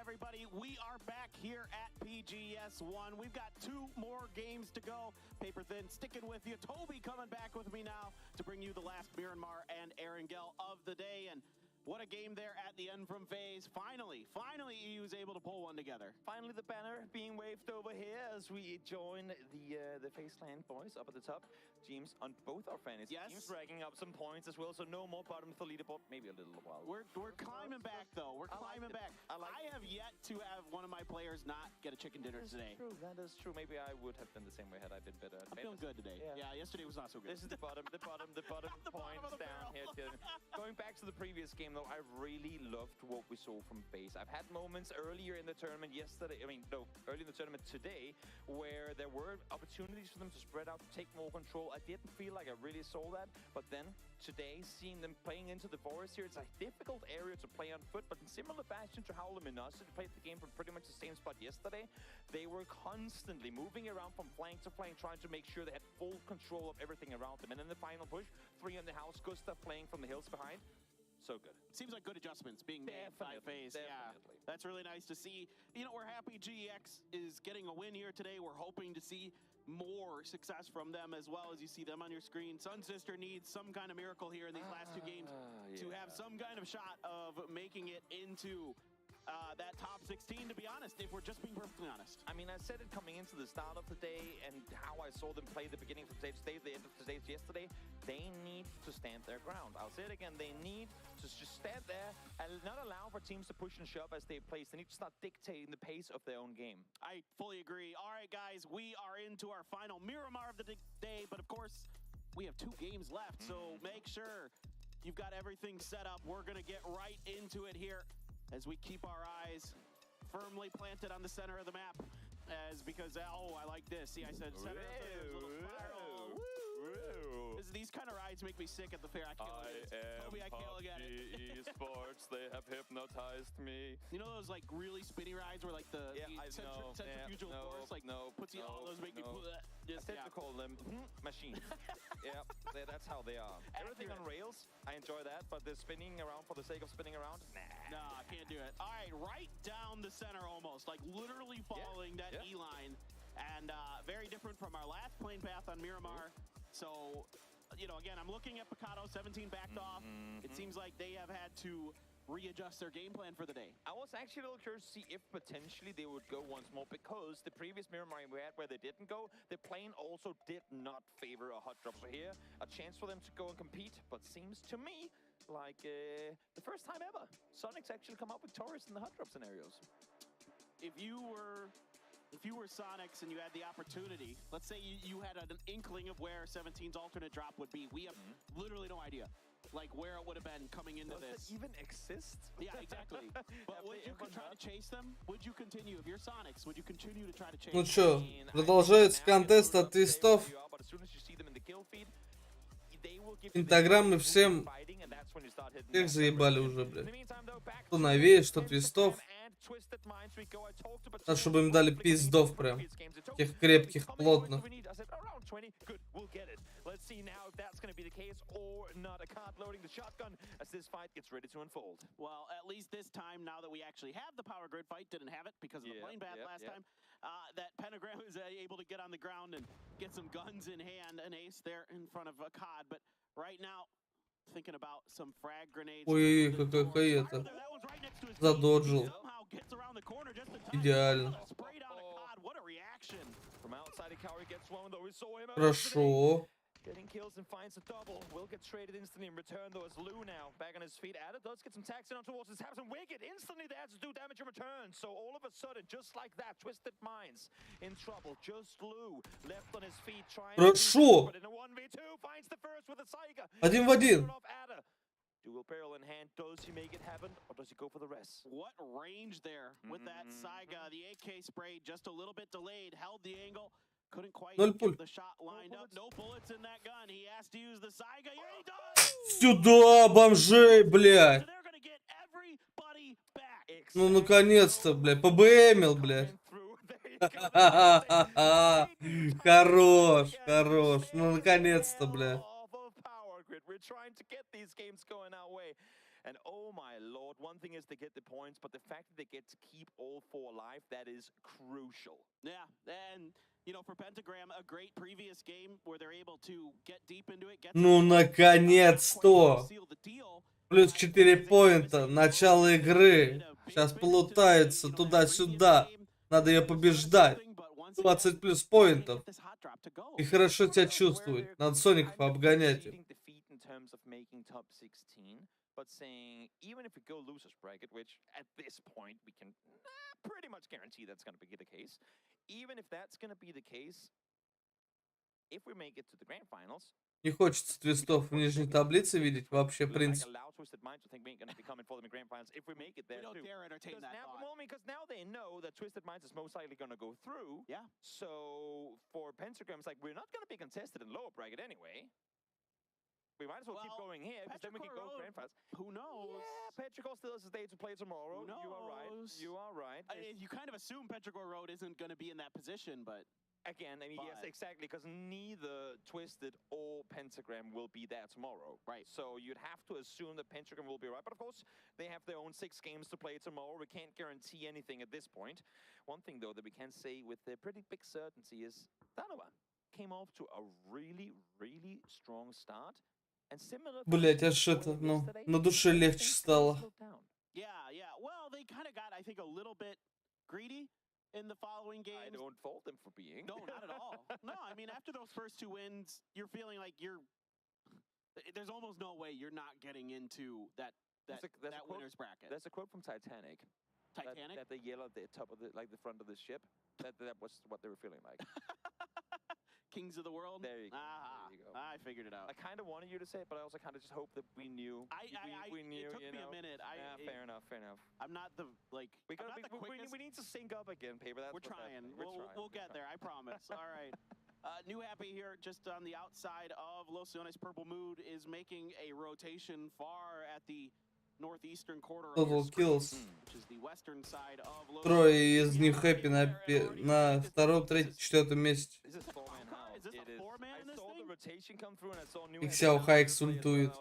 [SPEAKER 5] everybody. We are back here at PGS1. We've got 2 more games to go. Paper Thin sticking with you. Toby coming back with me now to bring you the last Miramar and Erangel of the day. And what a game there at the end from FaZe. Finally, he was able to pull one together.
[SPEAKER 2] Finally, the banner being waved over here as we join the FaZe clan boys up at the top. Teams on both our fantasy teams racking up some points as well, so no more bottom of the leaderboard. Maybe a little while.
[SPEAKER 5] We're climbing back though. We're climbing back. I have yet to have one of my players not get a chicken dinner today.
[SPEAKER 2] That is true. Maybe I would have been the same way had I been better.
[SPEAKER 5] I'm feeling good today. Yeah, yesterday was not so good.
[SPEAKER 2] This is the bottom points down here. Going back to the previous game though, I really loved what we saw from FaZe. I've had moments earlier in the tournament early in the tournament today, where there were opportunities for them to spread out, to take more control. I didn't feel like I really saw that, but then today, seeing them playing into the forest here, it's a difficult area to play on foot, but in similar fashion to how Luminosity played the game from pretty much the same spot yesterday, they were constantly moving around from flank to flank, trying to make sure they had full control of everything around them. And in the final push, 3 in the house, Gustav playing from the hills behind. So good.
[SPEAKER 5] Seems like good adjustments being made by FaZe. Yeah, that's really nice to see. You know, we're happy GEX is getting a win here today. We're hoping to see more success from them as well, as you see them on your screen. Sun Sister needs some kind of miracle here in these last 2 games to have some kind of shot of making it into that top 16, to be honest, if we're just being perfectly honest.
[SPEAKER 2] I mean, I said it coming into the start of the day and how I saw them play the beginning of the stage, the end of the stage yesterday. They need to stand their ground. I'll say it again. They need to just stand there and not allow for teams to push and shove as they play. They need to start dictating the pace of their own game.
[SPEAKER 5] I fully agree. All right, guys, we are into our final Miramar of the day, but of course, we have 2 games left, so make sure you've got everything set up. We're going to get right into it here as we keep our eyes firmly planted on the center of the map. Because I like this. See, I said center of the little spiral. These kind of rides make me sick at the fair. I can't look at it. Toby, I can't look at it.
[SPEAKER 2] Esports, they have hypnotized me.
[SPEAKER 5] You know those like really spinny rides where like the centrifugal force puts you all those make me
[SPEAKER 2] I tend to call them machines. Yeah, that's how they are. Everything on rails, I enjoy that, but the spinning around for the sake of spinning around,
[SPEAKER 5] no, I can't do it. All right, right down the center almost, like literally following that E line, and very different from our last plane path on Miramar. So, you know, again, I'm looking at Picado, 17 backed off. It seems like they have had to readjust their game plan for the day.
[SPEAKER 2] I was actually a little curious to see if potentially they would go once more, because the previous Miramar we had where they didn't go, the plane also did not favor a hot drop. So here, a chance for them to go and compete, but seems to me like the first time ever Sonic's actually come out victorious in the hot drop scenarios.
[SPEAKER 5] If you were Sonics and you had the opportunity, let's say you had an inkling of where 17's alternate drop would be. We have literally no idea, like where it would have been coming into this.
[SPEAKER 2] Does it even exist?
[SPEAKER 5] Yeah, exactly. But would you try to chase them? Would you continue? If you're Sonics, would you continue to try to chase them?
[SPEAKER 3] Ну чё, продолжается контест от твистов. Инстаграмы всем всех заебали уже, блядь. Что новее, что твистов. Надо, чтобы им дали пиздов прям. Тех крепких, плотных.
[SPEAKER 5] Well, at least this time, now that we actually have the power grid fight, didn't have it because of the plane bath last time, that Pentagram is able to get on the ground and get some guns in hand, an ace there in front of a COD. But right now, thinking about some frag grenades.
[SPEAKER 3] Ой, какая это. Задоджил. Идеально. Хорошо.
[SPEAKER 2] Getting kills and finds a double. Will get traded instantly in return though as Lou now back on his feet. Ada does get some tax in on towards his Habs and Wicked. Instantly they had to do damage in return. So all of a sudden, just like that, Twisted Minds in trouble. Just Lou left on his feet trying
[SPEAKER 3] Хорошо.
[SPEAKER 2] to in a 1v2 finds the first with a Saiga.
[SPEAKER 3] 1 в 1.
[SPEAKER 2] Dual barrel in hand. Does he make it happen or does he go for the rest?
[SPEAKER 5] What range there with that Saiga. The AK spray just a little bit delayed, held the angle. Couldn't quite get the shot lined up. No bullets in that gun. He has to use the Saiga. Here he does.
[SPEAKER 3] Сюда, бомжей, блядь. Ну, наконец-то, блядь. ПБМил, блядь. Хорош, хорош. Ну, наконец-то, блядь.
[SPEAKER 2] We're trying to get these games going our way. And oh my lord, one thing is they get the points, but the fact that they get to keep all 4 alive, that is crucial.
[SPEAKER 5] Yeah, and you know, for Pentagram, a great previous game where they're able to get deep into it.
[SPEAKER 3] Ну, наконец-то! Плюс 4 поинта, начало игры. Сейчас полутаются туда-сюда. Надо ее побеждать. 20 плюс поинтов. И хорошо себя чувствует. Надо Соников обгонять.
[SPEAKER 2] But saying, even if we go losers bracket, which at this point we can pretty much guarantee that's going to be the case, even if that's going to be the case, if we make it to the grand finals,
[SPEAKER 3] не хочется твистов в нижней таблице видеть вообще, в принципе.
[SPEAKER 2] Because now they know that Twisted Minds is most likely going to go through.
[SPEAKER 5] Yeah.
[SPEAKER 2] So for Pentagram, it's like we're not going to be contested in lower bracket anyway. We might as well keep going here, because then we can go grand finals.
[SPEAKER 5] Who knows?
[SPEAKER 2] Yeah, Petrichor still has a day to play tomorrow.
[SPEAKER 5] Who knows?
[SPEAKER 2] You are right. You are right.
[SPEAKER 5] You kind of assume Petrichor Road isn't going to be in that position, but
[SPEAKER 2] again, I mean, yes, exactly, because neither Twisted or Pentagram will be there tomorrow.
[SPEAKER 5] Right.
[SPEAKER 2] So you'd have to assume that Pentagram will be right. But of course, they have their own 6 games to play tomorrow. We can't guarantee anything at this point. One thing, though, that we can say with a pretty big certainty is Danova came off to a really, really strong start.
[SPEAKER 3] Блять, аж это, ну, на душе легче стало.
[SPEAKER 5] Yeah. Well, they kind of got, I think, a little bit greedy in the following games.
[SPEAKER 2] I don't fault them for being.
[SPEAKER 5] No, not at all. No, I mean, after those first 2 wins, you're feeling like there's almost no way you're not getting into that winner's bracket.
[SPEAKER 2] There's a quote from Titanic.
[SPEAKER 5] Titanic?
[SPEAKER 2] That they yell at the top of the front of the ship. That was what they were feeling like.
[SPEAKER 5] Kings of the world?
[SPEAKER 2] There you go. There you go.
[SPEAKER 5] I figured it out.
[SPEAKER 2] I kind of wanted you to say it, but I also kind of just hope that we knew. We knew.
[SPEAKER 5] It took me a minute.
[SPEAKER 2] Fair enough.
[SPEAKER 5] I'm not the
[SPEAKER 2] we need to sync up again, Paper. That's
[SPEAKER 5] we're trying. We'll get there. I promise. All right. New Happy here, just on the outside of Los Leones. Purple Mood is making a rotation far at the northeastern quarter of
[SPEAKER 3] Total kills.
[SPEAKER 5] which is the western side of Los
[SPEAKER 3] Трое из них хэппи на 2-м, 3-м, 4-м месте. И Xiao Haix ультует.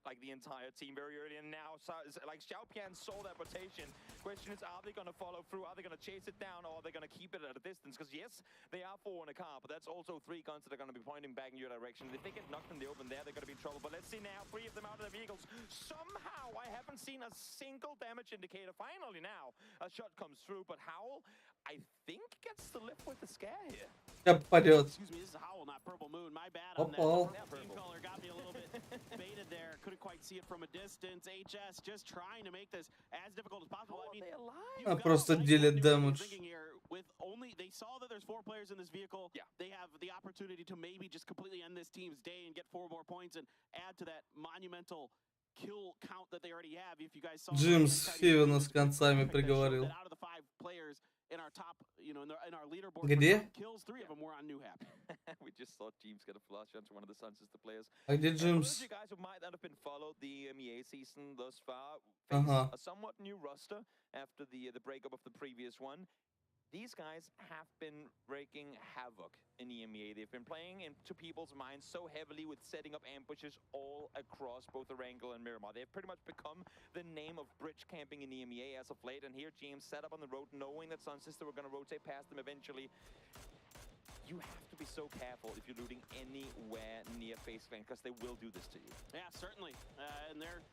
[SPEAKER 2] Like the entire team very early, and now like Xiaopian saw that rotation. Question is, are they going to follow through? Are they going to chase it down, or are they going to keep it at a distance? Because yes, they are 4 in a car, but that's also 3 guns that are going to be pointing back in your direction. If they get knocked in the open there, they're going to be in trouble. But let's see now, 3 of them out of the vehicles. Somehow, I haven't seen a single damage indicator. Finally now, a shot comes through, but Howl, I think, gets to live with the scare here.
[SPEAKER 5] Excuse me, this is Howl, not Purple Moon. My bad on that. Team color got me a little bit baited there. Couldn't quite see it from a distance. HS just trying to make this as difficult as possible. I mean,
[SPEAKER 3] просто делят damage.
[SPEAKER 5] With only they saw that there's 4 players in this vehicle.
[SPEAKER 2] Yeah.
[SPEAKER 5] They have the opportunity to maybe just completely end this team's day and get 4 more points and add to that monumental kill count that they already have. If you guys saw
[SPEAKER 3] Джимс Фивена с концами приговорил.
[SPEAKER 5] out of the 5 players in our top, in our leaderboard,
[SPEAKER 3] Где?
[SPEAKER 5] kills, 3 of them were on New Happy.
[SPEAKER 2] We just saw James get a flash onto one of the Sun Sister players.
[SPEAKER 3] А где Джимс?
[SPEAKER 2] For those of you guys who might not have been followed the MEA season thus far, face a somewhat new roster after the breakup of the previous one. These guys have been wreaking havoc in EMEA. They've been playing into people's minds so heavily with setting up ambushes all across both Erangel and Miramar. They've pretty much become the name of bridge camping in EMEA as of late. And here, James set up on the road, knowing that Sun Sister were going to rotate past them eventually. You have to be so careful if you're looting anywhere near Face Clan, because they will do this to you.
[SPEAKER 5] Yeah, certainly. And they're,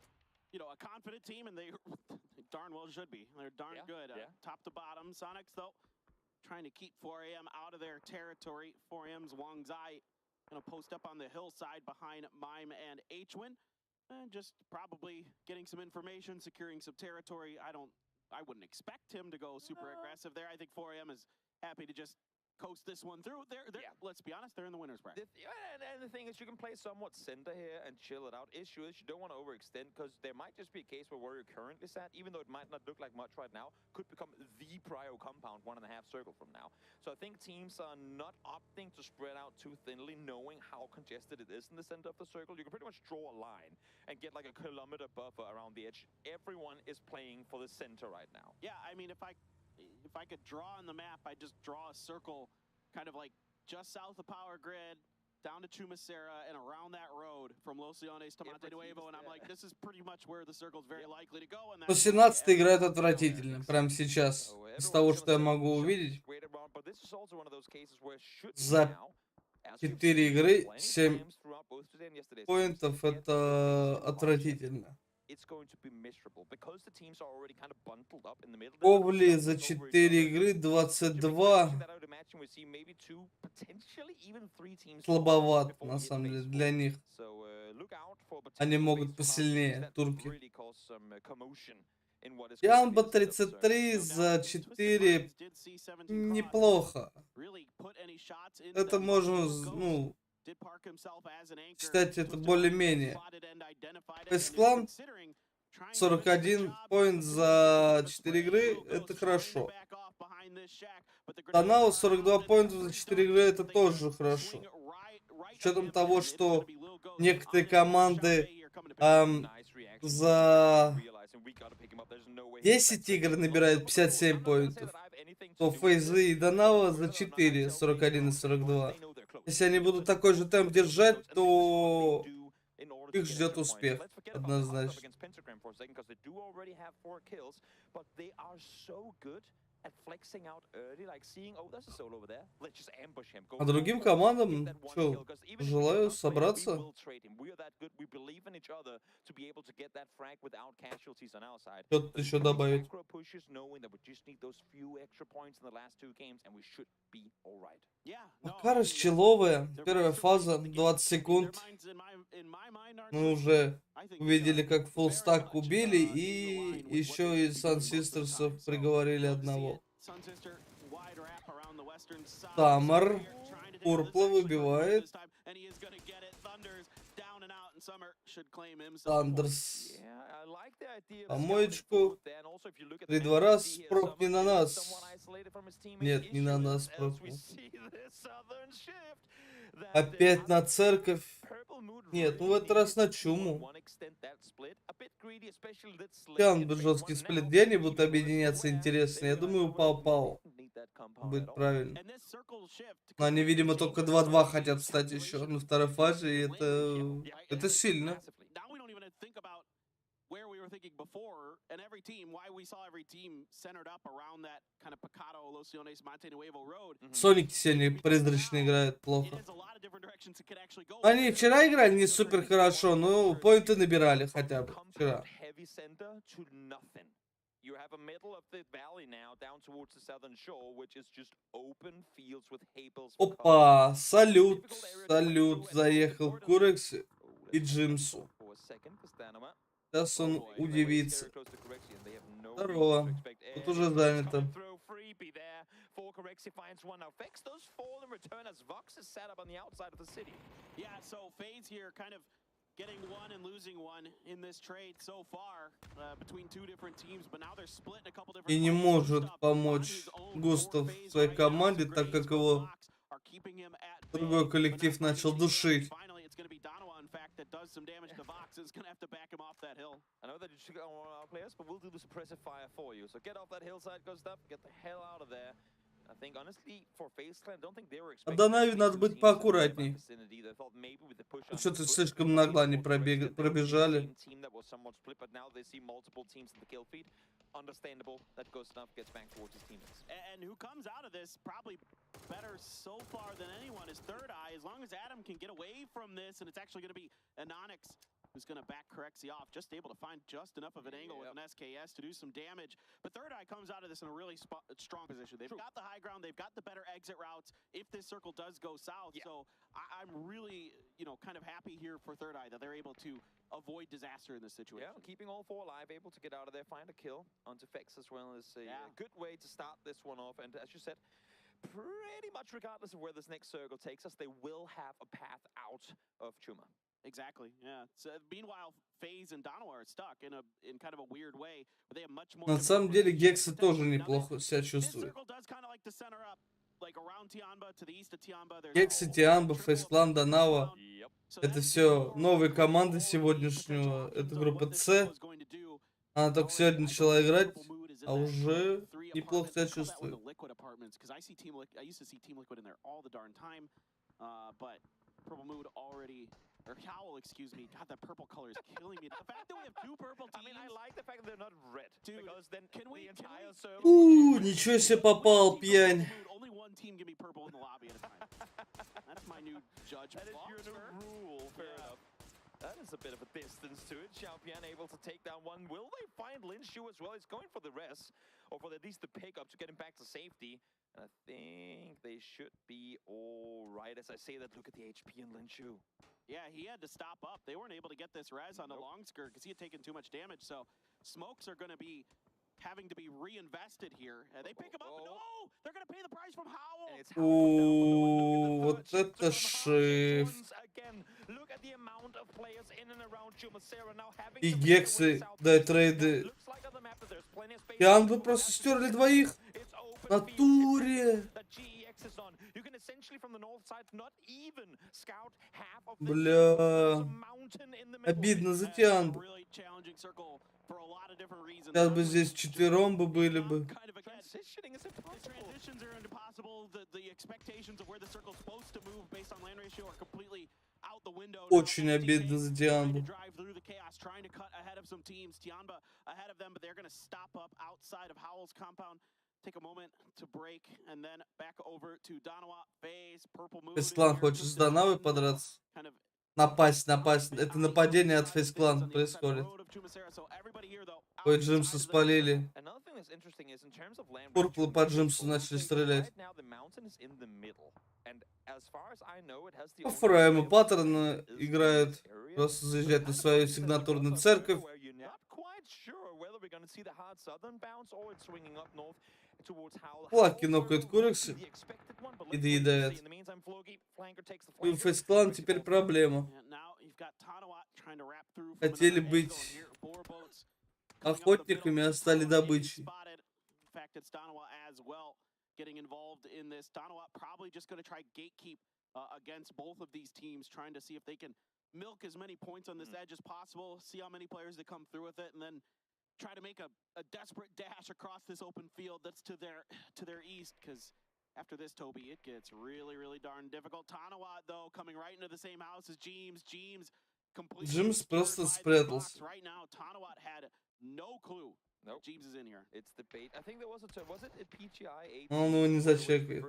[SPEAKER 5] a confident team, and they darn well should be. They're darn good. Top to bottom. Sonics, though, trying to keep 4AM out of their territory. 4M's Wang Zai going to post up on the hillside behind Mime and Hwin. And just probably getting some information, securing some territory. I wouldn't expect him to go super aggressive there. I think 4AM is happy to just coast this one through. Let's be honest, they're in the winner's bracket.
[SPEAKER 2] And the thing is, you can play somewhat center here and chill it out. Issue is you don't want to overextend, because there might just be a case where you're currently sat, even though it might not look like much right now, could become the prio compound 1.5 circle from now. So I think teams are not opting to spread out too thinly, knowing how congested it is in the center of the circle. You can pretty much draw a line and get like a kilometer buffer around the edge. Everyone is playing for the center right now.
[SPEAKER 5] Yeah, I mean, if I could draw on the map, I'd just draw a circle kind of like just south of Power Grid, down to Chumasera and around that road from Los Leones to Monte Nuevo, and I'm like, this is pretty much where the circle's very likely to go. And
[SPEAKER 3] 17 играет отвратительно, прям сейчас. Из того, что я могу увидеть. За 4 игры 7 поинтов это отвратительно. Повли за 4 игры 22. Слабоват, на самом деле, для них. Они могут посильнее, турки. Ямба 33 за 4. Неплохо. Это можно, ну, считать это более-менее. Фейсклан 41 поинт за 4 игры. Это хорошо. Танау 42 поинта за 4 игры. Это тоже хорошо. С учетом того, что некоторые команды за 10 игр набирают 57 поинтов, то Фейзы и Данава за 4, 41 и 42. Если они будут такой же темп держать, то их ждет успех, однозначно. А другим командам, что, желаю собраться. Что-то еще добавить. Пока расчеловая. Первая фаза, 20 секунд. Мы уже увидели, как фуллстак убили, и еще и Sun Sisters'ов приговорили одного. Саммер Пурпла выбивает. Сандерс. Помоечку. 3-2 раз. Прокни на нас. Нет, не на нас прокни. Опять на церковь. Нет, ну в этот раз на чуму. Тян бы жесткий сплит. Где они будут объединяться, интересно? Я думаю, Пау-Пау будет правильно. Но они, видимо, только 2-2 хотят встать еще на второй фазе, и это сильно. Соники сегодня призрачно играют плохо. Они вчера играли не супер хорошо, но поинты набирали хотя бы вчера. Опа, салют, заехал Курекс и Джимсу. Сейчас он удивится. Здорово, тут уже занято.
[SPEAKER 5] Getting one and losing one in this trade so far between two different teams, but now they're split in a couple different.
[SPEAKER 3] И не может помочь Густав своей команде, так как его другой коллектив начал душить.
[SPEAKER 5] That does some damage to Vox is going to have to back him off that hill.
[SPEAKER 4] I know that you should get on one of our players, but we'll do the suppressive fire for you. So get off that hillside, Gustav. Get the hell out of there. I think, honestly, for FaZe Clan, I don't think they were expecting.
[SPEAKER 3] Да, наверное, надо быть поаккуратней. Что-то слишком нагло они пробежали.
[SPEAKER 4] Understandable that Gustav gets back towards his teammates.
[SPEAKER 5] And who comes out of this probably better so far than anyone is Third Eye. As long as Adam can get away from this, and it's actually going to be Anonix who's going to back Corexy off, just able to find just enough of an angle with an SKS to do some damage. But Third Eye comes out of this in a really strong position. They've got the high ground, they've got the better exit routes if this circle does go south. So I'm really, kind of happy here for Third Eye that they're able to avoid disaster in this situation.
[SPEAKER 4] Yeah, keeping all four alive, able to get out of there, find a kill onto Fex as well is a good way to start this one off. And as you said, pretty much regardless of where this next circle takes us, they will have a path out of Chuma.
[SPEAKER 5] Exactly, yeah. So, meanwhile, FaZe and Donowa are stuck in kind of a weird way, but they have much more.
[SPEAKER 3] На самом деле Гексы тоже неплохо себя чувствуют. Гексы, Тиамба, Фейсклан, Данава. Это все новые команды сегодняшнего. Это группа С. Она только сегодня начала играть, а уже неплохо себя чувствует.
[SPEAKER 5] Purple Mood already, or Howl, excuse me. God, that purple color is killing me. The fact that we have two purple teams.
[SPEAKER 2] I mean, I like the fact that they're not red.
[SPEAKER 5] Dude,
[SPEAKER 2] because then the entire server...
[SPEAKER 3] Ничего себе попал, пьянь.
[SPEAKER 5] Only one team can be purple in the lobby at a time. That's my new judgment.
[SPEAKER 2] That is your new rule. Fair enough. That is a bit of a distance to it. Xiaopian able to take down one. Will they find Linshu as well? He's going for the rest, or for at least the pickup to get him back to safety. And I think they should be all right. As I say that, look at the HP in Linshu.
[SPEAKER 5] Yeah, he had to stop up. They weren't able to get this res on the long skirt because he had taken too much damage. So smokes are going to be having to be reinvested here. They pick him up. No! They're going to pay the price from Howl.
[SPEAKER 3] Ooh, вот это шиф. И гексы, да, трейды. Ян, вы просто стерли двоих. В натуре. Бля. Обидно за Тианбу. Сейчас бы здесь четвером бы были бы. Очень обидно за Тианбу. Фейсклан хочет с Данавой подраться. Напасть. Это нападение от Фейсклана происходит. Ой, Джимса спалили. Пурплы по Джимсу начали стрелять. По фрейму паттерны играют. Просто заезжают на свою сигнатурную церковь. Флаки нокают Курекса и доедает. И у Фейсклана теперь проблема. Хотели быть охотниками, а стали добычей. Getting involved in this. Donowa probably just going to try gatekeep against both of these teams, trying to see if they can milk as many points on this edge as possible, see how many players they come through with it, and then try to make a desperate dash across this open field that's to their east, because after this, Toby, it gets really, really darn difficult. Donowa, though, coming right into the same house as James. James просто спрятался. Right now, Donowa had no clue. Nope. James is in here. It's the bait. I think there was it PGI 8. Он его не зачекает.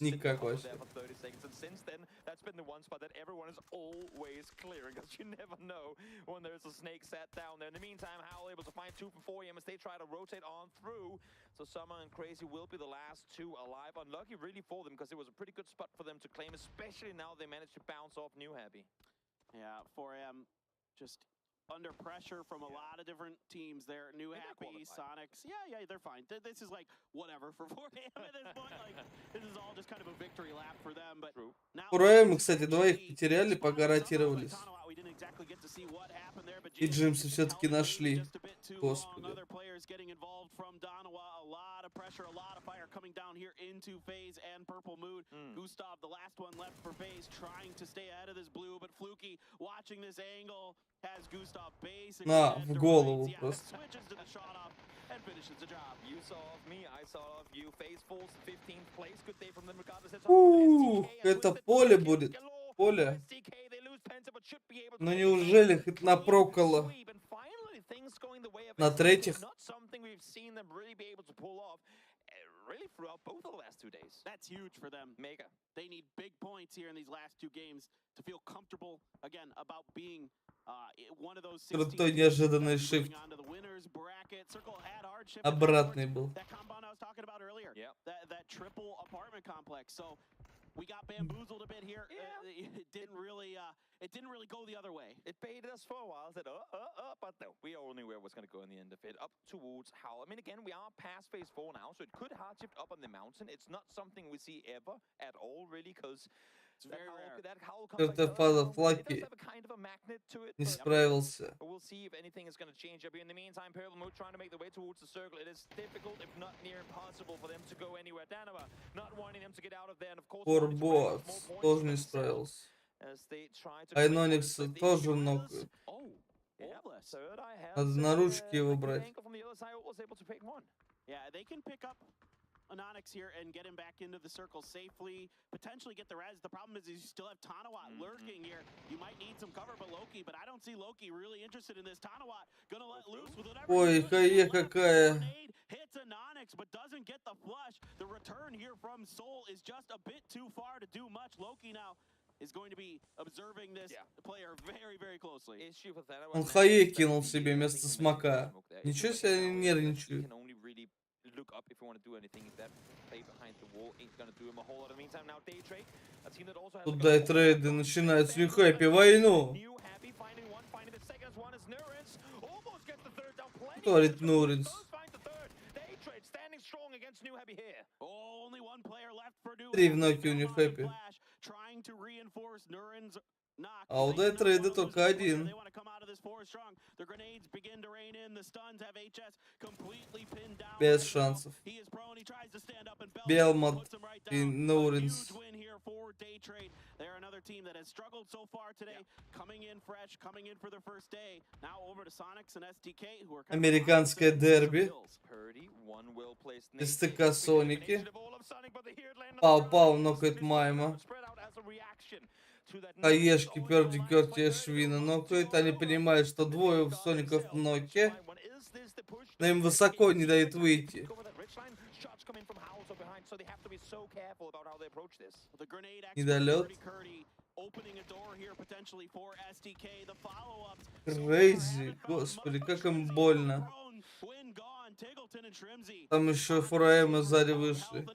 [SPEAKER 3] Никак вообще.
[SPEAKER 2] And since then, that's been the one spot that everyone is always clearing, because you never know when there's a snake sat down there. In the meantime, Howl able to find 2 from 4 as they try to rotate on through. So Summer and Crazy will be the last 2 alive. Unlucky really for them, because it was a pretty good spot for them to claim, especially now they managed to bounce off New Happy. Yeah, 4am just under pressure from a lot of different teams there. New Happy, Sonics. Yeah, they're fine. This is like whatever for 4am at this point. Like, this is all just kind of a victory lap for them. But now,
[SPEAKER 3] 4am, кстати, двоих потеряли, пока ротировались. И Джимса все-таки нашли. Господи.
[SPEAKER 5] Pressure, a lot of fire coming down here into FaZe and Purple Mood. Gustav, the last one left for FaZe, trying to stay ahead of this blue, but Fluky watching this angle has Gustav basically
[SPEAKER 3] в голову просто.
[SPEAKER 5] Switches to the shot off and finishes the job.
[SPEAKER 2] You saw off me, I saw off you. FaZe falls to 15th place. Good day from them regardless.
[SPEAKER 3] Это поле будет. Поле. Но неужели хоть напрокало? На третьих.
[SPEAKER 5] Really throughout both of the last 2 days. That's huge for them. Mega. They need big points here in these last 2 games to feel comfortable again about being one of those 16
[SPEAKER 3] Крутой неожиданный шифт. Обратный был.
[SPEAKER 5] That compound I was talking about earlier. Yeah. That triple apartment complex. So we got bamboozled a bit here. Yeah. It didn't really go the other way.
[SPEAKER 2] It baited us for a while. Said, but no, we all knew where it was going to go in the end of it. Up towards Howl. I mean, again, we are past phase 4 now, so it could hard shift up on the mountain. It's not something we see ever at all, really, because
[SPEAKER 5] it's very rare.
[SPEAKER 3] Это Флаки не справился.
[SPEAKER 2] We'll see if anything is going to change up here. In the meantime, Purple Mood trying to make the way towards the circle. It is difficult, if not near impossible, for them to go anywhere. Danova not wanting them to get out of there, and of course,
[SPEAKER 3] Форбот тоже не справился. Айноникс тоже нокает. Надо на ручки его брать.
[SPEAKER 5] Yeah, they can pick up Anonix here and get him back into the circle safely, potentially get the res. The problem is you still have Tanawat lurking here. You might need some cover, but Loki, but I don't see Loki really interested in this. Tanawat gonna let loose with whatever.
[SPEAKER 3] Ой, какая.
[SPEAKER 5] Hits Anonix, but doesn't get the flush. The return here from Soul is just a bit too far to do much. Loki now is going to be observing this player very, very closely.
[SPEAKER 3] Он хае кинул себе вместо смока. Ничего себе, они нервничают.
[SPEAKER 2] Look up if you want to do anything. If that play behind the wall ain't gonna do him a whole lot. In the meantime, now day trade. A team that also has.
[SPEAKER 3] Тут дай трейды начинают с New Happy войну.
[SPEAKER 2] New Happy finding one, finding the second one is Nurens. Almost gets the third down.
[SPEAKER 3] Говорит Нуринс.
[SPEAKER 2] Find the third. Day trade standing strong against New Happy here.
[SPEAKER 5] Only one player left for New.
[SPEAKER 3] 3 в ноке у New Happy.
[SPEAKER 5] Trying to reinforce Nurens.
[SPEAKER 3] А у дай трейда только один. Без шансов. Белмонт и Нуринс. Американское дерби. СТК Соники. Пау-пау нокает Майма. Хаешки, Перди, Керти и Швина нокают. Они понимают, что двое в Соников в ноке. Но им высоко не дают выйти. Недолет. Крейзи. Господи, как им больно. Там еще 4AM сзади вышли.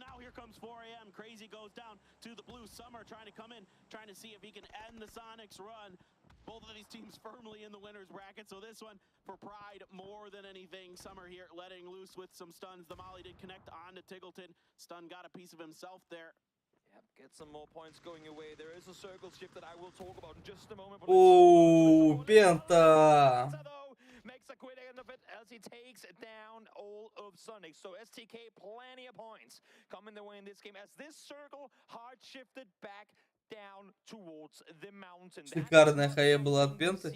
[SPEAKER 5] Both of these teams firmly in the winner's bracket, so this one for pride more than anything. Summer here letting loose with some stuns. The Molly did connect on to Tiggleton. Stun got a piece of himself there.
[SPEAKER 2] Yep, get some more points going away. There is a circle shift that I will talk about in just a moment.
[SPEAKER 3] Ooh, Penta!
[SPEAKER 2] Makes a quick end of it as he takes down all of Sonic. So STK plenty of points coming their way in this game as this circle hard shifted back down towards the mountain.
[SPEAKER 3] Шикарная хая была от Пенты.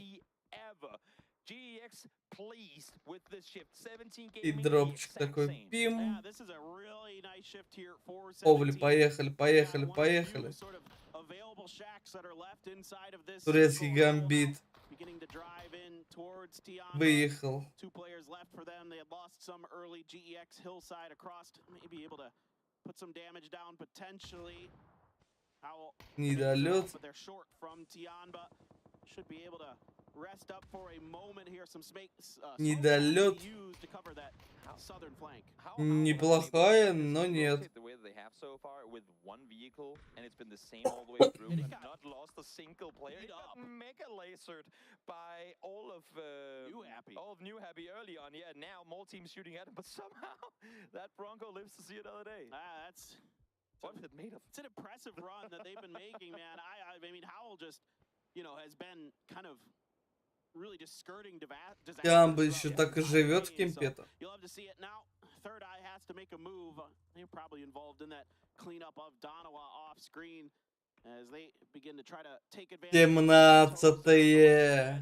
[SPEAKER 2] GX pleased with this shift. 17
[SPEAKER 3] И дропчик такой. Пим. Овли, поехали, поехали, поехали. Турецкий гамбит. Выехал. Недолет. Недолет. Неплохая, но нет.
[SPEAKER 2] New Happy early on. Yeah, now more teams shooting at him, but somehow that Bronco lives to see another day.
[SPEAKER 5] That's what is it made of? It's an impressive run that they've been making, man. I mean, Howell just, you know, has been kind of really just skirting disaster.
[SPEAKER 3] Гамба еще так и живет в кемпе-то.
[SPEAKER 5] You'll have to see it now. Third Eye has to make a move. They're probably involved in that cleanup of Donawa off screen as they begin to try to take advantage.
[SPEAKER 3] 17-е.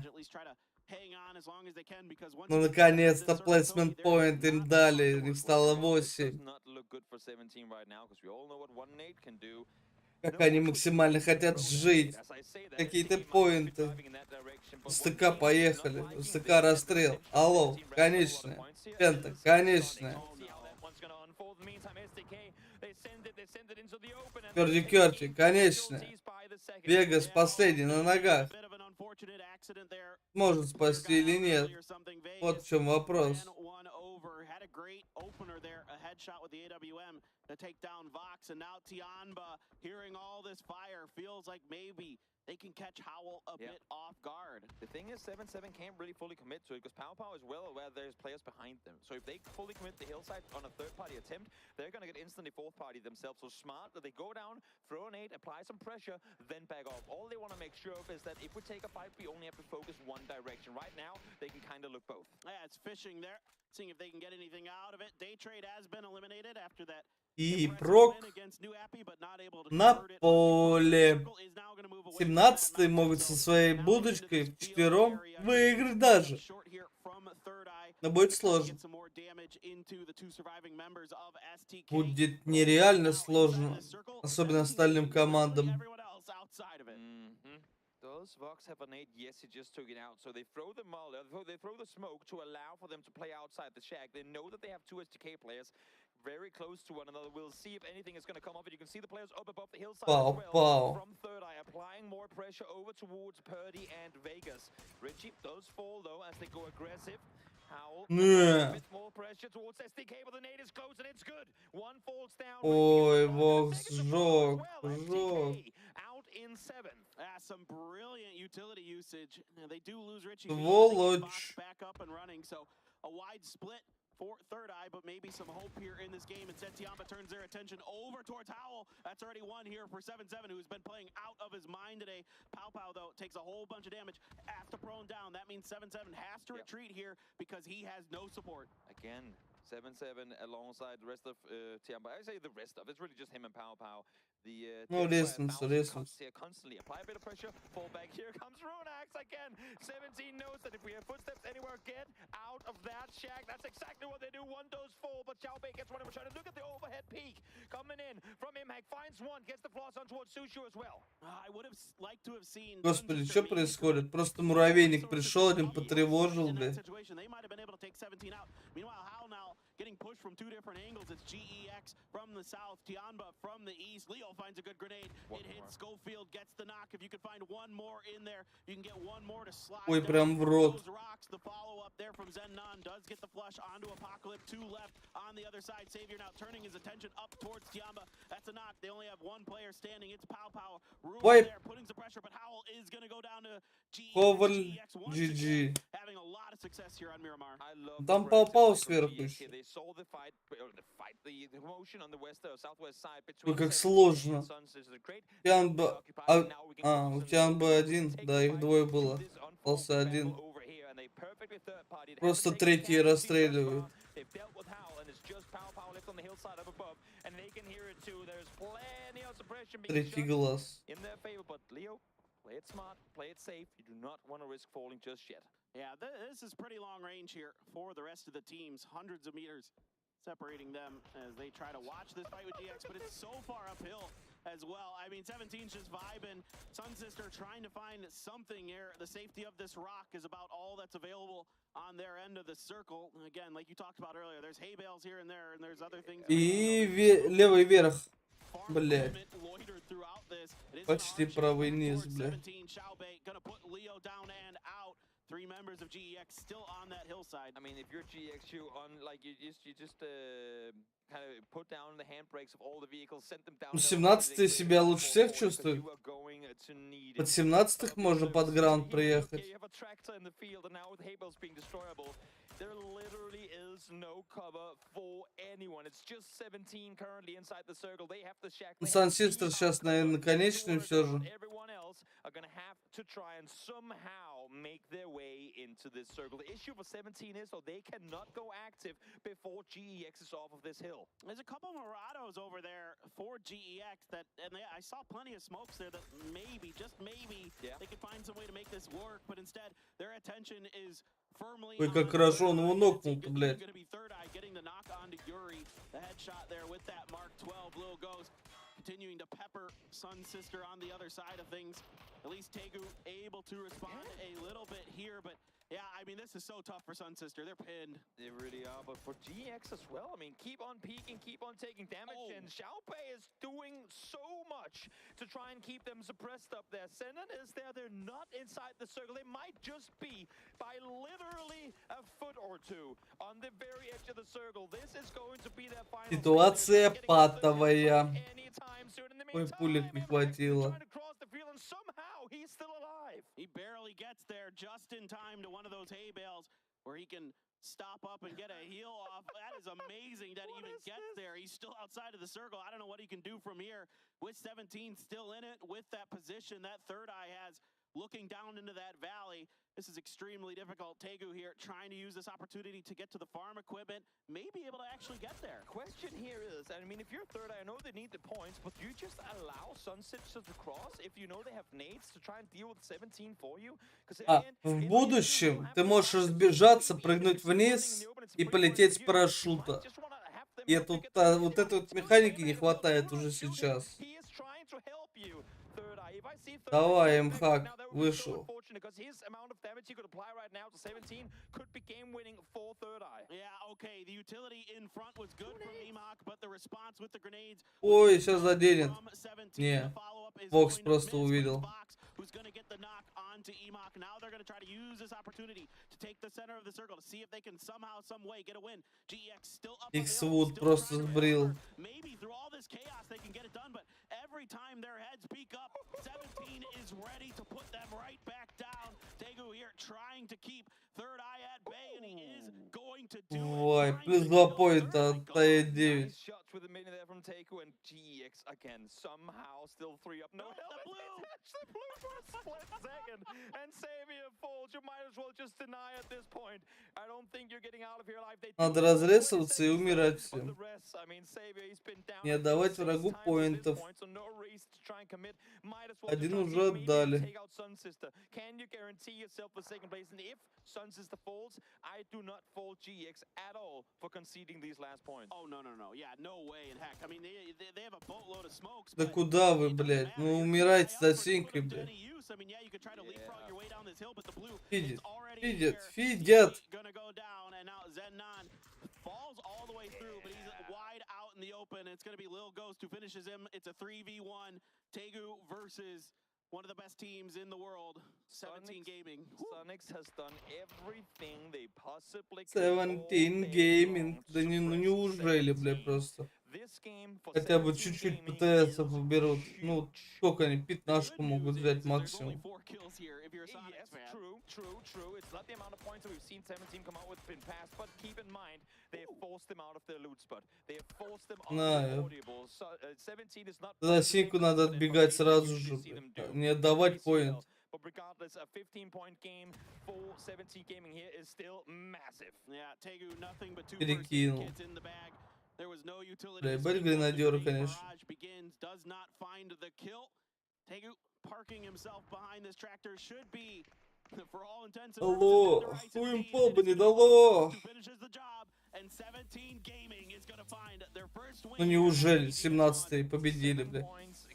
[SPEAKER 3] Ну, наконец-то placement point им дали. У них стало 8. Как они максимально хотят жить. Какие-то поинты. СТК поехали. СТК расстрел. Алло, конечно. Пента, конечно. Керти, конечно. Вегас последний на ногах. Может спасти или нет? Вот в чем вопрос.
[SPEAKER 5] They can catch Howell a bit off guard.
[SPEAKER 2] The thing is, 7-7 can't really fully commit to it because Pow is well aware there's players behind them. So if they fully commit the hillside on a third-party attempt, they're going to get instantly fourth-party themselves. So smart that they go down, throw an 8, apply some pressure, then back off. All they want to make sure of is that if we take a fight, we only have to focus one direction. Right now, they can kind of look both.
[SPEAKER 5] Yeah, it's fishing there, seeing if they can get anything out of it. Day trade has been eliminated after that.
[SPEAKER 3] И прок на поле. 17-й могут со своей будочкой вчетвером выиграть даже. Но будет сложно. Будет нереально сложно. Особенно остальным командам.
[SPEAKER 5] Does Vox have a nade? Yes, he just took it out. So they throw the they throw the smoke to allow for them to play outside the shack. They know that they have two STK players very close to one another. We'll see if anything is going to come of it. You can see the players up above the hillside as well. From Third Eye, applying more pressure over towards Purdy and Vegas. Richie does fall though as they go aggressive. Howl. A bit more pressure towards STK, but the nade is close and it's good. One falls down.
[SPEAKER 3] Ой, Vox жёг, жёг.
[SPEAKER 5] Out in 7th. Some brilliant utility usage. They do lose Richie.
[SPEAKER 3] Сволочь.
[SPEAKER 5] Back up and running. So a wide split for Third Eye, but maybe some hope here in this game. Instead, Tiamba turns their attention over towards Howl. That's already one here for 7-7, who's been playing out of his mind today. Pow Pow, though, takes a whole bunch of damage. After prone down, that means 7-7 has to retreat here because he has no support.
[SPEAKER 2] Again, 7-7 alongside the rest of Tiamba. I say the rest of it's really just him and Pow Pow.
[SPEAKER 3] No distance,
[SPEAKER 2] constantly apply a bit of pressure, fall back. Here comes Runax again. 17 knows that if we have footsteps anywhere, get out of that shack. That's exactly what they do. One does fall, but Xiaobei gets one of them. Trying to look at the overhead peak coming in from Impact, finds one, gets the floss on towards Sushu as well.
[SPEAKER 5] I would have liked to have seen.
[SPEAKER 3] Господи, что происходит? Просто муравейник пришел, один потревожил, блядь.
[SPEAKER 5] They might have been able to take 17 out. Meanwhile, Howl now getting pushed from two different angles. It's GEX from the south, Tianba from the east. Leo finds a good grenade. It hits Schofield, gets the knock. If you could find one more in there, you can get one more to slide.
[SPEAKER 3] Ой, прям в рот.
[SPEAKER 5] The follow up there from Zennon does get the flush onto Apocalypse. Two left on the other side. Savior now turning his attention up towards Tiamba. That's a knock. They only have one player standing. It's Pow Pow. Rule there, putting some pressure, but Howl is going to go down to GEX.
[SPEAKER 3] GG.
[SPEAKER 5] Having a lot of success here on Miramar.
[SPEAKER 3] Там Пау сверху еще.
[SPEAKER 2] They saw the fight, the motion on the west or southwest side
[SPEAKER 3] Ой,
[SPEAKER 2] between
[SPEAKER 3] как сложно. Тянба... у Тянба один, да, их двое было. Остался один. Просто третий расстреливают. Третий глаз.
[SPEAKER 2] Play it smart, play it safe. You do not want to risk falling just yet.
[SPEAKER 5] Yeah, this is pretty long range here for the rest of the teams. Hundreds of meters separating them as they try to watch this fight with GX, but it's so far uphill as well. I mean, 17's just vibing. Sun Sister trying to find something here. The safety of this rock is about all that's available on their end of the circle. Again, like you talked about earlier, there's hay bales here and there's other things.
[SPEAKER 3] И левый верх. Блядь. Почти правый низ, блядь.
[SPEAKER 5] Three members of GEX still on that hillside.
[SPEAKER 2] I mean, if you're GX, you just kind of put down the handbrakes of all the vehicles, send them down.
[SPEAKER 3] 17-й себя лучше всех чувствует. Под 17-х можно под граунд приехать.
[SPEAKER 2] There literally is no cover for anyone. It's just 17 currently inside the circle. They have the shack.
[SPEAKER 3] Sun Sister сейчас, наверное, конечный все же.
[SPEAKER 2] Everyone else are going to have to try and somehow make their way into this circle. The issue for 17 is though they cannot go active before GEX is off of this hill.
[SPEAKER 5] There's a couple of Morados over there for GEX I saw plenty of smokes there that maybe, just maybe, they could find some way to make this work, but instead their attention is firmly.
[SPEAKER 3] Ой, как хорошо он его нокнул-то, блядь.
[SPEAKER 5] Third Eye getting the knock onto Yuri. The headshot there with that Mark 12. Lil Ghost continuing to pepper Sun Sister on the other side of things. At least Tegu able to respond a little bit here, but yeah, I mean, this is so tough for Sun Sister. They're pinned.
[SPEAKER 2] They really are, but for GX as well, I mean, keep on peeking, keep on taking damage, and Xiaopei is doing so much to try and keep them suppressed up there. Senan is there, they're not inside the circle. They might just be by literally a foot or two on the very edge of the circle. This is going to be their final.
[SPEAKER 3] Ситуация патовая. Ой, пулек не хватило.
[SPEAKER 5] He's still alive. He barely gets there just in time to one of those hay bales where he can stop up and get a heal off. That is amazing that he even gets there. He's still outside of the circle. I don't know what he can do from here. With 17 still in it, with that position that Third Eye has. looking down into that valley. This is extremely difficult. Tegu here trying to use this opportunity to get to the farm equipment, may be able to actually get there.
[SPEAKER 2] Question here is, I mean, if you're third, I know they need the points, but do you just allow Sunset to cross if you know they have nades to try and deal with 17 for you?
[SPEAKER 3] В будущем ты можешь разбежаться, прыгнуть вниз и полететь с парашюта. И тут вот этой вот механики не хватает уже сейчас. Давай, Мхак, вышел. Ой, сейчас заденет. Не, Бокс просто увидел.
[SPEAKER 5] Who's going to get the knock onto Emok. Now they're going to try to use this opportunity to take the center of the circle to see if they can somehow, some way get a win. GEX still up.
[SPEAKER 3] Иксвуд просто сбрил.
[SPEAKER 5] Maybe through all this chaos they can get it done, but every time their heads peek up, 17 is ready to put them right back down. Tegu here trying to keep Third Eye at bay, and he is going to do it.
[SPEAKER 3] Ой, плюс 2 поинта от Т9.
[SPEAKER 2] Shots with a minute there from Tegu, and GEX again somehow still 3 up. No, the blue for a split second, and Savior falls. You might as well just deny at this point. I don't think you're getting out of here alive.
[SPEAKER 3] Надо разрезаться и умирать всем. Не отдавать врагу поинтов. Один уже отдали.
[SPEAKER 2] Can you guarantee yourself the second place? And if Sun Sister falls, I do not fault GX at all for conceding these last points.
[SPEAKER 5] Oh no. Yeah, no way in heck. I mean, they have a boatload of smokes.
[SPEAKER 3] Да куда вы, блядь? Ну умирайте за синькой, блядь. Фидят.
[SPEAKER 5] Falls all the way through, but he's wide out in the open. It's going to be Lil Ghost who finishes him. It's a 3v1. Tegu versus one of the best teams in the world, 17 Gaming.
[SPEAKER 2] Sonix has done everything they possibly could.
[SPEAKER 3] 17 Gaming. Да не, ну неужели, блядь, просто. Хотя бы чуть-чуть ПТСов уберут. Ну, сколько они? 15 могут взять максимум.
[SPEAKER 2] True. It's not the amount of points that we've seen 17 come out with in past, but keep in mind, they have forced them out of their loot spot. They have forced them out of the audibles. So, 17 is not...
[SPEAKER 3] За синьку надо отбегать сразу же. Не отдавать поинт.
[SPEAKER 2] But regardless, a 15-point game for 17 Gaming here is still massive.
[SPEAKER 5] Yeah, Tegu nothing but 2
[SPEAKER 3] kids
[SPEAKER 5] in the bag. There was no utility.
[SPEAKER 3] Блядь, гренадеры, конечно.
[SPEAKER 5] Begins, does not find the kill. Tegu parking himself behind this tractor should be, for all intents and
[SPEAKER 3] Алло, хуй им полба не дало. Ну неужели 17-й победили, блядь.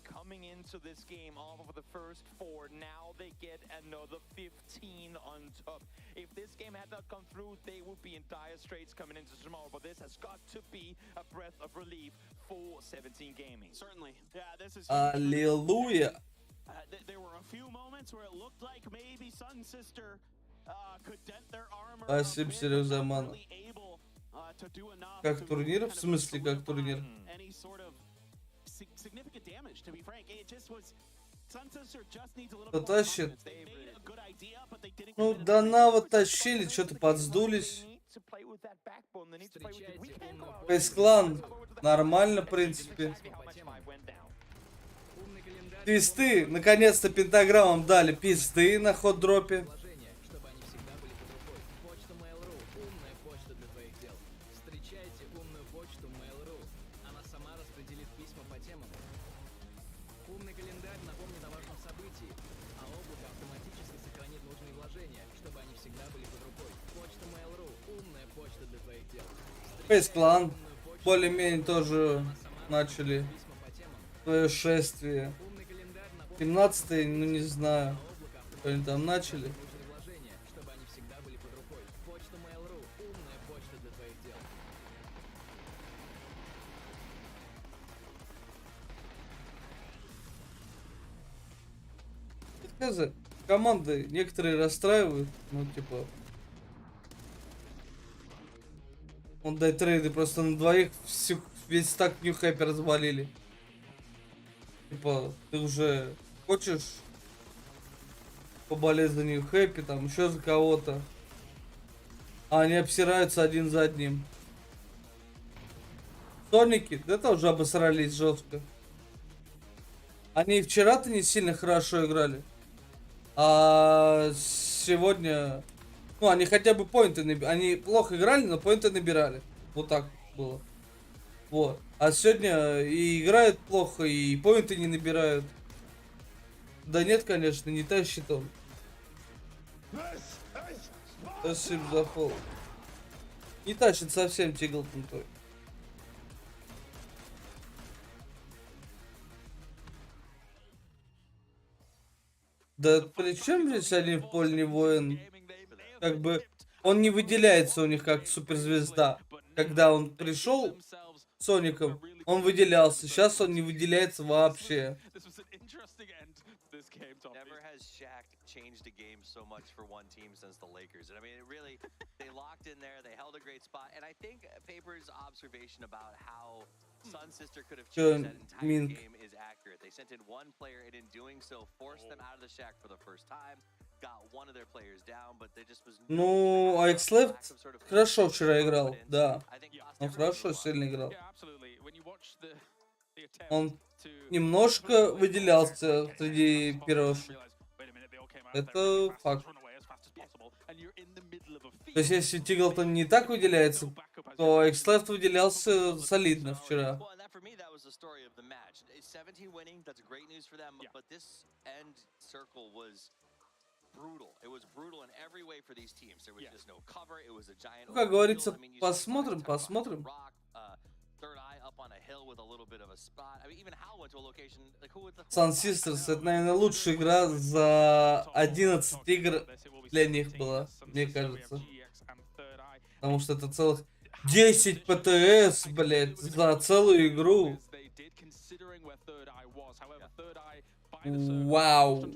[SPEAKER 2] Coming into this game off of the first 4, now they get another 15 on top. If this game had not come through, they would be in dire straits coming into tomorrow, but this has got to be a breath of relief for 17 Gaming.
[SPEAKER 5] Certainly. Yeah, this is
[SPEAKER 3] Аллилуйя.
[SPEAKER 5] There were a few moments where it looked like maybe Sun Sister could dent their armor.
[SPEAKER 3] Спасибо, Сережа Мана. Как турнир? В смысле, как турнир?
[SPEAKER 5] Significant damage, to be frank. It just was Sun Sister just needs a little
[SPEAKER 3] Кто тащит?
[SPEAKER 5] good idea, but they didn't.
[SPEAKER 3] Ну, Донава тащили, что-то подсдулись. Фейсклан нормально, в принципе. Твисты, наконец-то пентаграммам дали пизды на хот-дропе. Фейсклан более-менее тоже начали свое шествие. 17-й, ну не знаю, что они там начали. Команды некоторые расстраивают, ну типа... Он дай трейды просто на двоих весь стак нью-хэппи развалили. Типа, ты уже хочешь поболеть за нью-хэппи, там еще за кого-то. А они обсираются один за одним. Соники, да тоже обосрались жестко. Они и вчера-то не сильно хорошо играли. А сегодня... Ну, они хотя бы поинты набирали. Они плохо играли, но поинты набирали. Вот так было. Вот. А сегодня и играют плохо, и поинты не набирают. Да нет, конечно, не тащит он. Спасибо за фол. Не тащит совсем Тиглтон той. Да при чем здесь они в поле не воин? Как бы он не выделяется у них как суперзвезда. Когда он пришел с Соником, он выделялся. Сейчас он не выделяется вообще.
[SPEAKER 4] Never has Shaq changed a game so much for one team since the Lakers. And I mean, it really, they locked in there, they held a great spot. And I think Paper's observation about how Sun Sister could have changed that entire game is accurate. They sent in one player and in doing so forced them out of the Shack for the first time. Got one of their players down, but there just was
[SPEAKER 3] Ну, а X-Left хорошо вчера играл, да. Он хорошо сильно играл. Он немножко выделялся среди пирожных. Это факт. То есть, если Тиглтон не так выделяется, то X-Left выделялся солидно вчера. Ну, как говорится, посмотрим. Sun Sisters — это, наверное, лучшая игра за 11 игр для них была, мне кажется. Потому что это целых 10 ПТС, блядь, за целую игру. Вау.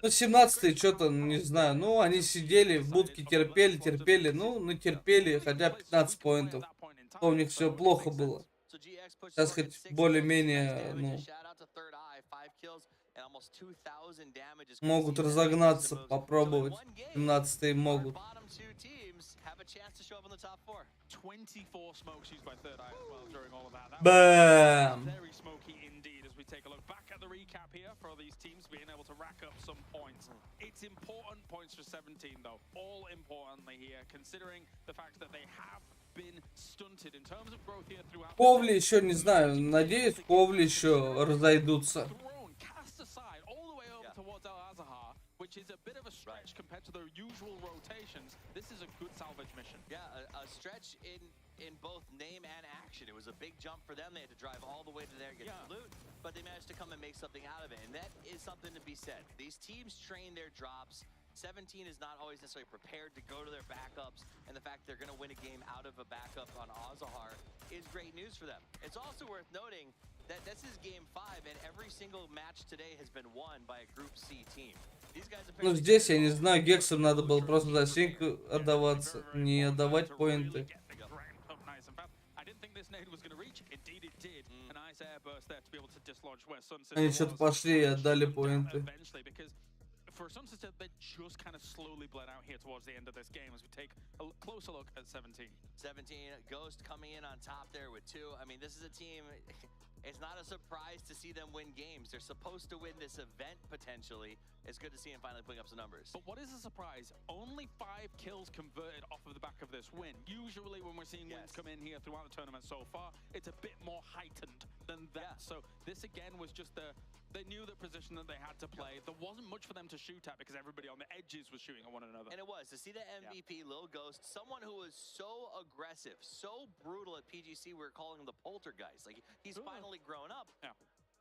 [SPEAKER 3] Ну, 17-й что-то, не знаю. Ну, они сидели в будке, терпели. Ну, натерпели, хотя 15 поинтов. У них все плохо было. Сейчас хоть более-менее, ну, могут разогнаться, попробовать. 17-е могут. Бэм!
[SPEAKER 2] Take a look back at the recap here for these teams being able to rack up some points. It's important points for 17 though, all importantly here, considering the fact that they have been stunted in terms of growth here throughout.
[SPEAKER 3] Ковли еще не знаю, надеюсь, Ковли еще разойдутся.
[SPEAKER 2] Which is a bit of a stretch compared to their usual rotations. This is a good salvage mission.
[SPEAKER 4] Yeah, a stretch in both name and action. It was a big jump for them. They had to drive all the way to there to get the loot, but they managed to come and make something out of it. And that is something to be said. These teams train their drops. 17 is not always necessarily prepared to go to their backups, and the fact they're going to win a game out of a backup on Azahar is great news for them. It's also worth noting that this is game 5, and every single match today has been won by a Group C team.
[SPEAKER 3] Ну, здесь, я не знаю, Гексам надо было просто за синьку отдаваться, не отдавать поинты. Они что-то пошли и отдали поинты.
[SPEAKER 2] For Sun Sister, they just kind of slowly bled out here towards the end of this game as we take a closer look at 17.
[SPEAKER 4] 17, Ghost coming in on top there with 2. I mean, this is a team, it's not a surprise to see them win games. They're supposed to win this event, potentially. It's good to see them finally putting up some numbers.
[SPEAKER 2] But what is a surprise? Only 5 kills converted off of the back of this win. Usually when we're seeing wins come in here throughout the tournament so far, it's a bit more heightened than that. So this again was just they knew the position that they had to play. There wasn't much for them to shoot at because everybody on the edges was shooting at one another.
[SPEAKER 4] And it was. To see the MVP, Lil Ghost, someone who was so aggressive, so brutal at PGC, we were calling him the poltergeist. Like, he's finally grown up.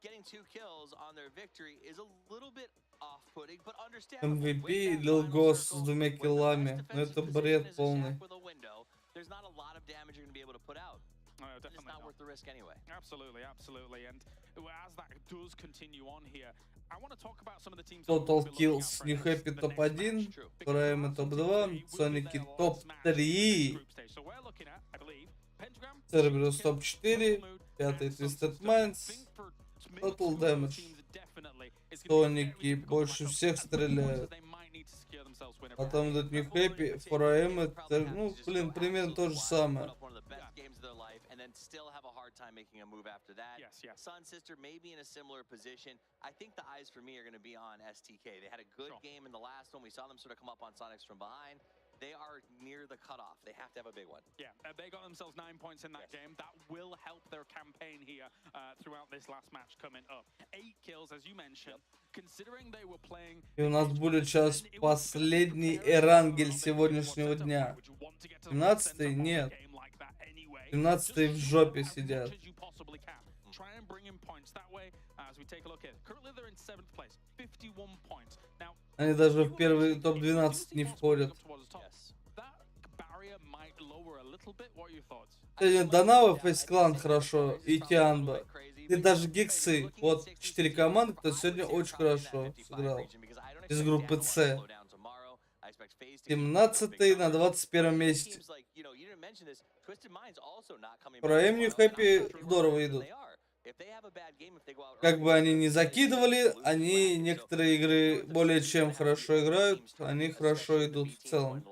[SPEAKER 4] Getting 2 kills on their victory is a little bit off-putting, but understandable.
[SPEAKER 3] MVP, Lil Ghost с 2 киллами. Ну, это бред полный.
[SPEAKER 4] There's not a lot of damage you're going to be able to put out. It's not worth the risk anyway.
[SPEAKER 2] Absolutely. And as that does continue on here, I want to talk about some of the teams.
[SPEAKER 3] Total kills. New Happy топ-1, Prime топ-2, Соники топ-3, Cerberus топ-4, 5-й Twisted Minds, Total Damage. Соники больше всех стреляют. Потом идут New Happy, 4AM, это, ну, блин, примерно то же самое.
[SPEAKER 4] then still have a hard time making a move after that.
[SPEAKER 2] Yes, yes.
[SPEAKER 4] Sun Sister may be in a similar position. I think the eyes for me are going to be on STK. They had a good game in the last one. We saw them sort of come up on Sonics from behind. They are near the cutoff. They have to have a big one.
[SPEAKER 2] Yeah, they got themselves 9 points in that game. That will help their campaign here throughout this last match coming up. 8 kills, as you mentioned. Considering they were playing...
[SPEAKER 3] И у нас будет сейчас последний эрангель сегодняшнего дня. 17-й нет. 17-й в жопе сидят.
[SPEAKER 2] Try and bring in points that way as we take a look at it. Currently they're in 7th place, 51 points. Now,
[SPEAKER 3] Они даже в первый топ-12 не входят. Сегодня Данава, Фейсклан хорошо и Тианба. И даже Гиксы. Вот 4 команды, кто сегодня очень хорошо сыграл. Из группы С. 17-й на 21-м месте. Про New Happy здорово идут. Как бы они ни закидывали, они некоторые игры более чем хорошо играют, они хорошо идут в целом.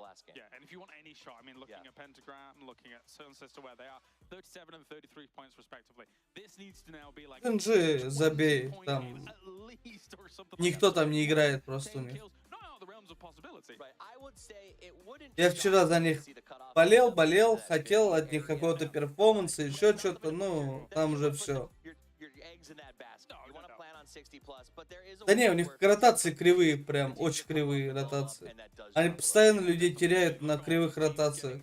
[SPEAKER 3] НЖ забей, там никто там не играет просто у них. Я вчера за них болел, хотел от них какого-то перформанса, еще что-то, ну, там уже все. Да не, у них ротации кривые, прям очень кривые ротации. Они постоянно людей теряют на кривых ротациях.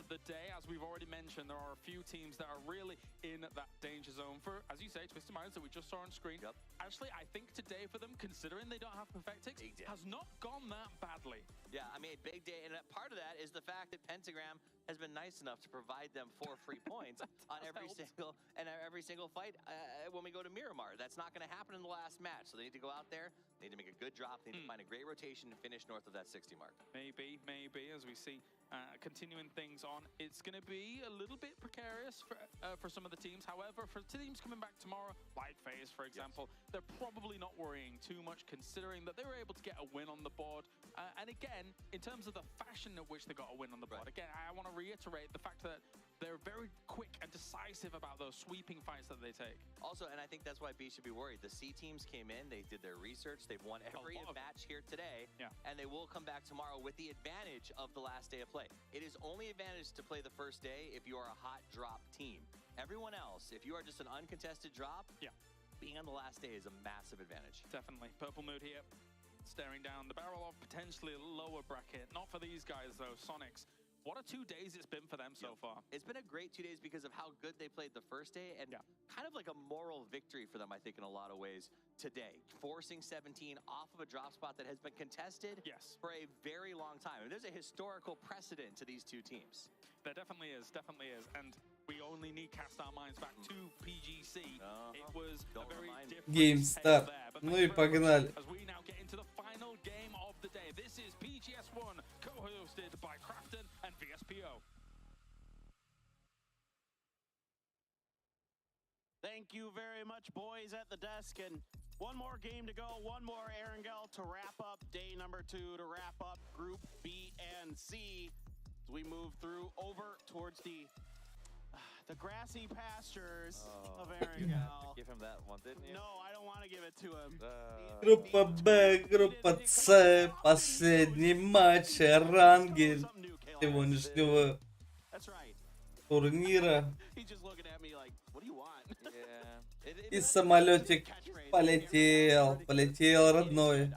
[SPEAKER 2] The day, as we've already mentioned, there are a few teams that are really in that danger zone for, as you say, Twisted Minds that we just saw on screen. Actually, I think today for them, considering they don't have Perfectix, has not gone that badly.
[SPEAKER 4] Yeah, I mean, big day, and part of that is the fact that Pentagram has been nice enough to provide them 4 free points on every single fight when we go to Miramar. That's not going to happen in the last match, so they need to go out there, they need to make a good drop, they need to find a great rotation and finish north of that 60 mark.
[SPEAKER 2] Maybe, as we see continuing things on. It's going to be a little bit precarious for some of the teams. However, for teams coming back tomorrow, like FaZe, for example, they're probably not worrying too much considering that they were able to get a win on the board. And again, in terms of the fashion at which they got a win on the board, again, I want to reiterate the fact that they're very quick and decisive about those sweeping fights that they take.
[SPEAKER 4] Also, and I think that's why B should be worried. The C teams came in, they did their research, they've won every match here today, and they will come back tomorrow with the advantage of the last day of play. It is only advantage to play the first day if you are a hot drop team. Everyone else, if you are just an uncontested drop, being on the last day is a massive advantage.
[SPEAKER 2] Definitely. Purple Mood here, staring down the barrel of potentially a lower bracket. Not for these guys though, Sonics. What a 2 days it's been for them so far.
[SPEAKER 4] It's been a great 2 days because of how good they played the first day and kind of like a moral victory for them, I think, in a lot of ways today. Forcing 17 off of a drop spot that has been contested for a very long time. There's a historical precedent to these two teams.
[SPEAKER 2] There definitely is. And we only need cast our minds back to PGC. It was a very different
[SPEAKER 3] Game start. Ну и погнали.
[SPEAKER 2] As we now get into the final game of the day. This is PGS1, co-hosted by Crafton and VSPO.
[SPEAKER 5] Thank you very much, boys at the desk. And one more game to go, one more Erangel to wrap up day number 2, to wrap up Group B and C. As we move through over towards the grassy pastures of Erangel.
[SPEAKER 15] Give him that one, didn't you?
[SPEAKER 5] No, I don't want to give it to him.
[SPEAKER 3] Группа Б, группа С, последний матч, Эрангель сегодняшнего турнира. И самолетик полетел, родной.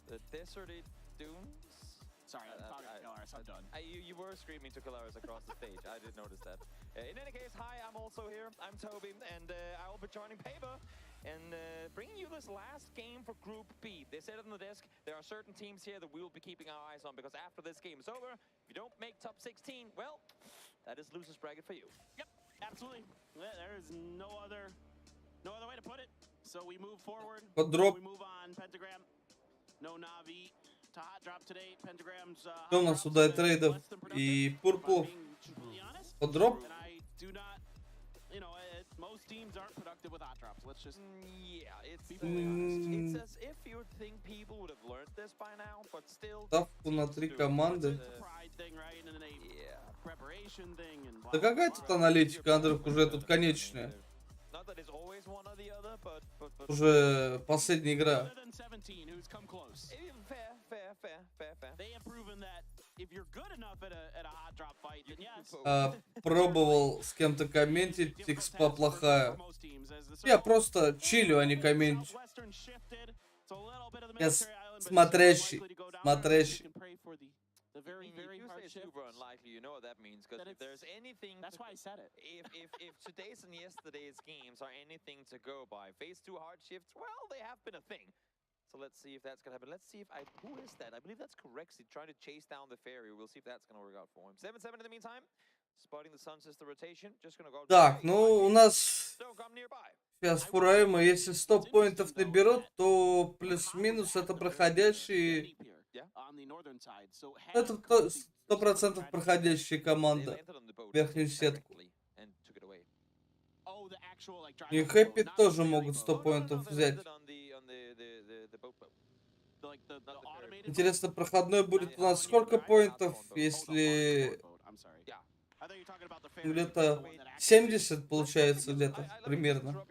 [SPEAKER 15] The deserted dunes?
[SPEAKER 5] Sorry, I'm done.
[SPEAKER 15] You were screaming to Kalaris across the stage. I did notice that. In any case, hi, I'm also here. I'm Toby, and I will be joining Paper and bringing you this last game for Group B. They said it on the desk. There are certain teams here that we will be keeping our eyes on because after this game is over, if you don't make top 16, well, that is loser's bracket for you.
[SPEAKER 5] Yep, absolutely. There is no other way to put it. So we move forward. We move on. Pentagram. No Navi. To hot drop today. Pentagram's
[SPEAKER 3] Что у нас сюда и трейдов и пурплов? Подроп?
[SPEAKER 5] most teams aren't productive with hot drops. Let's just
[SPEAKER 4] yeah, it's as if you would think people would have learned this by now, but still.
[SPEAKER 3] Ставку на 3 команды. Да какая тут аналитика, Андрюх, уже тут конечная. Уже последняя игра. Пробовал с кем-то комментить, экспа плохая. Я просто чилю, а не комментю. Я смотрящий.
[SPEAKER 15] The very hard shift. Super unlikely, you know what that means, because if there's anything,
[SPEAKER 5] that's why I said it.
[SPEAKER 15] If today's and yesterday's games are anything to go by, phase 2 hard shifts, well, they have been a thing. So let's see if that's gonna happen. Let's see if who is that? I believe that's Correxy trying to chase down the ferry. We'll see if that's gonna work out for him. 7-7 in the meantime, spotting the sun sister rotation. Just gonna go.
[SPEAKER 3] Так, ну у нас сейчас фураема, если 100 поинтов наберут, то плюс-минус это проходящий. Это 100% проходящая команда. Верхнюю сетку. И Хэппи тоже могут 100 поинтов взять. Интересно, проходной будет у нас сколько поинтов, если где-то 70 получается, где-то примерно.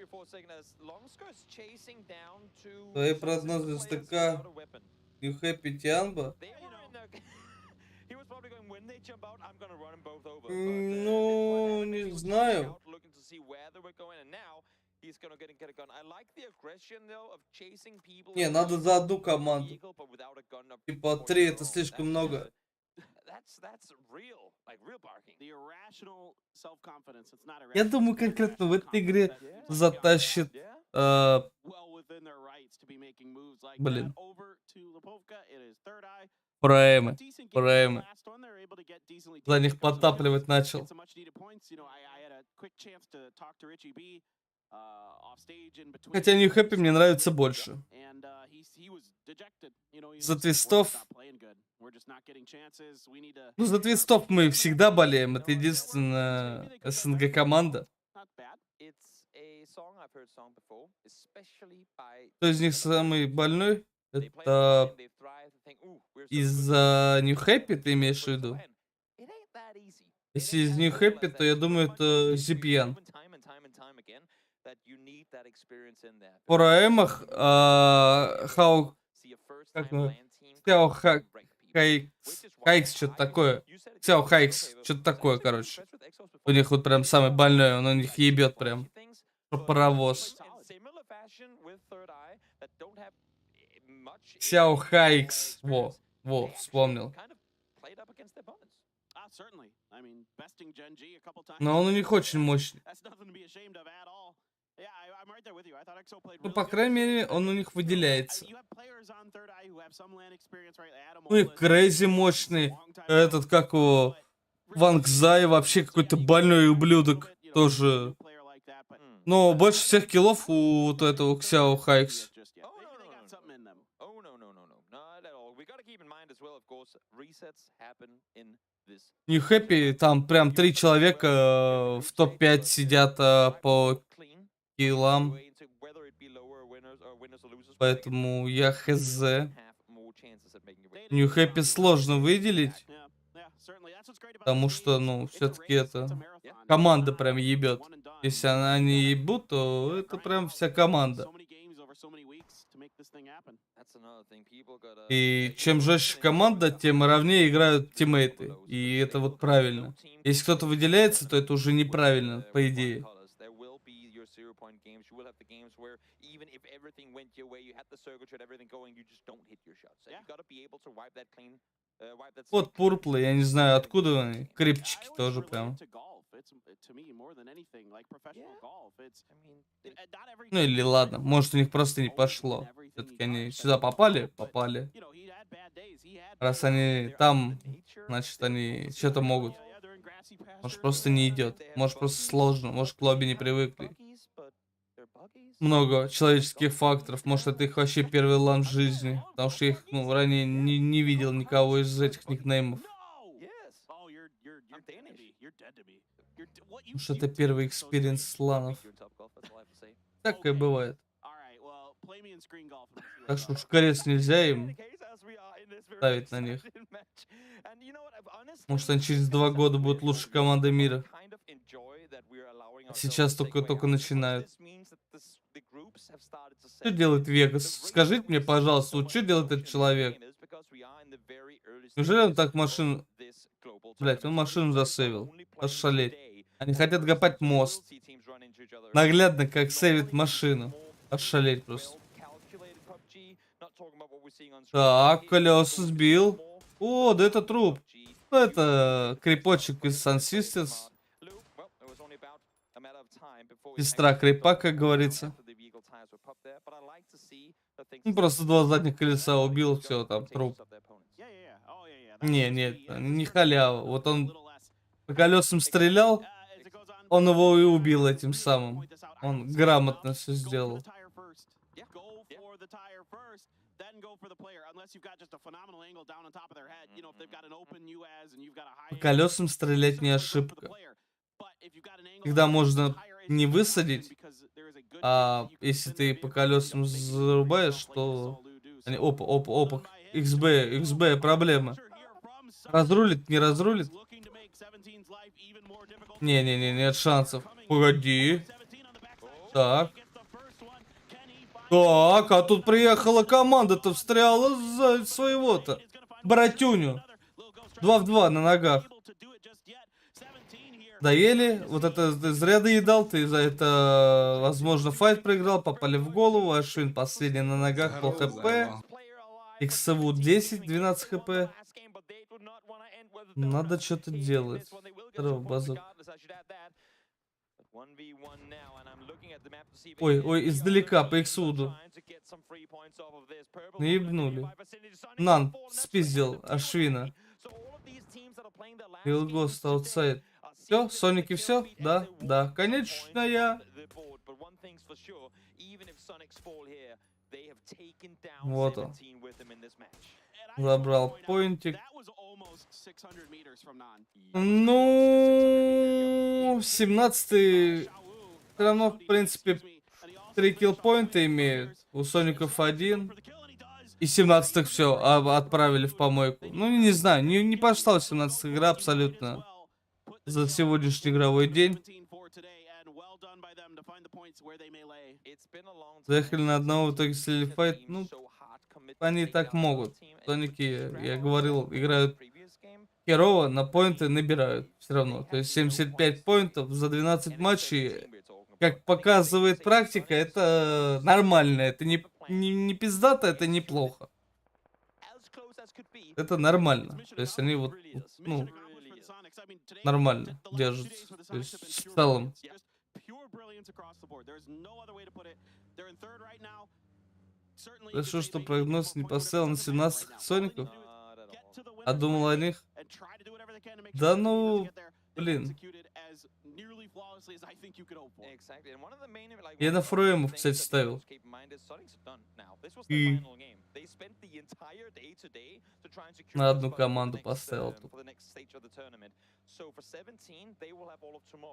[SPEAKER 3] Твои прогнозы СТК New Happy Тианба. Ну, не знаю. Не, надо за одну команду. Типа 3 это слишком много. Я думаю, конкретно в этой игре затащит... блин. Проэмы. За них подтапливать начал. Хотя New Happy мне нравится больше. За твистов... Ну, за твистов мы всегда болеем. Это единственная СНГ команда. Кто из них самый больной? Это из-за New Happy ты имеешь в виду? Если из New Happy, то я думаю, это Зипьян. По РАЭМах Хайкс, что-то такое. Сяо Хайкс, что-то такое, короче. У них вот прям самый больной, он у них ебет прям. Паровоз. Сяо Хайкс. Во, вспомнил. Но он у них очень мощный. Ну, по крайней мере, он у них выделяется. Ну и Крейзи мощный. Этот, как его, Вангзай вообще какой-то больной ублюдок. Тоже. Но больше всех киллов у вот этого Ксяо Хайкс. New Happy, там прям 3 человека в топ-5 сидят по киллам. Поэтому я хз. New Happy сложно выделить. Потому что, ну, все-таки это команда прям ебет. Если она не ебут, то это прям вся команда. И чем жестче команда, тем ровнее играют тиммейты. И это вот правильно. Если кто-то выделяется, то это уже неправильно, по идее. Вот пурплы, я не знаю, откуда они. Крипчики тоже прям. Ну или ладно, может у них просто не пошло. Все-таки они сюда попали. Раз они там, значит они что-то могут. Может просто не идет. Может просто сложно. Может к лобби не привыкли. Много человеческих факторов. Может это их вообще первый лан в жизни. Потому что я их ранее не видел никого из этих никнеймов. Может это первый экспириенс ланов. Всякое бывает. Так что уж крест нельзя им ставить на них. Может, они через 2 года будут лучшей командой мира. Сейчас только начинают. Что делает Вегас? Скажите мне, пожалуйста, вот что делает этот человек? Неужели он так машину... Блять, он машину засейвил. Ошалеть. Они хотят копать мост. Наглядно, как сейвит машину. Ошалеть просто. Так, колеса сбил. О, да это труп. Ну, это крипочек из Sun Sisters. Сестра крипа, как говорится. Ну, просто 2 задних колеса убил, все, там, труп. Не халява. Вот он по колесам стрелял, он его и убил этим самым. Он грамотно все сделал. По колесам стрелять не ошибка. Когда можно не высадить, а если ты по колесам зарубаешь, то... Опа, XB, проблема. Разрулит, не разрулит? Не, нет шансов. Погоди. Так, а тут приехала команда-то, встряла за своего-то. Братюню. 2 в 2 на ногах. Доели. Вот это зря доедал. Ты за это, возможно, файт проиграл. Попали в голову. Ашвин последний на ногах. Пол хп. XSW 10, 12 хп. Надо что-то делать. Здорово, базук. Ой, издалека, по иксуду. Наебнули. Нан спиздил Ашвина. Илгост аутсайд. Все, Соники все? Да, конечно, я. Вот он. Забрал поинтик. Ну, 17-й все равно, в принципе, 3 киллпоинта имеют. У Соников 1. И 17-х все отправили в помойку. Ну, не знаю, не пошла 17-я игра абсолютно за сегодняшний игровой день. Заехали на одного, в итоге слили файт. Ну, они так могут. Соники, я говорил, играют херово, на поинты набирают все равно. То есть 75 поинтов за 12 матчей, как показывает практика, это нормально. Это не пиздато, это неплохо. Это нормально. То есть они вот, ну, нормально держатся. То есть в целом. Хорошо, что прогноз не поставил на 17 Соников. А думал о них. Да ну, блин. Я на фроемов, кстати, ставил. И на одну команду поставил.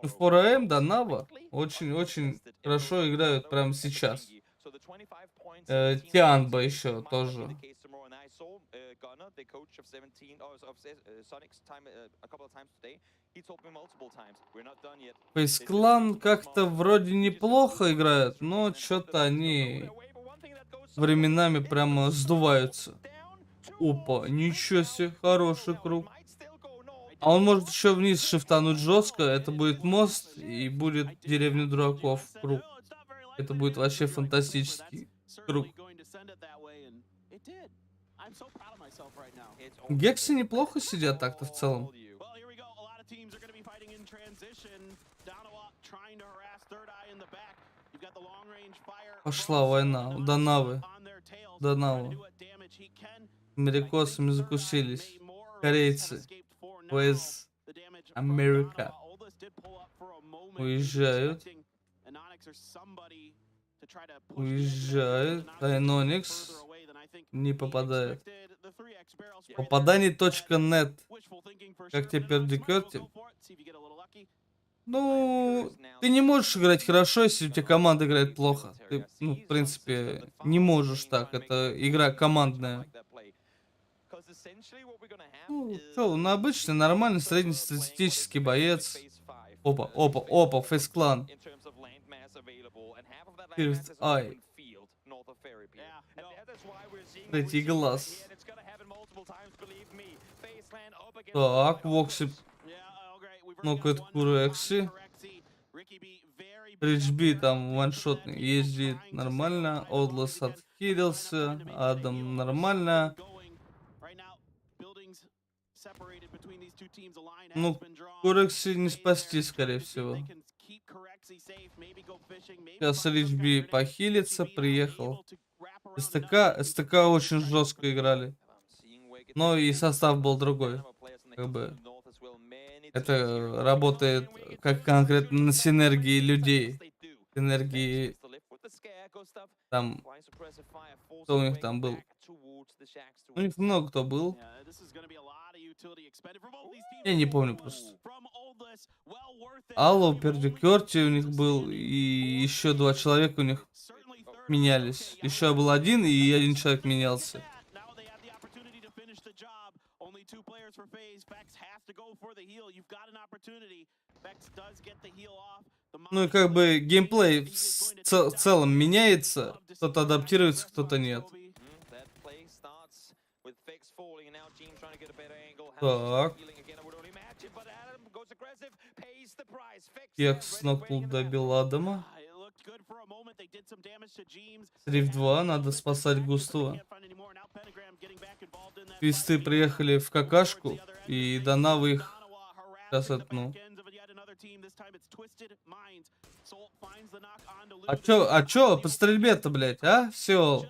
[SPEAKER 3] Фроем, да, Нава очень хорошо играют прямо сейчас. Тианба еще тоже. Фейсклан как-то вроде неплохо играют, но что-то они временами прямо сдуваются. Опа, ничего себе, хороший круг. А он может еще вниз шифтануть жестко, это будет мост и будет деревня дураков круг. Это будет вообще фантастический круг. Гексы неплохо сидят так-то в целом. Пошла война. До Навы. Америкосами закусились. Корейцы. West America. Уезжают. Айноникс не попадает. Попаданий.нет. Как теперь декорте? Ну, ты не можешь играть хорошо, если у тебя команда играет плохо. Ты, ну, в принципе, не можешь так. Это игра командная. Ну, что, он обычный, нормальный, среднестатистический боец. Опа, опа, опа, фейс-клан. Ай. Третий глаз. Так, Вокси. Ну-ка, это Курекси. Ричби там ваншотный ездит нормально. Одлас отхилился. Адам нормально. Ну, Курекси не спасти, скорее всего. Сейчас Ричби похилится, приехал. СТК очень жестко играли. Но и состав был другой. Как бы это работает как конкретно на синергии людей. Синергии там... Кто у них там был? У них много кто был. Я не помню просто. Алло, Пердикерти у них был. И еще 2 человека у них менялись. Еще был один, и 1 человек менялся. Ну и как бы геймплей в целом меняется. Кто-то адаптируется, кто-то нет. Так. Кекс снокнул, добил Адама. 3 в 2, надо спасать Густава. Твисты приехали в какашку, и Донавы их сейчас отну. А чё по стрельбе-то, блядь, а? Все.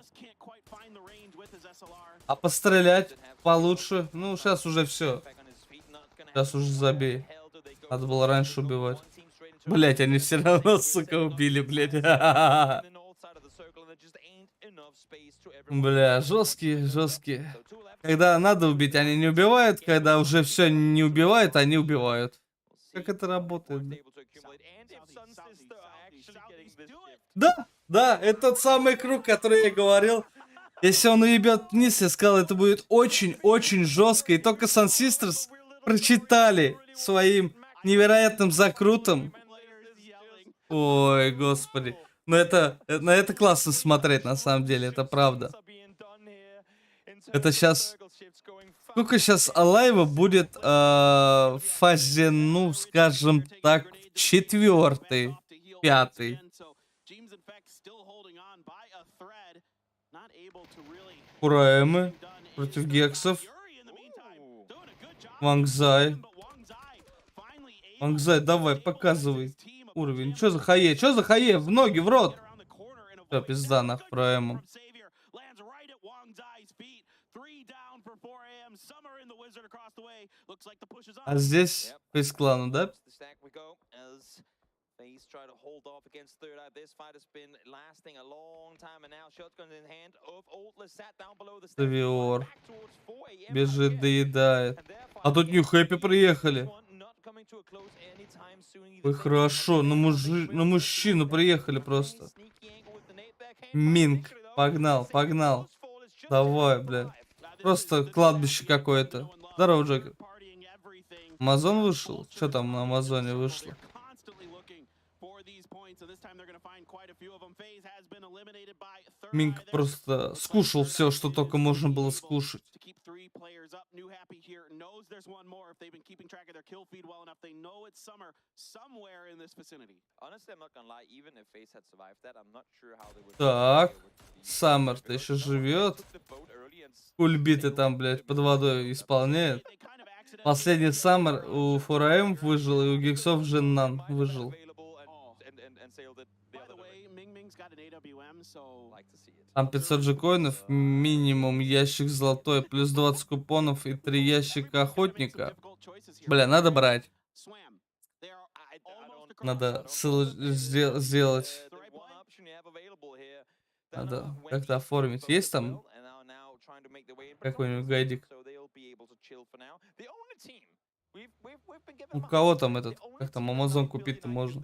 [SPEAKER 3] А пострелять получше? Ну, сейчас уже все. Сейчас уже забей. Надо было раньше убивать. Блять, они все равно, сука, убили, блять. Бля, жесткие. Когда надо убить, они не убивают. Когда уже все не убивают, они убивают. Как это работает? Да, это тот самый круг, который я говорил. Если он уебет вниз, я сказал, это будет очень жестко. И только Sun Sisters прочитали своим невероятным закрутом. Ой, господи. Но на это классно смотреть, на самом деле, это правда. Это сейчас... Сколько сейчас Алайва будет в фазе, ну, скажем так, 4-й, 5-й. Кураэмы против гексов. Вангзай. Вангзай, давай, показывай уровень. Чё за хае? Чё за хае? В ноги, в рот. Всё, пизда, нах, Кураэму. А здесь фейс-клану, да? Савиор. Бежит, доедает. А тут Нью Хэппи приехали. Ой, хорошо. На мужчину приехали просто. Минг. Погнал. Давай, бля. Просто кладбище какое-то. Здорово, Джокер. Амазон вышел? Что там на Амазоне вышло? Минг просто скушал все, что только можно было скушать. Так, Саммер-то еще живет. Ульбиты там, блядь, под водой исполняет. Последний Саммер у 4AM выжил, и у Гексов Женнан выжил. Там 500 джекоинов, минимум ящик золотой, плюс 20 купонов и 3 ящика охотника. Бля, надо брать. Надо сделать. Надо как-то оформить. Есть там какой-нибудь гайдик? У кого там этот, как там, Amazon купить-то можно?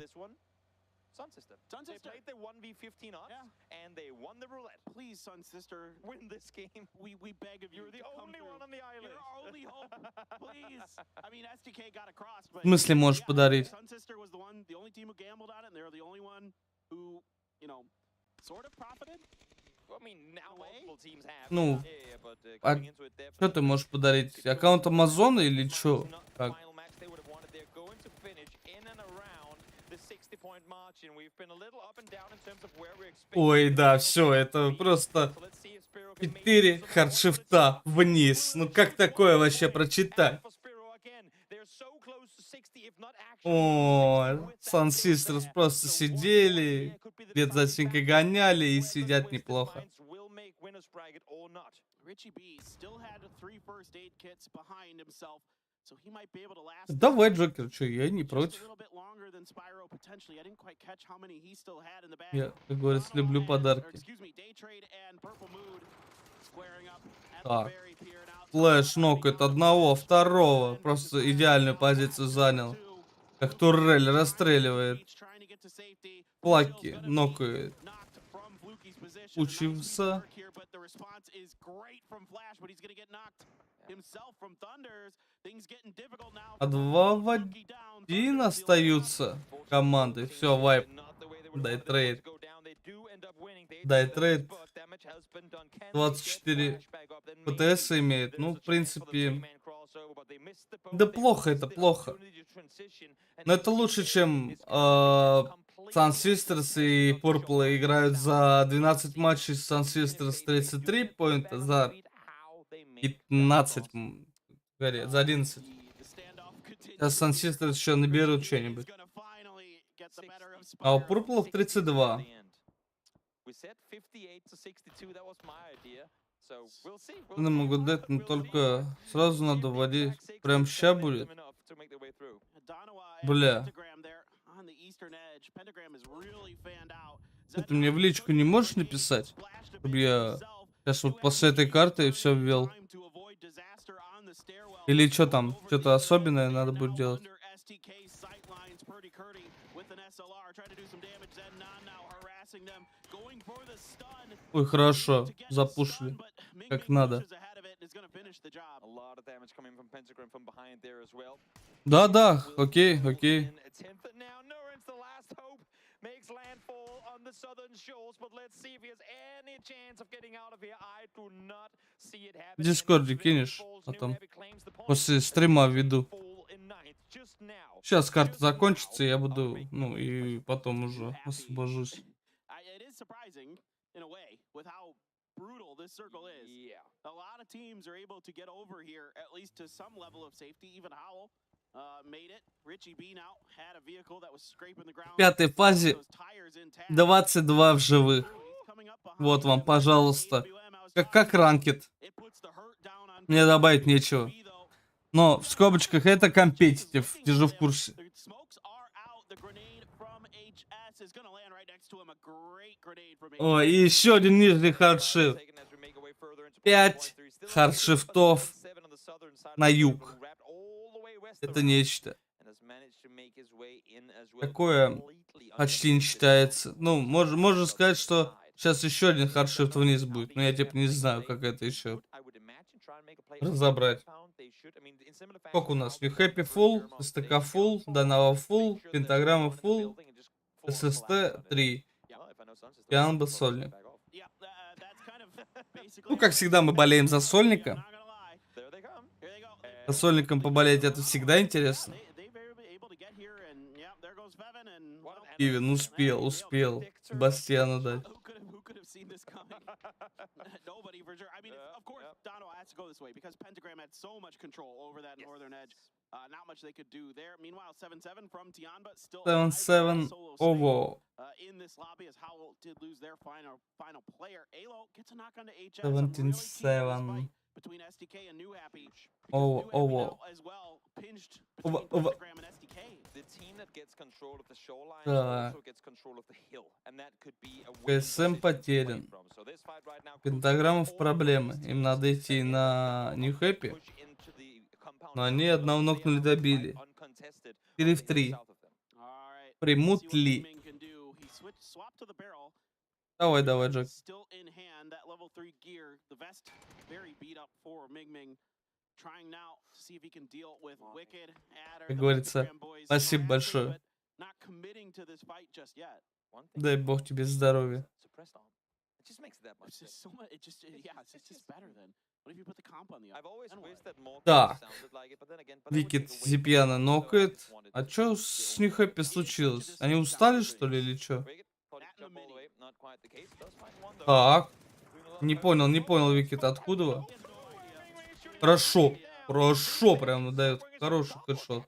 [SPEAKER 5] Sun Sister. They played the 1v15 odds, and they won the roulette. Please, Sun Sister, win this game. We beg of you. You're the only one on the island. You're our only hope. Please. I mean, STK got across, but
[SPEAKER 3] В смысле можешь подарить?
[SPEAKER 5] Sun Sister was the only team who gambled on it, and they were the only one who, you know, sort of profited. I mean, now multiple teams have.
[SPEAKER 3] Ну, а что ты можешь подарить? Аккаунт Амазона или что? Как? Ой, да, все, это просто 4 хардшифта вниз. Ну как такое вообще прочитать? О, Sun Sisters просто сидели, где-то за стенкой гоняли и сидят неплохо. Давай, Джокер, что, я не против. Я, как говорится, люблю подарки. Так. Флэш нокает одного, второго. Просто идеальную позицию занял. Как турель расстреливает. Плаки нокает. Учился. А 2 в 1 остаются команды. Все, вайп. Дай трейд. Дай трейд. 24 ПТС имеет. Ну, в принципе... Да плохо, это плохо. Но это лучше, чем Sun Sisters и Purple играют за 12 матчей. Sun Sisters 33 поинта, за 15, за 11. Сейчас Sun Sisters еще наберут что-нибудь. А у Purple 32. Ну, могу дать, но только сразу надо вводить. Прям ща будет. Бля. Ты мне в личку не можешь написать? Чтобы я сейчас вот после этой карты все ввел. Или что там? Что-то особенное надо будет делать. Ой, хорошо. Запушили. Как надо. Да, окей, окей. В Дискорде кинешь, потом после стрима введу. Сейчас карта закончится, я буду, ну и потом уже освобожусь.
[SPEAKER 5] Brutal this circle is. Yeah. A lot of teams are able to get over here, at least to some level of safety. Even Howell made it. Richie B now had a vehicle that was scraping the ground.
[SPEAKER 3] В пятой фазе 22 в живых. Вот вам, пожалуйста. Как ранкет. Мне добавить нечего. Но в скобочках это компетитив. Держу в курсе. О, и еще один нижний хардшифт. 5 хардшифтов на юг. Это нечто. Такое почти не считается. Ну, можно сказать, что сейчас еще один хардшифт вниз будет. Но я типа не знаю, как это еще разобрать. Сколько у нас? New Happy Full, STK Full, Данава Full, Пентаграмма Full, SST 3. Пиан был сольник. Ну, как всегда, мы болеем за сольника. За сольником поболеть это всегда интересно. Ивен успел Себастьяну дать.
[SPEAKER 5] Nobody for sure. I mean, of course, Dono has to go this way because Pentagram had so much control over that northern edge. Not much they could do there. Meanwhile, 7-7 from Tianba still
[SPEAKER 3] 7-7 over.
[SPEAKER 5] In this lobby as Howell did lose their final player. Alo gets a knock onto HS.
[SPEAKER 3] 17-7.
[SPEAKER 5] Between SDK and New Happy.
[SPEAKER 3] Over.
[SPEAKER 5] As well, pinched between Pentagram and SDK. The team that gets control of the shoreline also gets control of the hill, and that could be a
[SPEAKER 3] КСМ потерян. Пентаграмма в проблемы. Им надо идти на New Happy. Но они одного нокнули, добили. 4 в 3. Примут ли? Давай, давай, Джек. Как говорится, спасибо большое. Дай бог тебе здоровья. Да. Викит Зипьяна нокает. А чё с них хэппи случилось? Они устали, что ли, или чё? Так. Не понял, Викит, откуда? Хорошо. Хорошо, прям дает хороший хэдшот.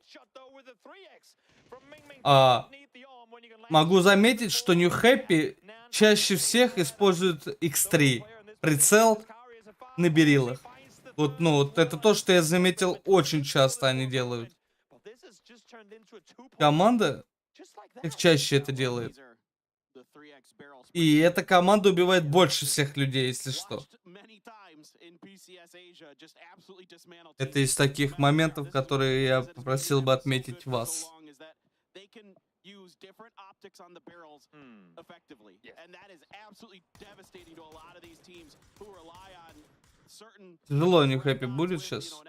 [SPEAKER 3] Могу заметить, что New Happy чаще всех используют X3. Прицел на берилах. Вот, ну, вот это то, что я заметил, очень часто они делают. Команда их чаще это делает. И эта команда убивает больше всех людей, если что. Это из таких моментов, которые я попросил бы отметить вас. Тяжело New Happy будет сейчас.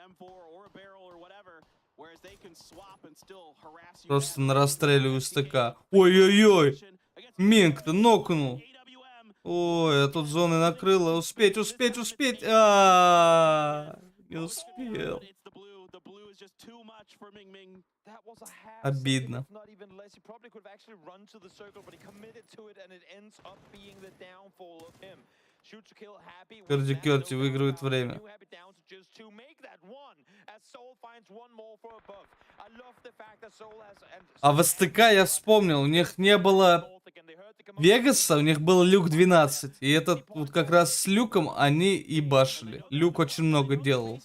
[SPEAKER 3] Просто на расстреле у СТК. Ой-ой-ой! Минг-то нокнул. Ой, а тут зоны накрыло. Успеть! Не успел. Обидно. Керти выигрывает время. А в СТК я вспомнил, у них не было Вегаса, у них был Люк 12. И этот вот как раз с Люком они и башили. Люк очень много делал.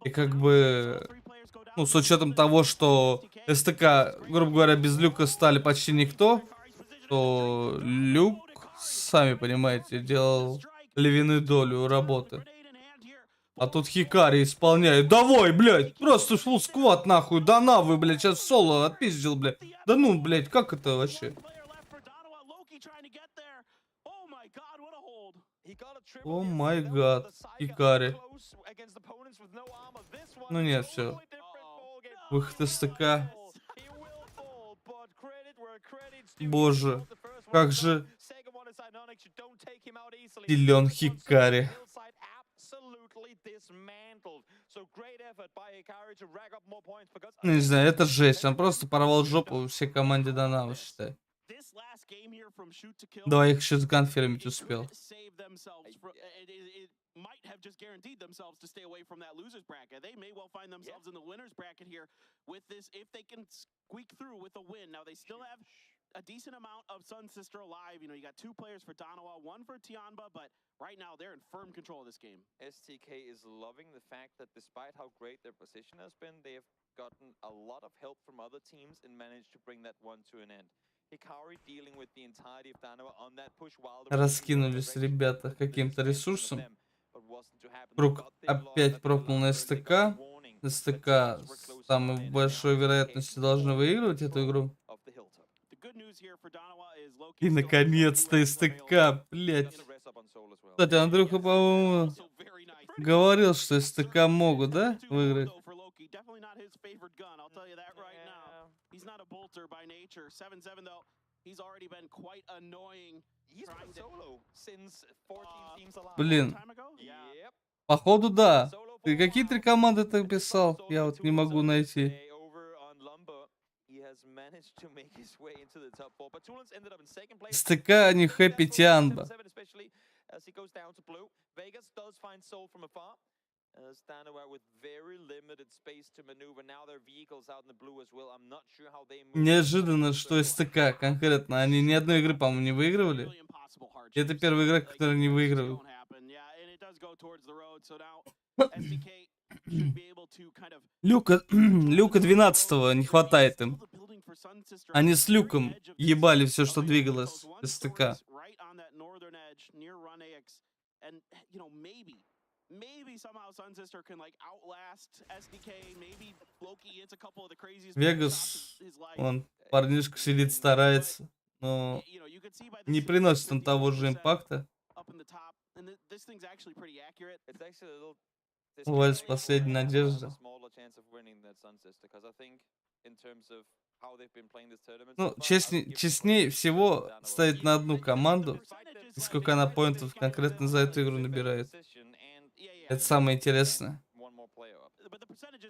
[SPEAKER 3] И как бы, ну, с учетом того, что СТК, грубо говоря, без Люка стали почти никто, то Люк, сами понимаете, делал львиную долю работы. А тут Хикари исполняет. Давай, блядь, просто фулл сквад нахуй. Да на вы, блядь, сейчас соло отпиздил, блядь. Да ну, блядь, как это вообще? О май гад, Хикари. Ну нет, все. Выход СТК. Боже, как же силен Хикари. Ну, не знаю, это жесть. Он просто порвал жопу всей команде Донава, считай. Давай их еще сганфермить успел. Might have just guaranteed themselves to stay away from that losers bracket. They may well find themselves in the winners bracket here with this if they can squeak through with a win. Now they still have a decent amount of Sun Sister alive. You know, you got 2 players for Donawa, 1 for Tianba, but right now they're in firm control of this game.
[SPEAKER 15] STK is loving the fact that despite how great their position has been, they have gotten a lot of help from other teams and managed to bring that one to an end. Dealing with the entirety of Donawa on that push while
[SPEAKER 3] раскинулись ребята каким-то ресурсом. Круг опять пропал на СТК. СТК с самой большой вероятностью должны выигрывать эту игру. И наконец-то СТК, блять. Кстати, Андрюха, по-моему, говорил, что СТК могут, да, выиграть? Блин. Походу, да. Ты какие 3 команды ты писал? Я вот не могу найти. СТК, не Хэппи, Тианба. Неожиданно, что СТК конкретно. Они ни одной игры, по-моему, не выигрывали. Это первая игра, которую не выигрывают. Люка 12-го не хватает им. Они с Люком ебали все, что двигалось в СТК. Вегас, он, парнишка сидит, старается, но не приносит он того же импакта. Вальс последняя надежда. Ну, честнее всего ставить на одну команду, и сколько она поинтов конкретно за эту игру набирает. Это самое интересное.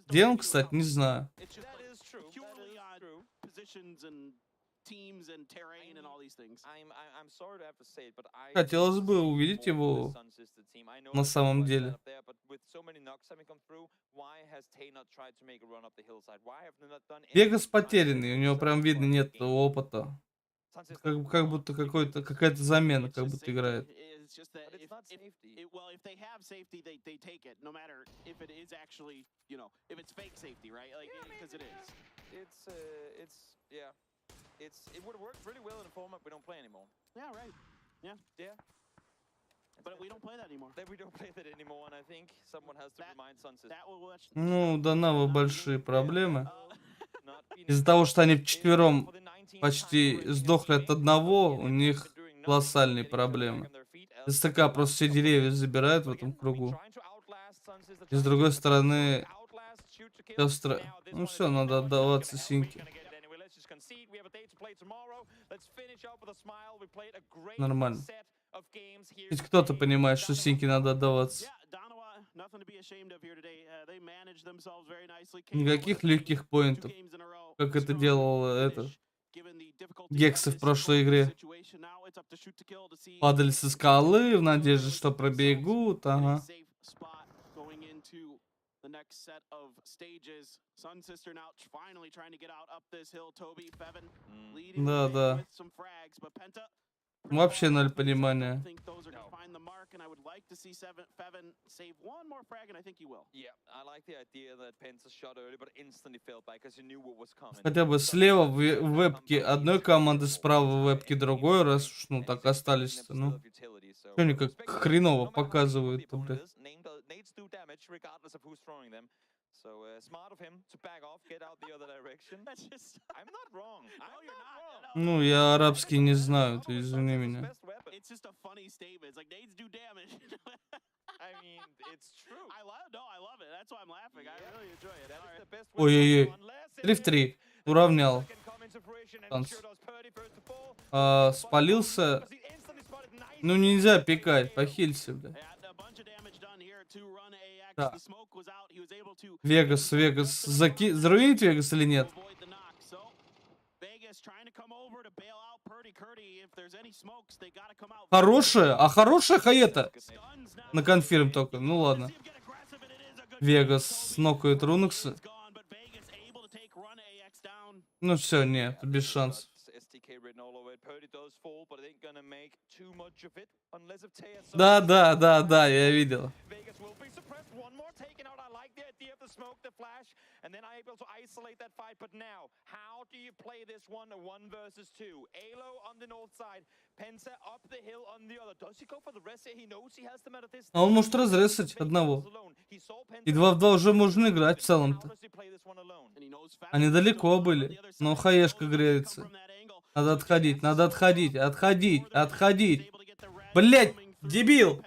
[SPEAKER 3] Где он, кстати, не знаю. Хотелось бы увидеть его на самом деле. Вегас потерянный, у него прям видно нет опыта. Как будто какая-то замена, как будто играет.
[SPEAKER 15] It would have worked really well in a format we don't play anymore.
[SPEAKER 5] Yeah, right. Yeah.
[SPEAKER 15] Yeah.
[SPEAKER 5] But we don't play that anymore.
[SPEAKER 15] We don't play that anymore, and I think someone has to remind Sunset.
[SPEAKER 3] Ну, у Данава большие проблемы. Из-за того, что они вчетвером почти сдохли от одного, у них колоссальные проблемы. СТК просто все деревья забирают в этом кругу. И с другой стороны, ну все, надо отдаваться синьке. Нормально. Ведь кто-то понимает, что синьке надо отдаваться. Никаких легких поинтов, как это делал Гексы в прошлой игре. Падали со скалы в надежде, что пробегут. Ага. Да. Вообще ноль понимания. Хотя бы слева в вебке одной команды, справа в вебке другой, раз уж ну так остались-то, ну. Что они как хреново показывают-то, блядь.
[SPEAKER 15] So smart of him to back off, get out the other direction. I'm not wrong. I'm not wrong.
[SPEAKER 3] Ну, я арабский не знаю, ты извини меня.
[SPEAKER 5] It's just a funny statement. It's like nades do damage.
[SPEAKER 15] I mean, it's true.
[SPEAKER 5] I love it. That's why I'm laughing. I really enjoy it.
[SPEAKER 3] Ой-ой-ой. 3 в 3. Уравнял. Спалился. Ну, нельзя пикать. Похилься, бля. Да. Вегас. Заруинить Вегас или нет? Хорошая хаета. На конфирм только. Ну ладно. Вегас нокает Рунекса. Ну все, нет, без шансов. Да, я видел.
[SPEAKER 15] And then able to isolate that fight, but now, how do you play this one versus two? Alo on the north side, Penta up the hill on the other. Does he go for the rest? He knows he has them at a distance.
[SPEAKER 3] А он может разрезать одного. И 2 в 2 уже можно играть в целом-то. Они далеко были, но хаешка греется. Надо отходить. Блять, дебил!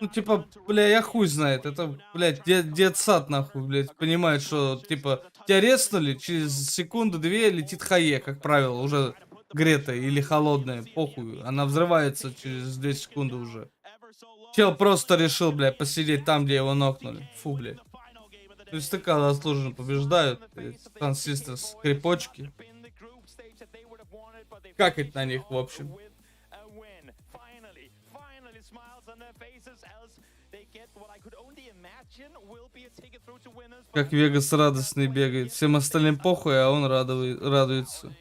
[SPEAKER 3] Ну, типа, бля, я хуй знает. Это, блядь, детсад, нахуй, блядь. Понимает, что, типа, тебя резнули, через секунду-две летит хае, как правило, уже гретая или холодная, похуй. Она взрывается через 2 секунды уже. Чел просто решил, блядь, посидеть там, где его нокнули. Фу, блядь. То есть ТК заслуженно побеждают. Трансистерс, крепочки. Какать на них, в общем. Как Вегас радостный бегает. Всем остальным похуй, а он радуется.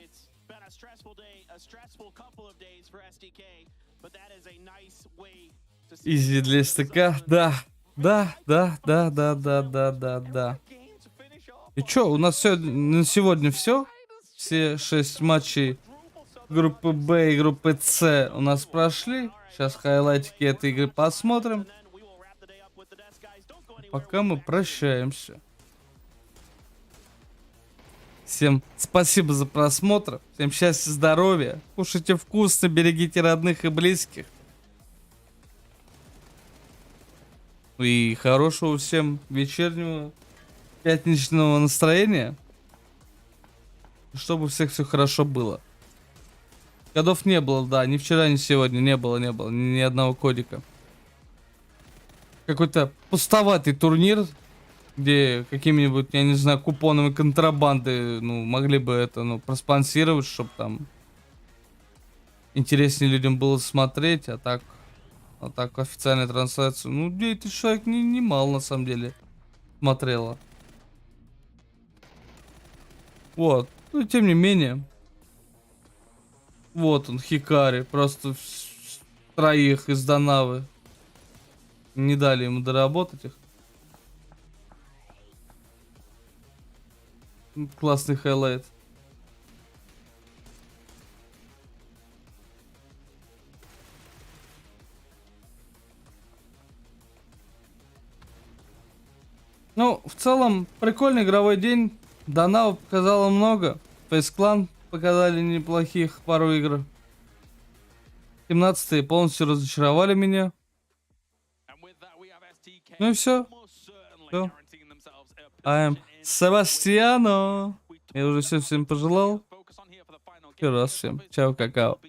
[SPEAKER 3] Изи для СТК. Да. И чё, у нас все на сегодня все? Все 6 матчей группы Б и группы С у нас прошли. Сейчас хайлайтики этой игры посмотрим. Пока мы прощаемся. Всем спасибо за просмотр. Всем счастья, здоровья. Кушайте вкусно, берегите родных и близких. И хорошего всем вечернего пятничного настроения. Чтобы у всех все хорошо было. Кодов не было, да, ни вчера, ни сегодня не было ни одного кодика. Какой-то пустоватый турнир, где какими-нибудь, я не знаю, купонами контрабанды, ну, могли бы это, ну, проспонсировать, чтобы там интереснее людям было смотреть, а так официальная трансляция, ну, 9 человек немало, на самом деле, смотрело. Вот, ну, тем не менее. Вот он, Хикари, просто троих из Донавы. Не дали ему доработать их. Классный хайлайт. Ну, в целом, прикольный игровой день. Донава показала много. Фейс Клан показали неплохих пару игр. 17-е полностью разочаровали меня. Ну и все. I am Себастьяно. Я уже всем пожелал. Еще раз всем. Чао, какао.